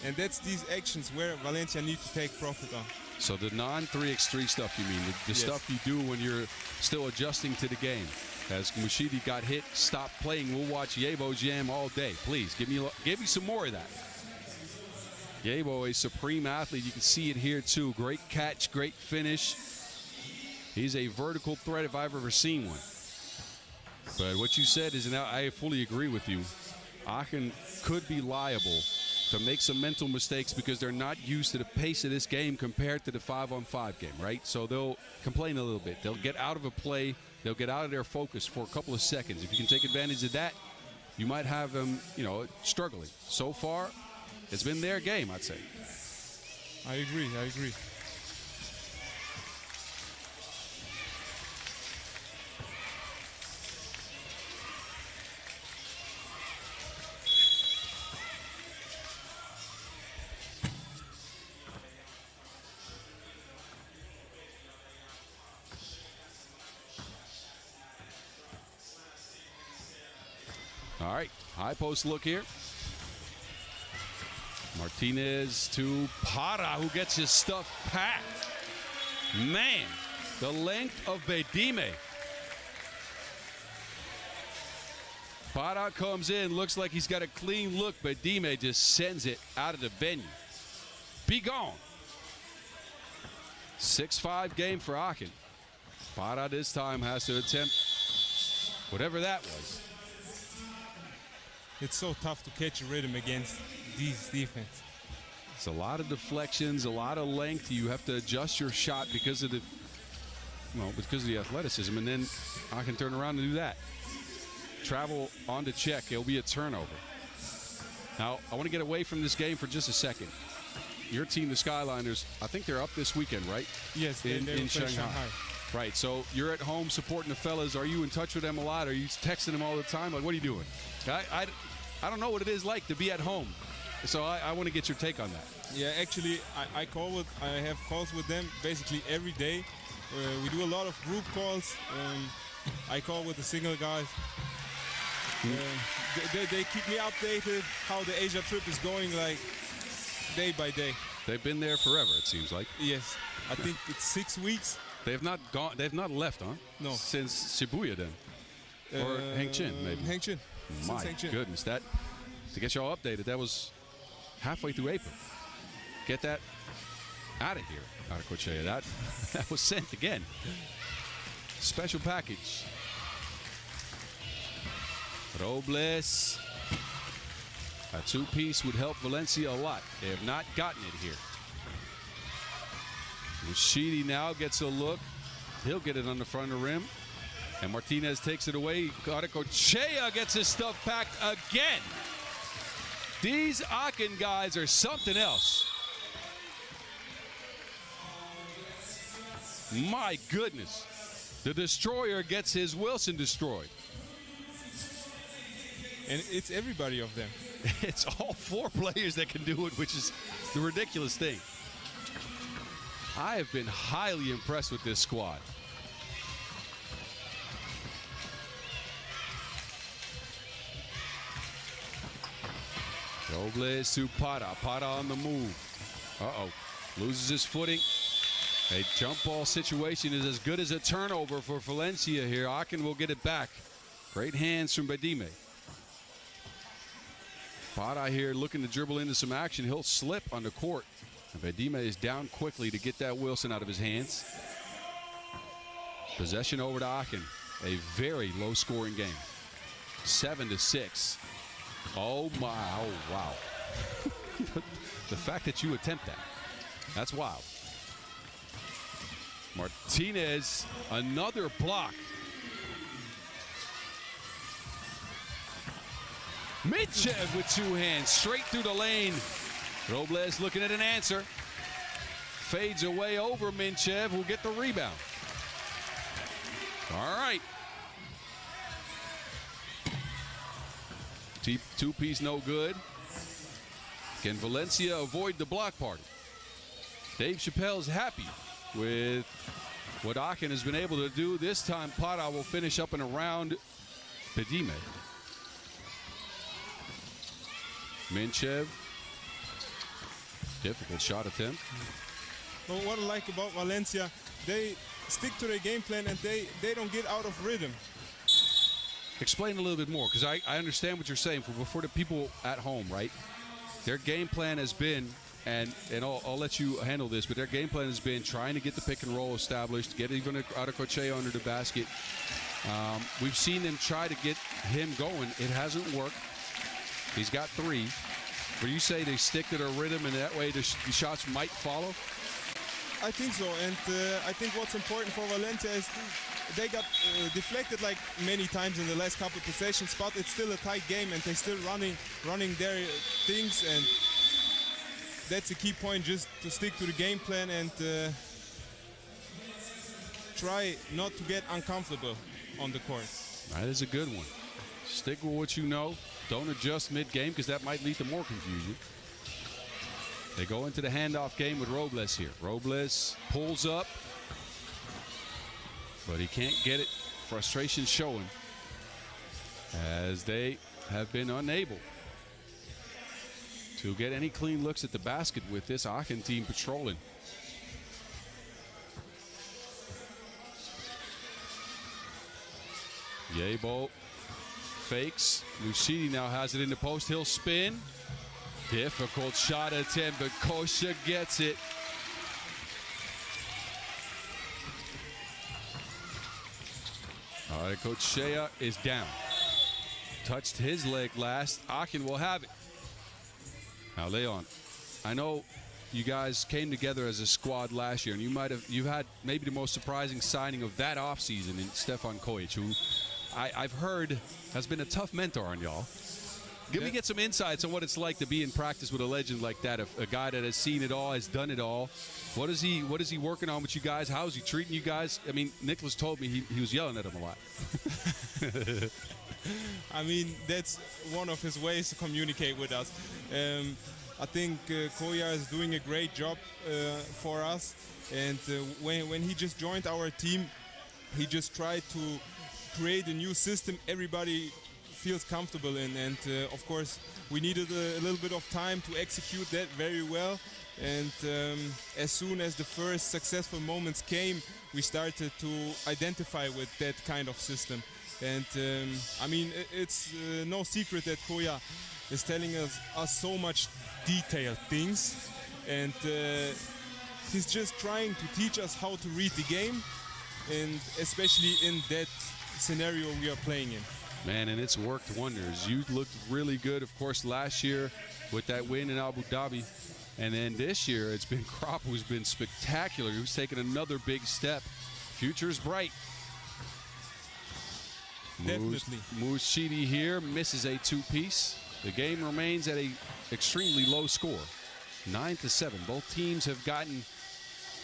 And that's these actions where Valencia needs to take profit on. So the non-3x3 stuff, you mean, the stuff you do when you're still adjusting to the game. As Mushidi got hit, stop playing. We'll watch Yebo jam all day. Please, give me some more of that. Yebo, a supreme athlete. You can see it here too. Great catch, great finish. He's a vertical threat if I've ever seen one. But what you said is, and I fully agree with you, Aachen could be liable to make some mental mistakes because they're not used to the pace of this game compared to the 5-on-5 game, right? So they'll complain a little bit. They'll get out of a play. They'll get out of their focus for a couple of seconds. If you can take advantage of that, you might have them, struggling. So far, it's been their game, I'd say. I agree. All right, high post look here. Martinez to Para, who gets his stuff packed. Man, the length of Bedime. Para comes in, looks like he's got a clean look. Bedime just sends it out of the venue. Be gone. 6-5 game for Aachen. Para this time has to attempt whatever that was. It's so tough to catch a rhythm against these defense. It's a lot of deflections, a lot of length. You have to adjust your shot because of the athleticism, and then I can turn around and do that. Travel on to check. It'll be a turnover. Now, I want to get away from this game for just a second. Your team, the Skyliners, I think they're up this weekend, right? Yes, in Shanghai. Right, so you're at home supporting the fellas. Are you in touch with them a lot? Are you texting them all the time? Like, what are you doing? I don't know what it is like to be at home. So I want to get your take on that. Yeah, actually, I have calls with them basically every day. We do a lot of group calls. I call with the single guys. They keep me updated how the Asia trip is going, like day by day. They've been there forever, it seems like. Yes, I think it's 6 weeks. They've not gone. They've not left, huh? No. Since Shibuya, then, or Hengqin, maybe. Hengqin. My goodness, that to get y'all updated, that was halfway through April. Get that out of here, Aracochea. That was sent again. Special package. Robles. A two-piece would help Valencia a lot. They have not gotten it here. Rashidi now gets a look. He'll get it on the front of the rim. And Martinez takes it away. Goicoechea gets his stuff packed again. These Aachen guys are something else. My goodness. The destroyer gets his Wilson destroyed. And it's everybody of them. It's all four players that can do it, which is the ridiculous thing. I have been highly impressed with this squad. Robles to Pata. Pata on the move. Uh-oh. Loses his footing. A jump ball situation is as good as a turnover for Valencia here. Aachen will get it back. Great hands from Bedime. Pata here looking to dribble into some action. He'll slip on the court. And Bedime is down quickly to get that Wilson out of his hands. Possession over to Aachen. A very low-scoring game. 7-6. Oh, my. Oh, wow. The fact that you attempt that. That's wild. Martinez, another block. Mitchev with two hands, straight through the lane. Robles looking at an answer. Fades away over Minchev, who'll get the rebound. All right. Two-piece no good. Can Valencia avoid the block party? Dave Chappelle's happy with what Aachen has been able to do. This time, Pata will finish up and around Bedime. Minchev. Difficult shot attempt. But what I like about Valencia, they stick to their game plan and they don't get out of rhythm. Explain a little bit more, because I understand what you're saying for the people at home, right? Their game plan has been, and I'll let you handle this, but their game plan has been trying to get the pick and roll established, get even Goicoechea under the basket. We've seen them try to get him going. It hasn't worked. He's got three. But you say they stick to their rhythm, and that way the shots might follow? I think so, and I think what's important for Valencia is they got deflected like many times in the last couple of possessions, but it's still a tight game and they're still running their things, and that's a key point, just to stick to the game plan and try not to get uncomfortable on the court. That is a good one. Stick with what you know. Don't adjust mid-game, because that might lead to more confusion. They go into the handoff game with Robles here. Robles pulls up, but he can't get it. Frustration showing as they have been unable to get any clean looks at the basket with this Aachen team patrolling. Yebo fakes. Lucidi now has it in the post. He'll spin. Difficult shot attempt, but Kosha gets it. All right, Goicoechea is down. Touched his leg last. Aachen will have it. Now, Leon, I know you guys came together as a squad last year, and you've had maybe the most surprising signing of that offseason in Stefan Kojic, who I've heard has been a tough mentor on y'all. Get some insights on what it's like to be in practice with a legend like that, a guy that has seen it all, has done it all. What is he working on with you guys? How is he treating you guys? I mean, Nicholas told me he was yelling at him a lot. I mean, that's one of his ways to communicate with us. I think Koya is doing a great job for us. And when he just joined our team, he just tried to create a new system everybody feels comfortable in, and of course we needed a little bit of time to execute that very well, and as soon as the first successful moments came, we started to identify with that kind of system. And I mean, it's no secret that Koya is telling us so much detailed things, and he's just trying to teach us how to read the game, and especially in that scenario we are playing in. Man, and it's worked wonders. You looked really good, of course, last year with that win in Abu Dhabi. And then this year, it's been Krop who's been spectacular, who's taken another big step. Future's bright. Definitely. Mushidi here misses a two-piece. The game remains at a extremely low score, 9-7. Both teams have gotten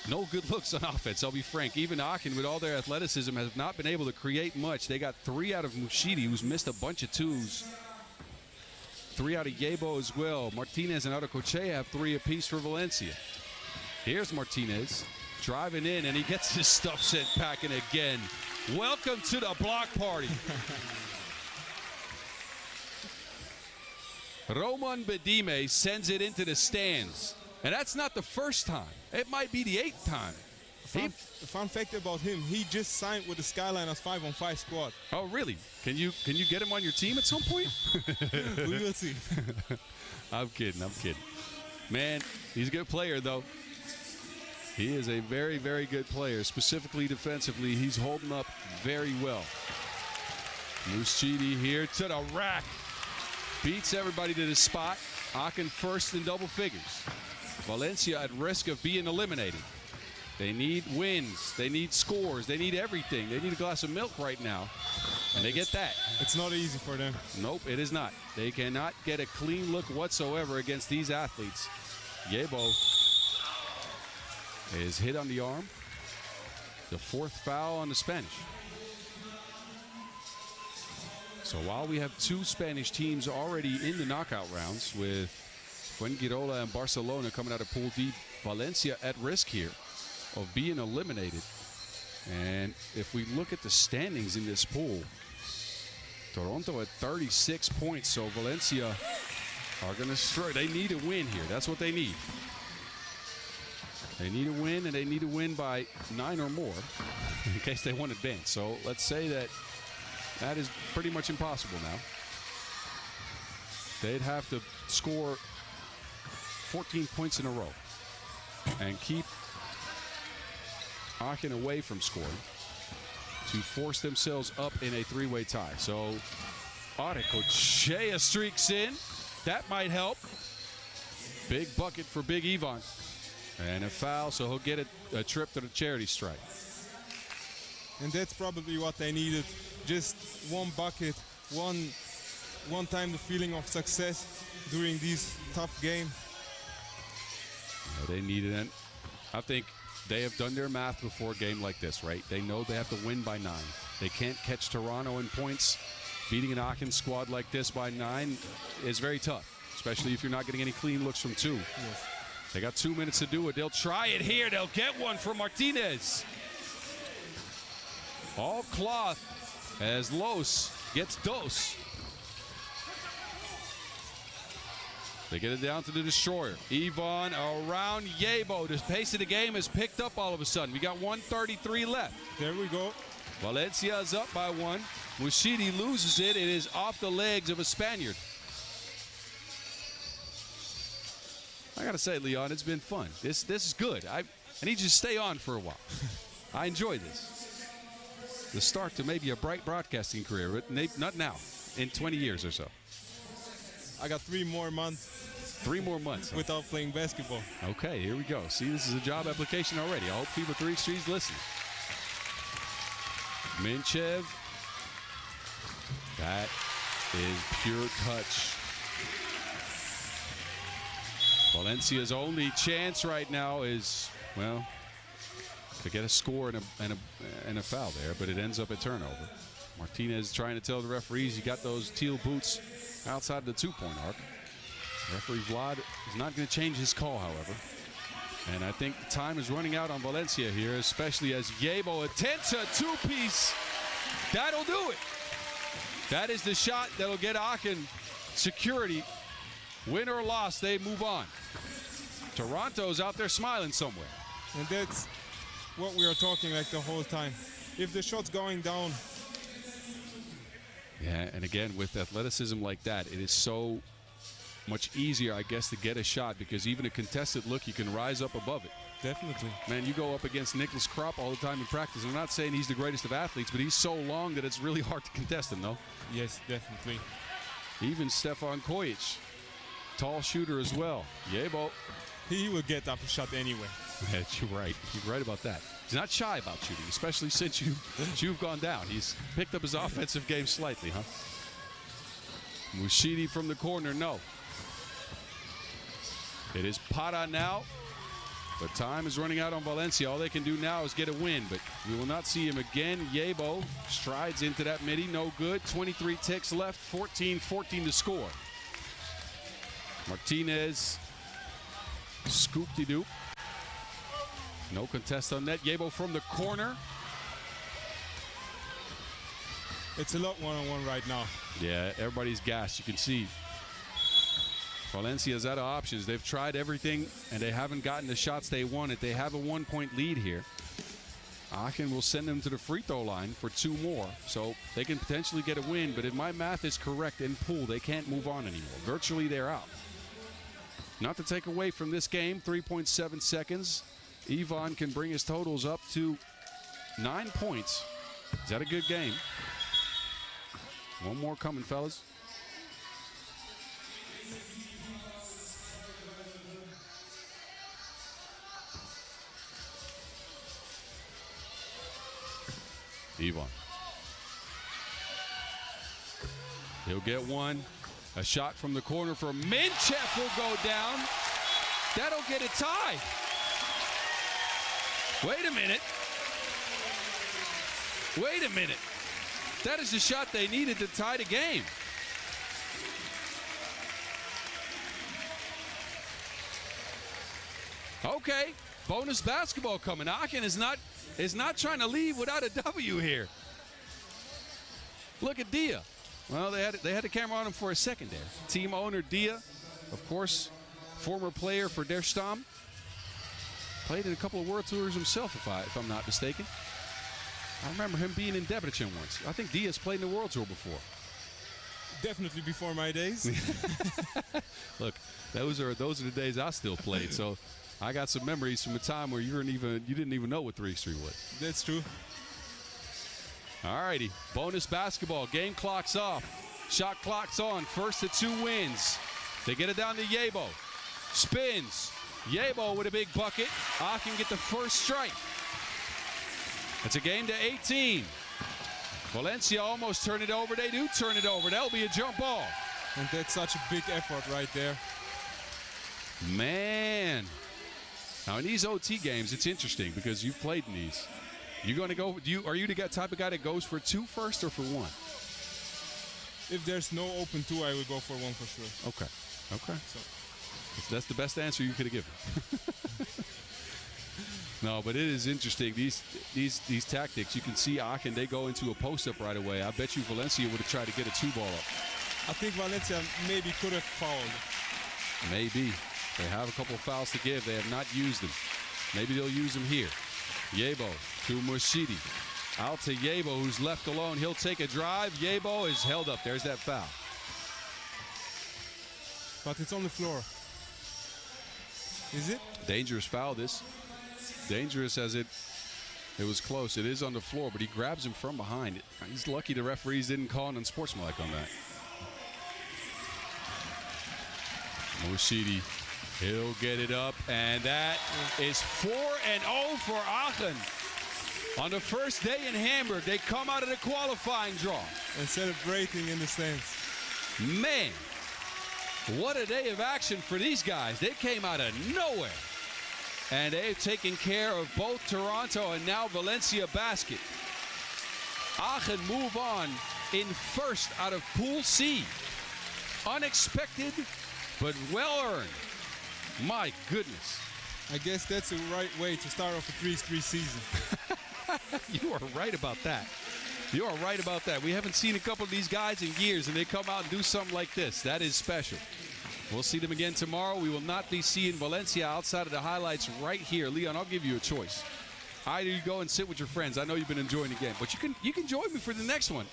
no good looks on offense, I'll be frank. Even Aachen, with all their athleticism, have not been able to create much. They got 3 out of Mushidi, who's missed a bunch of twos. 3 out of Yebo as well. Martinez and Aracoche have 3 apiece for Valencia. Here's Martinez driving in, and he gets his stuff sent packing again. Welcome to the block party. Roman Bedime sends it into the stands. And that's not the first time. It might be the 8th time. Fun fact about him, he just signed with the Skyliners 5-on-5 squad. Oh, really? Can you get him on your team at some point? We will see. I'm kidding. Man, he's a good player, though. He is a very, very good player. Specifically defensively, he's holding up very well. Mushidi here to the rack. Beats everybody to the spot. Aachen first in double figures. Valencia at risk of being eliminated. They need wins. They need scores. They need everything. They need a glass of milk right now. And they get that. It's not easy for them. Nope, it is not. They cannot get a clean look whatsoever against these athletes. Yebo is hit on the arm. The 4th foul on the Spanish. So while we have 2 Spanish teams already in the knockout rounds, with Fuengirola and Barcelona coming out of Pool D, Valencia at risk here of being eliminated. And if we look at the standings in this pool, Toronto at 36 points, so Valencia are going to struggle. They need a win here. That's what they need. They need a win, and they need to win by 9 or more in case they want to advance. So let's say that is pretty much impossible now. They'd have to score 14 points in a row and keep Aachen away from scoring to force themselves up in a 3-way tie. So Aracoche streaks in. That might help. Big bucket for Big Ivan. And a foul, so he'll get a trip to the charity stripe. And that's probably what they needed. Just one bucket, one time the feeling of success during these tough games. They needed it. I think they have done their math before a game like this, right? They know they have to win by 9. They can't catch Toronto in points. Beating an Aachen squad like this by 9 is very tough, especially if you're not getting any clean looks from 2. Yes. They got 2 minutes to do it. They'll try it here. They'll get one from Martinez. All cloth as Los gets dos. They get it down to the destroyer. Ivan around Yebo. The pace of the game has picked up all of a sudden. We got 1:33 left. There we go. Valencia is up by 1. Mushidi loses it. It is off the legs of a Spaniard. I gotta say, Leon, it's been fun. This is good. I need you to stay on for a while. I enjoy this. The start to maybe a bright broadcasting career, but not now, in 20 years or so. I got 3 more months. 3 more months. Huh? Without playing basketball. Okay, here we go. See, this is a job application already. I hope FIBA 3x3 is listening. Minchev. That is pure touch. Valencia's only chance right now is, well, to get a score and a foul there, but it ends up a turnover. Martinez trying to tell the referees he got those teal boots outside the 2-point arc. Referee Vlad is not going to change his call, however. And I think the time is running out on Valencia here, especially as Yebo attempts a 2-piece. That'll do it. That is the shot that'll get Aachen security. Win or loss, they move on. Toronto's out there smiling somewhere. And that's what we are talking like the whole time. If the shot's going down. Yeah, and again, with athleticism like that, it is so much easier, I guess, to get a shot because even a contested look, you can rise up above it. Definitely. Man, you go up against Nicholas Kropp all the time in practice. I'm not saying he's the greatest of athletes, but he's so long that it's really hard to contest him, though. Yes, definitely. Even Stefan Kojic, tall shooter as well. Yebo. He will get up a shot anyway. Yeah, you're right. You're right about that. He's not shy about shooting, especially since you've gone down. He's picked up his offensive game slightly, huh? Mushidi from the corner, no. It is Para now, but time is running out on Valencia. All they can do now is get a win, but we will not see him again. Yebo strides into that midi, no good. 23 ticks left, 14-14 to score. Martinez, scoop-de-doop. No contest on net. Yebo from the corner. It's a lot one-on-one right now. Yeah, everybody's gassed. You can see Valencia's out of options. They've tried everything, and they haven't gotten the shots they wanted. They have a 1-point lead here. Aachen will send them to the free throw line for 2 more, so they can potentially get a win. But if my math is correct in pool, they can't move on anymore. Virtually, they're out. Not to take away from this game, 3.7 seconds. Ivan can bring his totals up to 9 points. Is that a good game? One more coming, fellas. Ivan. He'll get one. A shot from the corner for Minchev will go down. That'll get a tie. Wait a minute. Wait a minute. That is the shot they needed to tie the game. Okay, bonus basketball coming. Aachen is not trying to leave without a W here. Look at Dia. Well, they had the camera on him for a second there. Team owner Dia, of course, former player for Der Stamm. Played in a couple of World Tours himself, if I'm not mistaken. I remember him being in Debrecen once. I think Diaz played in the World Tour before. Definitely before my days. Look, those are the days I still played. So I got some memories from a time where you didn't even know what 3x3 was. That's true. All righty, bonus basketball. Game clock's off. Shot clock's on. First to 2 wins. They get it down to Yebo. Spins. Yebo with a big bucket. Aachen get the first strike. It's a game to 18. Valencia almost turned it over. They do turn it over. That'll be a jump ball. And that's such a big effort right there. Man. Now in these OT games, it's interesting because you've played in these. You going to go? Are you the type of guy that goes for 2 first or for 1? If there's no open 2, I will go for 1 for sure. Okay. Okay. So that's the best answer you could have given. No, but it is interesting. These tactics. You can see Aachen. They go into a post up right away. I bet you Valencia would have tried to get a 2 ball up. I think Valencia maybe could have fouled. Maybe. They have a couple of fouls to give. They have not used them. Maybe they'll use them here. Yebo to Mushidi. Out to Yebo, who's left alone. He'll take a drive. Yebo is held up. There's that foul. But it's on the floor. Is it? Dangerous foul, this. Dangerous as it was close. It is on the floor, but he grabs him from behind. He's lucky the referees didn't call an unsportsmanlike on that. Mushidi, he'll get it up, and that is 4-0 for Aachen. On the first day in Hamburg, they come out of the qualifying draw. And celebrating in the stands. Man, what a day of action for these guys. They came out of nowhere. And they've taken care of both Toronto and now Valencia basket. Aachen move on in first out of Pool C. Unexpected, but well earned. My goodness. I guess that's the right way to start off a 3x3 season. You are right about that. You are right about that. We haven't seen a couple of these guys in years, and they come out and do something like this. That is special. We'll see them again tomorrow. We will not be seeing Valencia outside of the highlights right here. Leon, I'll give you a choice. Either you go and sit with your friends. I know you've been enjoying the game, but you can join me for the next one.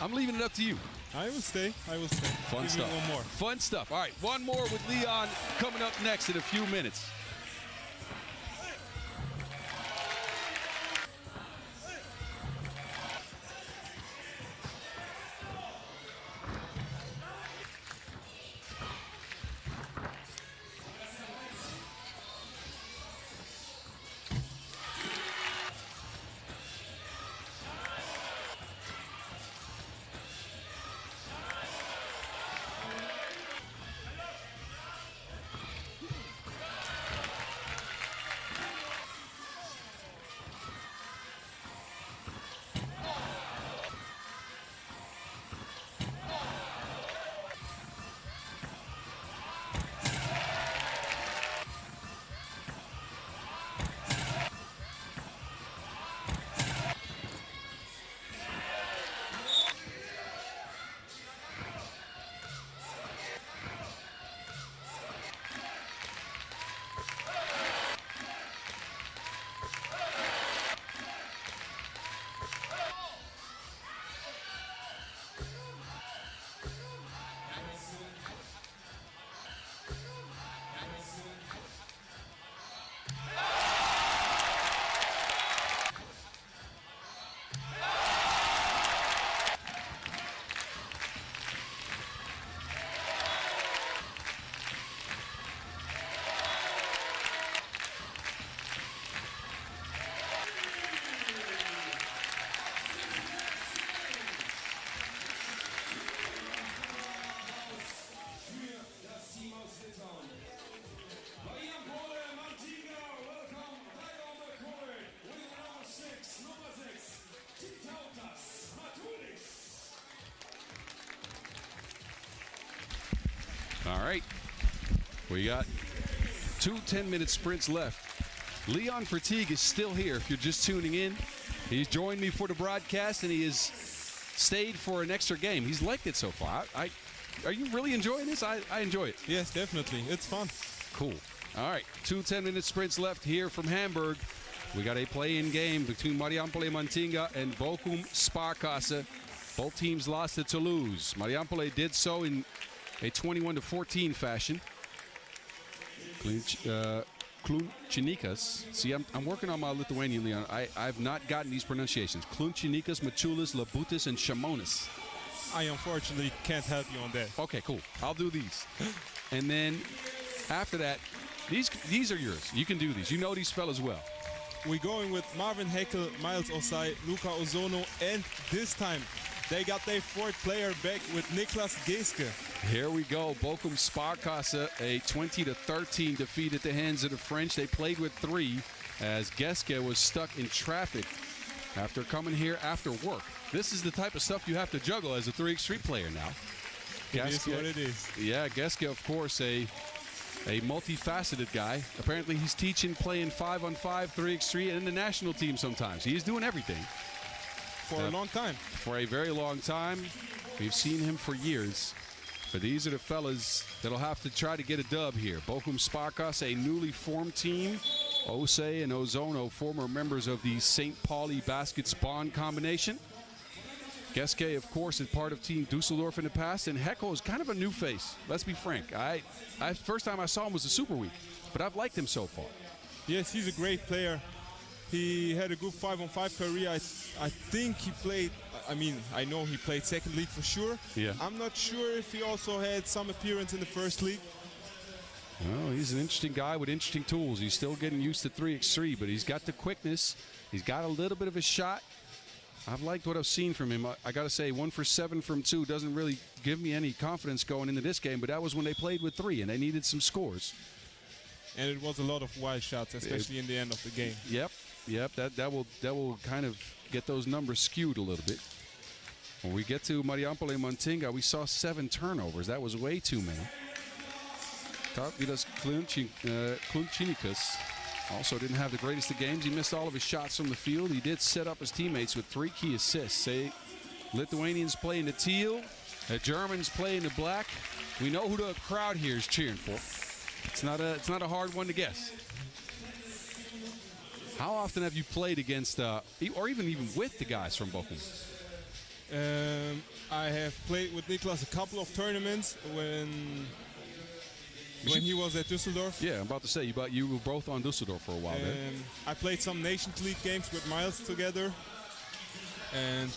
I'm leaving it up to you. I will stay. I will stay. Fun Give stuff. me one more. Fun stuff. All right, one more with Leon coming up next in a few minutes. All right. We got 2 10-minute sprints left. Leon Fatigue is still here if you're just tuning in. He's joined me for the broadcast, and he has stayed for an extra game. He's liked it so far. Are you really enjoying this? I enjoy it. Yes, definitely. It's fun. Cool. All right, 2 10-minute sprints left here from Hamburg. We got a play-in game between Marijampole Mantinga and Bochum SPARKASSE. Both teams lost to Toulouse. Marijampole did so in a 21-14 fashion. Klučinikas. See, I'm working on my Lithuanian, Leon. I've not gotten these pronunciations. Klučinikas, Mačiulis, Labutis, and Šamonis. I unfortunately can't help you on that. Okay, cool. I'll do these. And then after that, these are yours. You can do these. You know these fellas well. We're going with Marvin Heckel, Miles Osai, Luca Ozono, and this time they got their 4th player back with Niklas Geeske. Here we go. Bochum SPARKASSE, a 20-13 defeat at the hands of the French. They played with 3 as Geeske was stuck in traffic after coming here after work. This is the type of stuff you have to juggle as a 3x3 player now. It is what it is. Yeah, Geeske, of course, a multifaceted guy. Apparently he's teaching playing 5-on-5, 3x3, and in the national team sometimes. He's doing everything. For a long time. For a very long time. We've seen him for years. But these are the fellas that'll have to try to get a dub here. Bochum SPARKASSE, a newly formed team. Osei and Ozono, former members of the St. Pauli Basket Spawn combination. Geeske, of course, is part of Team Dusseldorf in the past, and Heckel is kind of a new face. Let's be frank. First time I saw him was the Super Week, but I've liked him so far. Yes, he's a great player. He had a good 5-on-5 career. I think he played, I know he played second league for sure. Yeah. I'm not sure if he also had some appearance in the first league. Well, he's an interesting guy with interesting tools. He's still getting used to 3x3, but he's got the quickness. He's got a little bit of a shot. I've liked what I've seen from him. I got to say, 1 for 7 from 2 doesn't really give me any confidence going into this game, but that was when they played with 3, and they needed some scores. And it was a lot of wild shots, especially in the end of the game. Yep. That will kind of get those numbers skewed a little bit. When we get to Marijampole Mantinga, we saw 7 turnovers. That was way too many. Tautvidas Klučinikas also didn't have the greatest of games. He missed all of his shots from the field. He did set up his teammates with 3 key assists. Lithuanians play in the teal, the Germans play in the black. We know who the crowd here is cheering for. It's not a hard one to guess. How often have you played against, or even with the guys from Bochum? I have played with Niklas a couple of tournaments when he was at Dusseldorf. Yeah, I'm about to say, you were both on Dusseldorf for a while there. I played some Nations League games with Miles together. And,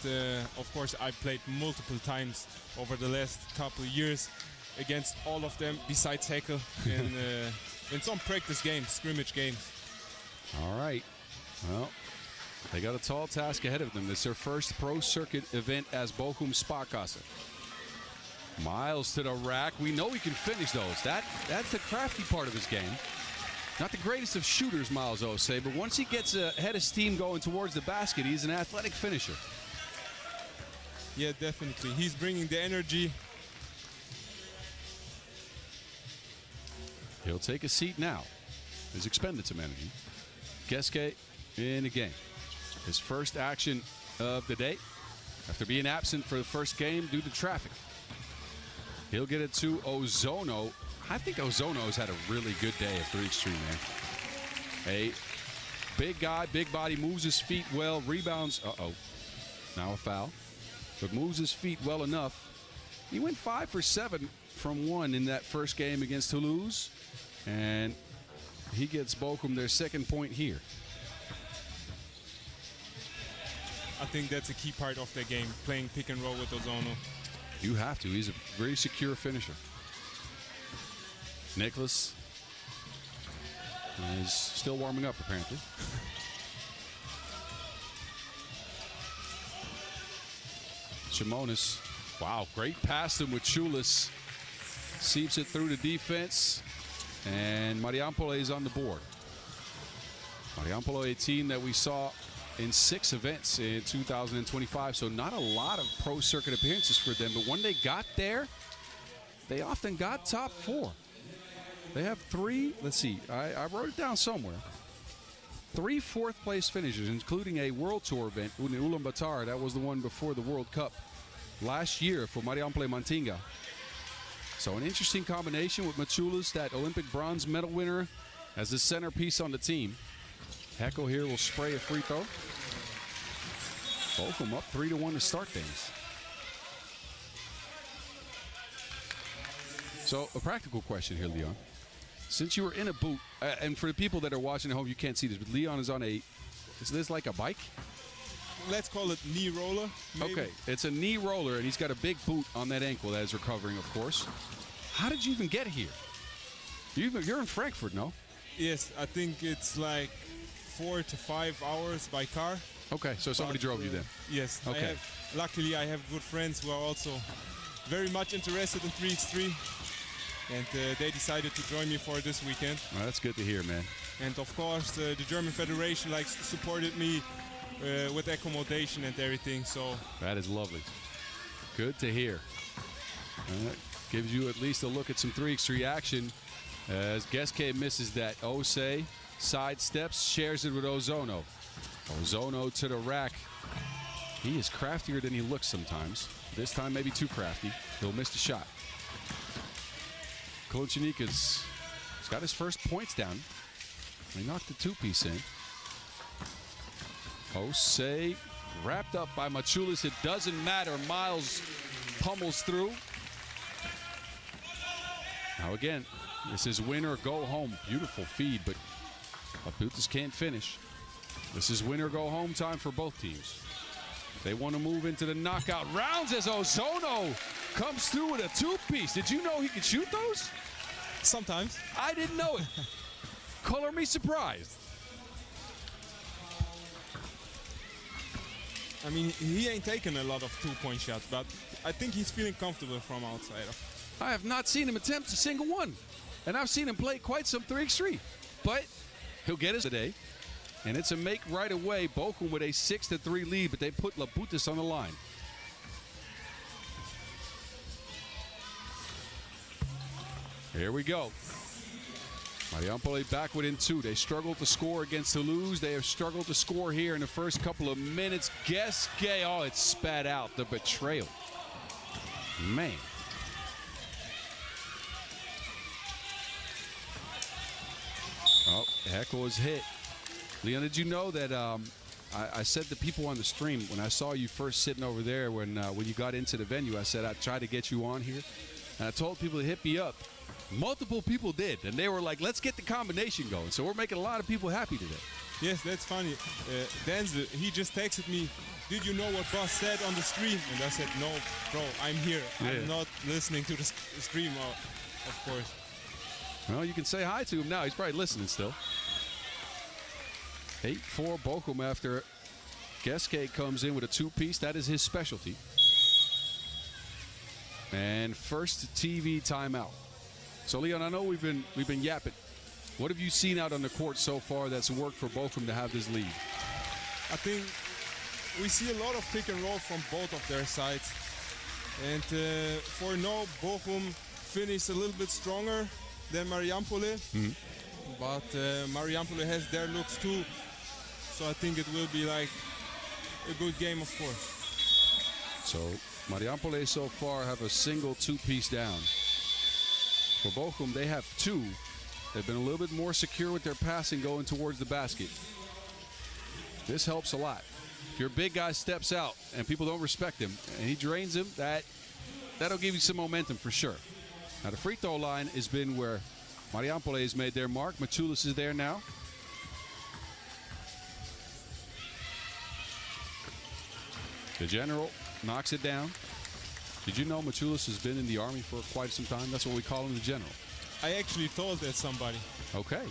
of course, I played multiple times over the last couple of years against all of them, besides Heckel, in some practice games, scrimmage games. All right. Well, they got a tall task ahead of them. It's their first pro circuit event as Bochum SPARKASSE. Miles to the rack. We know he can finish those. That's the crafty part of his game. Not the greatest of shooters, Miles Osei, but once he gets ahead of steam going towards the basket, he's an athletic finisher. Yeah, definitely. He's bringing the energy. He'll take a seat now. He's expended some energy. Geeske in the game. His first action of the day after being absent for the first game due to traffic. He'll get it to Ozono. I think Ozono's had a really good day of 3x3, man. A big guy, big body, moves his feet well, rebounds. Now a foul. But moves his feet well enough. He went 5 for 7 from 1 in that first game against Toulouse. And he gets Bochum their second point here. I think that's a key part of their game, playing pick and roll with Ozono. You have to. He's a very secure finisher. Nicholas is still warming up, apparently. Šamonis, wow, great pass to Mačiulis. Seeps it through the defense, and Marijampole is on the board. Marijampole, a team that we saw in 6 events in 2025, so not a lot of pro circuit appearances for them, but when they got there, they often got top 4. They have 3, let's see, I wrote it down somewhere. 3 fourth-place finishes, including a World Tour event in Ulaanbaatar. That was the one before the World Cup last year for Marijampole MANTINGA. So an interesting combination with Machulis, that Olympic bronze medal winner, as the centerpiece on the team. Heckel here will spray a free throw. Bochum up 3-1 to start things. So a practical question here, Leon. Since you were in a boot, and for the people that are watching at home, you can't see this, but Leon is on is this like a bike? Let's call it knee roller, maybe. Okay, it's a knee roller, and he's got a big boot on that ankle that is recovering, of course. How did you even get here? You're in Frankfurt, no? Yes, I think it's like 4 to 5 hours by car. Okay, so somebody drove you then? Yes. Okay. Luckily, I have good friends who are also very much interested in 3x3. And they decided to join me for this weekend. Well, that's good to hear, man. And of course, the German Federation supported me with accommodation and everything. So that is lovely. Good to hear. And that gives you at least a look at some 3x3 action as Geske misses that. Ose sidesteps, shares it with Ozono. Ozono to the rack. He is craftier than he looks sometimes. This time maybe too crafty. He'll miss the shot. Kolchenika's got his first points down. He knocked the 2-piece in. Ose wrapped up by Machulis. It doesn't matter. Miles pummels through. Now again, this is win or go home. Beautiful feed, but Abutis can't finish. This is win or go home time for both teams. They want to move into the knockout rounds as Ozono comes through with a 2-piece. Did you know he could shoot those? Sometimes. I didn't know it. Color me surprised. I mean, he ain't taken a lot of 2-point shots, but I think he's feeling comfortable from outside. I have not seen him attempt a single one. And I've seen him play quite some 3x3. But he'll get his today. And it's a make right away. Bochum with a 6-3 lead, but they put Labutis on the line. Here we go. Marijampole back within 2. They struggled to score against Toulouse. They have struggled to score here in the first couple of minutes. Geske, oh, it's spat out. The betrayal. Man. Oh, Heckel was hit. Leon, did you know that I said to people on the stream when I saw you first sitting over there when you got into the venue, I said I'd try to get you on here. And I told people to hit me up. Multiple people did, and they were like, let's get the combination going. So we're making a lot of people happy today. Yes, that's funny. Denzel, he just texted me, did you know what Boss said on the stream? And I said, no, bro, I'm here. Yeah. I'm not listening to the stream, of course. Well, you can say hi to him now. He's probably listening still. 8-4 Bochum after Geske comes in with a 2-piece. That is his specialty. And first TV timeout. So, Leon, I know we've been yapping. What have you seen out on the court so far that's worked for Bochum to have this lead? I think we see a lot of pick and roll from both of their sides. And for now, Bochum finished a little bit stronger than Marijampole. But Marijampole has their looks too. So I think it will be like a good game, of course. So Marijampole so far have a single 2-piece down. For Bochum, they have 2. They've been a little bit more secure with their passing going towards the basket. This helps a lot. If your big guy steps out and people don't respect him and he drains him, that'll give you some momentum for sure. Now the free throw line has been where Marijampole has made their mark. Machulis is there now. The general knocks it down. Did you know Machulis has been in the Army for quite some time? That's what we call him, the general. I actually told that somebody. Okay.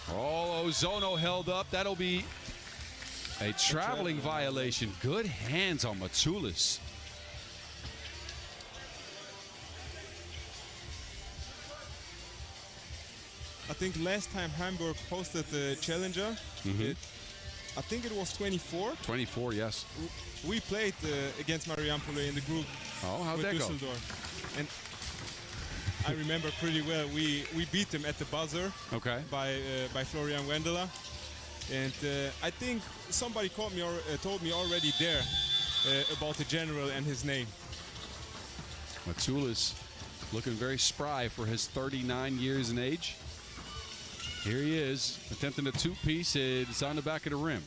Oh, Ozono held up. That'll be a traveling violation. Good hands on Machulis. I think last time Hamburg hosted the Challenger, I think it was 24. 24, yes. We played against Marijampole in the group. Oh, how'd that go? And I remember pretty well. We beat them at the buzzer. Okay. By Florian Wendela. And I think somebody told me already there about the general and his name. Toulouse looking very spry for his 39 years in age. Here he is, attempting a two-piece. It's on the back of the rim.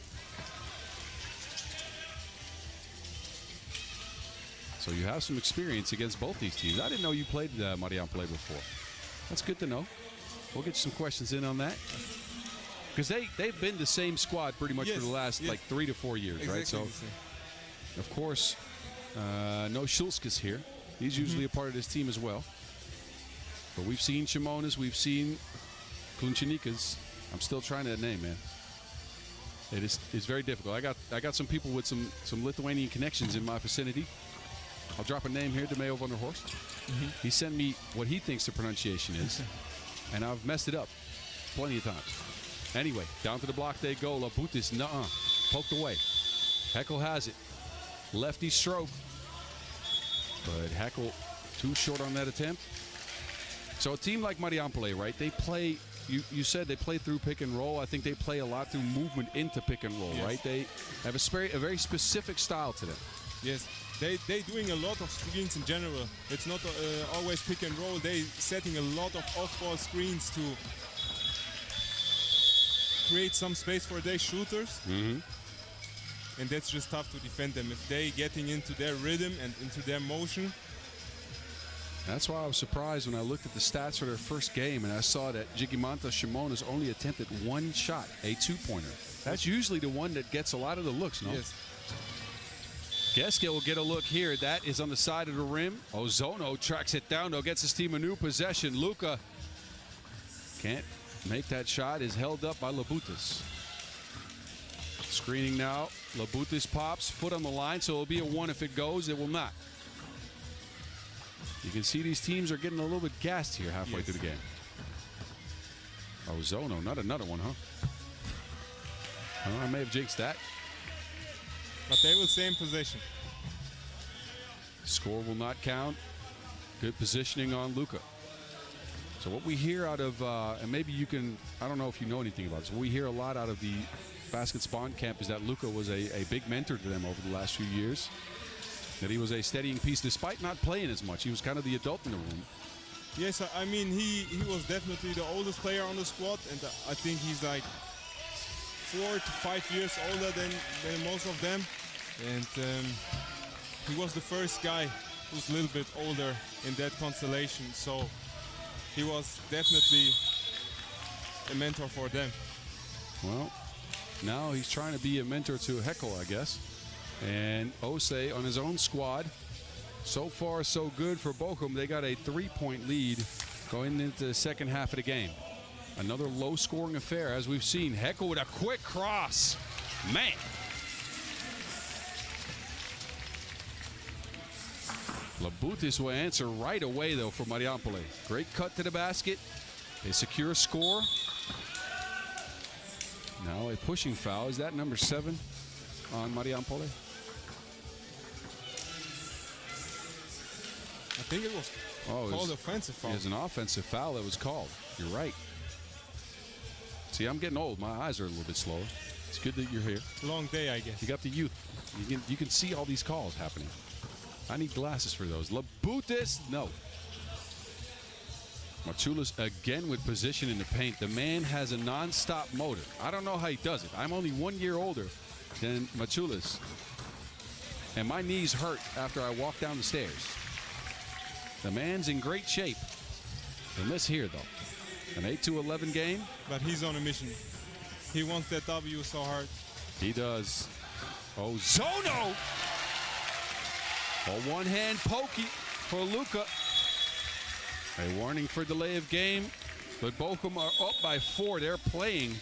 So you have some experience against both these teams. I didn't know you played Marijampole before. That's good to know. We'll get some questions in on that. Because they've been the same squad pretty much for the last like 3 to 4 years, exactly, right? So, of course, no Schulskes here. He's usually a part of this team as well. But we've seen Shimonas, we've seen Klunchenikas. I'm still trying that name, man. It's very difficult. I got some people with some Lithuanian connections in my vicinity. I'll drop a name here, DeMeo van der Horst. He sent me what he thinks the pronunciation is, and I've messed it up plenty of times. Anyway, down to the block they go. Labutis, nuh-uh, poked away. Heckel has it. Lefty stroke. But Heckel too short on that attempt. So a team like Marijampole, right, they play, you said they play through pick and roll. I think they play a lot through movement into pick and roll, right? They have a very specific style to them. Yes, they doing a lot of screens in general. It's not always pick and roll. They setting a lot of off-ball screens to create some space for their shooters. And that's just tough to defend them. If they getting into their rhythm and into their motion. That's why I was surprised when I looked at the stats for their first game and I saw that Gigimanta Shimonas only attempted one shot, a two-pointer. That's usually the one that gets a lot of the looks, no? Yes. Geske will get a look here. That is on the side of the rim. Ozono tracks it down, though, gets his team a new possession. Luka can't make that shot, is held up by Labutis. Screening now. Labutis pops, foot on the line, so it'll be a one if it goes. It will not. You can see these teams are getting a little bit gassed here halfway through the game. Ozono, not another one, huh? Oh, I may have jinxed that. But they will stay in possession. Score will not count. Good positioning on Luka. So what we hear out of, and maybe you can, I don't know if you know anything about this, what we hear a lot out of the Basket Spawn camp is that Luka was a big mentor to them over the last few years. That he was a steadying piece despite not playing as much. He was kind of the adult in the room. Yes, I mean, he was definitely the oldest player on the squad, and I think he's like 4 to 5 years older than most of them. And he was the first guy who's a little bit older in that constellation. So he was definitely a mentor for them. Well, now he's trying to be a mentor to Heckel, I guess. And Ose on his own squad. So far, so good for Bochum. They got a 3-point lead going into the second half of the game. Another low-scoring affair, as we've seen. Heckel with a quick cross. Man. Labutis will answer right away, though, for Marijampole. Great cut to the basket. They secure a score. Now a pushing foul. Is that number 7 on Marijampole? I think it was called offensive foul. It was an offensive foul that was called. You're right. See, I'm getting old. My eyes are a little bit slower. It's good that you're here. Long day, I guess. You got the youth. You can see all these calls happening. I need glasses for those. Labutis, no. Machulis again with position in the paint. The man has a non-stop motor. I don't know how he does it. I'm only 1 year older than Machulis. And my knees hurt after I walk down the stairs. The man's in great shape. And this here, though. An 8-11 game. But he's on a mission. He wants that W so hard. He does. Ozono! A one-hand pokey for Luka. A warning for delay of game. But Bochum are up by 4. They're playing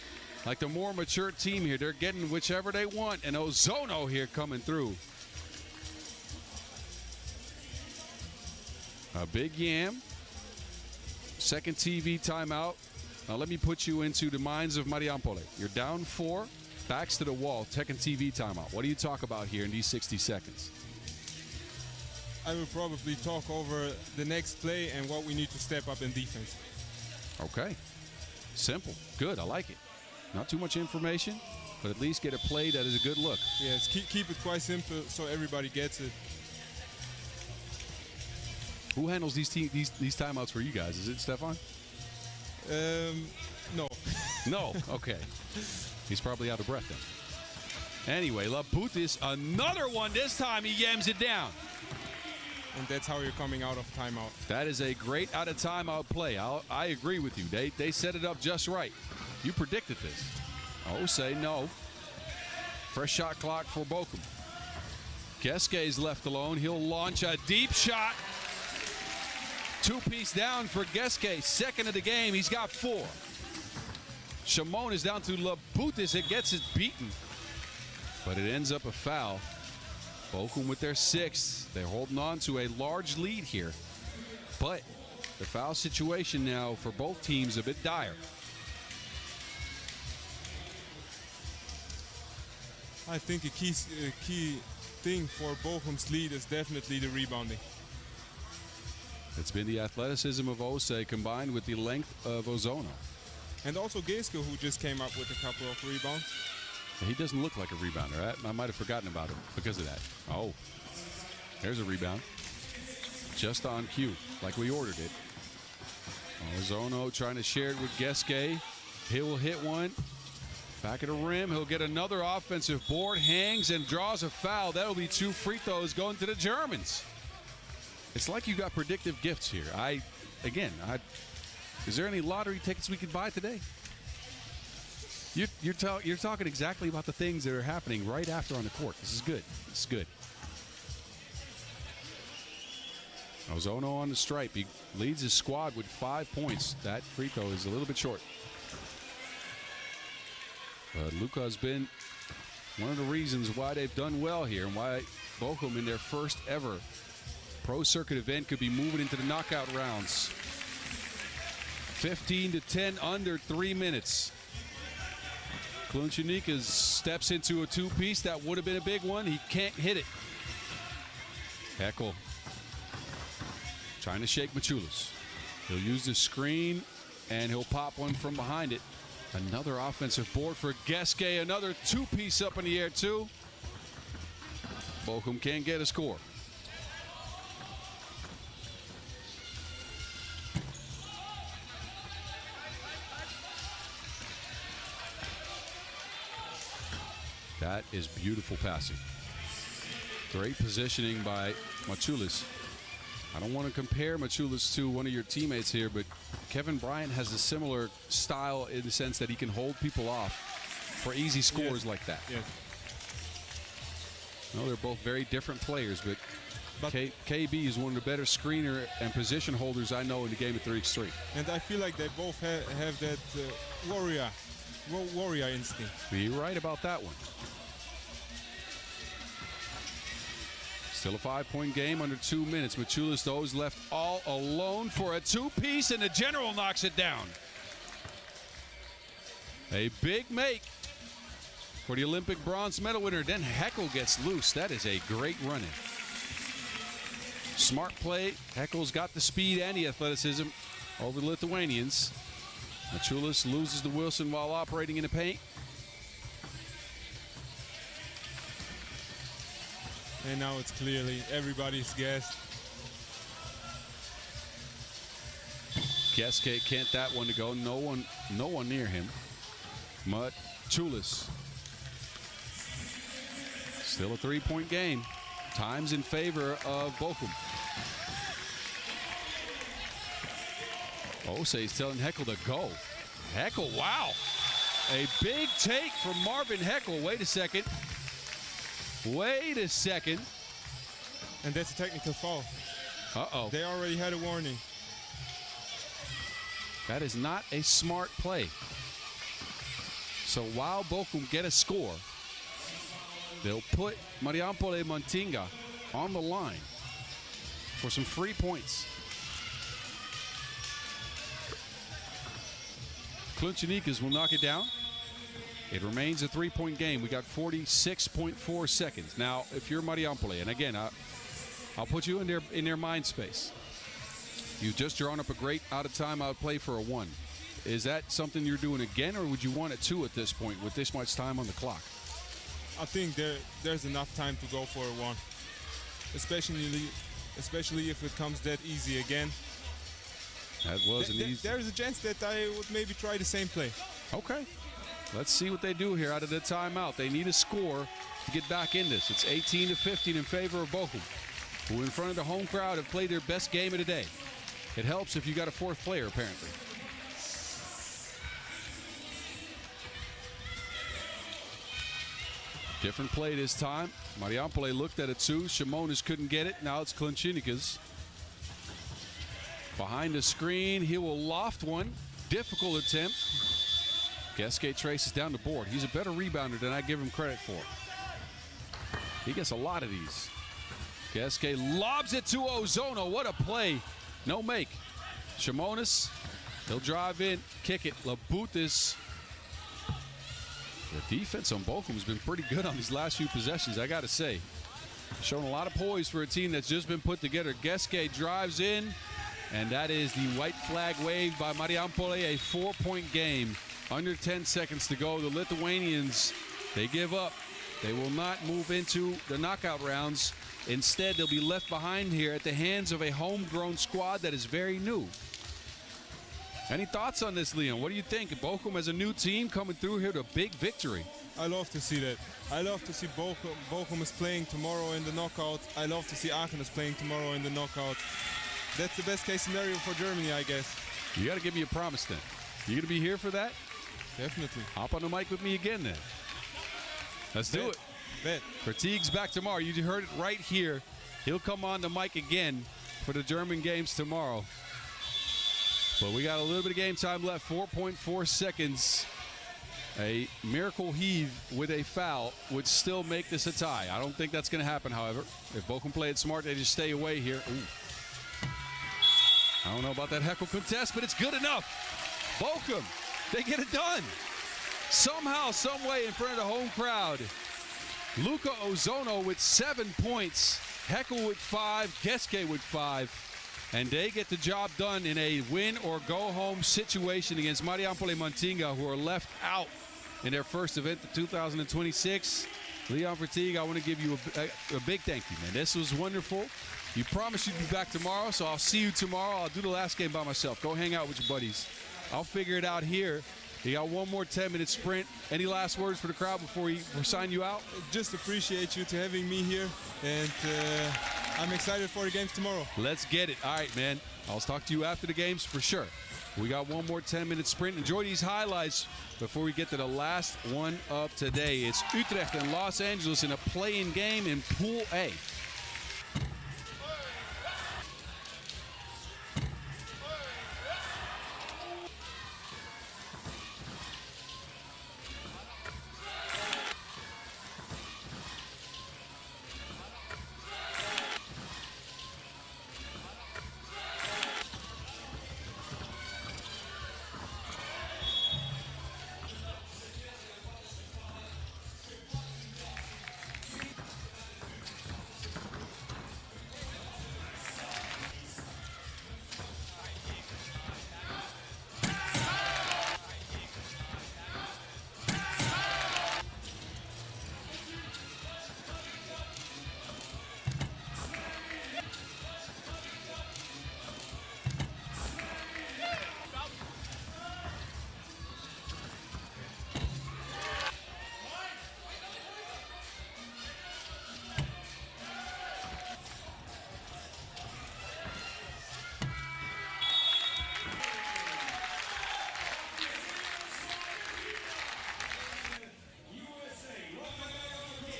like the more mature team here. They're getting whichever they want. And Ozono here coming through. A big yam. Second TV timeout. Now let me put you into the minds of Marijampole. You're down 4, backs to the wall, second TV timeout. What do you talk about here in these 60 seconds? I will probably talk over the next play and what we need to step up in defense. Okay. Simple. Good. I like it. Not too much information, but at least get a play that is a good look. Yes, keep it quite simple so everybody gets it. Who handles these timeouts for you guys? Is it Stefan? No. No. Okay. He's probably out of breath then. Anyway, Labutis, another one. This time he yams it down. And that's how you're coming out of timeout. That is a great out of timeout play. I agree with you. They set it up just right. You predicted this. Oh, say no. Fresh shot clock for Bochum. Geske's left alone. He'll launch a deep shot. Two-piece down for Geske. Second of the game. He's got 4. Shimon is down to Labutis. It gets it beaten. But it ends up a foul. Bochum with their 6th. They're holding on to a large lead here. But the foul situation now for both teams a bit dire. I think a key thing for Bochum's lead is definitely the rebounding. It's been the athleticism of Ose combined with the length of Ozono. And also Geske, who just came up with a couple of rebounds. He doesn't look like a rebounder. I might have forgotten about him because of that. Oh, there's a rebound. Just on cue, like we ordered it. Ozono trying to share it with Geske. He will hit one. Back at the rim, he'll get another offensive board, hangs and draws a foul. That'll be 2 free throws going to the Germans. It's like you got predictive gifts here. Is there any lottery tickets we could buy today? You're talking exactly about the things that are happening right after on the court. This is good. This is good. Ozono on the stripe. He leads his squad with 5 points. That free throw is a little bit short. But Luka has been one of the reasons why they've done well here and why Bochum in their first ever pro circuit event could be moving into the knockout rounds. 15-10 under 3 minutes. Kluncenikas steps into a 2-piece. That would have been a big one. He can't hit it. Heckel trying to shake Machulis. He'll use the screen and he'll pop one from behind it. Another offensive board for Geske. Another 2-piece up in the air too. Bochum can't get a score. That is beautiful passing. Great positioning by Machulis. I don't want to compare Machulis to one of your teammates here, but Kevin Bryant has a similar style in the sense that he can hold people off for easy scores like that. Yes. No, they're both very different players, but KB is one of the better screener and position holders I know in the game of 3x3. And I feel like they both have that warrior instinct. You're right about that one. Still a 5-point game under 2 minutes. Machulis, though, is left all alone for a 2-piece, and the general knocks it down. A big make for the Olympic bronze medal winner. Then Heckel gets loose. That is a great run-in. Smart play. Heckel's got the speed and the athleticism over the Lithuanians. Machulis loses to Wilson while operating in the paint. And now it's clearly everybody's guess. Geske can't that one to go. No one near him. Machulis. Still a 3-point game. Time's in favor of Bochum. Osei's telling Heckel to go. Heckel, wow. A big take from Marvin Heckel. Wait a second. Wait a second. And that's a technical foul. Uh-oh. They already had a warning. That is not a smart play. So while Bochum get a score, they'll put Marijampole MANTINGA on the line for some free points. Kluncenikas will knock it down. It remains a 3-point game. We got 46.4 seconds. Now, if you're Marijampole, and again, I'll put you in their mind space. You've just drawn up a great out-of-time out play for a 1. Is that something you're doing again, or would you want a 2 at this point with this much time on the clock? I think there's enough time to go for a 1, especially if it comes that easy again. That wasn't easy. There's a chance that I would maybe try the same play. Okay. Let's see what they do here out of the timeout. They need a score to get back in this. It's 18-15 in favor of Bochum, who in front of the home crowd have played their best game of the day. It helps if you got a 4th player, apparently. Different play this time. Marijampole looked at it too. Simonis couldn't get it. Now it's Klinčinikas. Behind the screen, he will loft one. Difficult attempt. Geske traces down the board. He's a better rebounder than I give him credit for. He gets a lot of these. Geske lobs it to Ozono. What a play. No make. Simonis, he'll drive in, kick it. Labutis. The defense on Bochum has been pretty good on these last few possessions, I got to say. Showing a lot of poise for a team that's just been put together. Geske drives in, and that is the white flag waved by Marijampole. A 4-point game. Under 10 seconds to go. The Lithuanians, they give up. They will not move into the knockout rounds. Instead, they'll be left behind here at the hands of a homegrown squad that is very new. Any thoughts on this, Leon? What do you think? Bochum has a new team coming through here to a big victory. I love to see that. I love to see Bochum is playing tomorrow in the knockout. I love to see Aachen is playing tomorrow in the knockout. That's the best case scenario for Germany, I guess. You got to give me a promise then. You going to be here for that? Definitely. Hop on the mic with me again then. Let's do it. Bet. Fatigue's back tomorrow. You heard it right here. He'll come on the mic again for the German games tomorrow. But we got a little bit of game time left. 4.4 seconds. A miracle heave with a foul would still make this a tie. I don't think that's going to happen, however. If Bochum play it smart, they just stay away here. Ooh. I don't know about that heckle contest, but it's good enough. Bochum, they get it done. Somehow, some way in front of the home crowd. Luka Ozono with 7 points. Heckle with 5. Geske with 5. And they get the job done in a win-or-go-home situation against Marijampole Mantinga, who are left out in their first event of 2026. Leon Fatigue, I want to give you a big thank you, man. This was wonderful. You promised you'd be back tomorrow, so I'll see you tomorrow. I'll do the last game by myself. Go hang out with your buddies. I'll figure it out here. You got one more 10-minute sprint. Any last words for the crowd before we sign you out? Just appreciate you to having me here, and I'm excited for the games tomorrow. Let's get it. All right, man. I'll talk to you after the games for sure. We got one more 10-minute sprint. Enjoy these highlights before we get to the last one of today. It's Utrecht and Los Angeles in a play-in game in Pool A.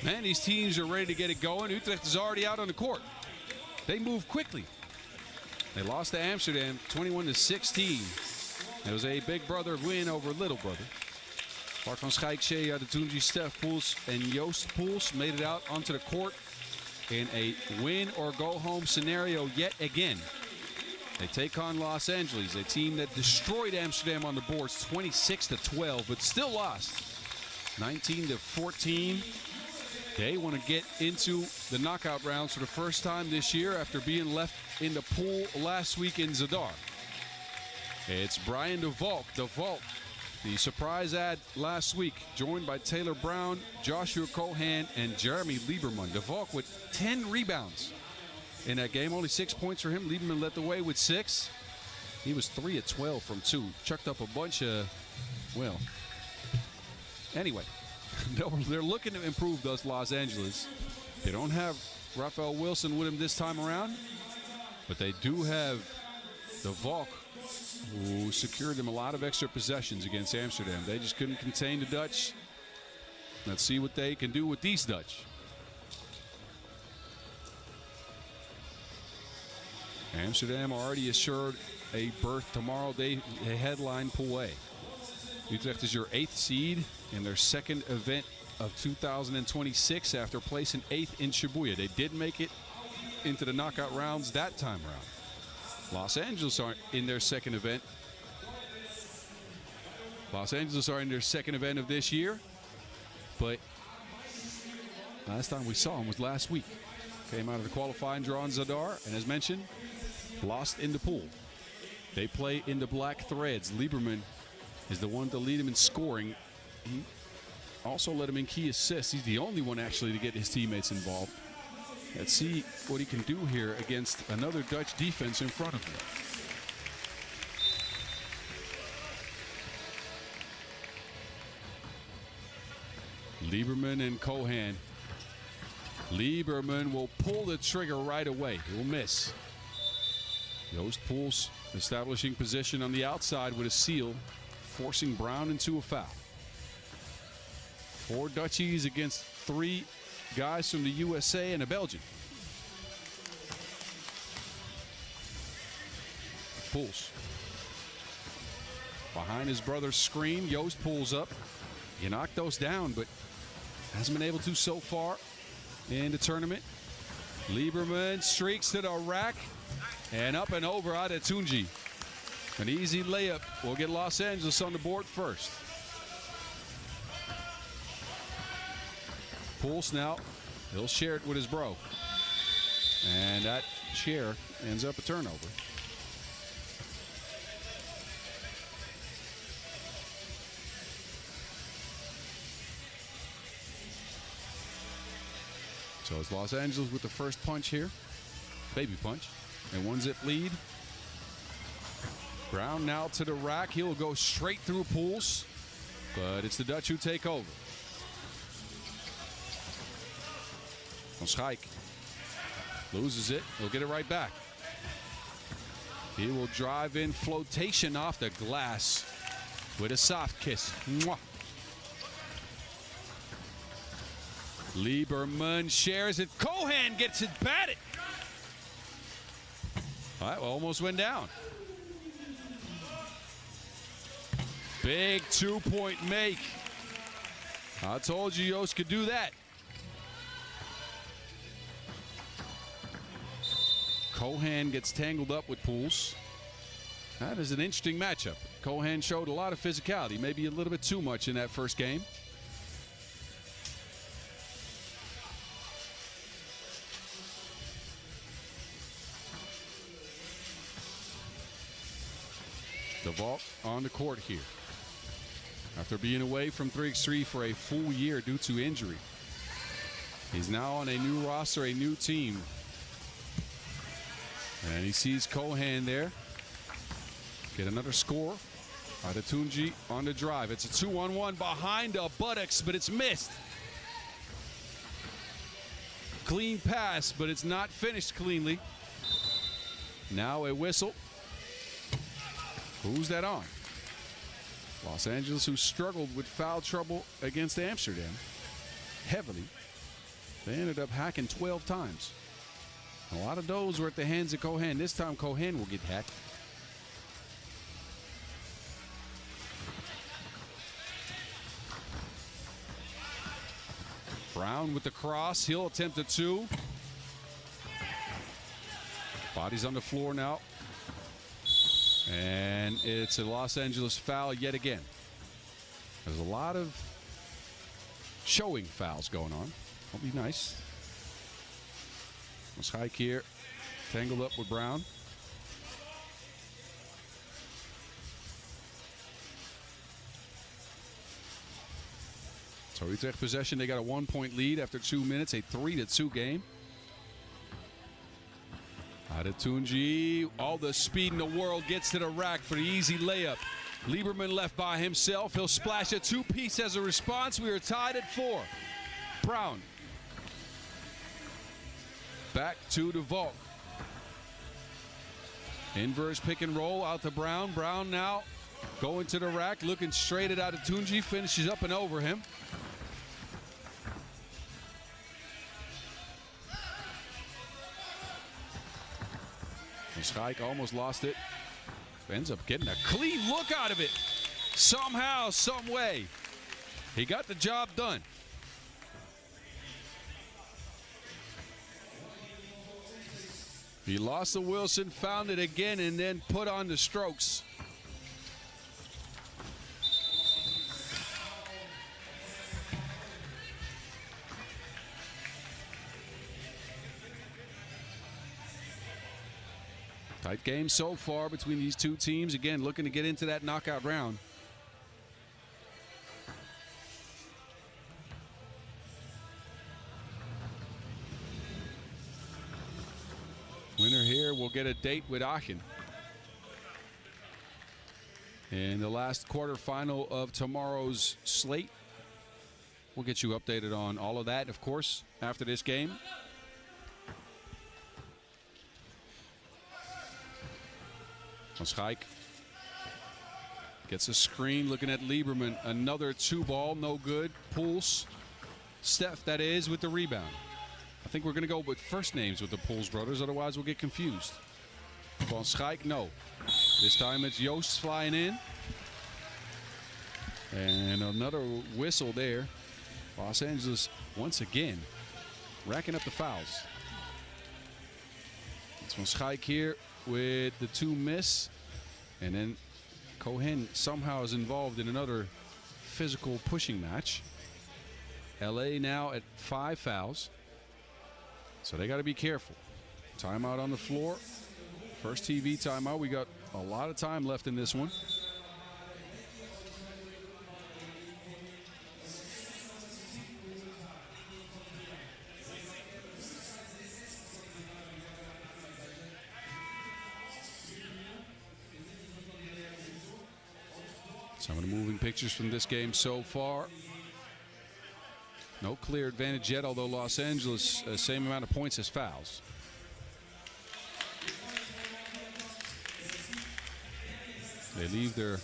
Man, these teams are ready to get it going. Utrecht is already out on the court. They move quickly. They lost to Amsterdam 21-16. It was a big brother win over little brother. Bart van Schijk, de Tunji, Stef Poels en Joost Poels made it out onto the court in a win-or-go-home scenario yet again. They take on Los Angeles, a team that destroyed Amsterdam on the boards 26-12, but still lost 19-14. They want to get into the knockout rounds for the first time this year after being left in the pool last week in Zadar. It's Brian de Valk, the surprise ad last week, joined by Taylor Brown, Joshua Cohan, and Jeremy Lieberman. De Valk with 10 rebounds in that game, only 6 points for him. Lieberman led the way with 6. He was 3 of 12 from 2. Chucked up a bunch of, well, anyway. They're looking to improve, thus Los Angeles. They don't have Raphael Wilson with him this time around, but they do have the Valk, who secured them a lot of extra possessions against Amsterdam. They just couldn't contain the Dutch. Let's see what they can do with these Dutch. Amsterdam already assured a berth tomorrow. They headline Pool A. Utrecht is your 8th seed in their second event of 2026 after placing 8th in Shibuya. They did make it into the knockout rounds that time around. Los Angeles are in their second event. Los Angeles are in their second event of this year, but last time we saw them was last week. Came out of the qualifying draw in Zadar, and as mentioned, lost in the pool. They play in the black threads. Lieberman is the one to lead him in scoring. He also led him in key assists. He's the only one actually to get his teammates involved. Let's see what he can do here against another Dutch defense in front of him. Lieberman and Cohan. Lieberman will pull the trigger right away. He'll miss. Joost Poels establishing position on the outside with a seal, forcing Brown into a foul. 4 Dutchies against 3 guys from the USA and a Belgian. Poels. Behind his brother's screen, Joost pulls up. He knocked those down, but hasn't been able to so far in the tournament. Lieberman streaks to the rack and up and over Adetunji. An easy layup will get Los Angeles on the board first. Poels now, he'll share it with his bro. And that share ends up a turnover. So it's Los Angeles with the first punch here. Baby punch. And 1-zip lead. Brown now to the rack. He'll go straight through Poels. But it's the Dutch who take over. Van Schaik loses it. He'll get it right back. He will drive in flotation off the glass with a soft kiss. Mwah. Lieberman shares it. Cohan gets it batted. All right, well, almost went down. Big 2-point make. I told you Joost could do that. Cohan gets tangled up with Poels. That is an interesting matchup. Cohan showed a lot of physicality, maybe a little bit too much in that first game. De Valk on the court here. After being away from 3x3 for a full year due to injury. He's now on a new roster, a new team. And he sees Cohan there. Get another score. Adetunji on the drive. It's a 2-on-1 behind the buttocks, but it's missed. Clean pass, but it's not finished cleanly. Now a whistle. Who's that on? Los Angeles, who struggled with foul trouble against Amsterdam heavily. They ended up hacking 12 times. A lot of those were at the hands of Cohan. This time Cohan will get hacked. Brown with the cross. He'll attempt a 2. Bodies on the floor now. And it's a Los Angeles foul yet again. There's a lot of showing fouls going on. That'll be nice. Schaik here, tangled up with Brown. So Utrecht possession, they got a 1-point lead after 2 minutes, a 3-2 game. Adetunji, all the speed in the world, gets to the rack for the easy layup. Lieberman left by himself. He'll splash a two-piece as a response. We are tied at 4. Brown. Back to De Valk. Inverse pick and roll out to Brown. Brown now going to the rack, looking straight at Adetunji, finishes up and over him. Schaik almost lost it. Ends up getting a clean look out of it. Somehow, some way. He got the job done. He lost to Wilson, found it again, and then put on the strokes. Tight game so far between these two teams. Again, looking to get into that knockout round. Winner here will get a date with Aachen in the last quarterfinal of tomorrow's slate. We'll get you updated on all of that, of course, after this game. Schaik gets a screen, looking at Lieberman. Another 2-ball, no good. Poels, Steph, that is, with the rebound. I think we're going to go with first names with the Poels brothers, otherwise we'll get confused. Van Schaik, no. This time it's Joost flying in. And another whistle there. Los Angeles, once again, racking up the fouls. It's Van Schaik here with the 2 miss. And then Cohen somehow is involved in another physical pushing match. LA now at 5 fouls. So they got to be careful. Timeout on the floor. First TV timeout. We got a lot of time left in this one. Some of the moving pictures from this game so far. No clear advantage yet, although Los Angeles, same amount of points as fouls. They leave their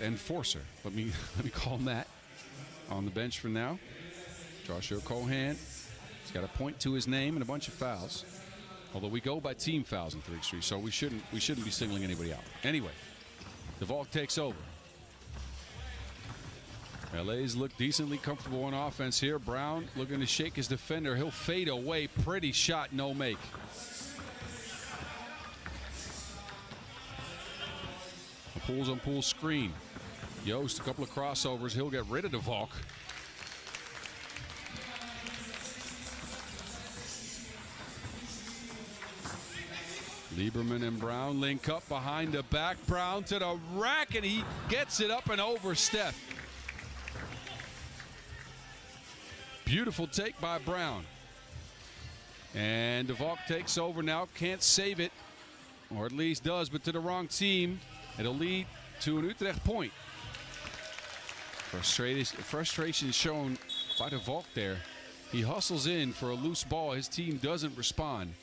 enforcer, let me call him that, on the bench for now. Joshua Cohen. He's got a point to his name and a bunch of fouls. Although we go by team fouls in 3x3, so we shouldn't be singling anybody out. Anyway, De Valk takes over. LA's look decently comfortable on offense here. Brown looking to shake his defender. He'll fade away. Pretty shot, no make. A Poels on Poels screen. Joost, a couple of crossovers. He'll get rid of De Valk. Lieberman and Brown link up behind the back. Brown to the rack, and he gets it up and over Steph. Beautiful take by Brown. And De Valk takes over now. Can't save it, or at least does, but to the wrong team. It'll lead to an Utrecht point. Frustration shown by De Valk there. He hustles in for a loose ball. His team doesn't respond.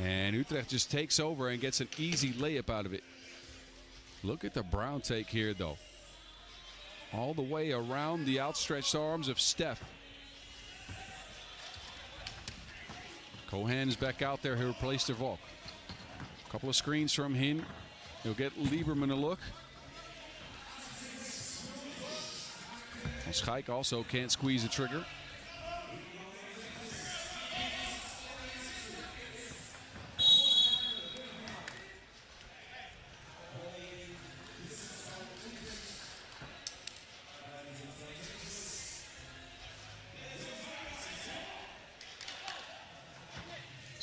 And Utrecht just takes over and gets an easy layup out of it. Look at the Brown take here, though. All the way around the outstretched arms of Steph. Cohen is back out there. He'll replace De Valk. A couple of screens from him. He'll get Lieberman a look. Schaik also can't squeeze the trigger.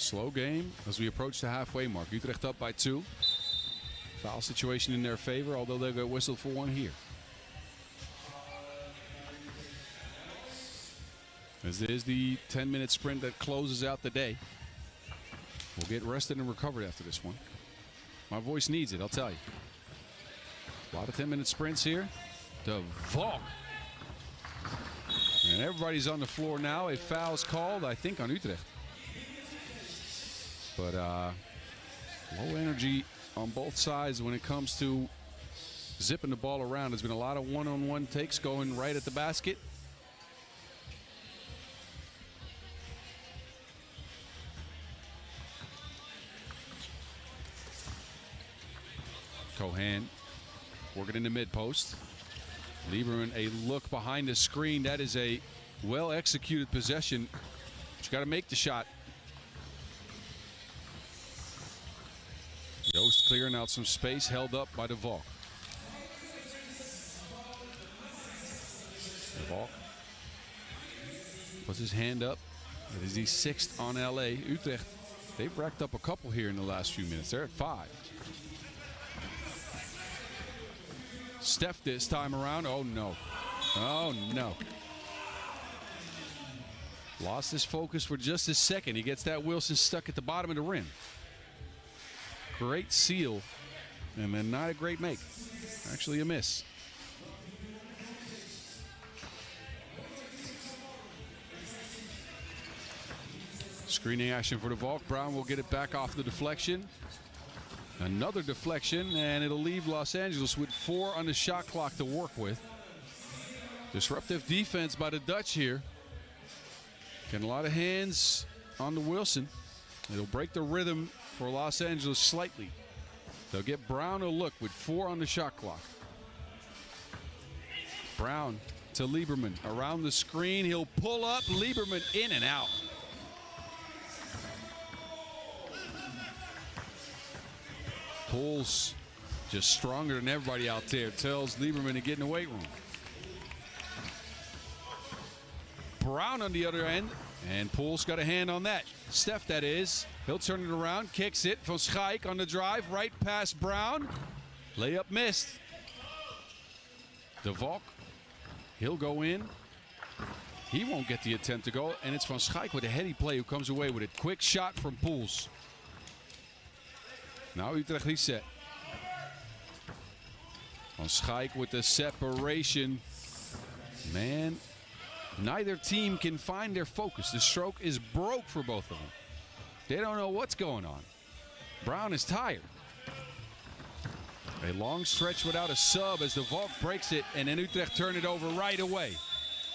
Slow game as we approach the halfway mark. Utrecht up by 2. Foul situation in their favor, although they'll get whistled for one here. As it is the 10-minute sprint that closes out the day. We'll get rested and recovered after this one. My voice needs it, I'll tell you. A lot of 10-minute sprints here. De Valk. And everybody's on the floor now. A foul's called, I think, on Utrecht. But low energy on both sides when it comes to zipping the ball around. There's been a lot of one-on-one takes going right at the basket. Cohan working in the mid post. Lieberman, a look behind the screen. That is a well-executed possession. But you got to make the shot. Joost clearing out some space, held up by De Valk. De Valk puts his hand up. It is the 6th on LA. Utrecht, they've racked up a couple here in the last few minutes. They're at 5. Steph this time around. Oh no. Oh no. Lost his focus for just a second. He gets that Wilson stuck at the bottom of the rim. Great seal. And then not a great make. Actually a miss. Screening action for De Valk. Brown will get it back off the deflection. Another deflection, and it'll leave Los Angeles with 4 on the shot clock to work with. Disruptive defense by the Dutch here. Getting a lot of hands on the Wilson. It'll break the rhythm for Los Angeles slightly. They'll get Brown a look with 4 on the shot clock. Brown to Lieberman around the screen. He'll pull up. Lieberman in and out. Pulls just stronger than everybody out there. Tells Lieberman to get in the weight room. Brown on the other end. And Pools got a hand on that. Steph, that is. He'll turn it around. Kicks it. Van Schaik on the drive. Right past Brown. Layup missed. De Valk. He'll go in. He won't get the attempt to go. And it's Van Schaik with a heady play who comes away with it. Quick shot from Pools. Now Utrecht reset. Van Schaik with the separation. Man, neither team can find their focus. The stroke is broke for both of them. They don't know what's going on. Brown is tired. A long stretch without a sub as De Valk breaks it, and then Utrecht turn it over right away.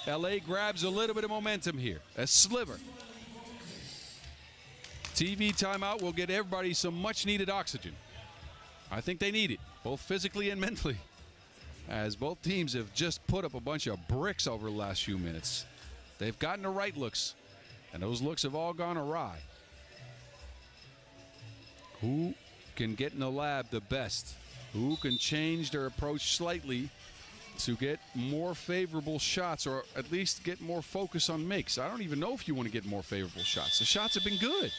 LA grabs a little bit of momentum here. A sliver. TV timeout will get everybody some much-needed oxygen. I think they need it, both physically and mentally, as both teams have just put up a bunch of bricks over the last few minutes. They've gotten the right looks, and those looks have all gone awry. Who can get in the lab the best? Who can change their approach slightly to get more favorable shots, or at least get more focus on makes? I don't even know if you want to get more favorable shots. The shots have been good.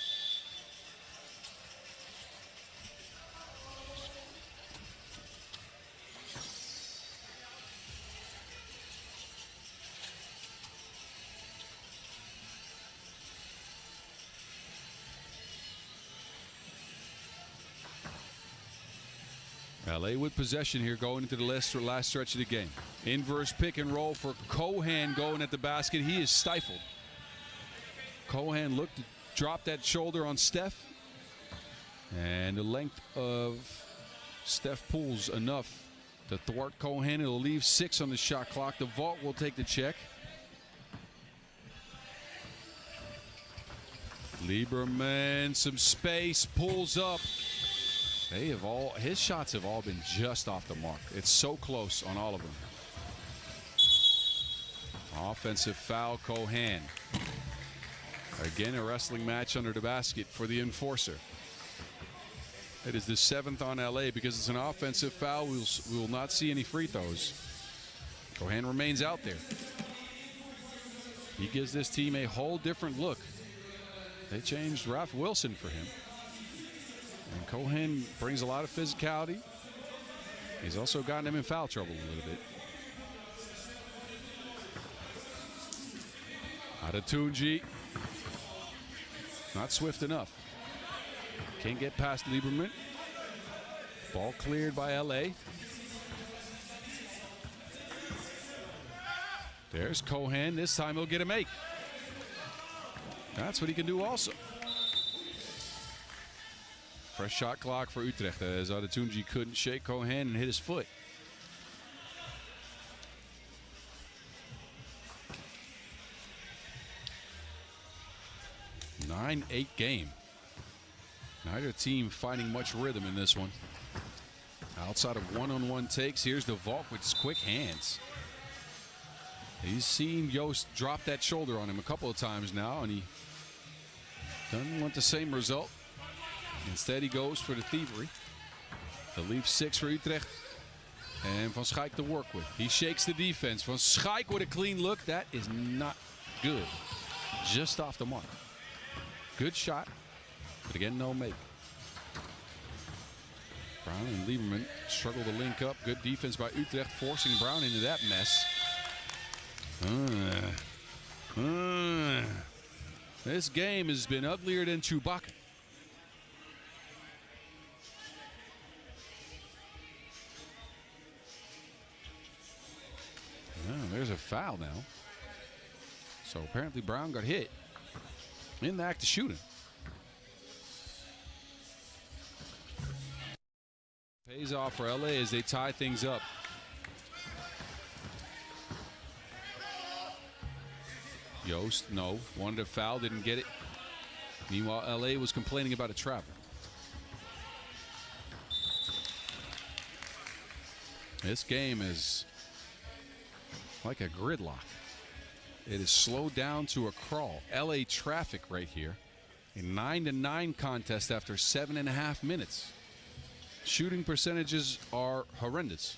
LA with possession here going into the last stretch of the game. Inverse pick and roll for Cohan going at the basket. He is stifled. Cohan looked to drop that shoulder on Steph. And the length of Steph pulls enough to thwart Cohan. It'll leave 6 on the shot clock. The Vault will take the check. Lieberman, some space, pulls up. His shots have all been just off the mark. It's so close on all of them. Offensive foul, Cohan. Again, a wrestling match under the basket for the enforcer. It is the 7th on LA because it's an offensive foul. We will not see any free throws. Cohan remains out there. He gives this team a whole different look They changed Ralph Wilson for him. And Cohen brings a lot of physicality. He's also gotten him in foul trouble a little bit. Adetunji. Not swift enough. Can't get past Lieberman. Ball cleared by LA. There's Cohen. This time he'll get a make. That's what he can do also. Fresh shot clock for Utrecht as Adetunji couldn't shake Cohen and hit his foot. 9-8 game. Neither team finding much rhythm in this one. Outside of one-on-one takes, here's the Valk with his quick hands. He's seen Joost drop that shoulder on him a couple of times now, and he doesn't want the same result. Instead, he goes for the thievery. He'll leave 6 for Utrecht. And Van Schaik to work with. He shakes the defense. Van Schaik with a clean look. That is not good. Just off the mark. Good shot, but again, no make. Brown and Lieberman struggle to link up. Good defense by Utrecht, forcing Brown into that mess. This game has been uglier than Chewbacca. There's a foul now. So apparently Brown got hit in the act of shooting. Pays off for LA as they tie things up. Joost, no. Wanted a foul, didn't get it. Meanwhile, LA was complaining about a travel. This game is like a gridlock. It is slowed down to a crawl. LA traffic right here. A 9-9 contest after 7.5 minutes. Shooting percentages are horrendous.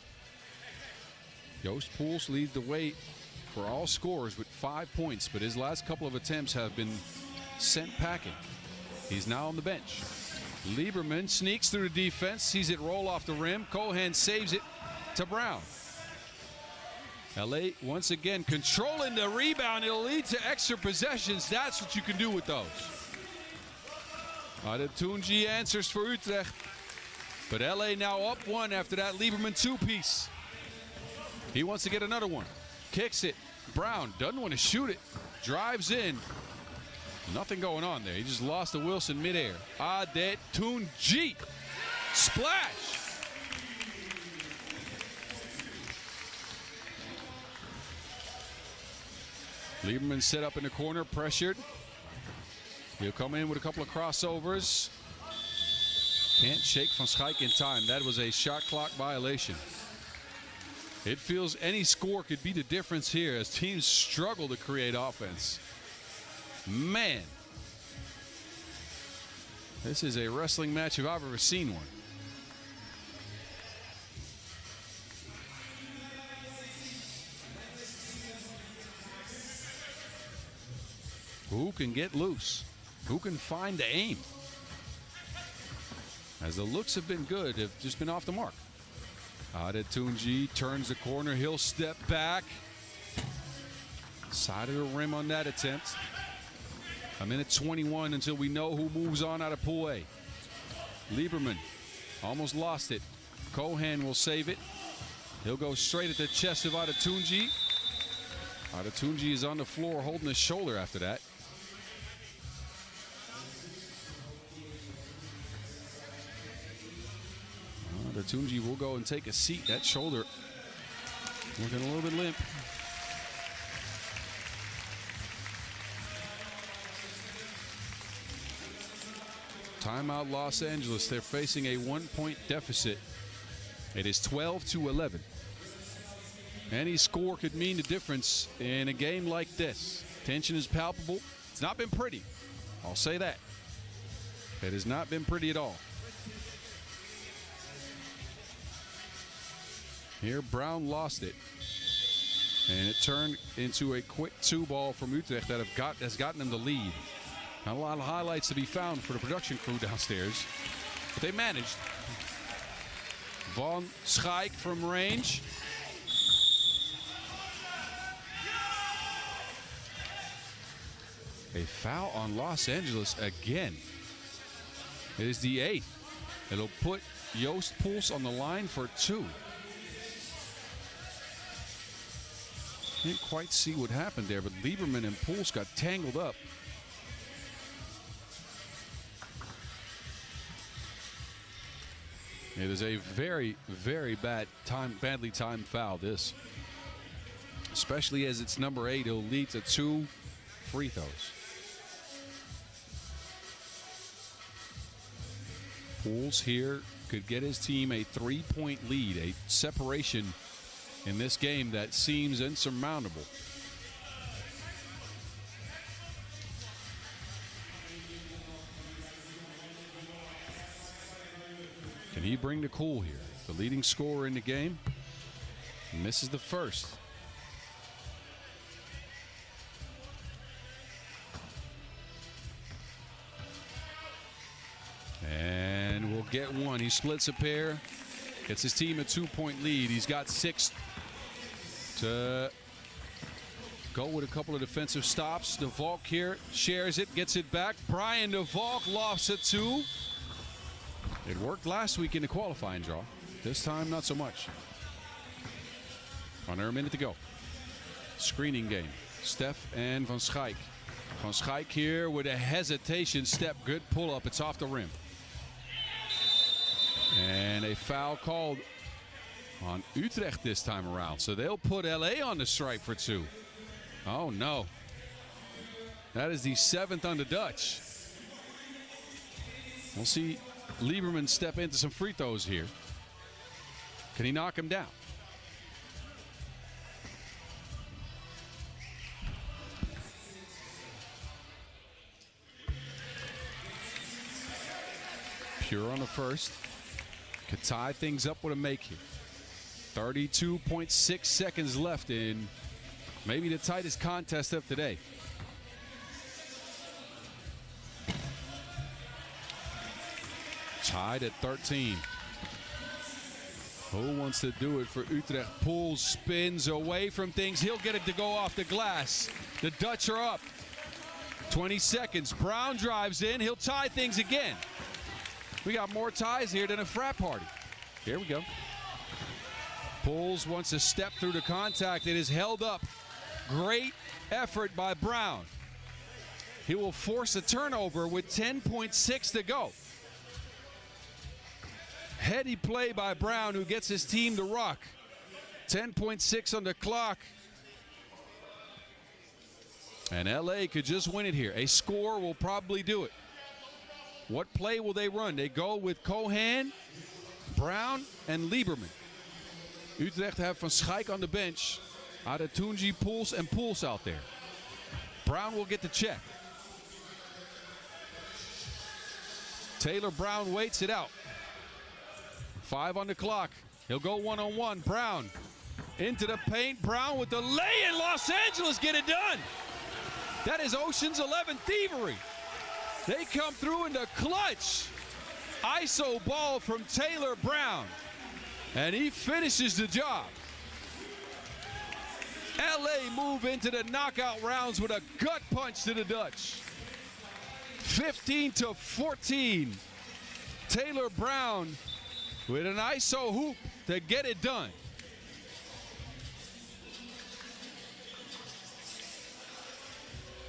Joost Poels leads the way for all scorers with 5 points, but his last couple of attempts have been sent packing. He's now on the bench. Lieberman sneaks through the defense, sees it roll off the rim. Cohen saves it to Brown. LA once again controlling the rebound. It'll lead to extra possessions. That's what you can do with those. Adetunji answers for Utrecht. But LA now up 1 after that Lieberman 2-piece. He wants to get another one. Kicks it. Brown doesn't want to shoot it. Drives in. Nothing going on there. He just lost to Wilson midair. Adetunji. Splash. Lieberman set up in the corner, pressured. He'll come in with a couple of crossovers. Can't shake Van Schaik in time. That was a shot clock violation. It feels any score could be the difference here as teams struggle to create offense. Man. This is a wrestling match if I've ever seen one. Who can get loose? Who can find the aim? As the looks have been good, have just been off the mark. Adetunji turns the corner. He'll step back. Side of the rim on that attempt. A minute 21 until we know who moves on out of pool A. Lieberman almost lost it. Cohen will save it. He'll go straight at the chest of Adetunji. Adetunji is on the floor holding his shoulder after that. Adetunji will go and take a seat. That shoulder looking a little bit limp. Timeout Los Angeles. They're facing a 1-point deficit. It is 12-11. Any score could mean the difference in a game like this. Tension is palpable. It's not been pretty. I'll say that. It has not been pretty at all. Here, Brown lost it. And it turned into a quick 2-ball from Utrecht that has gotten them the lead. Not a lot of highlights to be found for the production crew downstairs, but they managed. Van Schaik from range. A foul on Los Angeles again. It is the 8th. It'll put Joost Poels on the line for 2. Can't quite see what happened there, but Lieberman and Poels got tangled up. It is a very, very badly timed foul, this. Especially as it's number 8, it'll lead to 2 free throws. Poels here could get his team a 3-point lead, a separation in this game that seems insurmountable. Can he bring the cool here? The leading scorer in the game misses the first. And we'll get one. He splits a pair, gets his team a 2-point lead. He's got 6 to go with a couple of defensive stops. De Valk here shares it, gets it back. Brian De Valk lofts it 2. It worked last week in the qualifying draw. This time, not so much. Under a minute to go. Screening game. Steph and Van Schaik. Van Schaik here with a hesitation step. Good pull up. It's off the rim. And a foul called on Utrecht this time around. So they'll put LA on the stripe for 2. Oh, no. That is the 7th on the Dutch. We'll see Lieberman step into some free throws here. Can he knock him down? Pure on the first. Could tie things up with a make here. 32.6 seconds left in maybe the tightest contest of today. Tied at 13. Who wants to do it for Utrecht? Poels spins away from things. He'll get it to go off the glass. The Dutch are up. 20 seconds. Brown drives in. He'll tie things again. We got more ties here than a frat party. Here we go. Poels wants to step through the contact. It is held up. Great effort by Brown. He will force a turnover with 10.6 to go. Heady play by Brown, who gets his team to rock. 10.6 on the clock. And LA could just win it here. A score will probably do it. What play will they run? They go with Cohan, Brown, and Lieberman. Utrecht have Van Schaik on the bench. Adetunji, Poels, and Poels out there. Brown will get the check. Taylor Brown waits it out. 5 on the clock. He'll go one-on-one. Brown into the paint. Brown with the lay-in. Los Angeles get it done. That is Ocean's 11 thievery. They come through in the clutch. ISO ball from Taylor Brown. And he finishes the job. LA move into the knockout rounds with a gut punch to the Dutch. 15-14. Taylor Brown with an ISO hoop to get it done.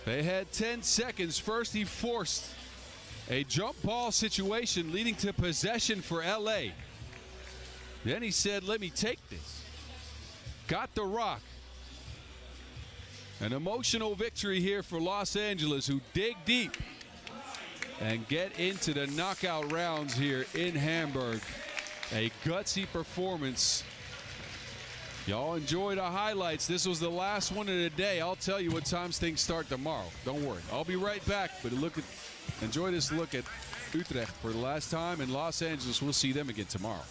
They had 10 seconds. First, he forced a jump ball situation leading to possession for LA. Then he said, let me take this. Got the rock. An emotional victory here for Los Angeles, who dig deep and get into the knockout rounds here in Hamburg. A gutsy performance. Y'all enjoy the highlights. This was the last one of the day. I'll tell you what times things start tomorrow. Don't worry. I'll be right back. But enjoy this look at Utrecht for the last time. In Los Angeles, we'll see them again tomorrow.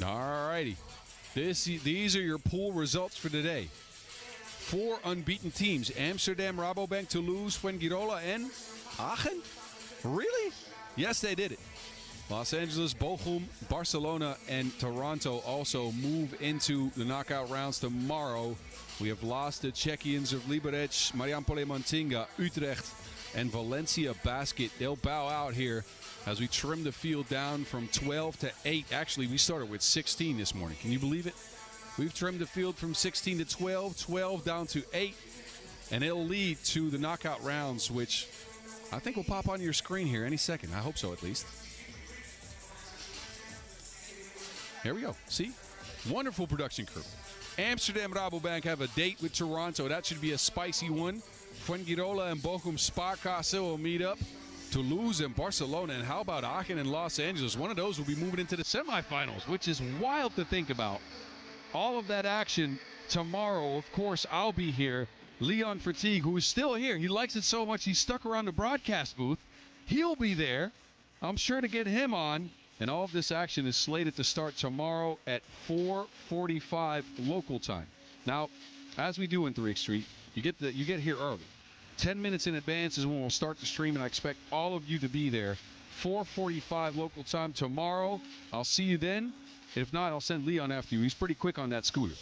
All righty. These are your pool results for today. 4 unbeaten teams: Amsterdam, Rabobank, Toulouse, Fuengirola, and Aachen. Really? Yes, they did it. Los Angeles, Bochum, Barcelona, and Toronto also move into the knockout rounds tomorrow. We have lost the Czechians of Liberec, Marijampole, MANTINGA, Utrecht, and Valencia Basket. They'll bow out here as we trim the field down from 12 to 8. Actually, we started with 16 this morning. Can you believe it? We've trimmed the field from 16 to 12, 12 down to 8, and it'll lead to the knockout rounds, which I think will pop on your screen here any second. I hope so, at least. Here we go. See? Wonderful production crew. Amsterdam Rabobank have a date with Toronto. That should be a spicy one. Fuengirola and Bochum SPARKASSE will meet up. Toulouse and Barcelona. And how about Aachen and Los Angeles? One of those will be moving into the semifinals, which is wild to think about. All of that action tomorrow. Of course, I'll be here. Leon Fatigue, who is still here. He likes it so much he's stuck around the broadcast booth. He'll be there. I'm sure to get him on. And all of this action is slated to start tomorrow at 4:45 local time. Now, as we do in 3x3, you get here early. 10 minutes in advance is when we'll start the stream, and I expect all of you to be there. 4:45 local time tomorrow. I'll see you then. If not, I'll send Leon after you. He's pretty quick on that scooter.